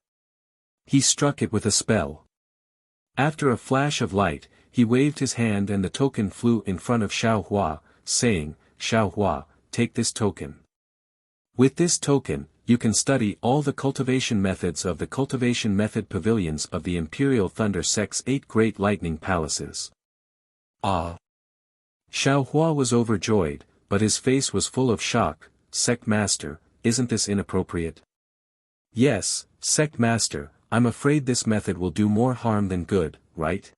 He struck it with a spell. After a flash of light, he waved his hand and the token flew in front of Xiao Hua, saying, "Xiao Hua, take this token. With this token, you can study all the cultivation methods of the cultivation method pavilions of the Imperial Thunder Sect's 8 great lightning palaces." Ah! Xiao Hua was overjoyed, but his face was full of shock. "Sect Master, isn't this inappropriate? Yes, sect master, I'm afraid this method will do more harm than good, right?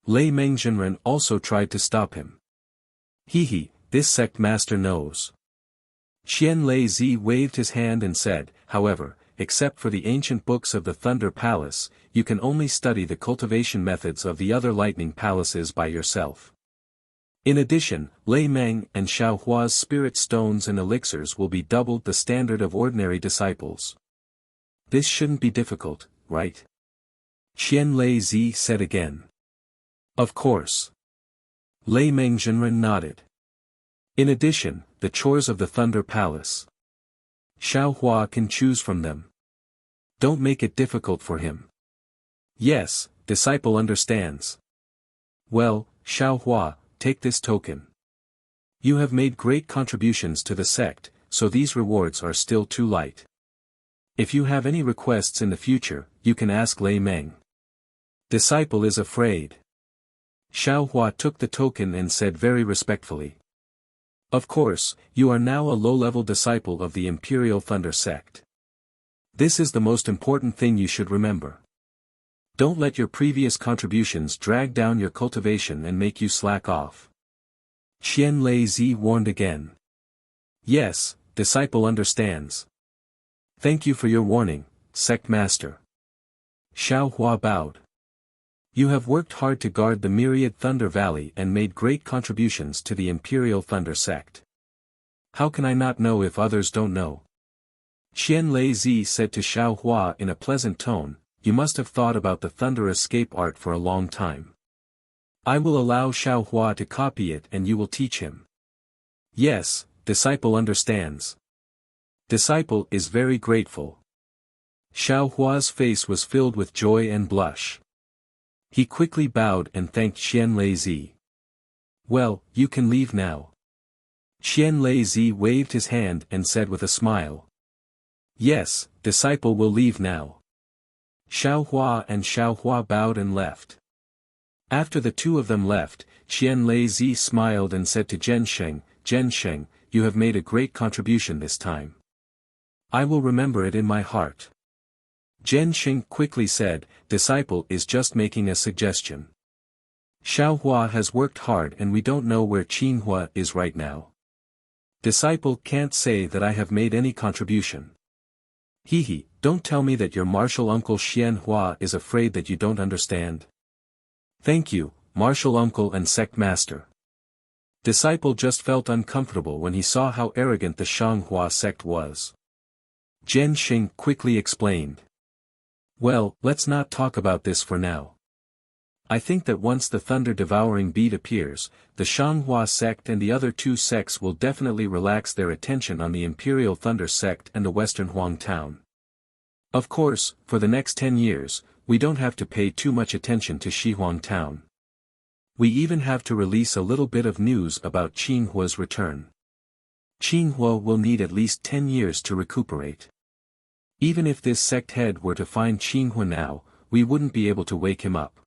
Lei Mengzhenren also tried to stop him. This sect master knows. Qian Lei Zi waved his hand and said, however, except for the ancient books of the Thunder Palace, you can only study the cultivation methods of the other lightning palaces by yourself. In addition, Lei Meng and Xiao Hua's spirit stones and elixirs will be doubled the standard of ordinary disciples. This shouldn't be difficult, right? Qian Lei Zi said again. Of course. Lei Mengzhenren nodded. In addition, the chores of the Thunder Palace. Xiao Hua can choose from them. Don't make it difficult for him. Yes, disciple understands. Well, Xiao Hua, take this token. You have made great contributions to the sect, so these rewards are still too light. If you have any requests in the future, you can ask Lei Meng. Disciple is afraid. Xiao Hua took the token and said very respectfully. Of course, you are now a low-level disciple of the Imperial Thunder sect. This is the most important thing you should remember. Don't let your previous contributions drag down your cultivation and make you slack off. Qian Lei Zi warned again. Yes, disciple understands. Thank you for your warning, sect master. Xiao Hua bowed. You have worked hard to guard the myriad Thunder Valley and made great contributions to the Imperial Thunder sect. How can I not know if others don't know? Qian Lei Zi said to Xiao Hua in a pleasant tone, you must have thought about the Thunder escape art for a long time. I will allow Xiao Hua to copy it and you will teach him. Yes, disciple understands. Disciple is very grateful. Xiao Hua's face was filled with joy and blush. He quickly bowed and thanked Qian Lei Zi. Well, you can leave now. Qian Lei Zi waved his hand and said with a smile. Yes, disciple will leave now. Xiao Hua and Xiao Hua bowed and left. After the two of them left, Qian Lei Zi smiled and said to Zhensheng, you have made a great contribution this time. I will remember it in my heart. Zhensheng quickly said, disciple is just making a suggestion. Xiao Hua has worked hard and we don't know where Qinhua is right now. Disciple can't say that I have made any contribution. Don't tell me that your martial uncle Xian Hua is afraid that you don't understand. Thank you, martial uncle and sect master. Disciple just felt uncomfortable when he saw how arrogant the Shanghua sect was. Zhensheng quickly explained. Well, let's not talk about this for now. I think that once the thunder-devouring beat appears, the Shanghua sect and the other two sects will definitely relax their attention on the Imperial Thunder sect and the Western Huang town. Of course, for the next 10 years, we don't have to pay too much attention to Shihuang town. We even have to release a little bit of news about Qinhua's return. Qinhua will need at least 10 years to recuperate. Even if this sect head were to find Qinhua now, we wouldn't be able to wake him up.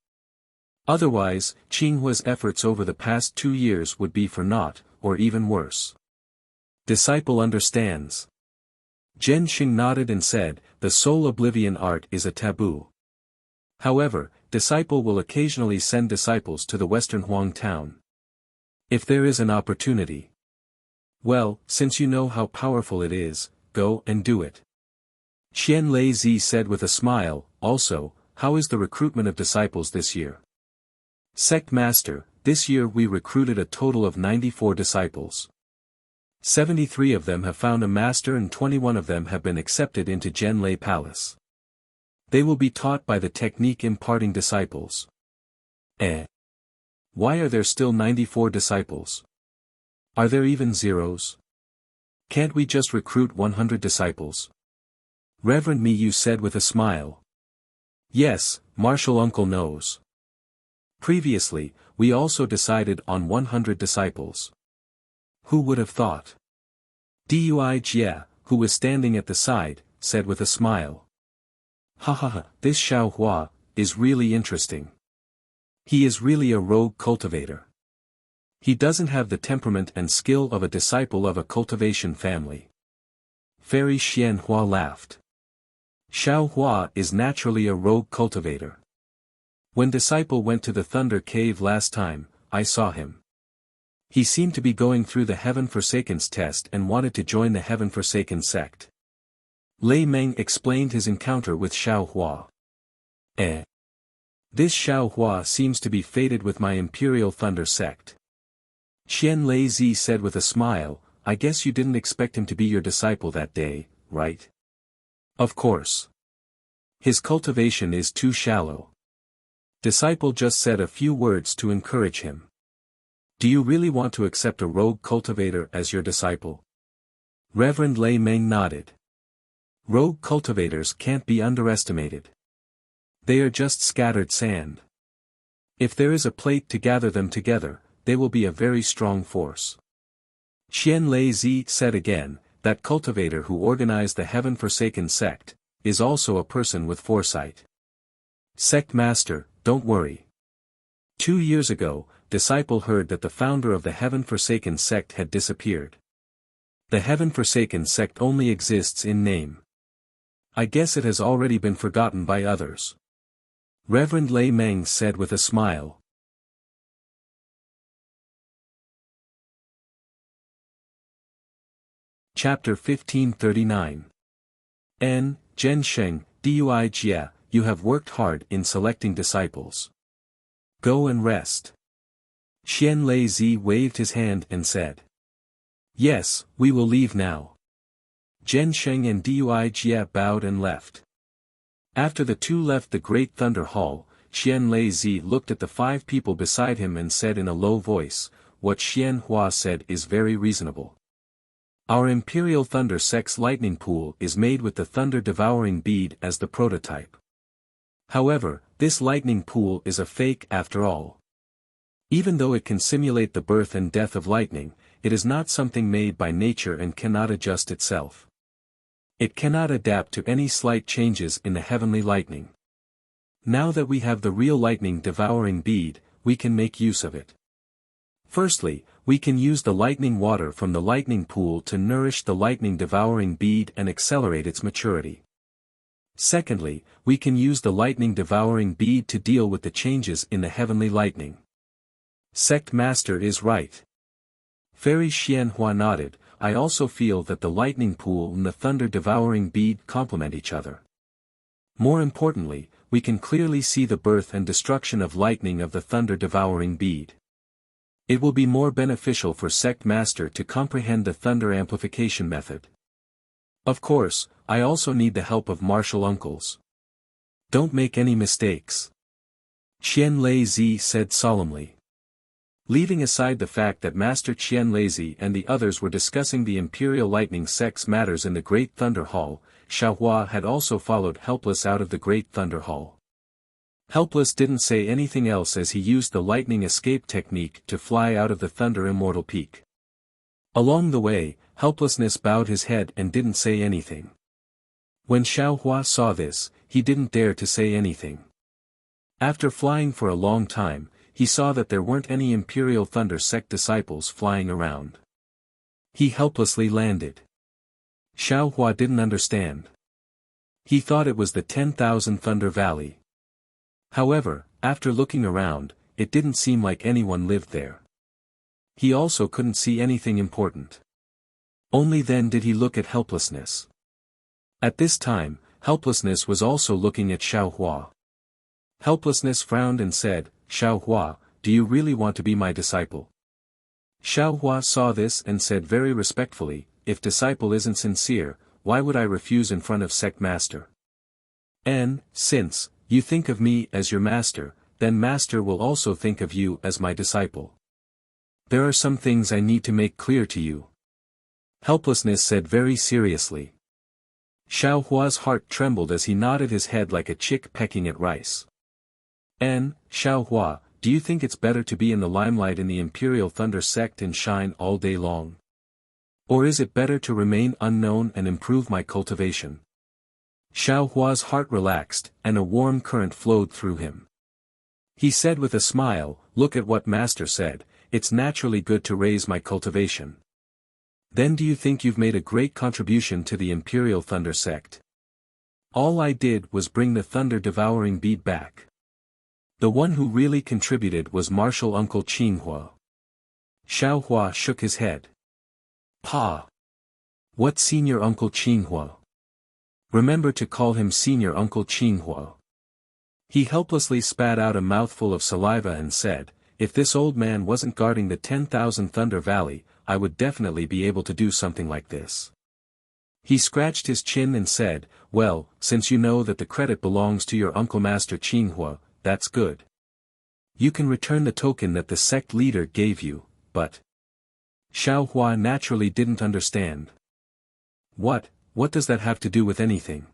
Otherwise, Qinhua's efforts over the past 2 years would be for naught, or even worse. Disciple understands. Zhensheng nodded and said, the soul oblivion art is a taboo. However, disciple will occasionally send disciples to the Western Huang town. If there is an opportunity. Well, since you know how powerful it is, go and do it. Qian Lei Zi said with a smile, also, how is the recruitment of disciples this year? Sect Master, this year we recruited a total of 94 disciples. 73 of them have found a master and 21 of them have been accepted into Zhenlei Palace. They will be taught by the technique imparting disciples. Why are there still 94 disciples? Are there even zeros? Can't we just recruit 100 disciples? Reverend Miyu said with a smile. Yes, Martial Uncle knows. Previously, we also decided on 100 disciples. Who would have thought? Dui Jie, who was standing at the side, said with a smile. This Xiao Hua is really interesting. He is really a rogue cultivator. He doesn't have the temperament and skill of a disciple of a cultivation family. Fairy Xianhua laughed. Xiaohua is naturally a rogue cultivator. When disciple went to the Thunder Cave last time, I saw him. He seemed to be going through the Heaven Forsaken's test and wanted to join the Heaven Forsaken sect. Lei Meng explained his encounter with Xiaohua. This Xiaohua seems to be fated with my Imperial Thunder sect. Xian Lei Zi said with a smile, I guess you didn't expect him to be your disciple that day, right? Of course. His cultivation is too shallow. Disciple just said a few words to encourage him. Do you really want to accept a rogue cultivator as your disciple? Reverend Lei Meng nodded. Rogue cultivators can't be underestimated. They are just scattered sand. If there is a plate to gather them together, they will be a very strong force. Xian Lei Zi said again, that cultivator who organized the Heaven Forsaken sect, is also a person with foresight. Sect Master, don't worry. 2 years ago, disciple heard that the founder of the Heaven Forsaken sect had disappeared. The Heaven Forsaken sect only exists in name. I guess it has already been forgotten by others. Reverend Lei Meng said with a smile. Chapter 1539. N. Zhensheng, Dui Jia, you have worked hard in selecting disciples. Go and rest. Xian Lei Zi waved his hand and said. Yes, we will leave now. Zhensheng and Dui Jia bowed and left. After the two left the Great Thunder Hall, Xian Lei Zi looked at the 5 people beside him and said in a low voice, what Xianhua said is very reasonable. Our Imperial Thunder Sect's lightning pool is made with the thunder-devouring bead as the prototype. However, this lightning pool is a fake after all. Even though it can simulate the birth and death of lightning, it is not something made by nature and cannot adjust itself. It cannot adapt to any slight changes in the heavenly lightning. Now that we have the real lightning-devouring bead, we can make use of it. Firstly, we can use the lightning water from the lightning pool to nourish the lightning-devouring bead and accelerate its maturity. Secondly, we can use the lightning-devouring bead to deal with the changes in the heavenly lightning. Sect Master is right. Fairy Xianhua nodded, I also feel that the lightning pool and the thunder-devouring bead complement each other. More importantly, we can clearly see the birth and destruction of lightning of the thunder-devouring bead. It will be more beneficial for Sect Master to comprehend the thunder amplification method. Of course, I also need the help of martial uncles. Don't make any mistakes. Qian Lei Zi said solemnly. Leaving aside the fact that Master Qian Lei Zi and the others were discussing the Imperial Lightning Sect's matters in the Great Thunder Hall, Xiaohua had also followed Helpless out of the Great Thunder Hall. Helpless didn't say anything else as he used the lightning escape technique to fly out of the Thunder Immortal Peak. Along the way, Helplessness bowed his head and didn't say anything. When Xiaohua saw this, he didn't dare to say anything. After flying for a long time, he saw that there weren't any Imperial Thunder Sect disciples flying around. He helplessly landed. Xiaohua didn't understand. He thought it was the 10,000 Thunder Valley. However, after looking around, it didn't seem like anyone lived there. He also couldn't see anything important. Only then did he look at Helplessness. At this time, Helplessness was also looking at Xiaohua. Helplessness frowned and said, Xiaohua, do you really want to be my disciple? Xiaohua saw this and said very respectfully, if disciple isn't sincere, why would I refuse in front of Sect Master? And, since you think of me as your master, then Master will also think of you as my disciple. There are some things I need to make clear to you. Helplessness said very seriously. Xiaohua's heart trembled as he nodded his head like a chick pecking at rice. Xiaohua, do you think it's better to be in the limelight in the Imperial Thunder Sect and shine all day long? Or is it better to remain unknown and improve my cultivation? Xiaohua's heart relaxed, and a warm current flowed through him. He said with a smile, look at what Master said, it's naturally good to raise my cultivation. Then do you think you've made a great contribution to the Imperial Thunder sect? All I did was bring the thunder-devouring bead back. The one who really contributed was Martial Uncle Qinghua. Xiaohua shook his head. Pa! What Senior Uncle Qinghua? Remember to call him Senior Uncle Qinghua. He helplessly spat out a mouthful of saliva and said, if this old man wasn't guarding the 10,000 Thunder Valley, I would definitely be able to do something like this. He scratched his chin and said, well, since you know that the credit belongs to your Uncle Master Qinghua, that's good. You can return the token that the sect leader gave you, but... Xiaohua naturally didn't understand. What does that have to do with anything?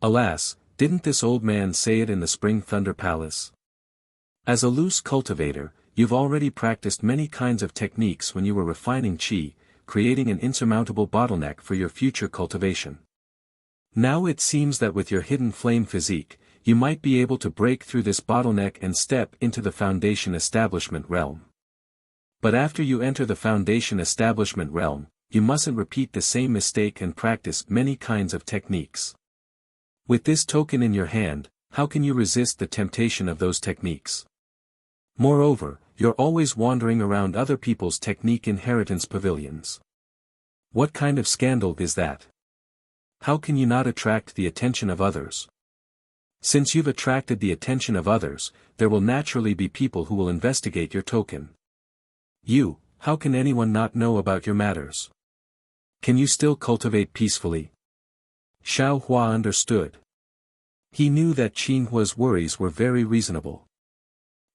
Alas, didn't this old man say it in the Spring Thunder Palace? As a loose cultivator, you've already practiced many kinds of techniques when you were refining qi, creating an insurmountable bottleneck for your future cultivation. Now it seems that with your hidden flame physique, you might be able to break through this bottleneck and step into the Foundation Establishment realm. But after you enter the Foundation Establishment realm, you mustn't repeat the same mistake and practice many kinds of techniques. With this token in your hand, how can you resist the temptation of those techniques? Moreover, you're always wandering around other people's technique inheritance pavilions. What kind of scandal is that? How can you not attract the attention of others? Since you've attracted the attention of others, there will naturally be people who will investigate your token. How can anyone not know about your matters? Can you still cultivate peacefully? Xiaohua understood. He knew that Qinghua's worries were very reasonable.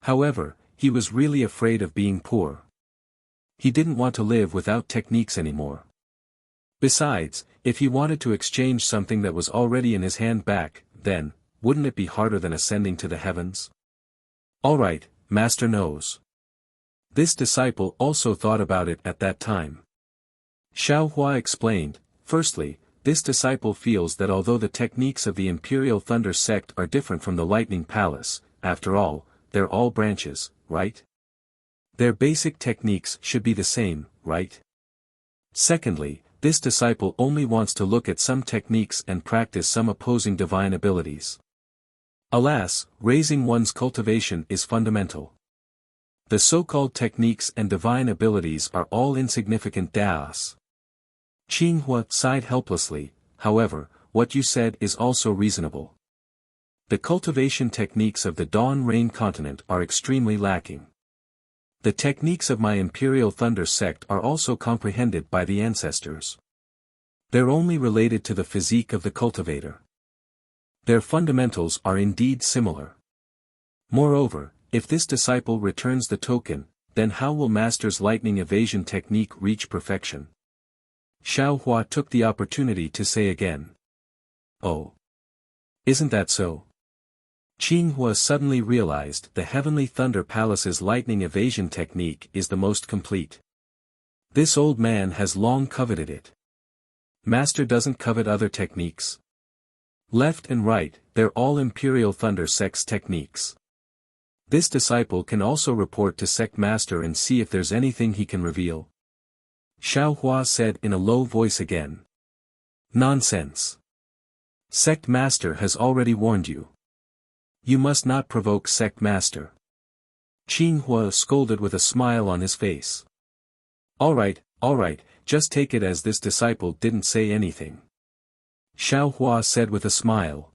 However, he was really afraid of being poor. He didn't want to live without techniques anymore. Besides, if he wanted to exchange something that was already in his hand back, then, wouldn't it be harder than ascending to the heavens? Alright, Master knows. This disciple also thought about it at that time. Xiaohua explained, firstly, this disciple feels that although the techniques of the Imperial Thunder sect are different from the Lightning Palace, after all, they're all branches, right? Their basic techniques should be the same, right? Secondly, this disciple only wants to look at some techniques and practice some opposing divine abilities. Alas, raising one's cultivation is fundamental. The so-called techniques and divine abilities are all insignificant das. Qinghua sighed helplessly, however, what you said is also reasonable. The cultivation techniques of the Dawn Rain continent are extremely lacking. The techniques of my Imperial Thunder sect are also comprehended by the ancestors. They're only related to the physique of the cultivator. Their fundamentals are indeed similar. Moreover, if this disciple returns the token, then how will Master's lightning evasion technique reach perfection? Xiaohua took the opportunity to say again. Oh. Isn't that so? Qinghua suddenly realized the Heavenly Thunder Palace's lightning evasion technique is the most complete. This old man has long coveted it. Master doesn't covet other techniques. Left and right, they're all Imperial Thunder sect's techniques. This disciple can also report to Sect Master and see if there's anything he can reveal. Xiaohua said in a low voice again. Nonsense. Sect Master has already warned you. You must not provoke Sect Master. Qinghua scolded with a smile on his face. Alright, just take it as this disciple didn't say anything. Xiaohua said with a smile.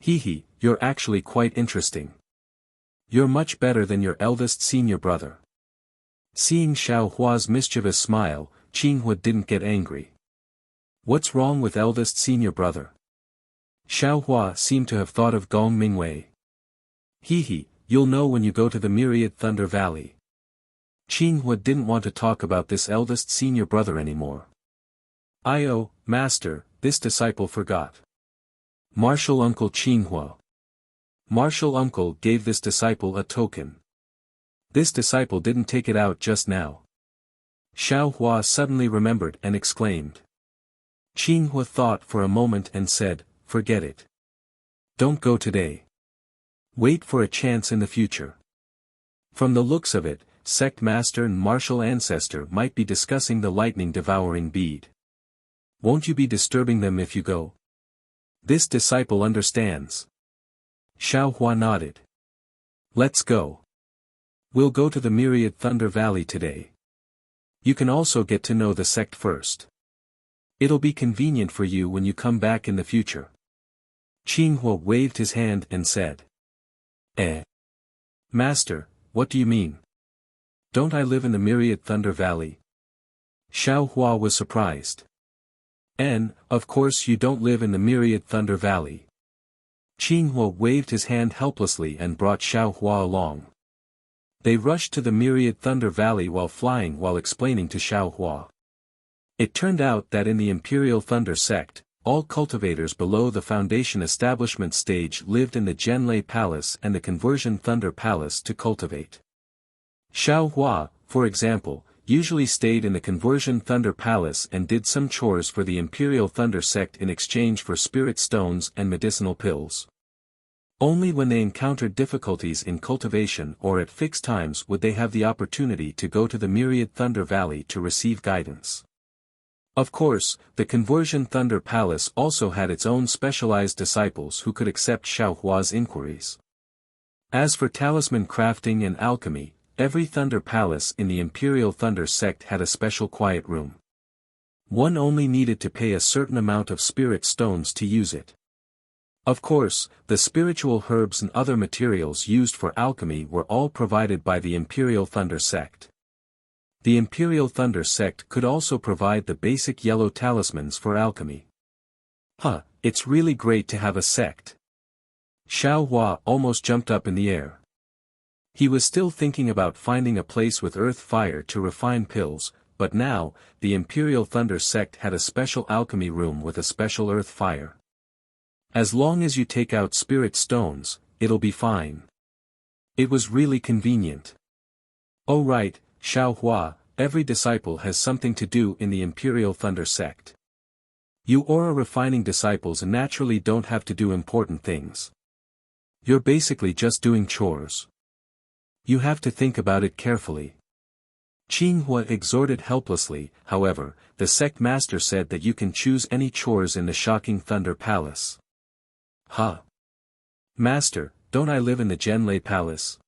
Hehe, you're actually quite interesting. You're much better than your eldest senior brother. Seeing Xiaohua's mischievous smile, Qinghua didn't get angry. What's wrong with eldest senior brother? Xiaohua seemed to have thought of Gong Mingwei. Hehe, you'll know when you go to the Myriad Thunder Valley. Qinghua didn't want to talk about this eldest senior brother anymore. Master, this disciple forgot. Martial Uncle Qinghua. Martial Uncle gave this disciple a token. This disciple didn't take it out just now. Xiaohua suddenly remembered and exclaimed. Qinghua thought for a moment and said, forget it. Don't go today. Wait for a chance in the future. From the looks of it, sect master and martial ancestor might be discussing the lightning-devouring bead. Won't you be disturbing them if you go? This disciple understands. Xiaohua nodded. Let's go. We'll go to the Myriad Thunder Valley today. You can also get to know the sect first. It'll be convenient for you when you come back in the future. Qinghua waved his hand and said. Master, what do you mean? Don't I live in the Myriad Thunder Valley? Xiaohua was surprised. Of course you don't live in the Myriad Thunder Valley. Qinghua waved his hand helplessly and brought Xiaohua along. They rushed to the Myriad Thunder Valley while explaining to Xiaohua. It turned out that in the Imperial Thunder sect, all cultivators below the Foundation Establishment stage lived in the Zhenlei Palace and the Conversion Thunder Palace to cultivate. Xiaohua, for example, usually stayed in the Conversion Thunder Palace and did some chores for the Imperial Thunder sect in exchange for spirit stones and medicinal pills. Only when they encountered difficulties in cultivation or at fixed times would they have the opportunity to go to the Myriad Thunder Valley to receive guidance. Of course, the Conversion Thunder Palace also had its own specialized disciples who could accept Xiaohua's inquiries. As for talisman crafting and alchemy, every Thunder Palace in the Imperial Thunder sect had a special quiet room. One only needed to pay a certain amount of spirit stones to use it. Of course, the spiritual herbs and other materials used for alchemy were all provided by the Imperial Thunder sect. The Imperial Thunder sect could also provide the basic yellow talismans for alchemy. It's really great to have a sect. Xiaohua almost jumped up in the air. He was still thinking about finding a place with earth fire to refine pills, but now, the Imperial Thunder sect had a special alchemy room with a special earth fire. As long as you take out spirit stones, it'll be fine. It was really convenient. Oh right, Xiaohua, every disciple has something to do in the Imperial Thunder sect. You aura refining disciples naturally don't have to do important things. You're basically just doing chores. You have to think about it carefully. Qinghua exhorted helplessly. However, the sect master said that you can choose any chores in the Shocking Thunder Palace. Master, don't I live in the Zhenlei Palace?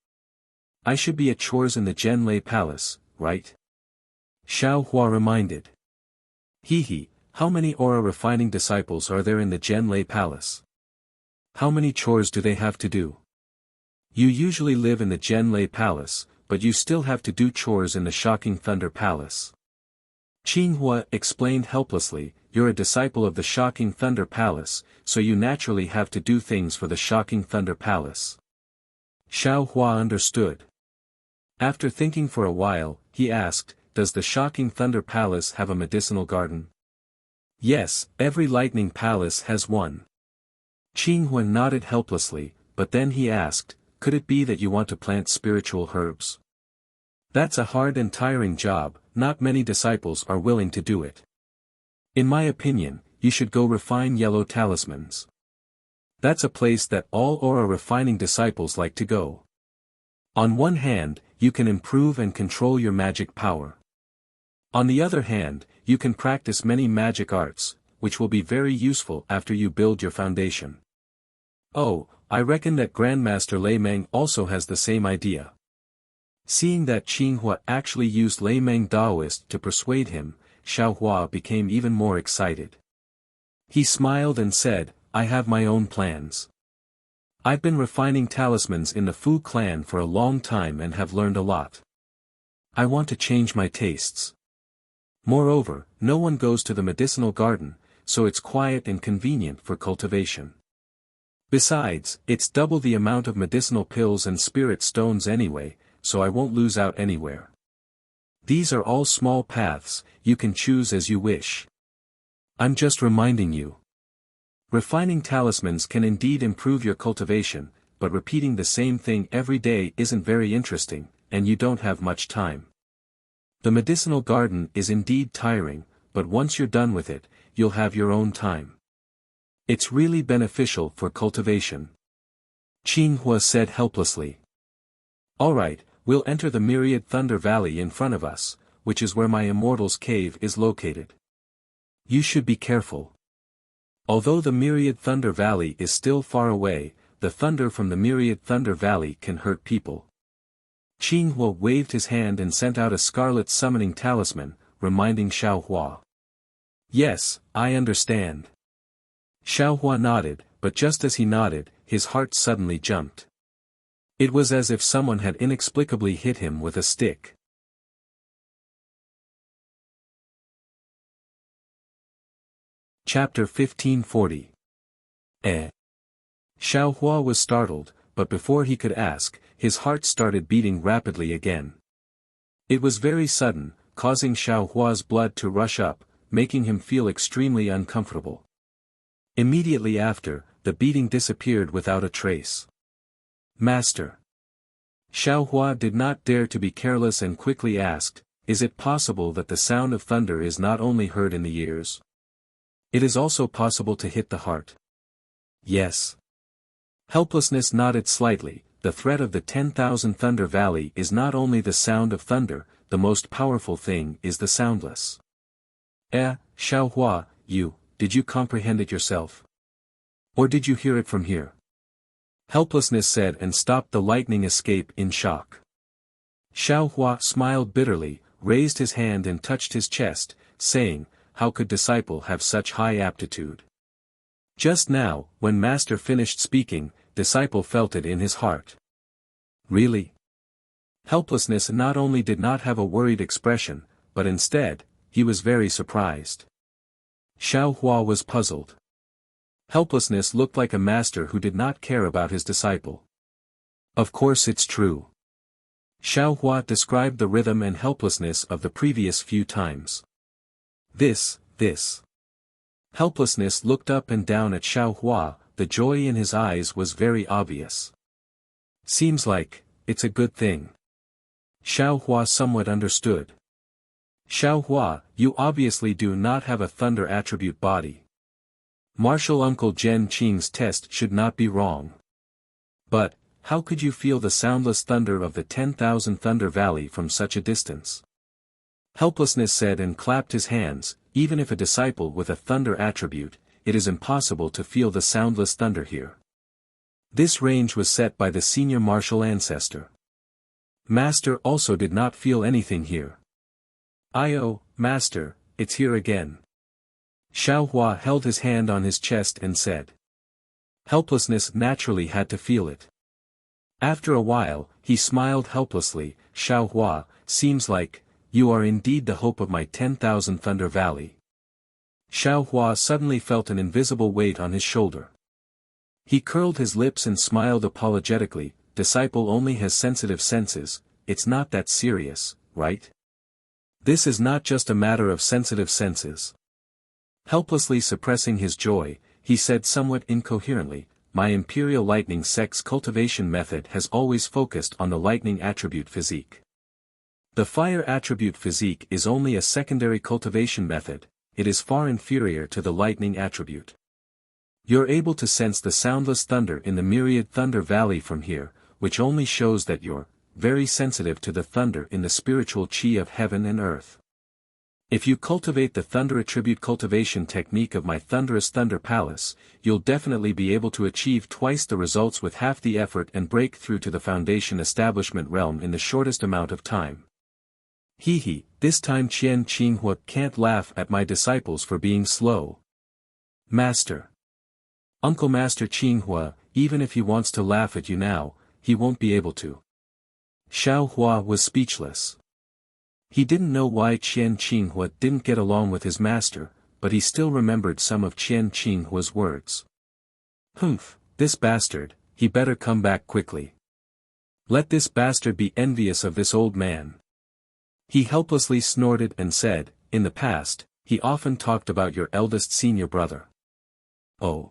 I should be at chores in the Zhenlei Palace, right? Xiaohua reminded. How many aura refining disciples are there in the Zhenlei Palace? How many chores do they have to do? You usually live in the Zhenlei Palace, but you still have to do chores in the Shocking Thunder Palace. Qinghua explained helplessly, you're a disciple of the Shocking Thunder Palace, so you naturally have to do things for the Shocking Thunder Palace. Xiaohua understood. After thinking for a while, he asked, does the Shocking Thunder Palace have a medicinal garden? Yes, every Lightning Palace has one. Qinghua nodded helplessly, but then he asked, could it be that you want to plant spiritual herbs? That's a hard and tiring job, not many disciples are willing to do it. In my opinion, you should go refine yellow talismans. That's a place that all aura refining disciples like to go. On one hand, you can improve and control your magic power. On the other hand, you can practice many magic arts, which will be very useful after you build your foundation. Oh, I reckon that Grandmaster Lei Meng also has the same idea. Seeing that Qinghua actually used Lei Meng Daoist to persuade him, Xiaohua became even more excited. He smiled and said, I have my own plans. I've been refining talismans in the Fu clan for a long time and have learned a lot. I want to change my tastes. Moreover, no one goes to the medicinal garden, so it's quiet and convenient for cultivation. Besides, it's double the amount of medicinal pills and spirit stones anyway, so I won't lose out anywhere. These are all small paths, you can choose as you wish. I'm just reminding you. Refining talismans can indeed improve your cultivation, but repeating the same thing every day isn't very interesting, and you don't have much time. The medicinal garden is indeed tiring, but once you're done with it, you'll have your own time. It's really beneficial for cultivation. Qinghua said helplessly. Alright, We'll enter the myriad thunder valley in front of us, which is where my immortal's cave is located. You should be careful. Although the myriad thunder valley is still far away, the thunder from the myriad thunder valley can hurt people. Qinghua waved his hand and sent out a scarlet summoning talisman, reminding Xiaohua. Yes, I understand. Xiaohua nodded, but just as he nodded, his heart suddenly jumped. It was as if someone had inexplicably hit him with a stick. Chapter 1540. Xiaohua was startled, but before he could ask, his heart started beating rapidly again. It was very sudden, causing Xiaohua's blood to rush up, making him feel extremely uncomfortable. Immediately after, the beating disappeared without a trace. Master. Xiaohua did not dare to be careless and quickly asked, is it possible that the sound of thunder is not only heard in the ears? It is also possible to hit the heart. Yes. Helplessness nodded slightly. The threat of the 10,000 Thunder Valley is not only the sound of thunder, the most powerful thing is the soundless. Xiaohua, did you comprehend it yourself? Or did you hear it from here? Helplessness said and stopped the lightning escape in shock. Xiaohua smiled bitterly, raised his hand and touched his chest, saying, how could disciple have such high aptitude? Just now, when master finished speaking, disciple felt it in his heart. Really? Helplessness not only did not have a worried expression, but instead, he was very surprised. Xiaohua was puzzled. Helplessness looked like a master who did not care about his disciple. Of course it's true. Xiaohua described the rhythm and helplessness of the previous few times. This. Helplessness looked up and down at Xiaohua, the joy in his eyes was very obvious. Seems like, it's a good thing. Xiaohua somewhat understood. Xiaohua, you obviously do not have a thunder attribute body. Martial Uncle Zhen Qing's test should not be wrong. But, how could you feel the soundless thunder of the 10,000 Thunder Valley from such a distance? Helplessness said and clapped his hands. Even if a disciple with a thunder attribute, it is impossible to feel the soundless thunder here. This range was set by the senior martial ancestor. Master also did not feel anything here. Master, it's here again. Xiaohua held his hand on his chest and said. Helplessness naturally had to feel it. After a while, he smiled helplessly. Xiaohua, seems like, you are indeed the hope of my 10,000 Thunder Valley. Xiaohua suddenly felt an invisible weight on his shoulder. He curled his lips and smiled apologetically. Disciple only has sensitive senses, it's not that serious, right? This is not just a matter of sensitive senses. Helplessly suppressing his joy, he said somewhat incoherently, my Imperial Lightning Sect's cultivation method has always focused on the lightning attribute physique. The fire attribute physique is only a secondary cultivation method, it is far inferior to the lightning attribute. You're able to sense the soundless thunder in the myriad Thunder Valley from here, which only shows that you're very sensitive to the thunder in the spiritual chi of heaven and earth. If you cultivate the thunder attribute cultivation technique of my thunderous Thunder Palace, you'll definitely be able to achieve twice the results with half the effort and break through to the foundation establishment realm in the shortest amount of time. This time Qian Qinghua can't laugh at my disciples for being slow. Master. Uncle Master Qinghua, even if he wants to laugh at you now, he won't be able to. Xiaohua was speechless. He didn't know why Qian Qinghua didn't get along with his master, but he still remembered some of Qian Qinghua's words. This bastard, he better come back quickly. Let this bastard be envious of this old man. He helplessly snorted and said, in the past, he often talked about your eldest senior brother. Oh.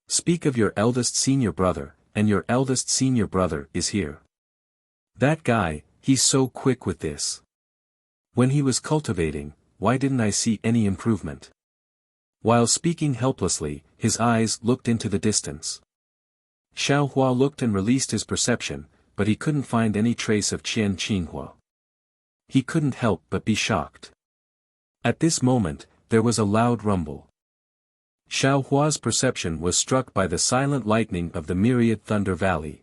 Speak of your eldest senior brother, and your eldest senior brother is here. That guy, he's so quick with this. When he was cultivating, why didn't I see any improvement? While speaking helplessly, his eyes looked into the distance. Xiaohua looked and released his perception, but he couldn't find any trace of Qian Qinghua. He couldn't help but be shocked. At this moment, there was a loud rumble. Xiao Hua's perception was struck by the silent lightning of the myriad thunder valley.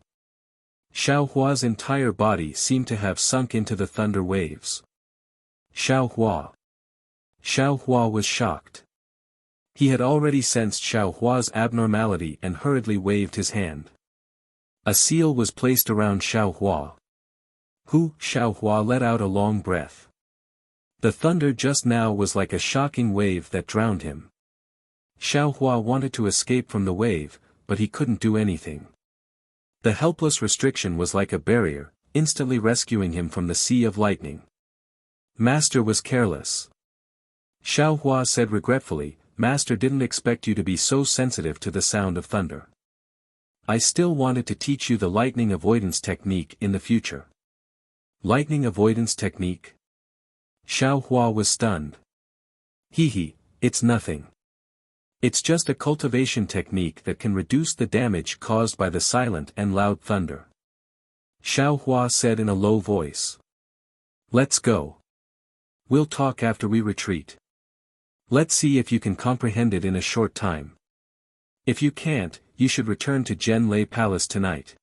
Xiao Hua's entire body seemed to have sunk into the thunder waves. Xiao Hua. Xiao Hua was shocked. He had already sensed Xiao Hua's abnormality and hurriedly waved his hand. A seal was placed around Xiao Hua. Xiao Hua let out a long breath. The thunder just now was like a shocking wave that drowned him. Xiao Hua wanted to escape from the wave, but he couldn't do anything. The helpless restriction was like a barrier, instantly rescuing him from the sea of lightning. Master was careless. Xiao Hua said regretfully, Master didn't expect you to be so sensitive to the sound of thunder. I still wanted to teach you the lightning avoidance technique in the future. Lightning avoidance technique? Xiao Hua was stunned. It's nothing. It's just a cultivation technique that can reduce the damage caused by the silent and loud thunder. Xiao Hua said in a low voice. Let's go. We'll talk after we retreat. Let's see if you can comprehend it in a short time. If you can't, you should return to Zhen Lei Palace tonight.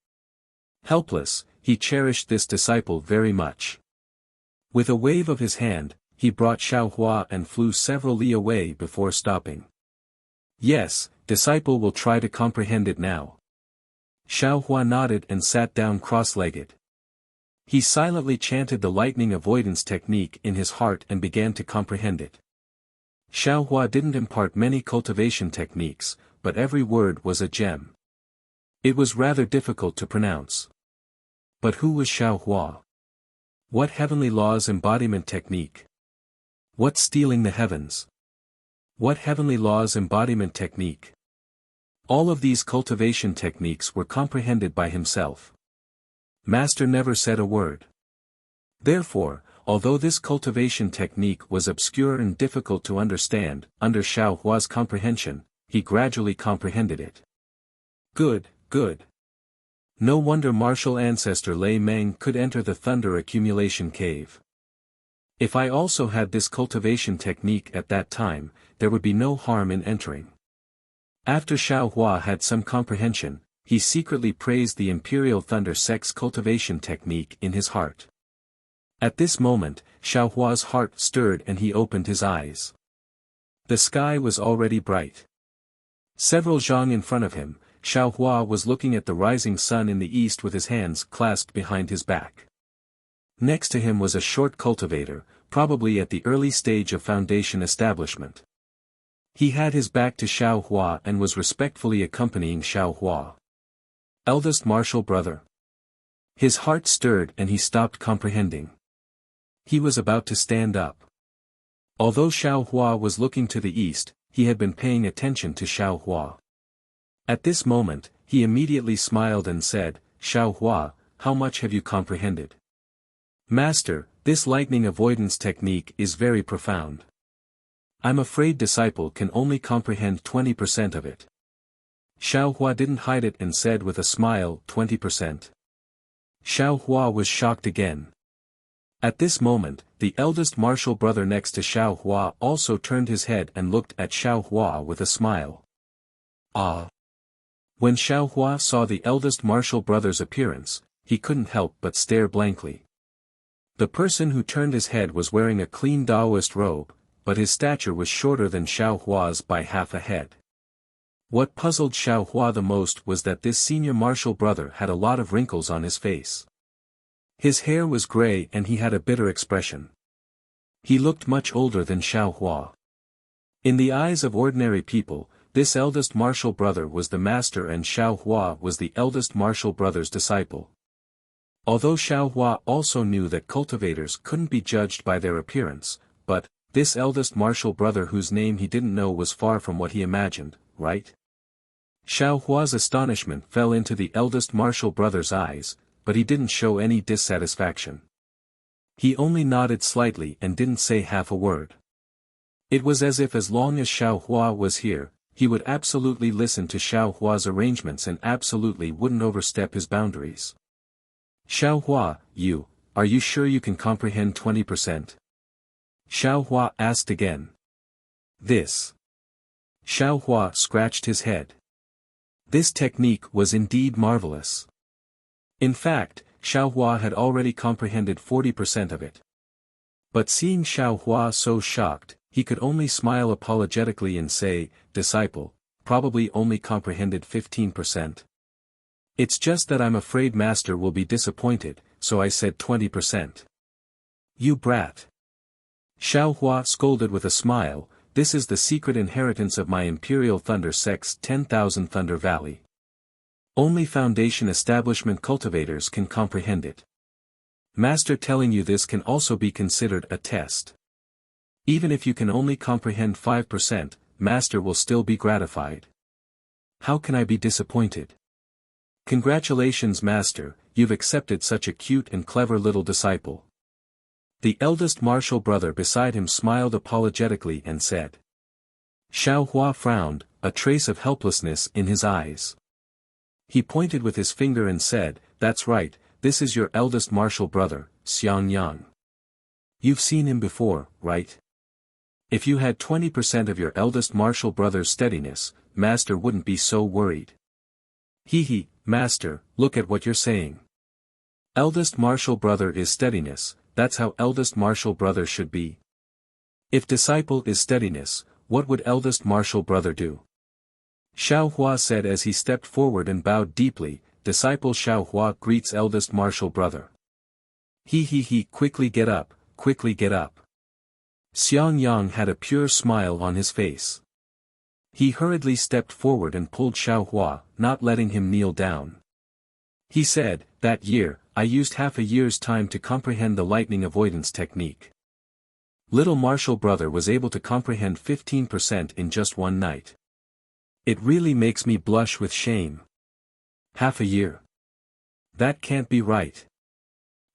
Helpless, he cherished this disciple very much. With a wave of his hand, he brought Xiao Hua and flew several li away before stopping. Yes, disciple will try to comprehend it now. Xiao Hua nodded and sat down cross-legged. He silently chanted the lightning avoidance technique in his heart and began to comprehend it. Xiao Hua didn't impart many cultivation techniques, but every word was a gem. It was rather difficult to pronounce. But who was Xiao Hua? What heavenly laws embodiment technique? What stealing the heavens? What heavenly laws embodiment technique? All of these cultivation techniques were comprehended by himself. Master never said a word. Therefore, although this cultivation technique was obscure and difficult to understand, under Xiao Hua's comprehension, he gradually comprehended it. Good. No wonder martial ancestor Lei Meng could enter the thunder accumulation cave. If I also had this cultivation technique at that time, there would be no harm in entering. After Xiao Hua had some comprehension, he secretly praised the Imperial Thunder Sect's cultivation technique in his heart. At this moment, Xiao Hua's heart stirred and he opened his eyes. The sky was already bright. Several zhang in front of him, Xiao Hua was looking at the rising sun in the east with his hands clasped behind his back. Next to him was a short cultivator, probably at the early stage of foundation establishment. He had his back to Xiao Hua and was respectfully accompanying Xiao Hua. Eldest martial brother. His heart stirred and he stopped comprehending. He was about to stand up. Although Xiao Hua was looking to the east, he had been paying attention to Xiao Hua. At this moment, he immediately smiled and said, Xiao Hua, how much have you comprehended? Master, this lightning avoidance technique is very profound. I'm afraid disciple can only comprehend 20% of it. Xiao Hua didn't hide it and said with a smile, 20%. Xiao Hua was shocked again. At this moment, the eldest martial brother next to Xiao Hua also turned his head and looked at Xiao Hua with a smile. Ah! When Xiao Hua saw the eldest martial brother's appearance, he couldn't help but stare blankly. The person who turned his head was wearing a clean Taoist robe, but his stature was shorter than Xiao Hua's by half a head. What puzzled Xiao Hua the most was that this senior martial brother had a lot of wrinkles on his face. His hair was gray and he had a bitter expression. He looked much older than Xiao Hua. In the eyes of ordinary people, this eldest martial brother was the master and Xiao Hua was the eldest martial brother's disciple. Although Xiao Hua also knew that cultivators couldn't be judged by their appearance, but, this eldest martial brother whose name he didn't know was far from what he imagined, right? Xiao Hua's astonishment fell into the eldest martial brother's eyes, but he didn't show any dissatisfaction. He only nodded slightly and didn't say half a word. It was as if as long as Xiao Hua was here, he would absolutely listen to Xiao Hua's arrangements and absolutely wouldn't overstep his boundaries. Xiaohua, are you sure you can comprehend 20%? Xiaohua asked again. This. Xiaohua scratched his head. This technique was indeed marvelous. In fact, Xiaohua had already comprehended 40% of it. But seeing Xiaohua so shocked, he could only smile apologetically and say, "Disciple, probably only comprehended 15%. It's just that I'm afraid master will be disappointed, so I said 20%. You brat." Xiaohua scolded with a smile, "This is the secret inheritance of my Imperial Thunder Sect's 10,000 Thunder Valley. Only Foundation Establishment cultivators can comprehend it. Master telling you this can also be considered a test. Even if you can only comprehend 5%, Master will still be gratified. How can I be disappointed? Congratulations Master, you've accepted such a cute and clever little disciple." The eldest martial brother beside him smiled apologetically and said. Xiaohua frowned, a trace of helplessness in his eyes. He pointed with his finger and said, "That's right, this is your eldest martial brother, Xiangyang. You've seen him before, right? If you had 20% of your eldest martial brother's steadiness, Master wouldn't be so worried." "Hee, Master, look at what you're saying. Eldest martial brother is steadiness, that's how eldest martial brother should be. If disciple is steadiness, what would eldest martial brother do?" Xiaohua said as he stepped forward and bowed deeply, "Disciple Xiaohua greets eldest martial brother." He, quickly get up, quickly get up." Xiangyang had a pure smile on his face. He hurriedly stepped forward and pulled Xiaohua, not letting him kneel down. He said, "That year, I used half a year's time to comprehend the lightning avoidance technique. Little martial brother was able to comprehend 15% in just one night. It really makes me blush with shame. Half a year? That can't be right."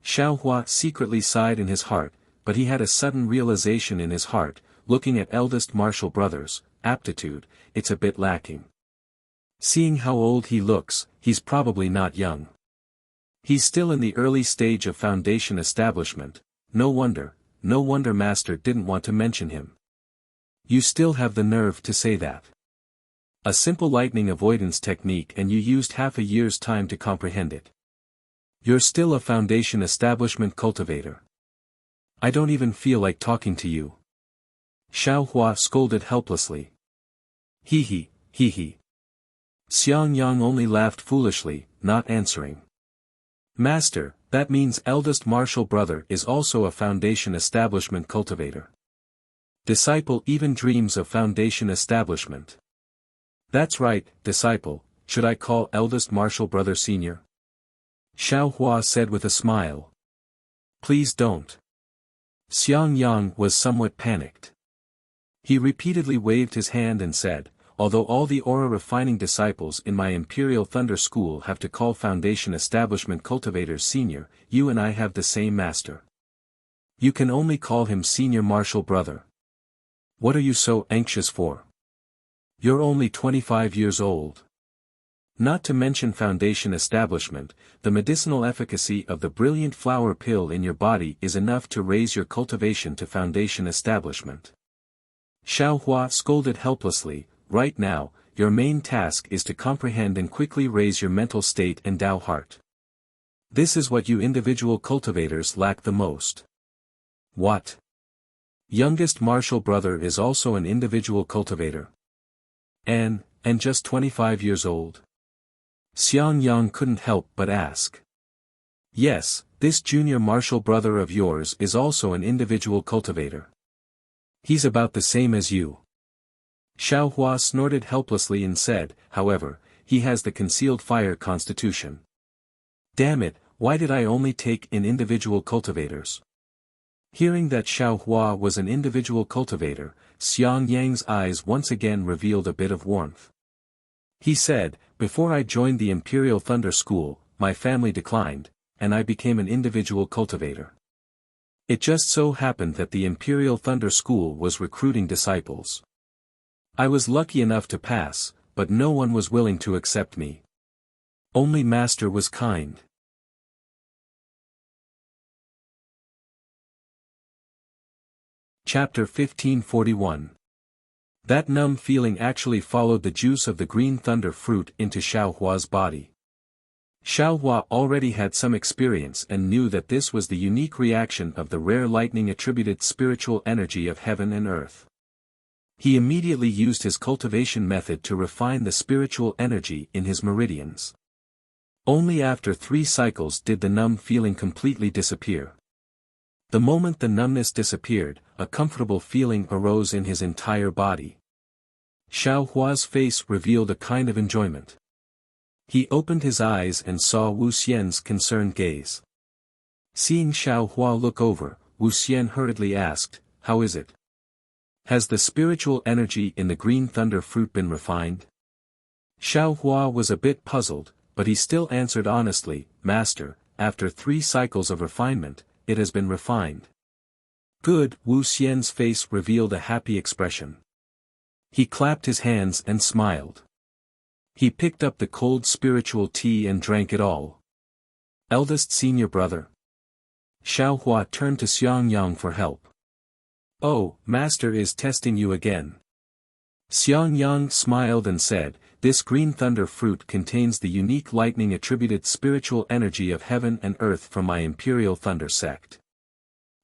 Xiaohua secretly sighed in his heart, but he had a sudden realization in his heart, looking at eldest martial brother's aptitude, it's a bit lacking. Seeing how old he looks, he's probably not young. He's still in the early stage of foundation establishment, no wonder Master didn't want to mention him. You still have the nerve to say that. A simple lightning avoidance technique and you used half a year's time to comprehend it. You're still a foundation establishment cultivator. I don't even feel like talking to you." Xiaohua scolded helplessly. Hee. Xiangyang only laughed foolishly, not answering. "Master, that means eldest martial brother is also a foundation establishment cultivator. Disciple even dreams of foundation establishment." "That's right, disciple, should I call eldest martial brother senior?" Xiaohua said with a smile. "Please don't." Xiangyang was somewhat panicked. He repeatedly waved his hand and said, "Although all the aura-refining disciples in my Imperial Thunder School have to call Foundation Establishment Cultivators senior, you and I have the same master. You can only call him senior martial brother. What are you so anxious for? You're only 25 years old. Not to mention Foundation Establishment, the medicinal efficacy of the brilliant flower pill in your body is enough to raise your cultivation to Foundation Establishment." Xiaohua scolded helplessly, "Right now, your main task is to comprehend and quickly raise your mental state and Tao heart. This is what you individual cultivators lack the most." "What? Youngest martial brother is also an individual cultivator? And just 25 years old?" Xiangyang couldn't help but ask. "Yes, this junior martial brother of yours is also an individual cultivator. He's about the same as you." Xiaohua snorted helplessly and said, "However, he has the concealed fire constitution. Damn it, why did I only take in individual cultivators?" Hearing that Xiaohua was an individual cultivator, Xiangyang's eyes once again revealed a bit of warmth. He said, "Before I joined the Imperial Thunder School, my family declined, and I became an individual cultivator. It just so happened that the Imperial Thunder School was recruiting disciples. I was lucky enough to pass, but no one was willing to accept me. Only Master was kind. Chapter 1541. That numb feeling actually followed the juice of the green thunder fruit into Xiaohua's body. Xiaohua already had some experience and knew that this was the unique reaction of the rare lightning-attributed spiritual energy of heaven and earth. He immediately used his cultivation method to refine the spiritual energy in his meridians. Only after 3 cycles did the numb feeling completely disappear. The moment the numbness disappeared, a comfortable feeling arose in his entire body. Xiaohua's face revealed a kind of enjoyment. He opened his eyes and saw Wu Xian's concerned gaze. Seeing Xiaohua look over, Wu Xian hurriedly asked, "How is it? Has the spiritual energy in the green thunder fruit been refined?" Xiaohua was a bit puzzled, but he still answered honestly, "Master, after 3 cycles of refinement, it has been refined." "Good." Wu Xian's face revealed a happy expression. He clapped his hands and smiled. He picked up the cold spiritual tea and drank it all. "Eldest senior brother." Xiaohua turned to Xiangyang for help. "Oh, Master is testing you again." Xiangyang smiled and said, "This green thunder fruit contains the unique lightning-attributed spiritual energy of heaven and earth from my imperial thunder sect.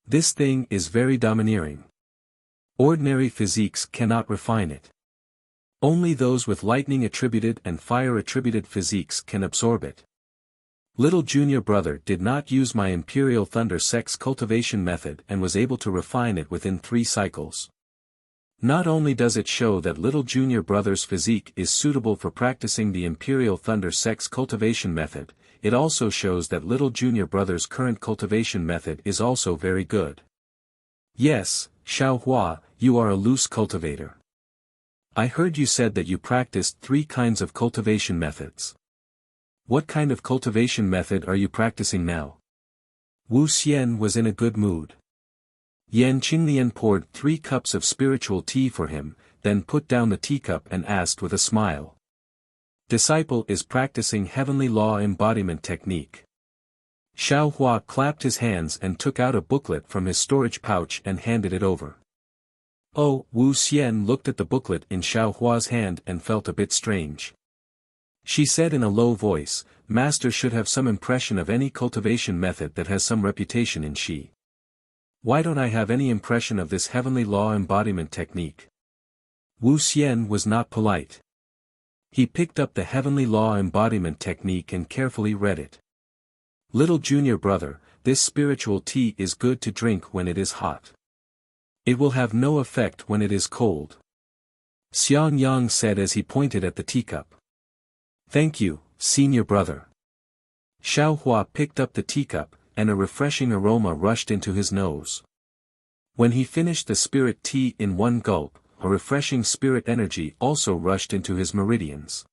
This thing is very domineering. Ordinary physiques cannot refine it. Only those with lightning-attributed and fire-attributed physiques can absorb it. Little junior brother did not use my imperial thunder sect's cultivation method and was able to refine it within 3 cycles. Not only does it show that little junior brother's physique is suitable for practicing the imperial thunder sect's cultivation method, it also shows that little junior brother's current cultivation method is also very good. Yes, Xiaohua, you are a loose cultivator. I heard you said that you practiced 3 kinds of cultivation methods. What kind of cultivation method are you practicing now?" Wu Xian was in a good mood. Yan Qinglian poured 3 cups of spiritual tea for him, then put down the teacup and asked with a smile. "Disciple is practicing heavenly law embodiment technique." Xiaohua clapped his hands and took out a booklet from his storage pouch and handed it over. "Oh," Wu Xian looked at the booklet in Xiaohua's hand and felt a bit strange. She said in a low voice, "Master should have some impression of any cultivation method that has some reputation in Xi. Why don't I have any impression of this heavenly law embodiment technique?" Wu Xian was not polite. He picked up the heavenly law embodiment technique and carefully read it. "Little junior brother, this spiritual tea is good to drink when it is hot. It will have no effect when it is cold," Xiangyang said as he pointed at the teacup. "Thank you, senior brother." Xiaohua picked up the teacup, and a refreshing aroma rushed into his nose. When he finished the spirit tea in one gulp, a refreshing spirit energy also rushed into his meridians.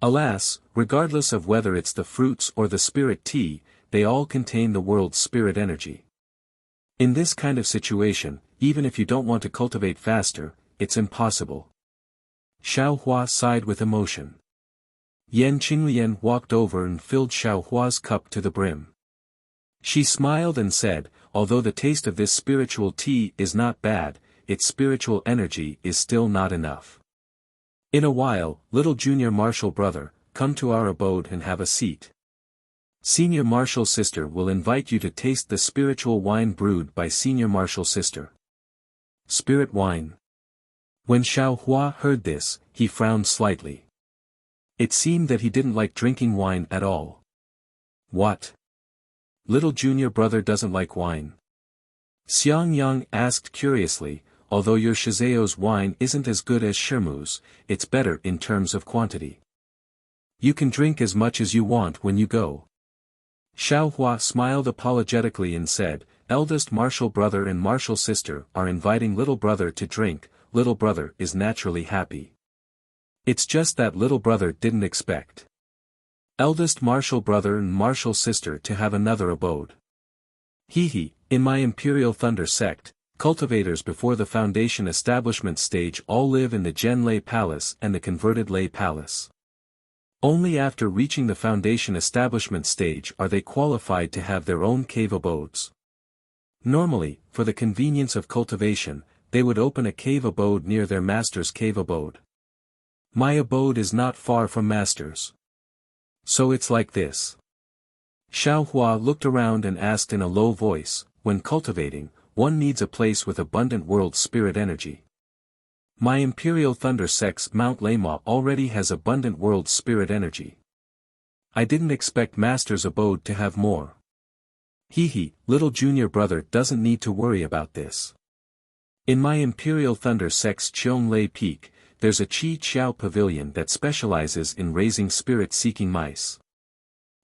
Alas, regardless of whether it's the fruits or the spirit tea, they all contain the world's spirit energy. In this kind of situation, even if you don't want to cultivate faster, it's impossible. Xiaohua sighed with emotion. Yan Qinglian walked over and filled Xiaohua's cup to the brim. She smiled and said, "Although the taste of this spiritual tea is not bad, its spiritual energy is still not enough. In a while, little junior martial brother, come to our abode and have a seat. Senior martial sister will invite you to taste the spiritual wine brewed by senior martial sister." Spirit wine. When Xiaohua heard this, he frowned slightly. It seemed that he didn't like drinking wine at all. "What? Little junior brother doesn't like wine?" Xiangyang asked curiously. "Although your Shizao's wine isn't as good as Shirmu's, it's better in terms of quantity. You can drink as much as you want when you go." Xiaohua smiled apologetically and said, "Eldest martial brother and martial sister are inviting little brother to drink, little brother is naturally happy. It's just that little brother didn't expect eldest martial brother and martial sister to have another abode. Hehe, in my imperial thunder sect, cultivators before the foundation establishment stage all live in the Gen Lei Palace and the converted Lei Palace. Only after reaching the foundation establishment stage are they qualified to have their own cave abodes. Normally, for the convenience of cultivation, they would open a cave abode near their master's cave abode. My abode is not far from master's. So it's like this. Xiaohua looked around and asked in a low voice, when cultivating, one needs a place with abundant world spirit energy. My Imperial Thunder Sect's Mount Lama already has abundant world spirit energy. I didn't expect master's abode to have more. Hehe, little junior brother doesn't need to worry about this. In my Imperial Thunder Sect's Cheonglei Peak, there's a Qi Qiao pavilion that specializes in raising spirit-seeking mice.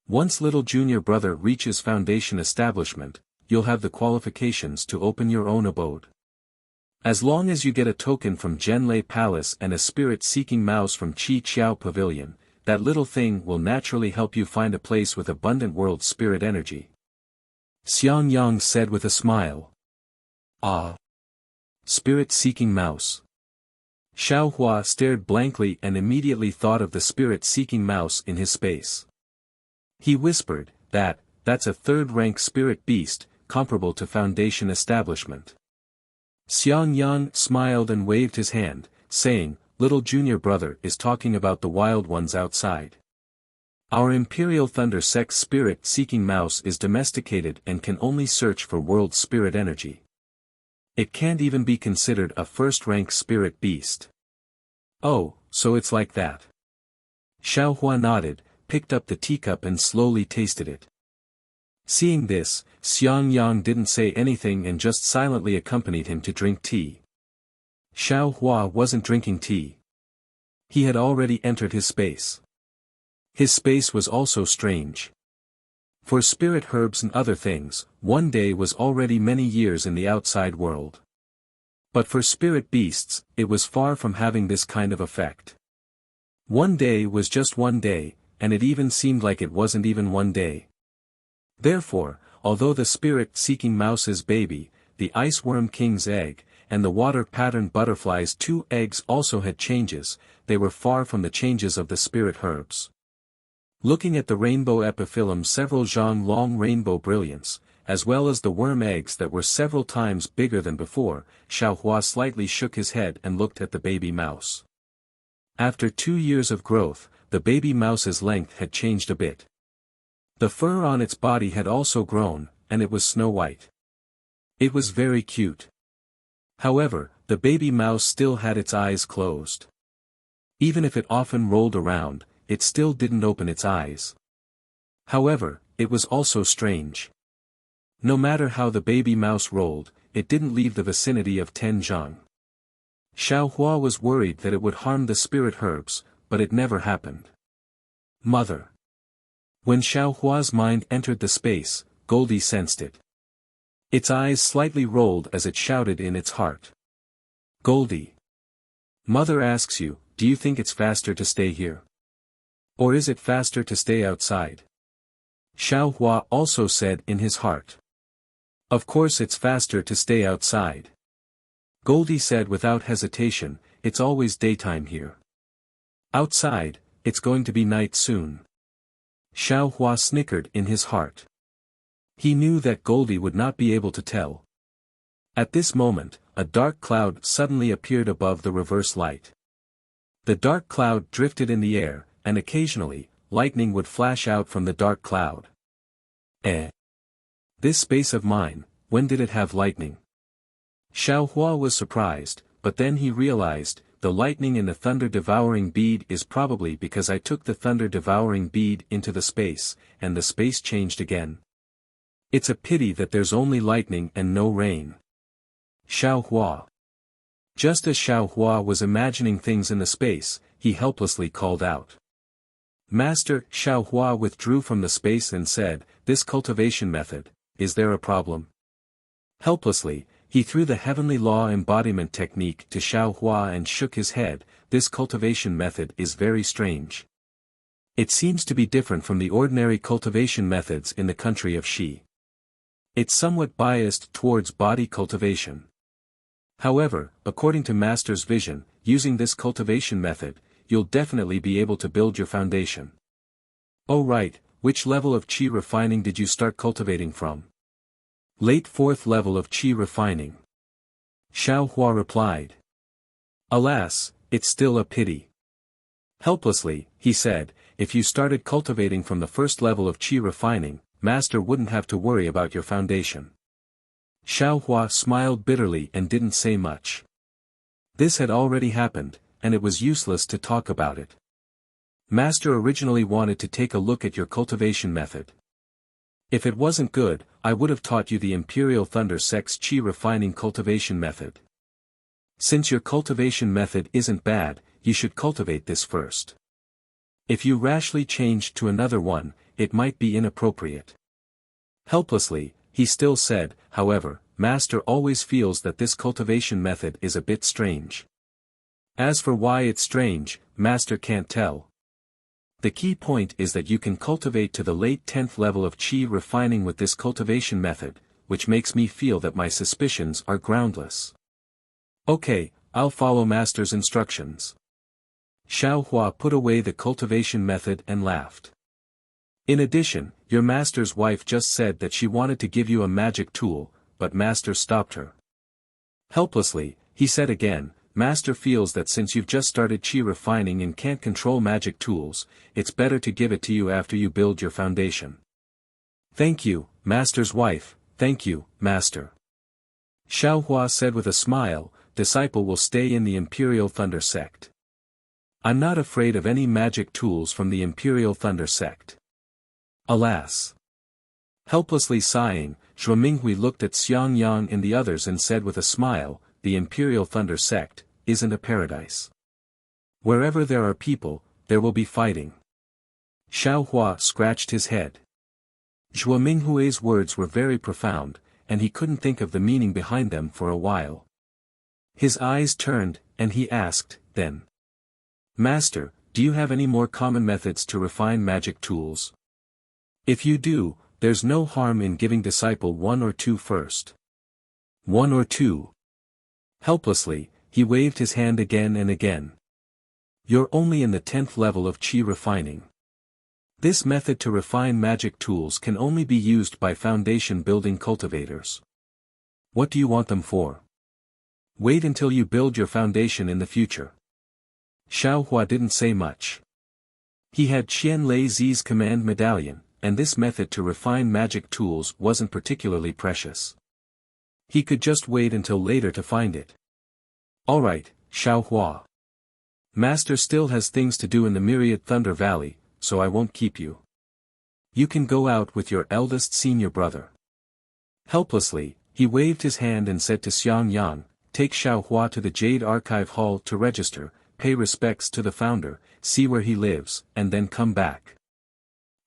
Once little junior brother reaches foundation establishment, you'll have the qualifications to open your own abode. As long as you get a token from Zhenlei Palace and a spirit-seeking mouse from Qi Qiao Pavilion, that little thing will naturally help you find a place with abundant world spirit energy. Xiang Yang said with a smile. Ah. Spirit-seeking mouse. Xiaohua stared blankly and immediately thought of the spirit-seeking mouse in his space. He whispered, that's a third-rank spirit beast, comparable to Foundation establishment. Xiang Yang smiled and waved his hand, saying, little junior brother is talking about the wild ones outside. Our Imperial Thunder Sect spirit-seeking mouse is domesticated and can only search for world spirit energy. It can't even be considered a first-rank spirit beast. Oh, so it's like that. Xiaohua nodded, picked up the teacup and slowly tasted it. Seeing this, Xiang Yang didn't say anything and just silently accompanied him to drink tea. Xiaohua wasn't drinking tea. He had already entered his space. His space was also strange. For spirit herbs and other things, one day was already many years in the outside world. But for spirit beasts, it was far from having this kind of effect. One day was just one day, and it even seemed like it wasn't even one day. Therefore, although the spirit-seeking mouse's baby, the ice worm king's egg, and the water-patterned butterfly's 2 eggs also had changes, they were far from the changes of the spirit herbs. Looking at the rainbow epiphyllum several zhang long rainbow brilliance, as well as the worm eggs that were several times bigger than before, Xiaohua slightly shook his head and looked at the baby mouse. After 2 years of growth, the baby mouse's length had changed a bit. The fur on its body had also grown, and it was snow white. It was very cute. However, the baby mouse still had its eyes closed. Even if it often rolled around, it still didn't open its eyes. However, it was also strange. No matter how the baby mouse rolled, it didn't leave the vicinity of Tianzhang. Xiaohua was worried that it would harm the spirit herbs, but it never happened. Mother. When Xiaohua's mind entered the space, Goldie sensed it. Its eyes slightly rolled as it shouted in its heart. Goldie. Mother asks you, do you think it's faster to stay here? Or is it faster to stay outside? Xiaohua also said in his heart. Of course it's faster to stay outside. Goldie said without hesitation, it's always daytime here. Outside, it's going to be night soon. Xiaohua snickered in his heart. He knew that Goldie would not be able to tell. At this moment, a dark cloud suddenly appeared above the reverse light. The dark cloud drifted in the air, and occasionally, lightning would flash out from the dark cloud. This space of mine, when did it have lightning? Xiaohua was surprised, but then he realized, the lightning in the thunder-devouring bead is probably because I took the thunder-devouring bead into the space, and the space changed again. It's a pity that there's only lightning and no rain. Xiaohua. Just as Xiaohua was imagining things in the space, he helplessly called out. Master, Xiaohua withdrew from the space and said, this cultivation method, is there a problem? Helplessly, he threw the heavenly law embodiment technique to Xiaohua and shook his head, this cultivation method is very strange. It seems to be different from the ordinary cultivation methods in the country of Xi. It's somewhat biased towards body cultivation. However, according to Master's vision, using this cultivation method, you'll definitely be able to build your foundation. Oh right, which level of Qi refining did you start cultivating from? Late 4th level of qi refining. Xiao Hua replied. Alas, it's still a pity. Helplessly, he said, if you started cultivating from the 1st level of qi refining, Master wouldn't have to worry about your foundation. Xiao Hua smiled bitterly and didn't say much. This had already happened, and it was useless to talk about it. Master originally wanted to take a look at your cultivation method. If it wasn't good, I would have taught you the Imperial Thunder Sect's qi refining cultivation method. Since your cultivation method isn't bad, you should cultivate this first. If you rashly changed to another one, it might be inappropriate. Helplessly, he still said, however, Master always feels that this cultivation method is a bit strange. As for why it's strange, Master can't tell. The key point is that you can cultivate to the late 10th level of qi refining with this cultivation method, which makes me feel that my suspicions are groundless. Okay, I'll follow Master's instructions. Xiao Hua put away the cultivation method and laughed. In addition, your Master's wife just said that she wanted to give you a magic tool, but Master stopped her. Helplessly, he said again, Master feels that since you've just started qi refining and can't control magic tools, it's better to give it to you after you build your foundation. Thank you, Master's wife, thank you, Master. Xiao Hua said with a smile, disciple will stay in the Imperial Thunder Sect. I'm not afraid of any magic tools from the Imperial Thunder Sect. Alas. Helplessly sighing, Zhuo Minghui looked at Xiang Yang and the others and said with a smile, the Imperial Thunder Sect isn't a paradise. Wherever there are people, there will be fighting. Xiao Hua scratched his head. Zhuo Minghui's words were very profound, and he couldn't think of the meaning behind them for a while. His eyes turned, and he asked, then. Master, do you have any more common methods to refine magic tools? If you do, there's no harm in giving disciple one or two first. One or two. Helplessly, he waved his hand again and again. You're only in the 10th level of qi refining. This method to refine magic tools can only be used by foundation building cultivators. What do you want them for? Wait until you build your foundation in the future. Xiao Hua didn't say much. He had Qian Lei Zi's command medallion, and this method to refine magic tools wasn't particularly precious. He could just wait until later to find it. Alright, Xiao Hua. Master still has things to do in the Myriad Thunder Valley, so I won't keep you. You can go out with your eldest senior brother. Helplessly, he waved his hand and said to Xiang Yang, take Xiao Hua to the Jade Archive Hall to register, pay respects to the founder, see where he lives, and then come back.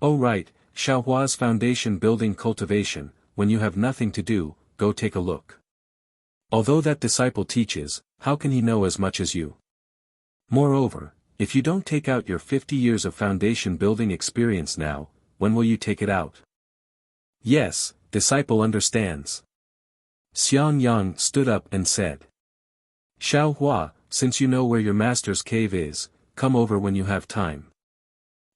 Oh right, Xiao Hua's foundation building cultivation, when you have nothing to do, go take a look. Although that disciple teaches, how can he know as much as you? Moreover, if you don't take out your 50 years of foundation building experience now, when will you take it out? Yes, disciple understands. Xiang Yang stood up and said. Xiao Hua, since you know where your master's cave is, come over when you have time.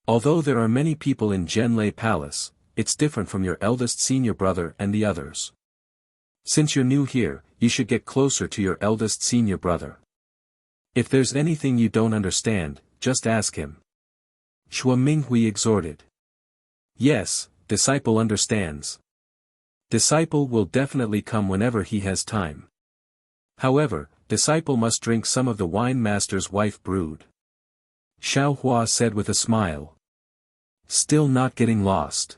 Although there are many people in Zhenlei Palace, it's different from your eldest senior brother and the others. Since you're new here, you should get closer to your eldest senior brother. If there's anything you don't understand, just ask him. Zhuo Minghui exhorted. Yes, disciple understands. Disciple will definitely come whenever he has time. However, disciple must drink some of the wine master's wife brewed. Xiao Hua said with a smile. Still not getting lost.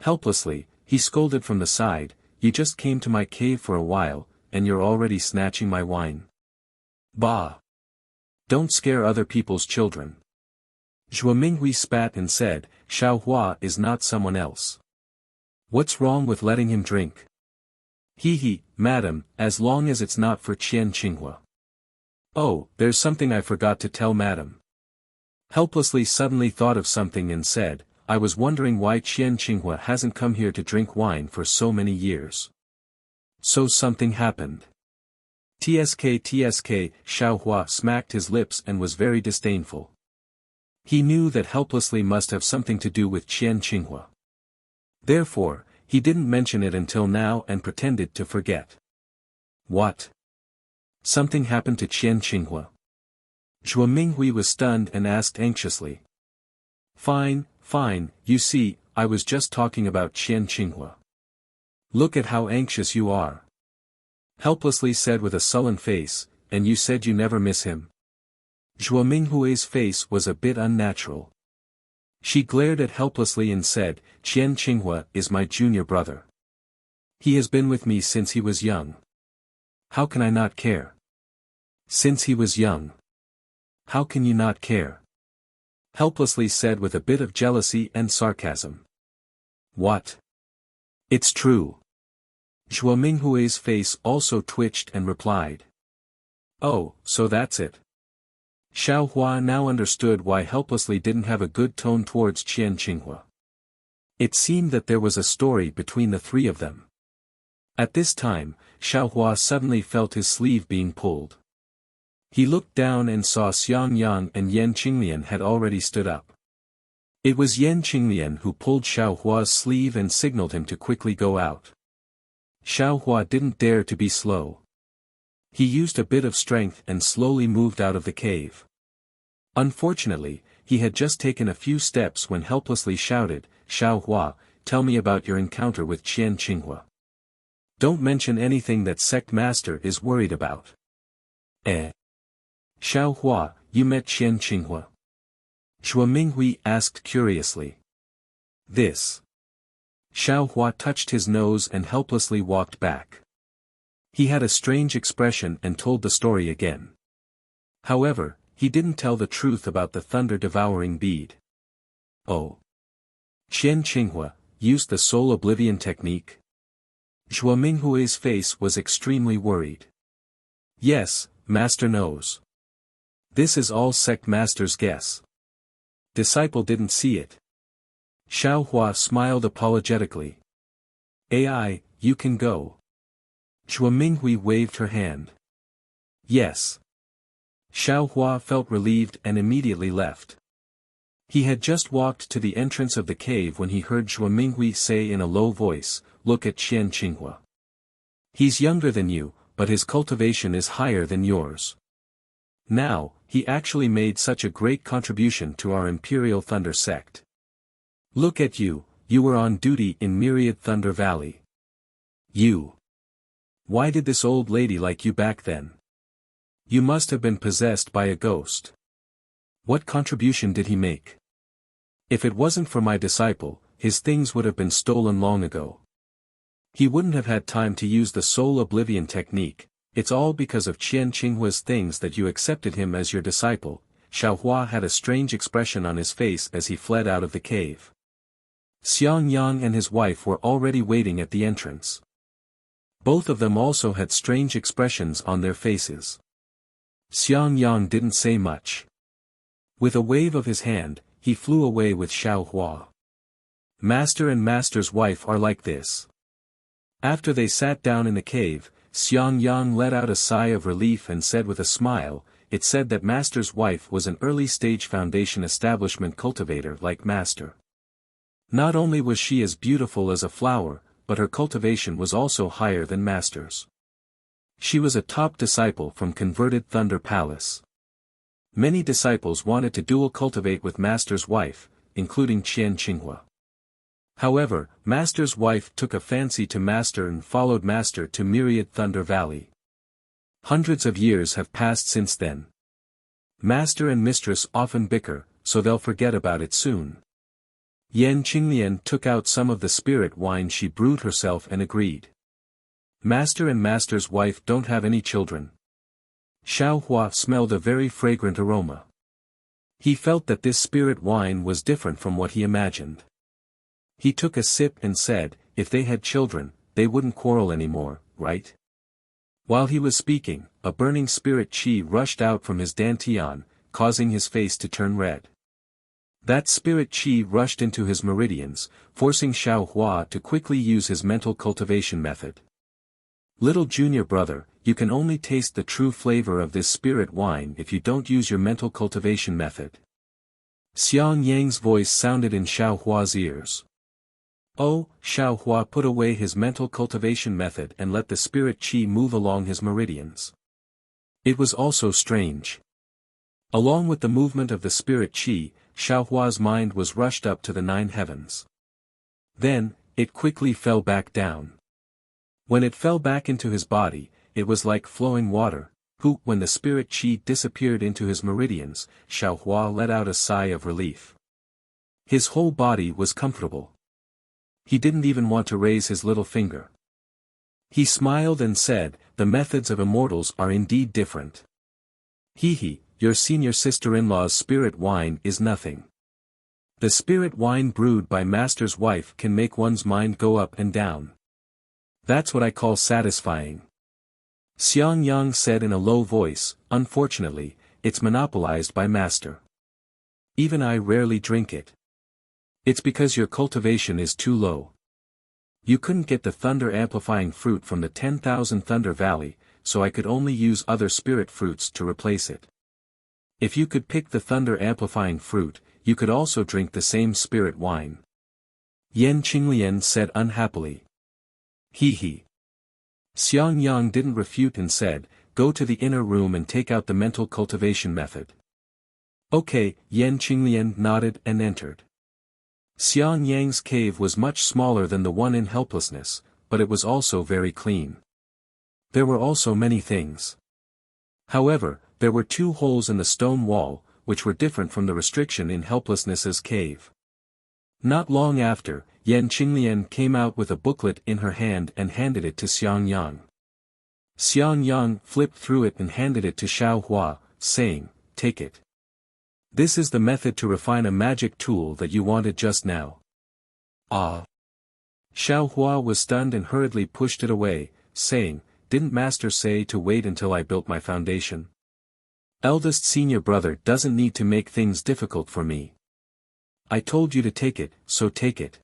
Helplessly, he scolded from the side, you just came to my cave for a while, and you're already snatching my wine. Bah! Don't scare other people's children. Zhuo Minghui spat and said, Xiao Hua is not someone else. What's wrong with letting him drink? He, madam, as long as it's not for Qian Qinghua. Oh, there's something I forgot to tell madam. Helplessly suddenly thought of something and said, I was wondering why Qian Qinghua hasn't come here to drink wine for so many years. So something happened. TSK, Xiao Hua smacked his lips and was very disdainful. He knew that helplessly must have something to do with Qian Qinghua. Therefore, he didn't mention it until now and pretended to forget. What? Something happened to Qian Qinghua? Zhuo Minghui was stunned and asked anxiously. Fine, you see, I was just talking about Qian Qinghua. Look at how anxious you are. Helplessly said with a sullen face, and you said you never miss him. Zhuo Minghui's face was a bit unnatural. She glared at helplessly and said, Qian Qinghua is my junior brother. He has been with me since he was young. How can I not care? Since he was young. How can you not care? Helplessly said with a bit of jealousy and sarcasm. What? It's true. Zhuo Minghui's face also twitched and replied. Oh, so that's it. Xiao Hua now understood why Helplessly didn't have a good tone towards Qian Qinghua. It seemed that there was a story between the three of them. At this time, Xiao Hua suddenly felt his sleeve being pulled. He looked down and saw Xiang Yang and Yan Qinglian had already stood up. It was Yan Qinglian who pulled Xiao Hua's sleeve and signaled him to quickly go out. Xiao Hua didn't dare to be slow. He used a bit of strength and slowly moved out of the cave. Unfortunately, he had just taken a few steps when Helplessly shouted, Xiao Hua, tell me about your encounter with Qian Qinghua. Don't mention anything that sect master is worried about. Xiao Hua, you met Qian Qinghua? Zhuo Minghui asked curiously. This. Xiao Hua touched his nose and helplessly walked back. He had a strange expression and told the story again. However, he didn't tell the truth about the thunder-devouring bead. Oh. Qian Qinghua used the soul oblivion technique? Zhuo Minghui's face was extremely worried. Yes, master knows. This is all sect master's guess. Disciple didn't see it. Xiao Hua smiled apologetically. AI, you can go. Zhuo Minghui waved her hand. Yes. Xiao Hua felt relieved and immediately left. He had just walked to the entrance of the cave when he heard Zhuo Minghui say in a low voice, look at Qian Qinghua. He's younger than you, but his cultivation is higher than yours. Now, he actually made such a great contribution to our Imperial Thunder sect. Look at you, you were on duty in Myriad Thunder Valley. You. Why did this old lady like you back then? You must have been possessed by a ghost. What contribution did he make? If it wasn't for my disciple, his things would have been stolen long ago. He wouldn't have had time to use the soul oblivion technique. It's all because of Qian Qinghua's things that you accepted him as your disciple. Xiao Hua had a strange expression on his face as he fled out of the cave. Xiang Yang and his wife were already waiting at the entrance. Both of them also had strange expressions on their faces. Xiang Yang didn't say much. With a wave of his hand, he flew away with Xiao Hua. Master and master's wife are like this. After they sat down in the cave, Xiang Yang let out a sigh of relief and said with a smile, it said that master's wife was an early-stage foundation establishment cultivator like master. Not only was she as beautiful as a flower, but her cultivation was also higher than master's. She was a top disciple from converted Thunder Palace. Many disciples wanted to dual cultivate with master's wife, including Qian Qinghua. However, master's wife took a fancy to master and followed master to Myriad Thunder Valley. Hundreds of years have passed since then. Master and mistress often bicker, so they'll forget about it soon. Yan Qinglian took out some of the spirit wine she brewed herself and agreed. Master and master's wife don't have any children. Xiao Hua smelled a very fragrant aroma. He felt that this spirit wine was different from what he imagined. He took a sip and said, if they had children, they wouldn't quarrel anymore, right? While he was speaking, a burning spirit qi rushed out from his dantian, causing his face to turn red. That spirit qi rushed into his meridians, forcing Xiao Hua to quickly use his mental cultivation method. Little junior brother, you can only taste the true flavor of this spirit wine if you don't use your mental cultivation method. Xiang Yang's voice sounded in Xiao Hua's ears. Oh, Xiao Hua put away his mental cultivation method and let the spirit qi move along his meridians. It was also strange. Along with the movement of the spirit qi, Xiao Hua's mind was rushed up to the 9 heavens. Then, it quickly fell back down. When it fell back into his body, it was like flowing water, when the spirit qi disappeared into his meridians, Xiao Hua let out a sigh of relief. His whole body was comfortable. He didn't even want to raise his little finger. He smiled and said, "The methods of immortals are indeed different. Hee, your senior sister-in-law's spirit wine is nothing. The spirit wine brewed by Master's wife can make one's mind go up and down. That's what I call satisfying." Xiang Yang said in a low voice, "Unfortunately, it's monopolized by Master. Even I rarely drink it. It's because your cultivation is too low. You couldn't get the thunder-amplifying fruit from the 10,000 Thunder Valley, so I could only use other spirit fruits to replace it. If you could pick the thunder-amplifying fruit, you could also drink the same spirit wine." Yan Qinglian said unhappily. Hee. Xiang Yang didn't refute and said, "Go to the inner room and take out the mental cultivation method." Okay, Yan Qinglian nodded and entered. Xiang Yang's cave was much smaller than the one in helplessness, but it was also very clean. There were also many things. However, there were 2 holes in the stone wall, which were different from the restriction in helplessness's cave. Not long after, Yan Qinglian came out with a booklet in her hand and handed it to Xiang Yang. Xiang Yang flipped through it and handed it to Xiao Hua, saying, "Take it. This is the method to refine a magic tool that you wanted just now." Ah! Xiao Hua was stunned and hurriedly pushed it away, saying, "Didn't Master say to wait until I built my foundation? Eldest senior brother doesn't need to make things difficult for me. I told you to take it, so take it."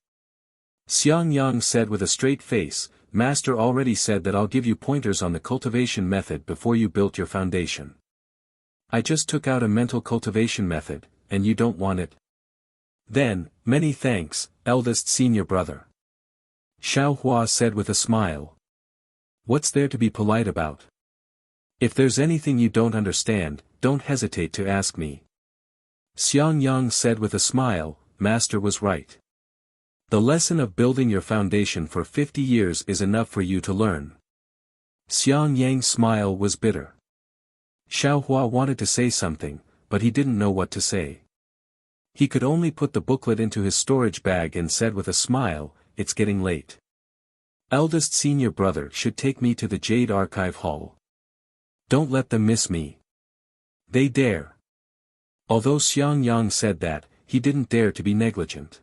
Xiang Yang said with a straight face, "Master already said that I'll give you pointers on the cultivation method before you built your foundation. I just took out a mental cultivation method, and you don't want it? Then, many thanks, eldest senior brother." Xiao Hua said with a smile. "What's there to be polite about? If there's anything you don't understand, don't hesitate to ask me." Xiang Yang said with a smile, "Master was right. The lesson of building your foundation for 50 years is enough for you to learn." Xiang Yang's smile was bitter. Xiao Hua wanted to say something, but he didn't know what to say. He could only put the booklet into his storage bag and said with a smile, "It's getting late. Eldest senior brother should take me to the Jade Archive Hall. Don't let them miss me. They dare." Although Xiang Yang said that, he didn't dare to be negligent.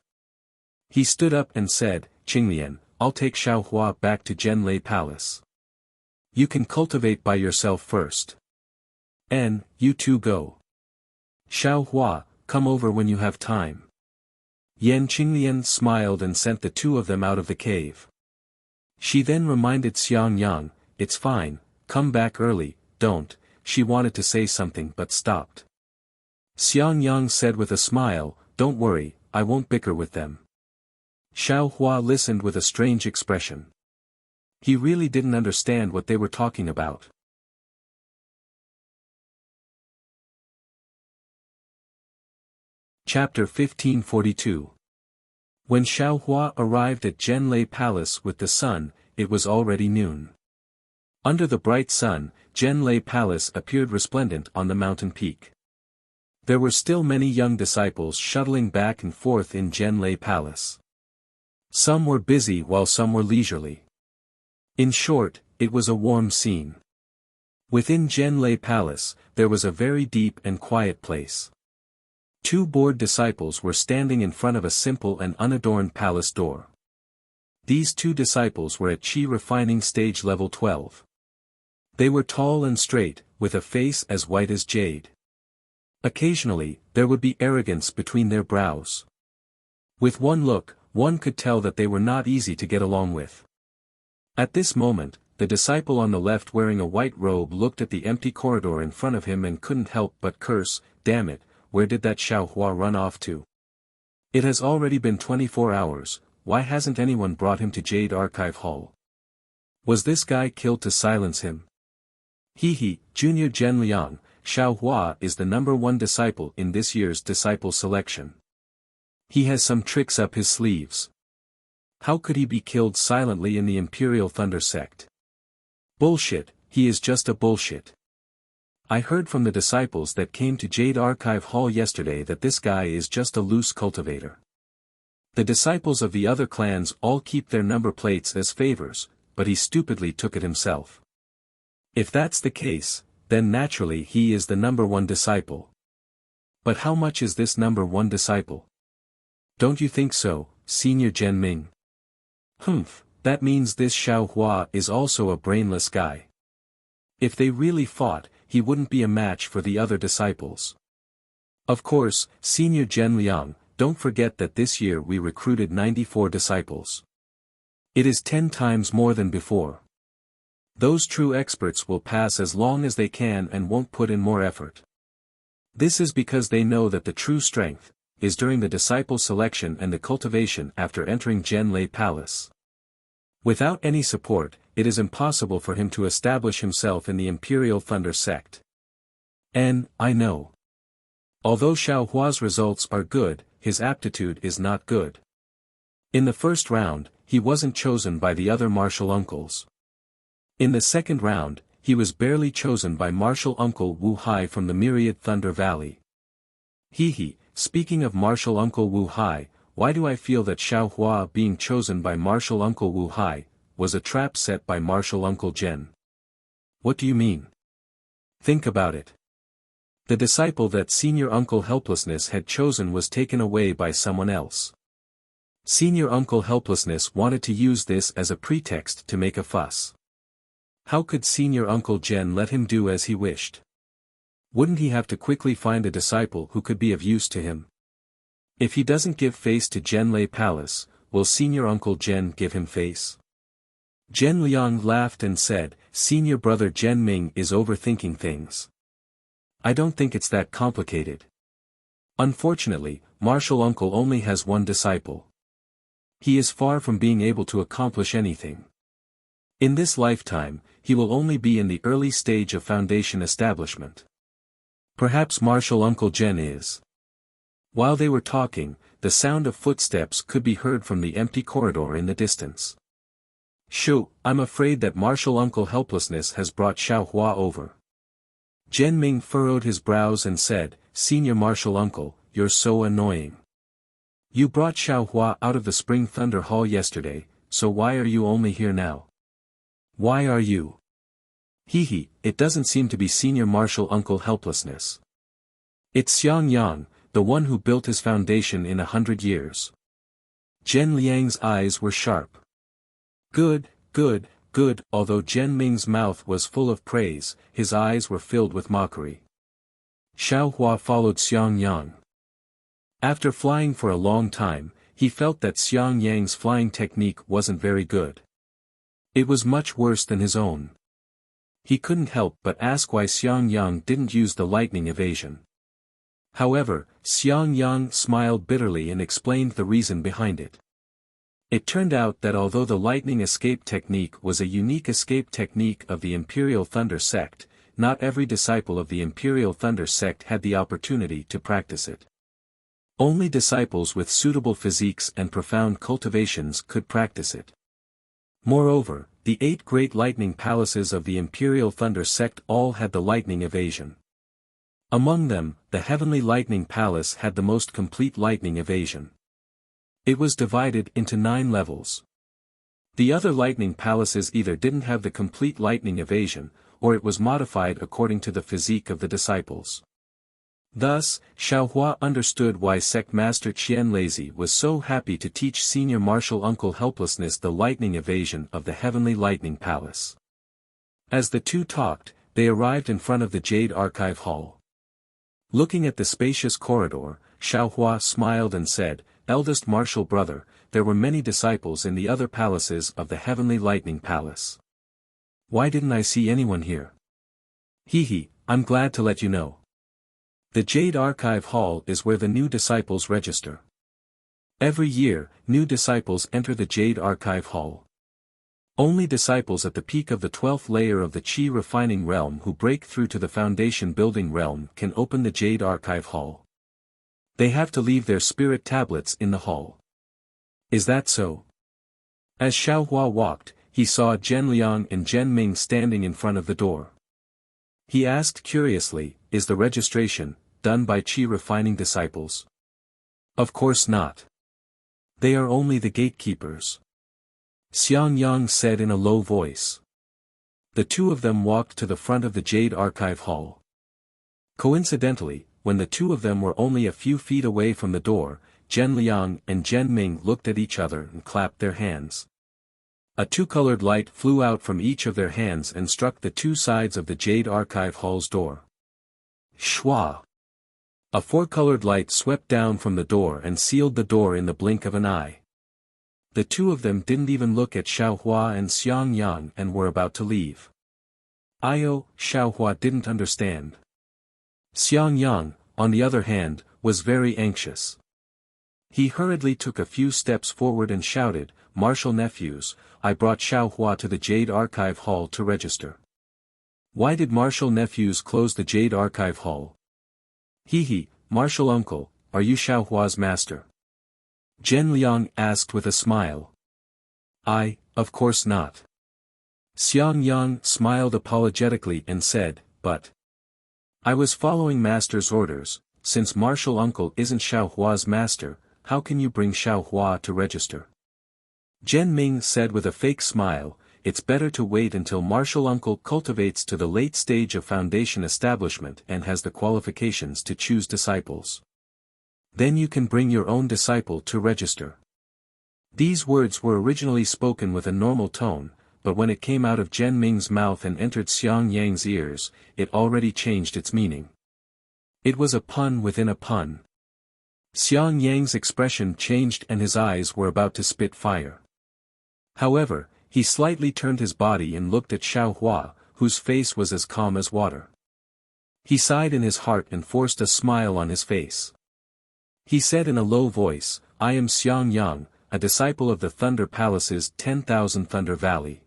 He stood up and said, "Qinglian, I'll take Xiao Hua back to Zhenlei Palace. You can cultivate by yourself first. And, you two go. Xiao Hua, come over when you have time." Yan Qinglian smiled and sent the 2 of them out of the cave. She then reminded Xiang Yang, "It's fine, come back early, don't." She wanted to say something but stopped. Xiang Yang said with a smile, "Don't worry, I won't bicker with them." Xiao Hua listened with a strange expression. He really didn't understand what they were talking about. Chapter 1542. When Xiao Hua arrived at Zhenlei Palace with the sun, it was already noon. Under the bright sun, Zhenlei Palace appeared resplendent on the mountain peak. There were still many young disciples shuttling back and forth in Zhenlei Palace. Some were busy while some were leisurely. In short, it was a warm scene. Within Zhenlei Palace, there was a very deep and quiet place. 2 bored disciples were standing in front of a simple and unadorned palace door. These 2 disciples were at Qi refining stage level 12. They were tall and straight, with a face as white as jade. Occasionally, there would be arrogance between their brows. With one look, one could tell that they were not easy to get along with. At this moment, the disciple on the left wearing a white robe looked at the empty corridor in front of him and couldn't help but curse, "Damn it, where did that Xiao Hua run off to? It has already been 24 hours, why hasn't anyone brought him to Jade Archive Hall? Was this guy killed to silence him? Junior Zhen Liang, Xiao Hua is the #1 disciple in this year's disciple selection. He has some tricks up his sleeves. How could he be killed silently in the Imperial Thunder sect? Bullshit, he is just a bullshit. I heard from the disciples that came to Jade Archive Hall yesterday that this guy is just a loose cultivator. The disciples of the other clans all keep their number plates as favors, but he stupidly took it himself. If that's the case, then naturally he is the #1 disciple. But how much is this #1 disciple? Don't you think so, Senior Zhen Ming? That means this Xiao Hua is also a brainless guy. If they really fought, he wouldn't be a match for the other disciples. Of course, Senior Zhen Liang, don't forget that this year we recruited 94 disciples. It is 10 times more than before. Those true experts will pass as long as they can and won't put in more effort. This is because they know that the true strength is during the disciple selection and the cultivation after entering Zhenlei Palace. Without any support, it is impossible for him to establish himself in the Imperial Thunder sect. And, I know. Although Xiao Hua's results are good, his aptitude is not good. In the first round, he wasn't chosen by the other martial uncles. In the second round, he was barely chosen by martial uncle Wu Hai from the Myriad Thunder Valley. Speaking of martial uncle Wu Hai, why do I feel that Xiao Hua being chosen by martial uncle Wu Hai was a trap set by martial uncle Zhen? What do you mean? Think about it. The disciple that senior uncle Helplessness had chosen was taken away by someone else. Senior uncle Helplessness wanted to use this as a pretext to make a fuss. How could senior uncle Zhen let him do as he wished? Wouldn't he have to quickly find a disciple who could be of use to him? If he doesn't give face to Zhenlei Palace, will senior uncle Zhen give him face? Zhen Liang laughed and said, "Senior brother Zhen Ming is overthinking things. I don't think it's that complicated. Unfortunately, martial uncle only has one disciple. He is far from being able to accomplish anything. In this lifetime, he will only be in the early stage of foundation establishment. Perhaps martial uncle Zhen is." While they were talking, the sound of footsteps could be heard from the empty corridor in the distance. "Shoo, I'm afraid that martial uncle Helplessness has brought Xiao Hua over." Zhen Ming furrowed his brows and said, "Senior martial uncle, you're so annoying. You brought Xiao Hua out of the Spring Thunder Hall yesterday, so why are you only here now? Why are you?" It doesn't seem to be senior martial uncle Helplessness. It's Xiang Yang, the one who built his foundation in 100 years. Zhen Liang's eyes were sharp. Good. Although Zhen Ming's mouth was full of praise, his eyes were filled with mockery. Xiao Hua followed Xiang Yang. After flying for a long time, he felt that Xiang Yang's flying technique wasn't very good. It was much worse than his own. He couldn't help but ask why Xiang Yang didn't use the lightning evasion. However, Xiang Yang smiled bitterly and explained the reason behind it. It turned out that although the lightning escape technique was a unique escape technique of the Imperial Thunder sect, not every disciple of the Imperial Thunder sect had the opportunity to practice it. Only disciples with suitable physiques and profound cultivations could practice it. Moreover, the 8 great lightning palaces of the Imperial Thunder sect all had the lightning evasion. Among them, the Heavenly Lightning Palace had the most complete lightning evasion. It was divided into 9 levels. The other lightning palaces either didn't have the complete lightning evasion, or it was modified according to the physique of the disciples. Thus, Xiao Hua understood why Sect Master Qian Lazy was so happy to teach senior martial uncle Helplessness the lightning evasion of the Heavenly Lightning Palace. As the two talked, they arrived in front of the Jade Archive Hall. Looking at the spacious corridor, Xiao Hua smiled and said, "Eldest martial brother, there were many disciples in the other palaces of the Heavenly Lightning Palace. Why didn't I see anyone here?" I'm glad to let you know. The Jade Archive Hall is where the new disciples register. Every year, new disciples enter the Jade Archive Hall. Only disciples at the peak of the 12th layer of the Qi refining realm who break through to the foundation building realm can open the Jade Archive Hall. They have to leave their spirit tablets in the hall. Is that so? As Xiaohua walked, he saw Zhen Liang and Zhen Ming standing in front of the door. He asked curiously, is the registration done by Qi refining disciples? Of course not. They are only the gatekeepers. Xiang Yang said in a low voice. The two of them walked to the front of the Jade Archive Hall. Coincidentally, when the two of them were only a few feet away from the door, Zhen Liang and Zhen Ming looked at each other and clapped their hands. A two-colored light flew out from each of their hands and struck the two sides of the Jade Archive Hall's door. Shwa! A four-colored light swept down from the door and sealed the door in the blink of an eye. The two of them didn't even look at Xiaohua and Xiang Yang and were about to leave. Xiaohua didn't understand. Xiang Yang, on the other hand, was very anxious. He hurriedly took a few steps forward and shouted, "Martial nephews, I brought Xiaohua to the Jade Archive Hall to register." Why did martial nephews close the Jade Archive Hall? He, martial uncle, are you Xiaohua's master? Zhen Liang asked with a smile. Of course not. Xiang Yang smiled apologetically and said, but I was following master's orders. Since martial uncle isn't Xiaohua's master, how can you bring Xiaohua to register? Zhen Ming said with a fake smile, it's better to wait until martial uncle cultivates to the late stage of foundation establishment and has the qualifications to choose disciples. Then you can bring your own disciple to register. These words were originally spoken with a normal tone, but when it came out of Zhen Ming's mouth and entered Xiang Yang's ears, it already changed its meaning. It was a pun within a pun. Xiang Yang's expression changed and his eyes were about to spit fire. However, he slightly turned his body and looked at Xiaohua, whose face was as calm as water. He sighed in his heart and forced a smile on his face. He said in a low voice, I am Xiang Yang, a disciple of the Thunder Palace's 10,000 Thunder Valley.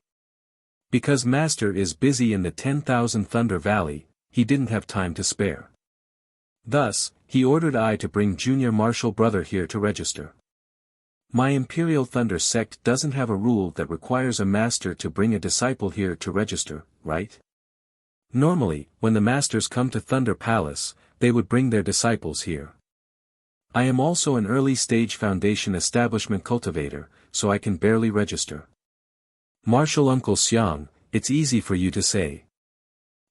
Because Master is busy in the 10,000 Thunder Valley, he didn't have time to spare. Thus, he ordered I to bring Junior Martial Brother here to register. My Imperial Thunder sect doesn't have a rule that requires a master to bring a disciple here to register, right? Normally, when the masters come to Thunder Palace, they would bring their disciples here. I am also an early-stage foundation establishment cultivator, so I can barely register. Martial Uncle Xiang, it's easy for you to say.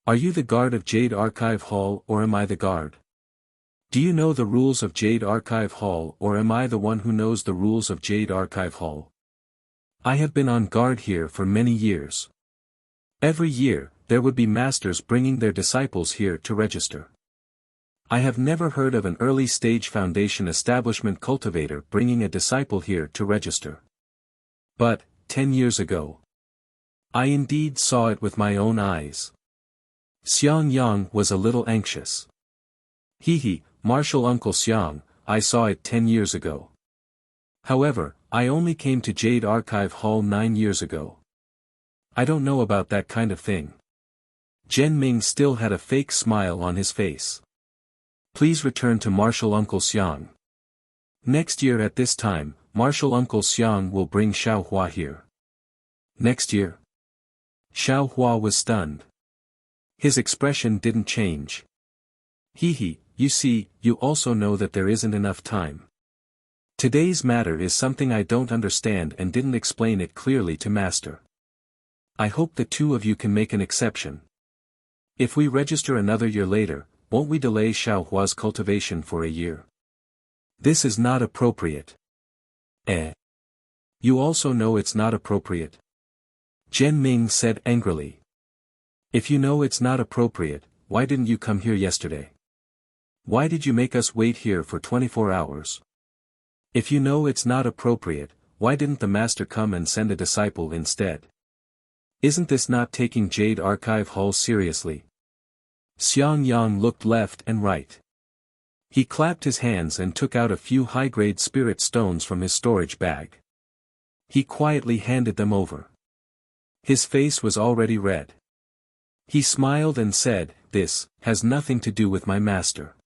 Are you the guard of Jade Archive Hall or am I the guard? Do you know the rules of Jade Archive Hall or am I the one who knows the rules of Jade Archive Hall? I have been on guard here for many years. Every year, there would be masters bringing their disciples here to register. I have never heard of an early-stage foundation establishment cultivator bringing a disciple here to register. But, 10 years ago, I indeed saw it with my own eyes. Xiang Yang was a little anxious. Martial Uncle Xiang, I saw it 10 years ago. However, I only came to Jade Archive Hall 9 years ago. I don't know about that kind of thing. Zhen Ming still had a fake smile on his face. Please return to Martial Uncle Xiang. Next year at this time, Martial Uncle Xiang will bring Xiaohua here. Next year? Xiaohua was stunned. His expression didn't change. You see, you also know that there isn't enough time. Today's matter is something I don't understand and didn't explain it clearly to Master. I hope the two of you can make an exception. If we register another year later, won't we delay Xiaohua's cultivation for a year? This is not appropriate. You also know it's not appropriate. Zhen Ming said angrily. If you know it's not appropriate, why didn't you come here yesterday? Why did you make us wait here for 24 hours? If you know it's not appropriate, why didn't the master come and send a disciple instead? Isn't this not taking Jade Archive Hall seriously? Xiang Yang looked left and right. He clapped his hands and took out a few high-grade spirit stones from his storage bag. He quietly handed them over. His face was already red. He smiled and said, "This has nothing to do with my master.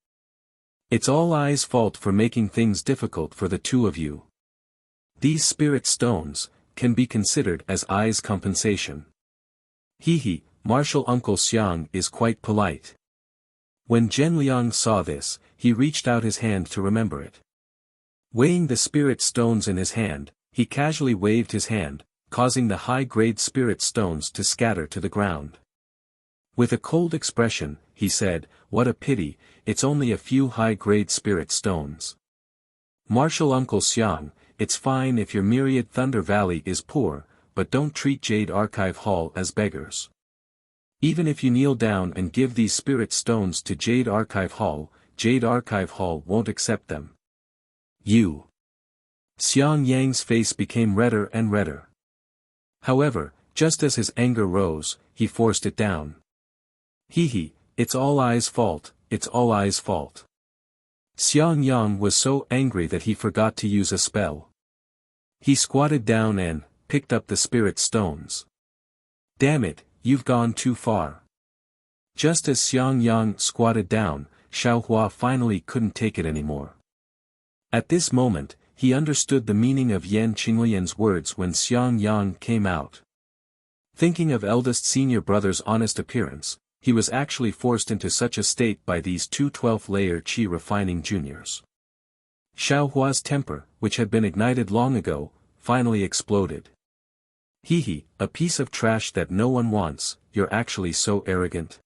It's all I's fault for making things difficult for the two of you. These spirit stones can be considered as I's compensation." He, Martial Uncle Xiang is quite polite. When Zhenliang saw this, he reached out his hand to remember it. Weighing the spirit stones in his hand, he casually waved his hand, causing the high-grade spirit stones to scatter to the ground. With a cold expression, he said, "What a pity, it's only a few high-grade spirit stones. Martial Uncle Xiang, it's fine if your myriad Thunder Valley is poor, but don't treat Jade Archive Hall as beggars. Even if you kneel down and give these spirit stones to Jade Archive Hall won't accept them. You." Xiang Yang's face became redder and redder. However, just as his anger rose, he forced it down. It's all I's fault, it's all I's fault." Xiang Yang was so angry that he forgot to use a spell. He squatted down and picked up the spirit stones. "Damn it, you've gone too far." Just as Xiang Yang squatted down, Xiaohua finally couldn't take it anymore. At this moment, he understood the meaning of Yan Qinglian's words when Xiang Yang came out. Thinking of eldest senior brother's honest appearance, he was actually forced into such a state by these two 12th-layer qi refining juniors. Xiaohua's temper, which had been ignited long ago, finally exploded. A piece of trash that no one wants, you're actually so arrogant."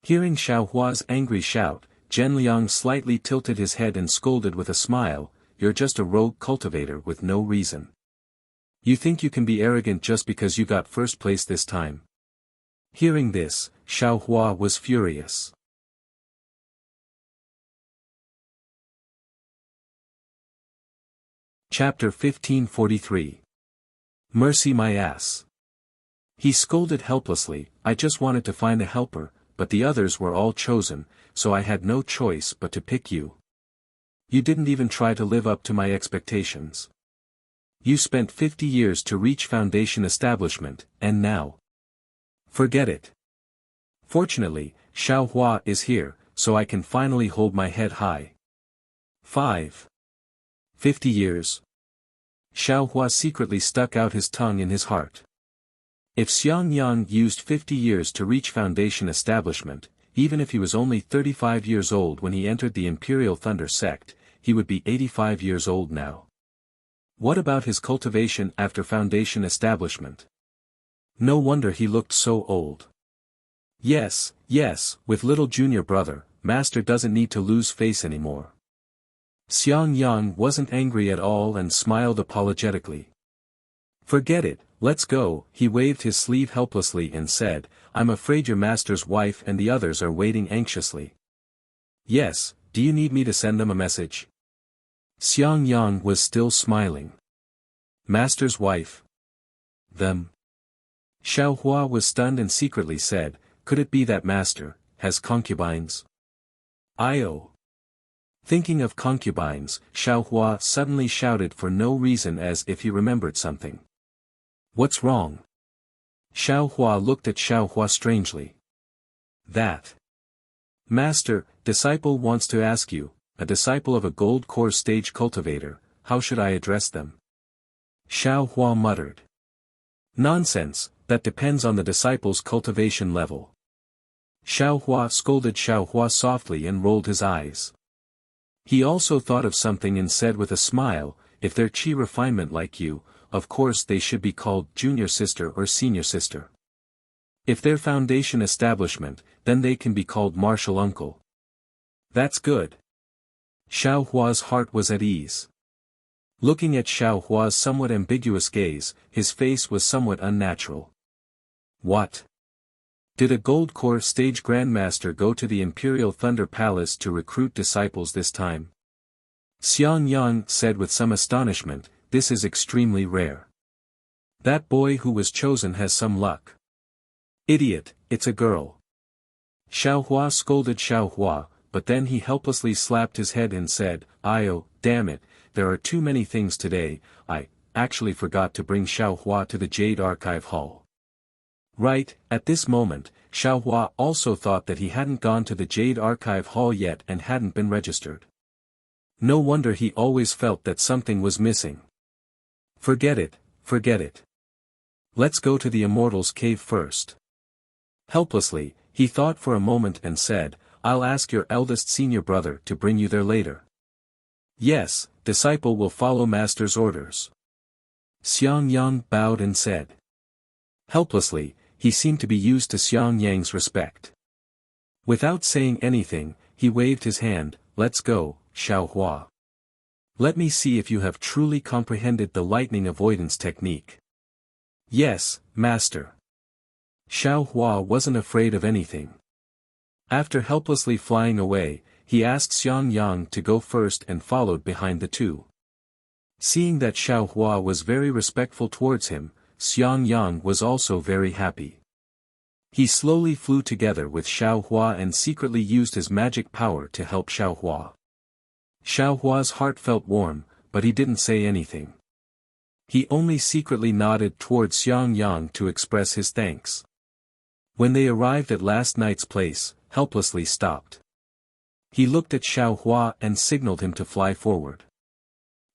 Hearing Xiaohua's angry shout, Zhenliang slightly tilted his head and scolded with a smile, "You're just a rogue cultivator with no reason. You think you can be arrogant just because you got first place this time." Hearing this, Xiaohua was furious. Chapter 1543. Mercy my ass. He scolded helplessly, "I just wanted to find a helper, but the others were all chosen, so I had no choice but to pick you. You didn't even try to live up to my expectations. You spent 50 years to reach Foundation establishment, and now. Forget it. Fortunately, Xiaohua is here, so I can finally hold my head high." 50 years. Xiaohua secretly stuck out his tongue in his heart. If Xiang Yang used 50 years to reach Foundation establishment, even if he was only 35 years old when he entered the Imperial Thunder sect, he would be 85 years old now. What about his cultivation after Foundation establishment? No wonder he looked so old. Yes, with little junior brother, master doesn't need to lose face anymore. Xiang Yang wasn't angry at all and smiled apologetically. "Forget it, let's go." He waved his sleeve helplessly and said, "I'm afraid your master's wife and the others are waiting anxiously." "Yes, do you need me to send them a message?" Xiang Yang was still smiling. "Master's wife? Them?" Xiaohua was stunned and secretly said, "Could it be that master has concubines?" "Io." Thinking of concubines, Xiaohua suddenly shouted for no reason as if he remembered something. "What's wrong?" Xiaohua looked at Xiaohua strangely. "That. Master, disciple wants to ask you, a disciple of a gold core stage cultivator, how should I address them?" Xiaohua muttered. "Nonsense, that depends on the disciple's cultivation level." Xiaohua scolded Xiaohua softly and rolled his eyes. He also thought of something and said with a smile, "If they're qi refinement like you, of course they should be called junior sister or senior sister. If they're Foundation establishment, then they can be called martial uncle." "That's good." Xiaohua's heart was at ease. Looking at Xiaohua's somewhat ambiguous gaze, his face was somewhat unnatural. "What? Did a gold core stage grandmaster go to the Imperial Thunder Palace to recruit disciples this time?" Xiang Yang said with some astonishment, "This is extremely rare. That boy who was chosen has some luck." "Idiot, it's a girl." Xiaohua scolded Xiaohua, but then he helplessly slapped his head and said, "Oh, damn it, there are too many things today, I actually forgot to bring Xiaohua to the Jade Archive Hall." Right, at this moment, Xiaohua also thought that he hadn't gone to the Jade Archive Hall yet and hadn't been registered. No wonder he always felt that something was missing. Forget it, forget it. Let's go to the Immortal's Cave first. Helplessly, he thought for a moment and said, "I'll ask your eldest senior brother to bring you there later." "Yes, disciple will follow master's orders." Xiang Yang bowed and said. Helplessly, he seemed to be used to Xiang Yang's respect. Without saying anything, he waved his hand, "Let's go, Xiaohua. Let me see if you have truly comprehended the lightning avoidance technique." "Yes, master." Xiaohua wasn't afraid of anything. After helplessly flying away, he asked Xiang Yang to go first and followed behind the two. Seeing that Xiaohua was very respectful towards him, Xiang Yang was also very happy. He slowly flew together with Xiaohua and secretly used his magic power to help Xiaohua. Xiaohua's heart felt warm, but he didn't say anything. He only secretly nodded towards Xiang Yang to express his thanks. When they arrived at last night's place, helplessly stopped. He looked at Xiaohua and signaled him to fly forward.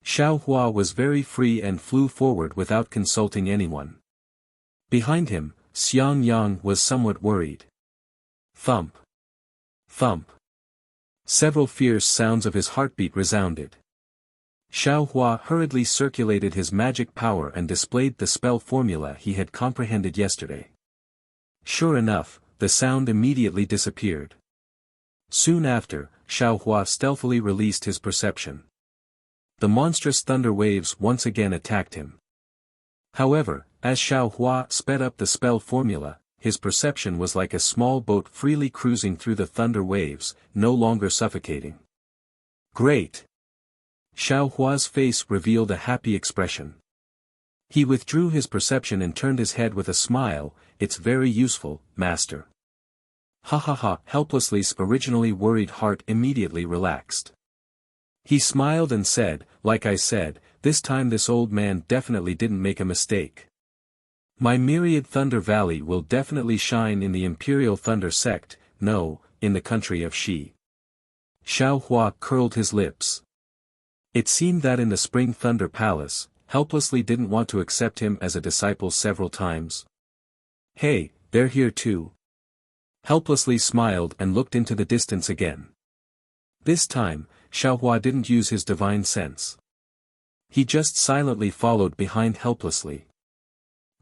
Xiaohua was very free and flew forward without consulting anyone. Behind him, Xiang Yang was somewhat worried. Thump. Thump. Several fierce sounds of his heartbeat resounded. Xiaohua hurriedly circulated his magic power and displayed the spell formula he had comprehended yesterday. Sure enough, the sound immediately disappeared. Soon after, Xiaohua stealthily released his perception. The monstrous thunder waves once again attacked him. However, as Xiaohua sped up the spell formula, his perception was like a small boat freely cruising through the thunder waves, no longer suffocating. Great! Xiaohua's face revealed a happy expression. He withdrew his perception and turned his head with a smile. "It's very useful, master." Ha ha ha! Helplessly's originally worried heart immediately relaxed. He smiled and said, "Like I said, this time this old man definitely didn't make a mistake. My myriad Thunder Valley will definitely shine in the Imperial Thunder Sect, no, in the country of Shi." Xiaohua curled his lips. It seemed that in the Spring Thunder Palace, Helplessly didn't want to accept him as a disciple several times. "Hey, they're here too." Helplessly smiled and looked into the distance again. This time, Xiaohua didn't use his divine sense. He just silently followed behind Helplessly.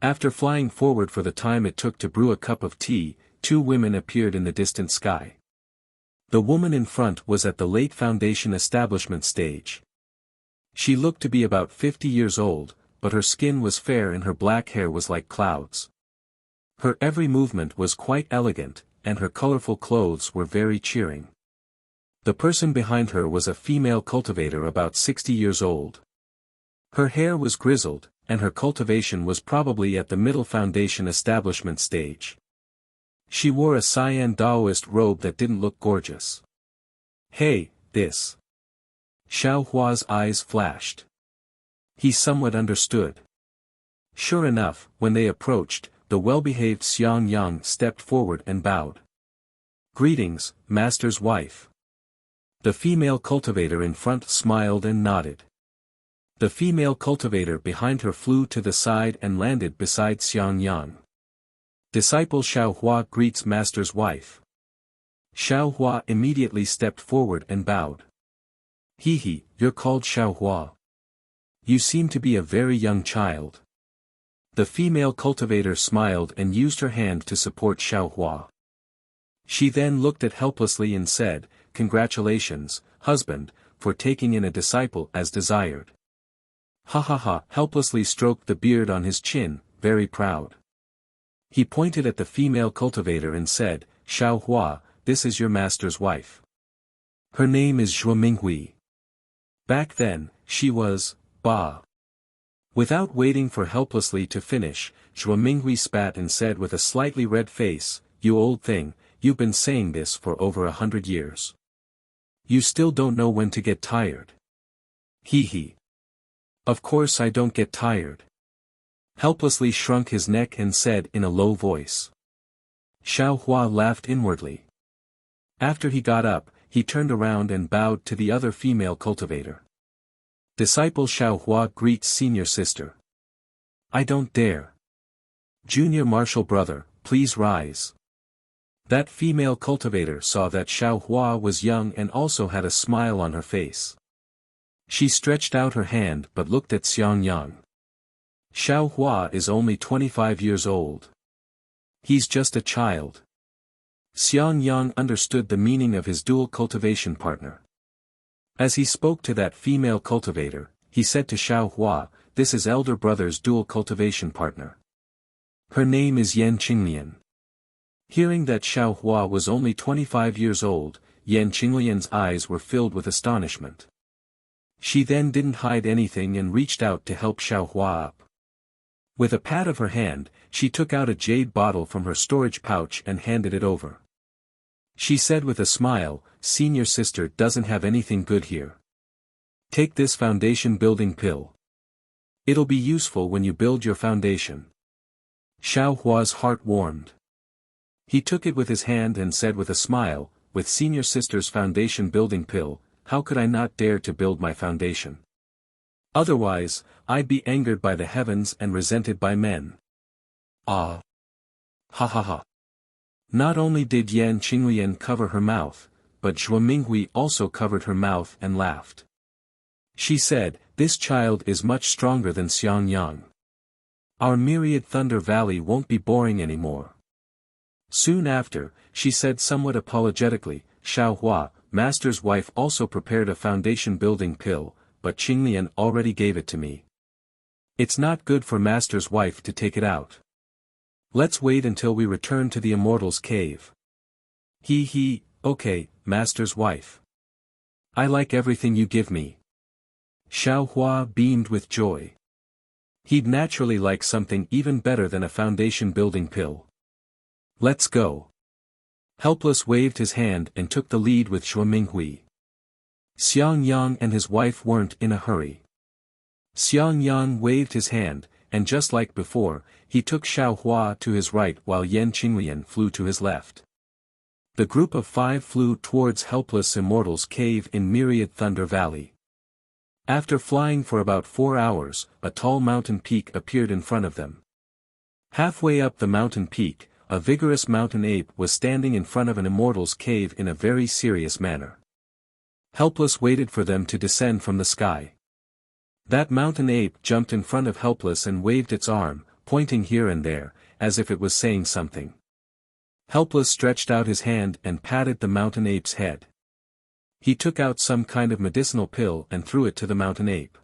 After flying forward for the time it took to brew a cup of tea, two women appeared in the distant sky. The woman in front was at the late foundation establishment stage. She looked to be about 50 years old, but her skin was fair and her black hair was like clouds. Her every movement was quite elegant, and her colorful clothes were very cheering. The person behind her was a female cultivator about 60 years old. Her hair was grizzled, and her cultivation was probably at the middle foundation establishment stage. She wore a cyan Taoist robe that didn't look gorgeous. "Hey, this." Xiaohua's eyes flashed. He somewhat understood. Sure enough, when they approached, the well-behaved Xiang Yang stepped forward and bowed. "Greetings, master's wife." The female cultivator in front smiled and nodded. The female cultivator behind her flew to the side and landed beside Xiang Yang. "Disciple Xiaohua greets master's wife." Xiaohua immediately stepped forward and bowed. "Hee, you're called Xiaohua. You seem to be a very young child." The female cultivator smiled and used her hand to support Xiaohua. She then looked at Helplessly and said, "Congratulations, husband, for taking in a disciple as desired." Ha ha ha! Helplessly stroked the beard on his chin, very proud. He pointed at the female cultivator and said, "Xiaohua, this is your master's wife. Her name is Zhuo Minghui." Back then, she was, Ba. Without waiting for Helplessly to finish, Zhuo Minghui spat and said with a slightly red face, "You old thing, you've been saying this for over 100 years. You still don't know when to get tired. Hee hee. Of course I don't get tired. Helplessly shrunk his neck and said in a low voice. Xiao Hua laughed inwardly. After he got up, he turned around and bowed to the other female cultivator. Disciple Xiao Hua greets senior sister. I don't dare. Junior martial brother, please rise. That female cultivator saw that Xiao Hua was young and also had a smile on her face. She stretched out her hand but looked at Xiang Yang. Xiao Hua is only 25 years old. He's just a child. Xiang Yang understood the meaning of his dual cultivation partner. As he spoke to that female cultivator, he said to Xiao Hua, this is elder brother's dual cultivation partner. Her name is Yan Qinglian. Hearing that Xiao Hua was only 25 years old, Yan Qinglian's eyes were filled with astonishment. She then didn't hide anything and reached out to help Xiao Hua up. With a pat of her hand, she took out a jade bottle from her storage pouch and handed it over. She said with a smile, senior sister doesn't have anything good here. Take this foundation building pill. It'll be useful when you build your foundation. Xiao Hua's heart warmed. He took it with his hand and said with a smile, with senior sister's foundation building pill, how could I not dare to build my foundation? Otherwise, I'd be angered by the heavens and resented by men. Ah! Ha ha ha! Not only did Yan Qinglian cover her mouth, but Zhuo Minghui also covered her mouth and laughed. She said, this child is much stronger than Xiang Yang. Our myriad Thunder Valley won't be boring anymore. Soon after, she said somewhat apologetically, Xiao Hua, master's wife also prepared a foundation building pill, but Qinglian already gave it to me. It's not good for master's wife to take it out. Let's wait until we return to the Immortal's cave. Hee hee, okay, master's wife. I like everything you give me. Xiao Hua beamed with joy. He'd naturally like something even better than a foundation building pill. Let's go. Helpless waved his hand and took the lead with Zhuo Minghui. Xiang Yang and his wife weren't in a hurry. Xiang Yang waved his hand, and just like before, he took Xiao Hua to his right while Yan Qinglian flew to his left. The group of 5 flew towards Helpless Immortal's cave in Myriad Thunder Valley. After flying for about 4 hours, a tall mountain peak appeared in front of them. Halfway up the mountain peak, a vigorous mountain ape was standing in front of an Immortal's cave in a very serious manner. Helpless waited for them to descend from the sky. That mountain ape jumped in front of Helpless and waved its arm, pointing here and there, as if it was saying something. Helpless stretched out his hand and patted the mountain ape's head. He took out some kind of medicinal pill and threw it to the mountain ape.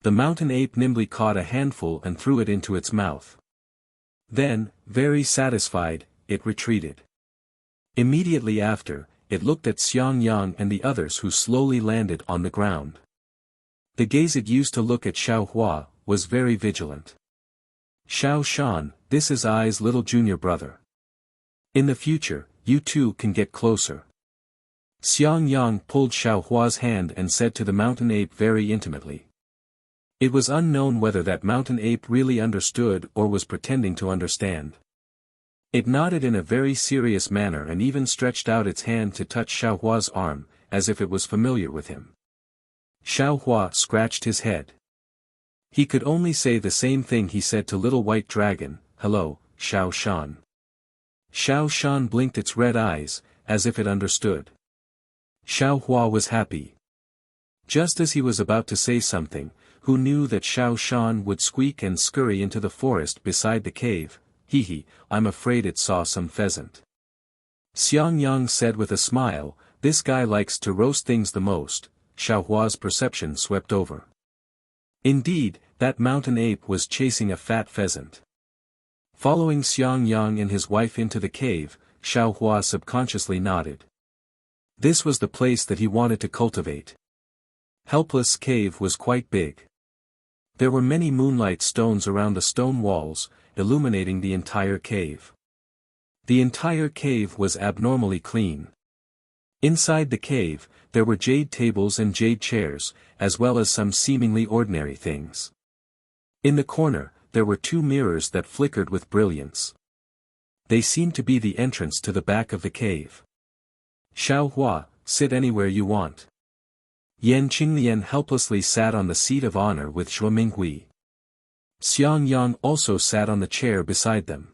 The mountain ape nimbly caught a handful and threw it into its mouth. Then, very satisfied, it retreated. Immediately after, it looked at Xiang Yang and the others who slowly landed on the ground. The gaze it used to look at Xiao Hua was very vigilant. Xiao Shan, this is I's little junior brother. In the future, you two can get closer. Xiang Yang pulled Xiao Hua's hand and said to the mountain ape very intimately. It was unknown whether that mountain ape really understood or was pretending to understand. It nodded in a very serious manner and even stretched out its hand to touch Xiao Hua's arm, as if it was familiar with him. Xiao Hua scratched his head. He could only say the same thing he said to Little White Dragon, hello, Xiao Shan. Xiao Shan blinked its red eyes, as if it understood. Xiao Hua was happy. Just as he was about to say something, who knew that Xiao Shan would squeak and scurry into the forest beside the cave, hee hee, I'm afraid it saw some pheasant. Xiang Yang said with a smile, this guy likes to roast things the most. Xiao Hua's perception swept over. Indeed, that mountain ape was chasing a fat pheasant. Following Xiang Yang and his wife into the cave, Xiao Hua subconsciously nodded. This was the place that he wanted to cultivate. Helpless Cave was quite big. There were many moonlight stones around the stone walls, illuminating the entire cave. The entire cave was abnormally clean. Inside the cave, there were jade tables and jade chairs, as well as some seemingly ordinary things. In the corner, there were 2 mirrors that flickered with brilliance. They seemed to be the entrance to the back of the cave. Xiaohua, sit anywhere you want. Yan Qinglian helplessly sat on the seat of honor with Zhuo Minghui. Xiang Yang also sat on the chair beside them.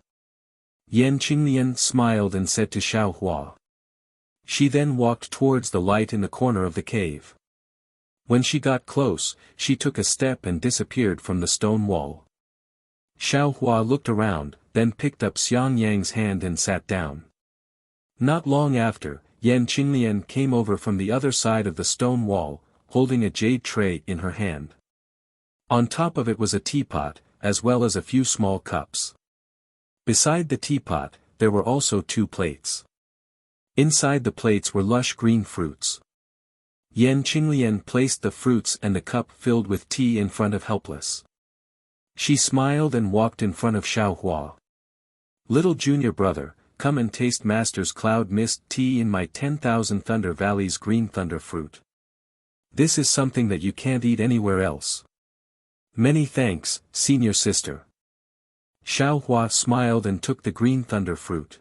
Yan Qinglian smiled and said to Xiaohua. She then walked towards the light in the corner of the cave. When she got close, she took a step and disappeared from the stone wall. Xiaohua looked around, then picked up Xiang Yang's hand and sat down. Not long after, Yan Qinglian came over from the other side of the stone wall, holding a jade tray in her hand. On top of it was a teapot, as well as a few small cups. Beside the teapot, there were also 2 plates. Inside the plates were lush green fruits. Yan Qinglian placed the fruits and the cup filled with tea in front of Helpless. She smiled and walked in front of Xiaohua. Little junior brother, come and taste Master's cloud mist tea in my 10,000 Thunder Valley's green thunder fruit. This is something that you can't eat anywhere else. Many thanks, senior sister. Xiaohua smiled and took the green thunder fruit.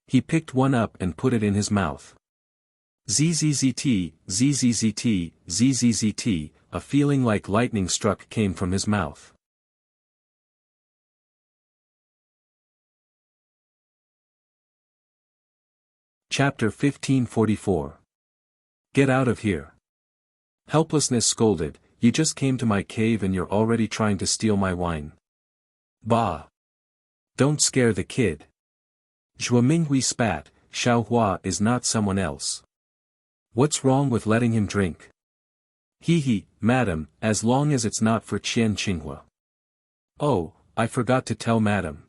He picked one up and put it in his mouth. Zzzt, zzzt, zzzt, a feeling like lightning struck came from his mouth. Chapter 1544. Get out of here. Helplessness scolded, you just came to my cave and you're already trying to steal my wine. Bah! Don't scare the kid. Zhuo Minghui spat, Xiaohua is not someone else. What's wrong with letting him drink? He, madam, as long as it's not for Qian Qinghua. Oh, I forgot to tell madam.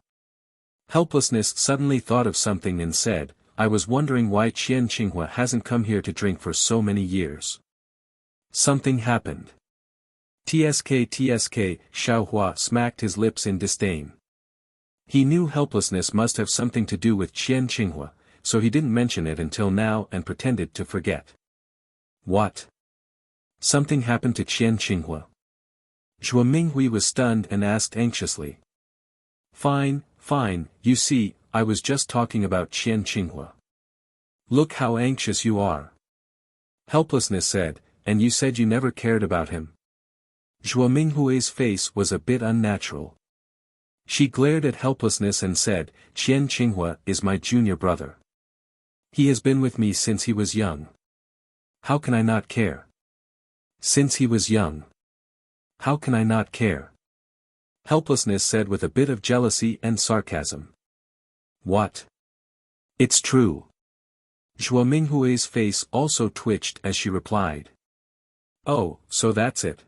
Helplessness suddenly thought of something and said, I was wondering why Qian Qinghua hasn't come here to drink for so many years. Something happened. Tsk, Xiaohua smacked his lips in disdain. He knew helplessness must have something to do with Qian Qinghua, so he didn't mention it until now and pretended to forget. What? Something happened to Qian Qinghua? Zhuo Minghui was stunned and asked anxiously. Fine, you see, I was just talking about Qian Qinghua. Look how anxious you are. Helplessness said, and you said you never cared about him. Zhuo Minghui's face was a bit unnatural. She glared at helplessness and said, Qian Qinghua is my junior brother. He has been with me since he was young. How can I not care? Since he was young. How can I not care? Helplessness said with a bit of jealousy and sarcasm. What? It's true. Zhuo Minghui's face also twitched as she replied. Oh, so that's it.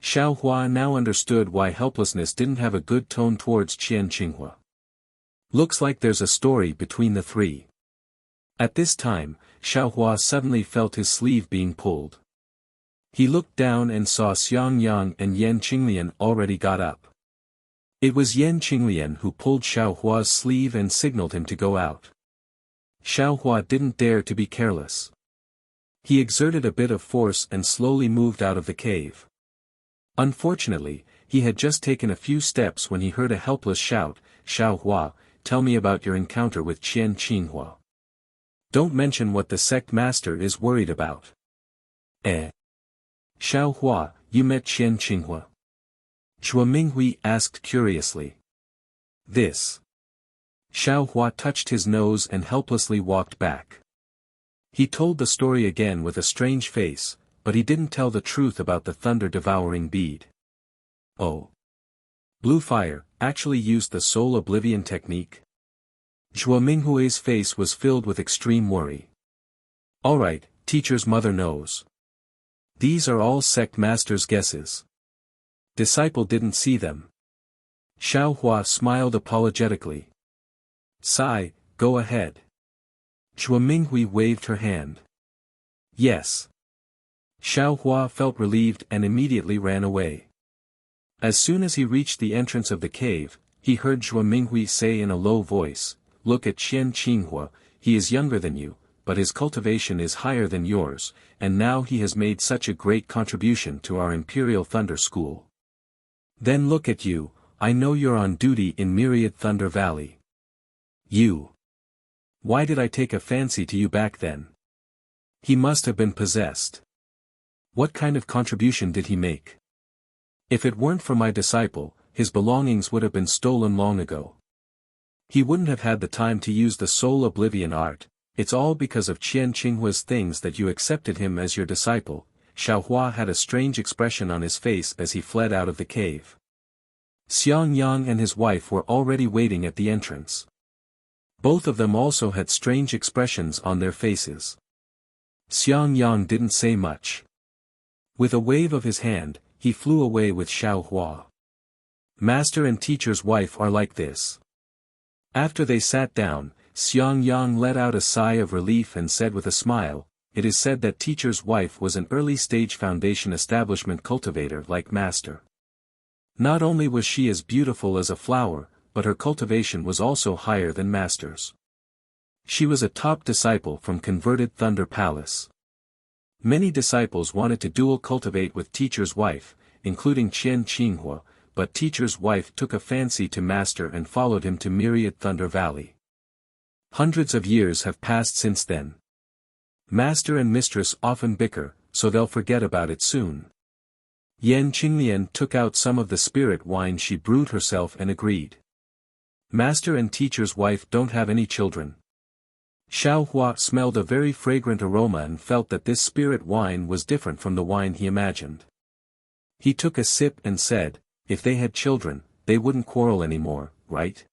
Xiaohua now understood why helplessness didn't have a good tone towards Qian Qinghua. Looks like there's a story between the 3. At this time, Xiaohua suddenly felt his sleeve being pulled. He looked down and saw Xiang Yang and Yan Qinglian already got up. It was Yan Qinglian who pulled Xiaohua's sleeve and signaled him to go out. Xiaohua didn't dare to be careless. He exerted a bit of force and slowly moved out of the cave. Unfortunately, he had just taken a few steps when he heard a helpless shout, Xiaohua, tell me about your encounter with Qian Qinghua. Don't mention what the sect master is worried about. Xiaohua, you met Qian Qinghua? Zhuo Minghui asked curiously. This. Xiaohua touched his nose and helplessly walked back. He told the story again with a strange face, but he didn't tell the truth about the thunder-devouring bead. Oh. Blue Fire actually used the soul oblivion technique? Zhuo Minghui's face was filled with extreme worry. Alright, teacher's mother knows. These are all sect master's guesses. Disciple didn't see them. Xiaohua smiled apologetically. Sai, go ahead. Zhuo Minghui waved her hand. Yes. Xiaohua felt relieved and immediately ran away. As soon as he reached the entrance of the cave, he heard Zhuo Minghui say in a low voice, Look at Qian Qinghua, he is younger than you, but his cultivation is higher than yours, and now he has made such a great contribution to our Imperial Thunder School. Then look at you, I know you're on duty in Myriad Thunder Valley. You. Why did I take a fancy to you back then? He must have been possessed. What kind of contribution did he make? If it weren't for my disciple, his belongings would have been stolen long ago. He wouldn't have had the time to use the soul oblivion art. It's all because of Qian Qinghua's things that you accepted him as your disciple. Xiaohua had a strange expression on his face as he fled out of the cave. Xiang Yang and his wife were already waiting at the entrance. Both of them also had strange expressions on their faces. Xiang Yang didn't say much. With a wave of his hand, he flew away with Xiaohua. Master and teacher's wife are like this. After they sat down, Xiang Yang let out a sigh of relief and said with a smile, "It is said that teacher's wife was an early-stage foundation establishment cultivator like master. Not only was she as beautiful as a flower, but her cultivation was also higher than master's. She was a top disciple from converted Thunder Palace. Many disciples wanted to dual cultivate with teacher's wife, including Qian Qinghua, but teacher's wife took a fancy to master and followed him to Myriad Thunder Valley. Hundreds of years have passed since then. Master and mistress often bicker, so they'll forget about it soon." Yan Qinglian took out some of the spirit wine she brewed herself and agreed. Master and teacher's wife don't have any children. Xiaohua smelled a very fragrant aroma and felt that this spirit wine was different from the wine he imagined. He took a sip and said, "If they had children, they wouldn't quarrel anymore, right?"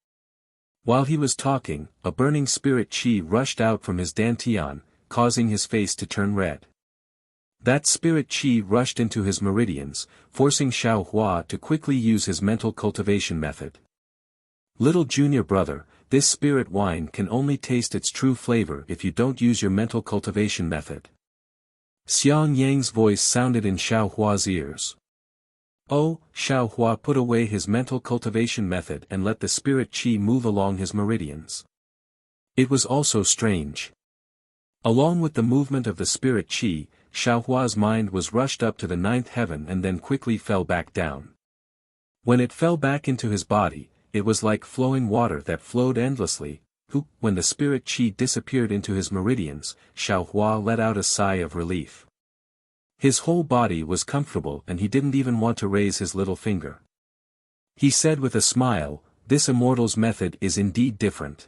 While he was talking, a burning spirit qi rushed out from his dantian, causing his face to turn red. That spirit qi rushed into his meridians, forcing Xiaohua to quickly use his mental cultivation method. "Little junior brother, this spirit wine can only taste its true flavor if you don't use your mental cultivation method." Xiang Yang's voice sounded in Xiaohua's ears. Oh, Xiaohua put away his mental cultivation method and let the spirit qi move along his meridians. It was also strange. Along with the movement of the spirit qi, Xiaohua's mind was rushed up to the ninth heaven and then quickly fell back down. When it fell back into his body, it was like flowing water that flowed endlessly. When the spirit qi disappeared into his meridians, Xiaohua let out a sigh of relief. His whole body was comfortable and he didn't even want to raise his little finger. He said with a smile, "This immortal's method is indeed different.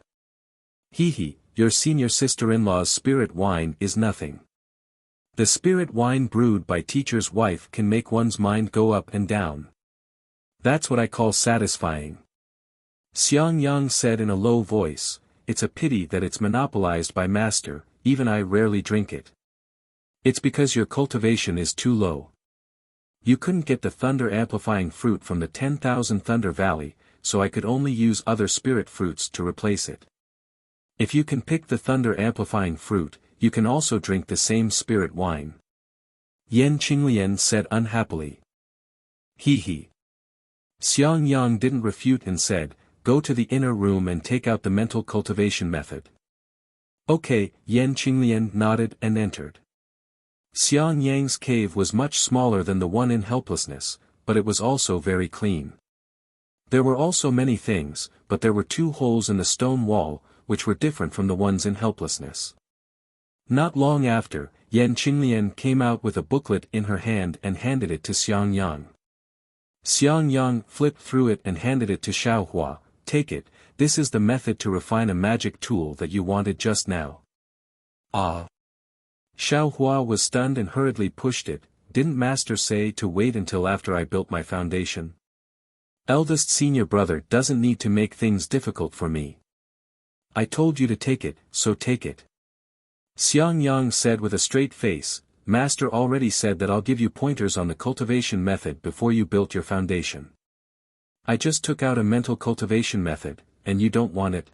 Hee, your senior sister-in-law's spirit wine is nothing. The spirit wine brewed by teacher's wife can make one's mind go up and down. That's what I call satisfying." Xiang Yang said in a low voice, "It's a pity that it's monopolized by master, even I rarely drink it. It's because your cultivation is too low. You couldn't get the thunder-amplifying fruit from the 10,000 Thunder Valley, so I could only use other spirit fruits to replace it. If you can pick the thunder-amplifying fruit, you can also drink the same spirit wine." Yan Qinglian said unhappily. Hee. Xiang Yang didn't refute and said, "Go to the inner room and take out the mental cultivation method." Okay, Yan Qinglian nodded and entered. Xiang Yang's cave was much smaller than the one in helplessness, but it was also very clean. There were also many things, but there were 2 holes in the stone wall, which were different from the ones in helplessness. Not long after, Yan Qinglian came out with a booklet in her hand and handed it to Xiang Yang. Xiang Yang flipped through it and handed it to Xiaohua. "Take it, this is the method to refine a magic tool that you wanted just now." Ah! Xiaohua was stunned and hurriedly pushed it. "Didn't master say to wait until after I built my foundation? Eldest senior brother doesn't need to make things difficult for me. I told you to take it, so take it." Xiang Yang said with a straight face, "Master already said that I'll give you pointers on the cultivation method before you built your foundation. I just took out a mental cultivation method, and you don't want it?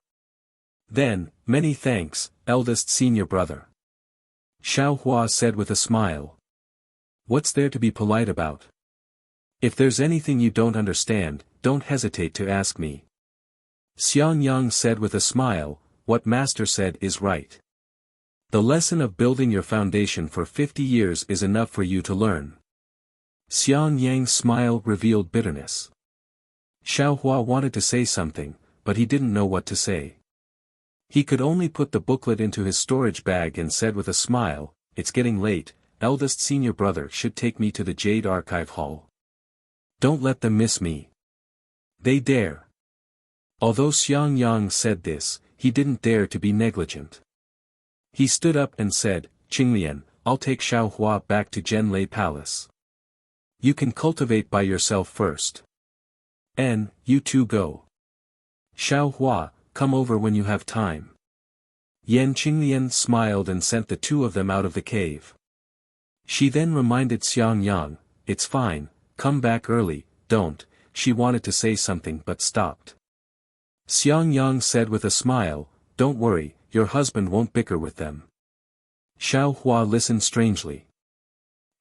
Then, many thanks, eldest senior brother." Xiaohua said with a smile. "What's there to be polite about? If there's anything you don't understand, don't hesitate to ask me." Xiang Yang said with a smile, "What master said is right. The lesson of building your foundation for 50 years is enough for you to learn. Xiang Yang's smile revealed bitterness. Xiao Hua wanted to say something, but he didn't know what to say. He could only put the booklet into his storage bag and said with a smile, "It's getting late, eldest senior brother should take me to the Jade Archive Hall. Don't let them miss me. They dare." Although Xiang Yang said this, he didn't dare to be negligent. He stood up and said, "Qinglian, I'll take Xiao Hua back to Zhenlei Palace. You can cultivate by yourself first. And, you two go. Xiao Hua, come over when you have time." Yan Qinglian smiled and sent the two of them out of the cave. She then reminded Xiang Yang, "It's fine, come back early, don't." She wanted to say something but stopped. Xiang Yang said with a smile, "Don't worry, your husband won't bicker with them." Xiao Hua listened strangely.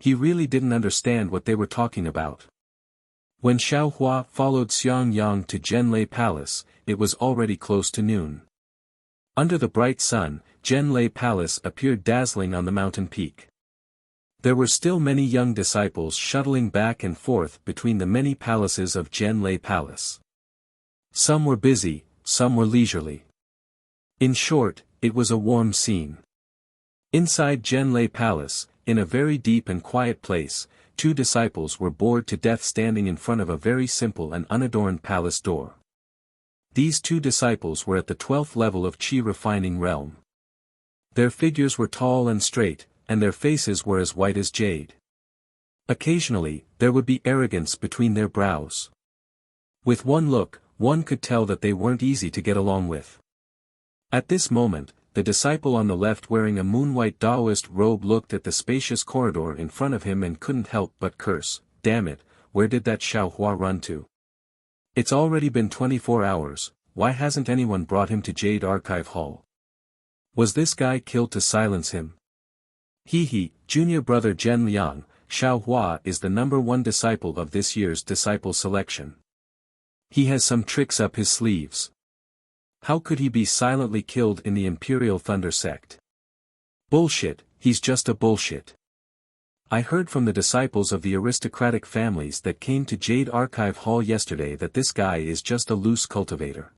He really didn't understand what they were talking about. When Xiao Hua followed Xiang Yang to Zhenlei Palace, it was already close to noon. Under the bright sun, Zhenlei Palace appeared dazzling on the mountain peak. There were still many young disciples shuttling back and forth between the many palaces of Zhenlei Palace. Some were busy, some were leisurely. In short, it was a warm scene. Inside Zhenlei Palace, in a very deep and quiet place, two disciples were bored to death standing in front of a very simple and unadorned palace door. These two disciples were at the 12th level of Qi refining realm. Their figures were tall and straight, and their faces were as white as jade. Occasionally, there would be arrogance between their brows. With one look, one could tell that they weren't easy to get along with. At this moment, the disciple on the left wearing a moonwhite Taoist robe looked at the spacious corridor in front of him and couldn't help but curse, "Damn it, where did that Xiao Hua run to? It's already been 24 hours, why hasn't anyone brought him to Jade Archive Hall? Was this guy killed to silence him?" He, junior brother Zhen Liang, Xiao Hua is the #1 disciple of this year's disciple selection. He has some tricks up his sleeves. How could he be silently killed in the Imperial Thunder sect? Bullshit, he's just a bullshit. I heard from the disciples of the aristocratic families that came to Jade Archive Hall yesterday that this guy is just a loose cultivator.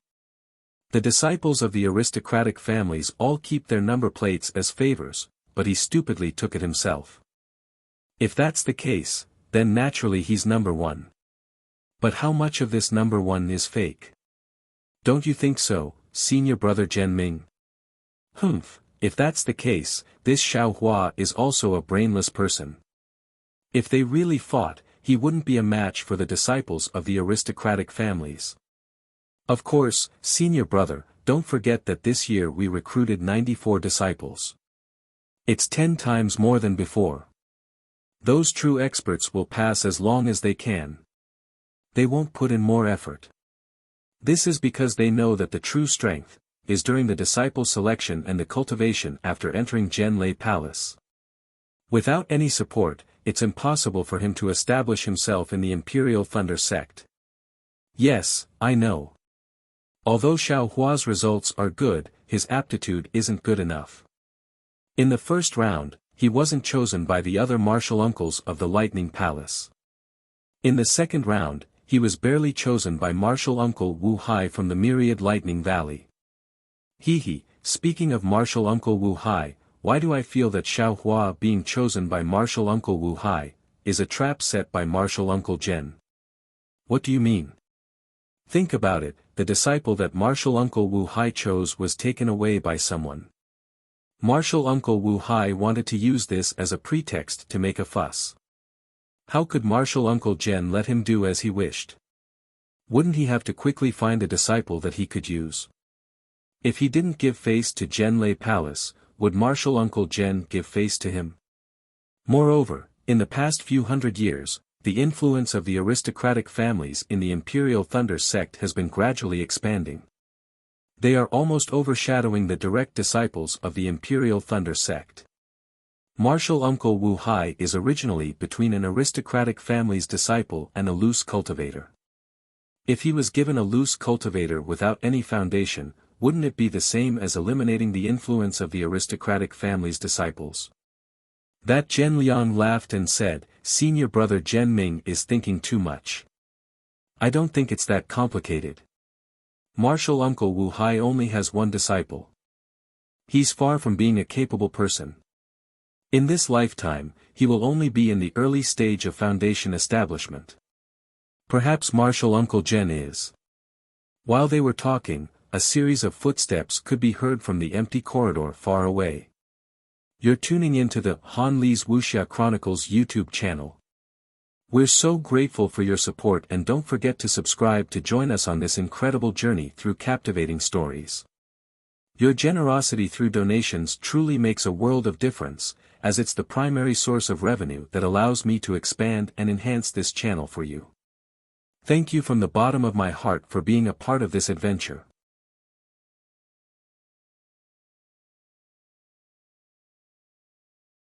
The disciples of the aristocratic families all keep their number plates as favors, but he stupidly took it himself. If that's the case, then naturally he's #1. But how much of this #1 is fake? Don't you think so, senior brother Zhenming? Humph, if that's the case, this Xiao Hua is also a brainless person. If they really fought, he wouldn't be a match for the disciples of the aristocratic families. Of course, senior brother, don't forget that this year we recruited 94 disciples. It's 10 times more than before. Those true experts will pass as long as they can. They won't put in more effort. This is because they know that the true strength is during the disciple selection and the cultivation after entering Zhenlei Palace. Without any support, it's impossible for him to establish himself in the Imperial Thunder sect. Yes, I know. Although Xiao Hua's results are good, his aptitude isn't good enough. In the first round, he wasn't chosen by the other martial uncles of the Lightning Palace. In the second round, he was barely chosen by martial uncle Wu Hai from the Myriad Lightning Valley. Speaking of martial uncle Wu Hai, why do I feel that Xiao Hua being chosen by martial uncle Wu Hai is a trap set by martial uncle Zhen? What do you mean? Think about it, the disciple that martial uncle Wu Hai chose was taken away by someone. Martial uncle Wu Hai wanted to use this as a pretext to make a fuss. How could martial uncle Zhen let him do as he wished? Wouldn't he have to quickly find a disciple that he could use? If he didn't give face to Zhenlei Palace, would martial uncle Zhen give face to him? Moreover, in the past few hundred years, the influence of the aristocratic families in the Imperial Thunder sect has been gradually expanding. They are almost overshadowing the direct disciples of the Imperial Thunder sect. Martial uncle Wu Hai is originally between an aristocratic family's disciple and a loose cultivator. If he was given a loose cultivator without any foundation, wouldn't it be the same as eliminating the influence of the aristocratic family's disciples? That Zhen Liang laughed and said, "Senior brother Zhen Ming is thinking too much. I don't think it's that complicated. Martial uncle Wu Hai only has one disciple. He's far from being a capable person. In this lifetime, he will only be in the early stage of foundation establishment. Perhaps martial uncle Zhen is." While they were talking, a series of footsteps could be heard from the empty corridor far away. You're tuning into the Han Li's Wuxia Chronicles YouTube channel. We're so grateful for your support, and don't forget to subscribe to join us on this incredible journey through captivating stories. Your generosity through donations truly makes a world of difference, as it's the primary source of revenue that allows me to expand and enhance this channel for you. Thank you from the bottom of my heart for being a part of this adventure.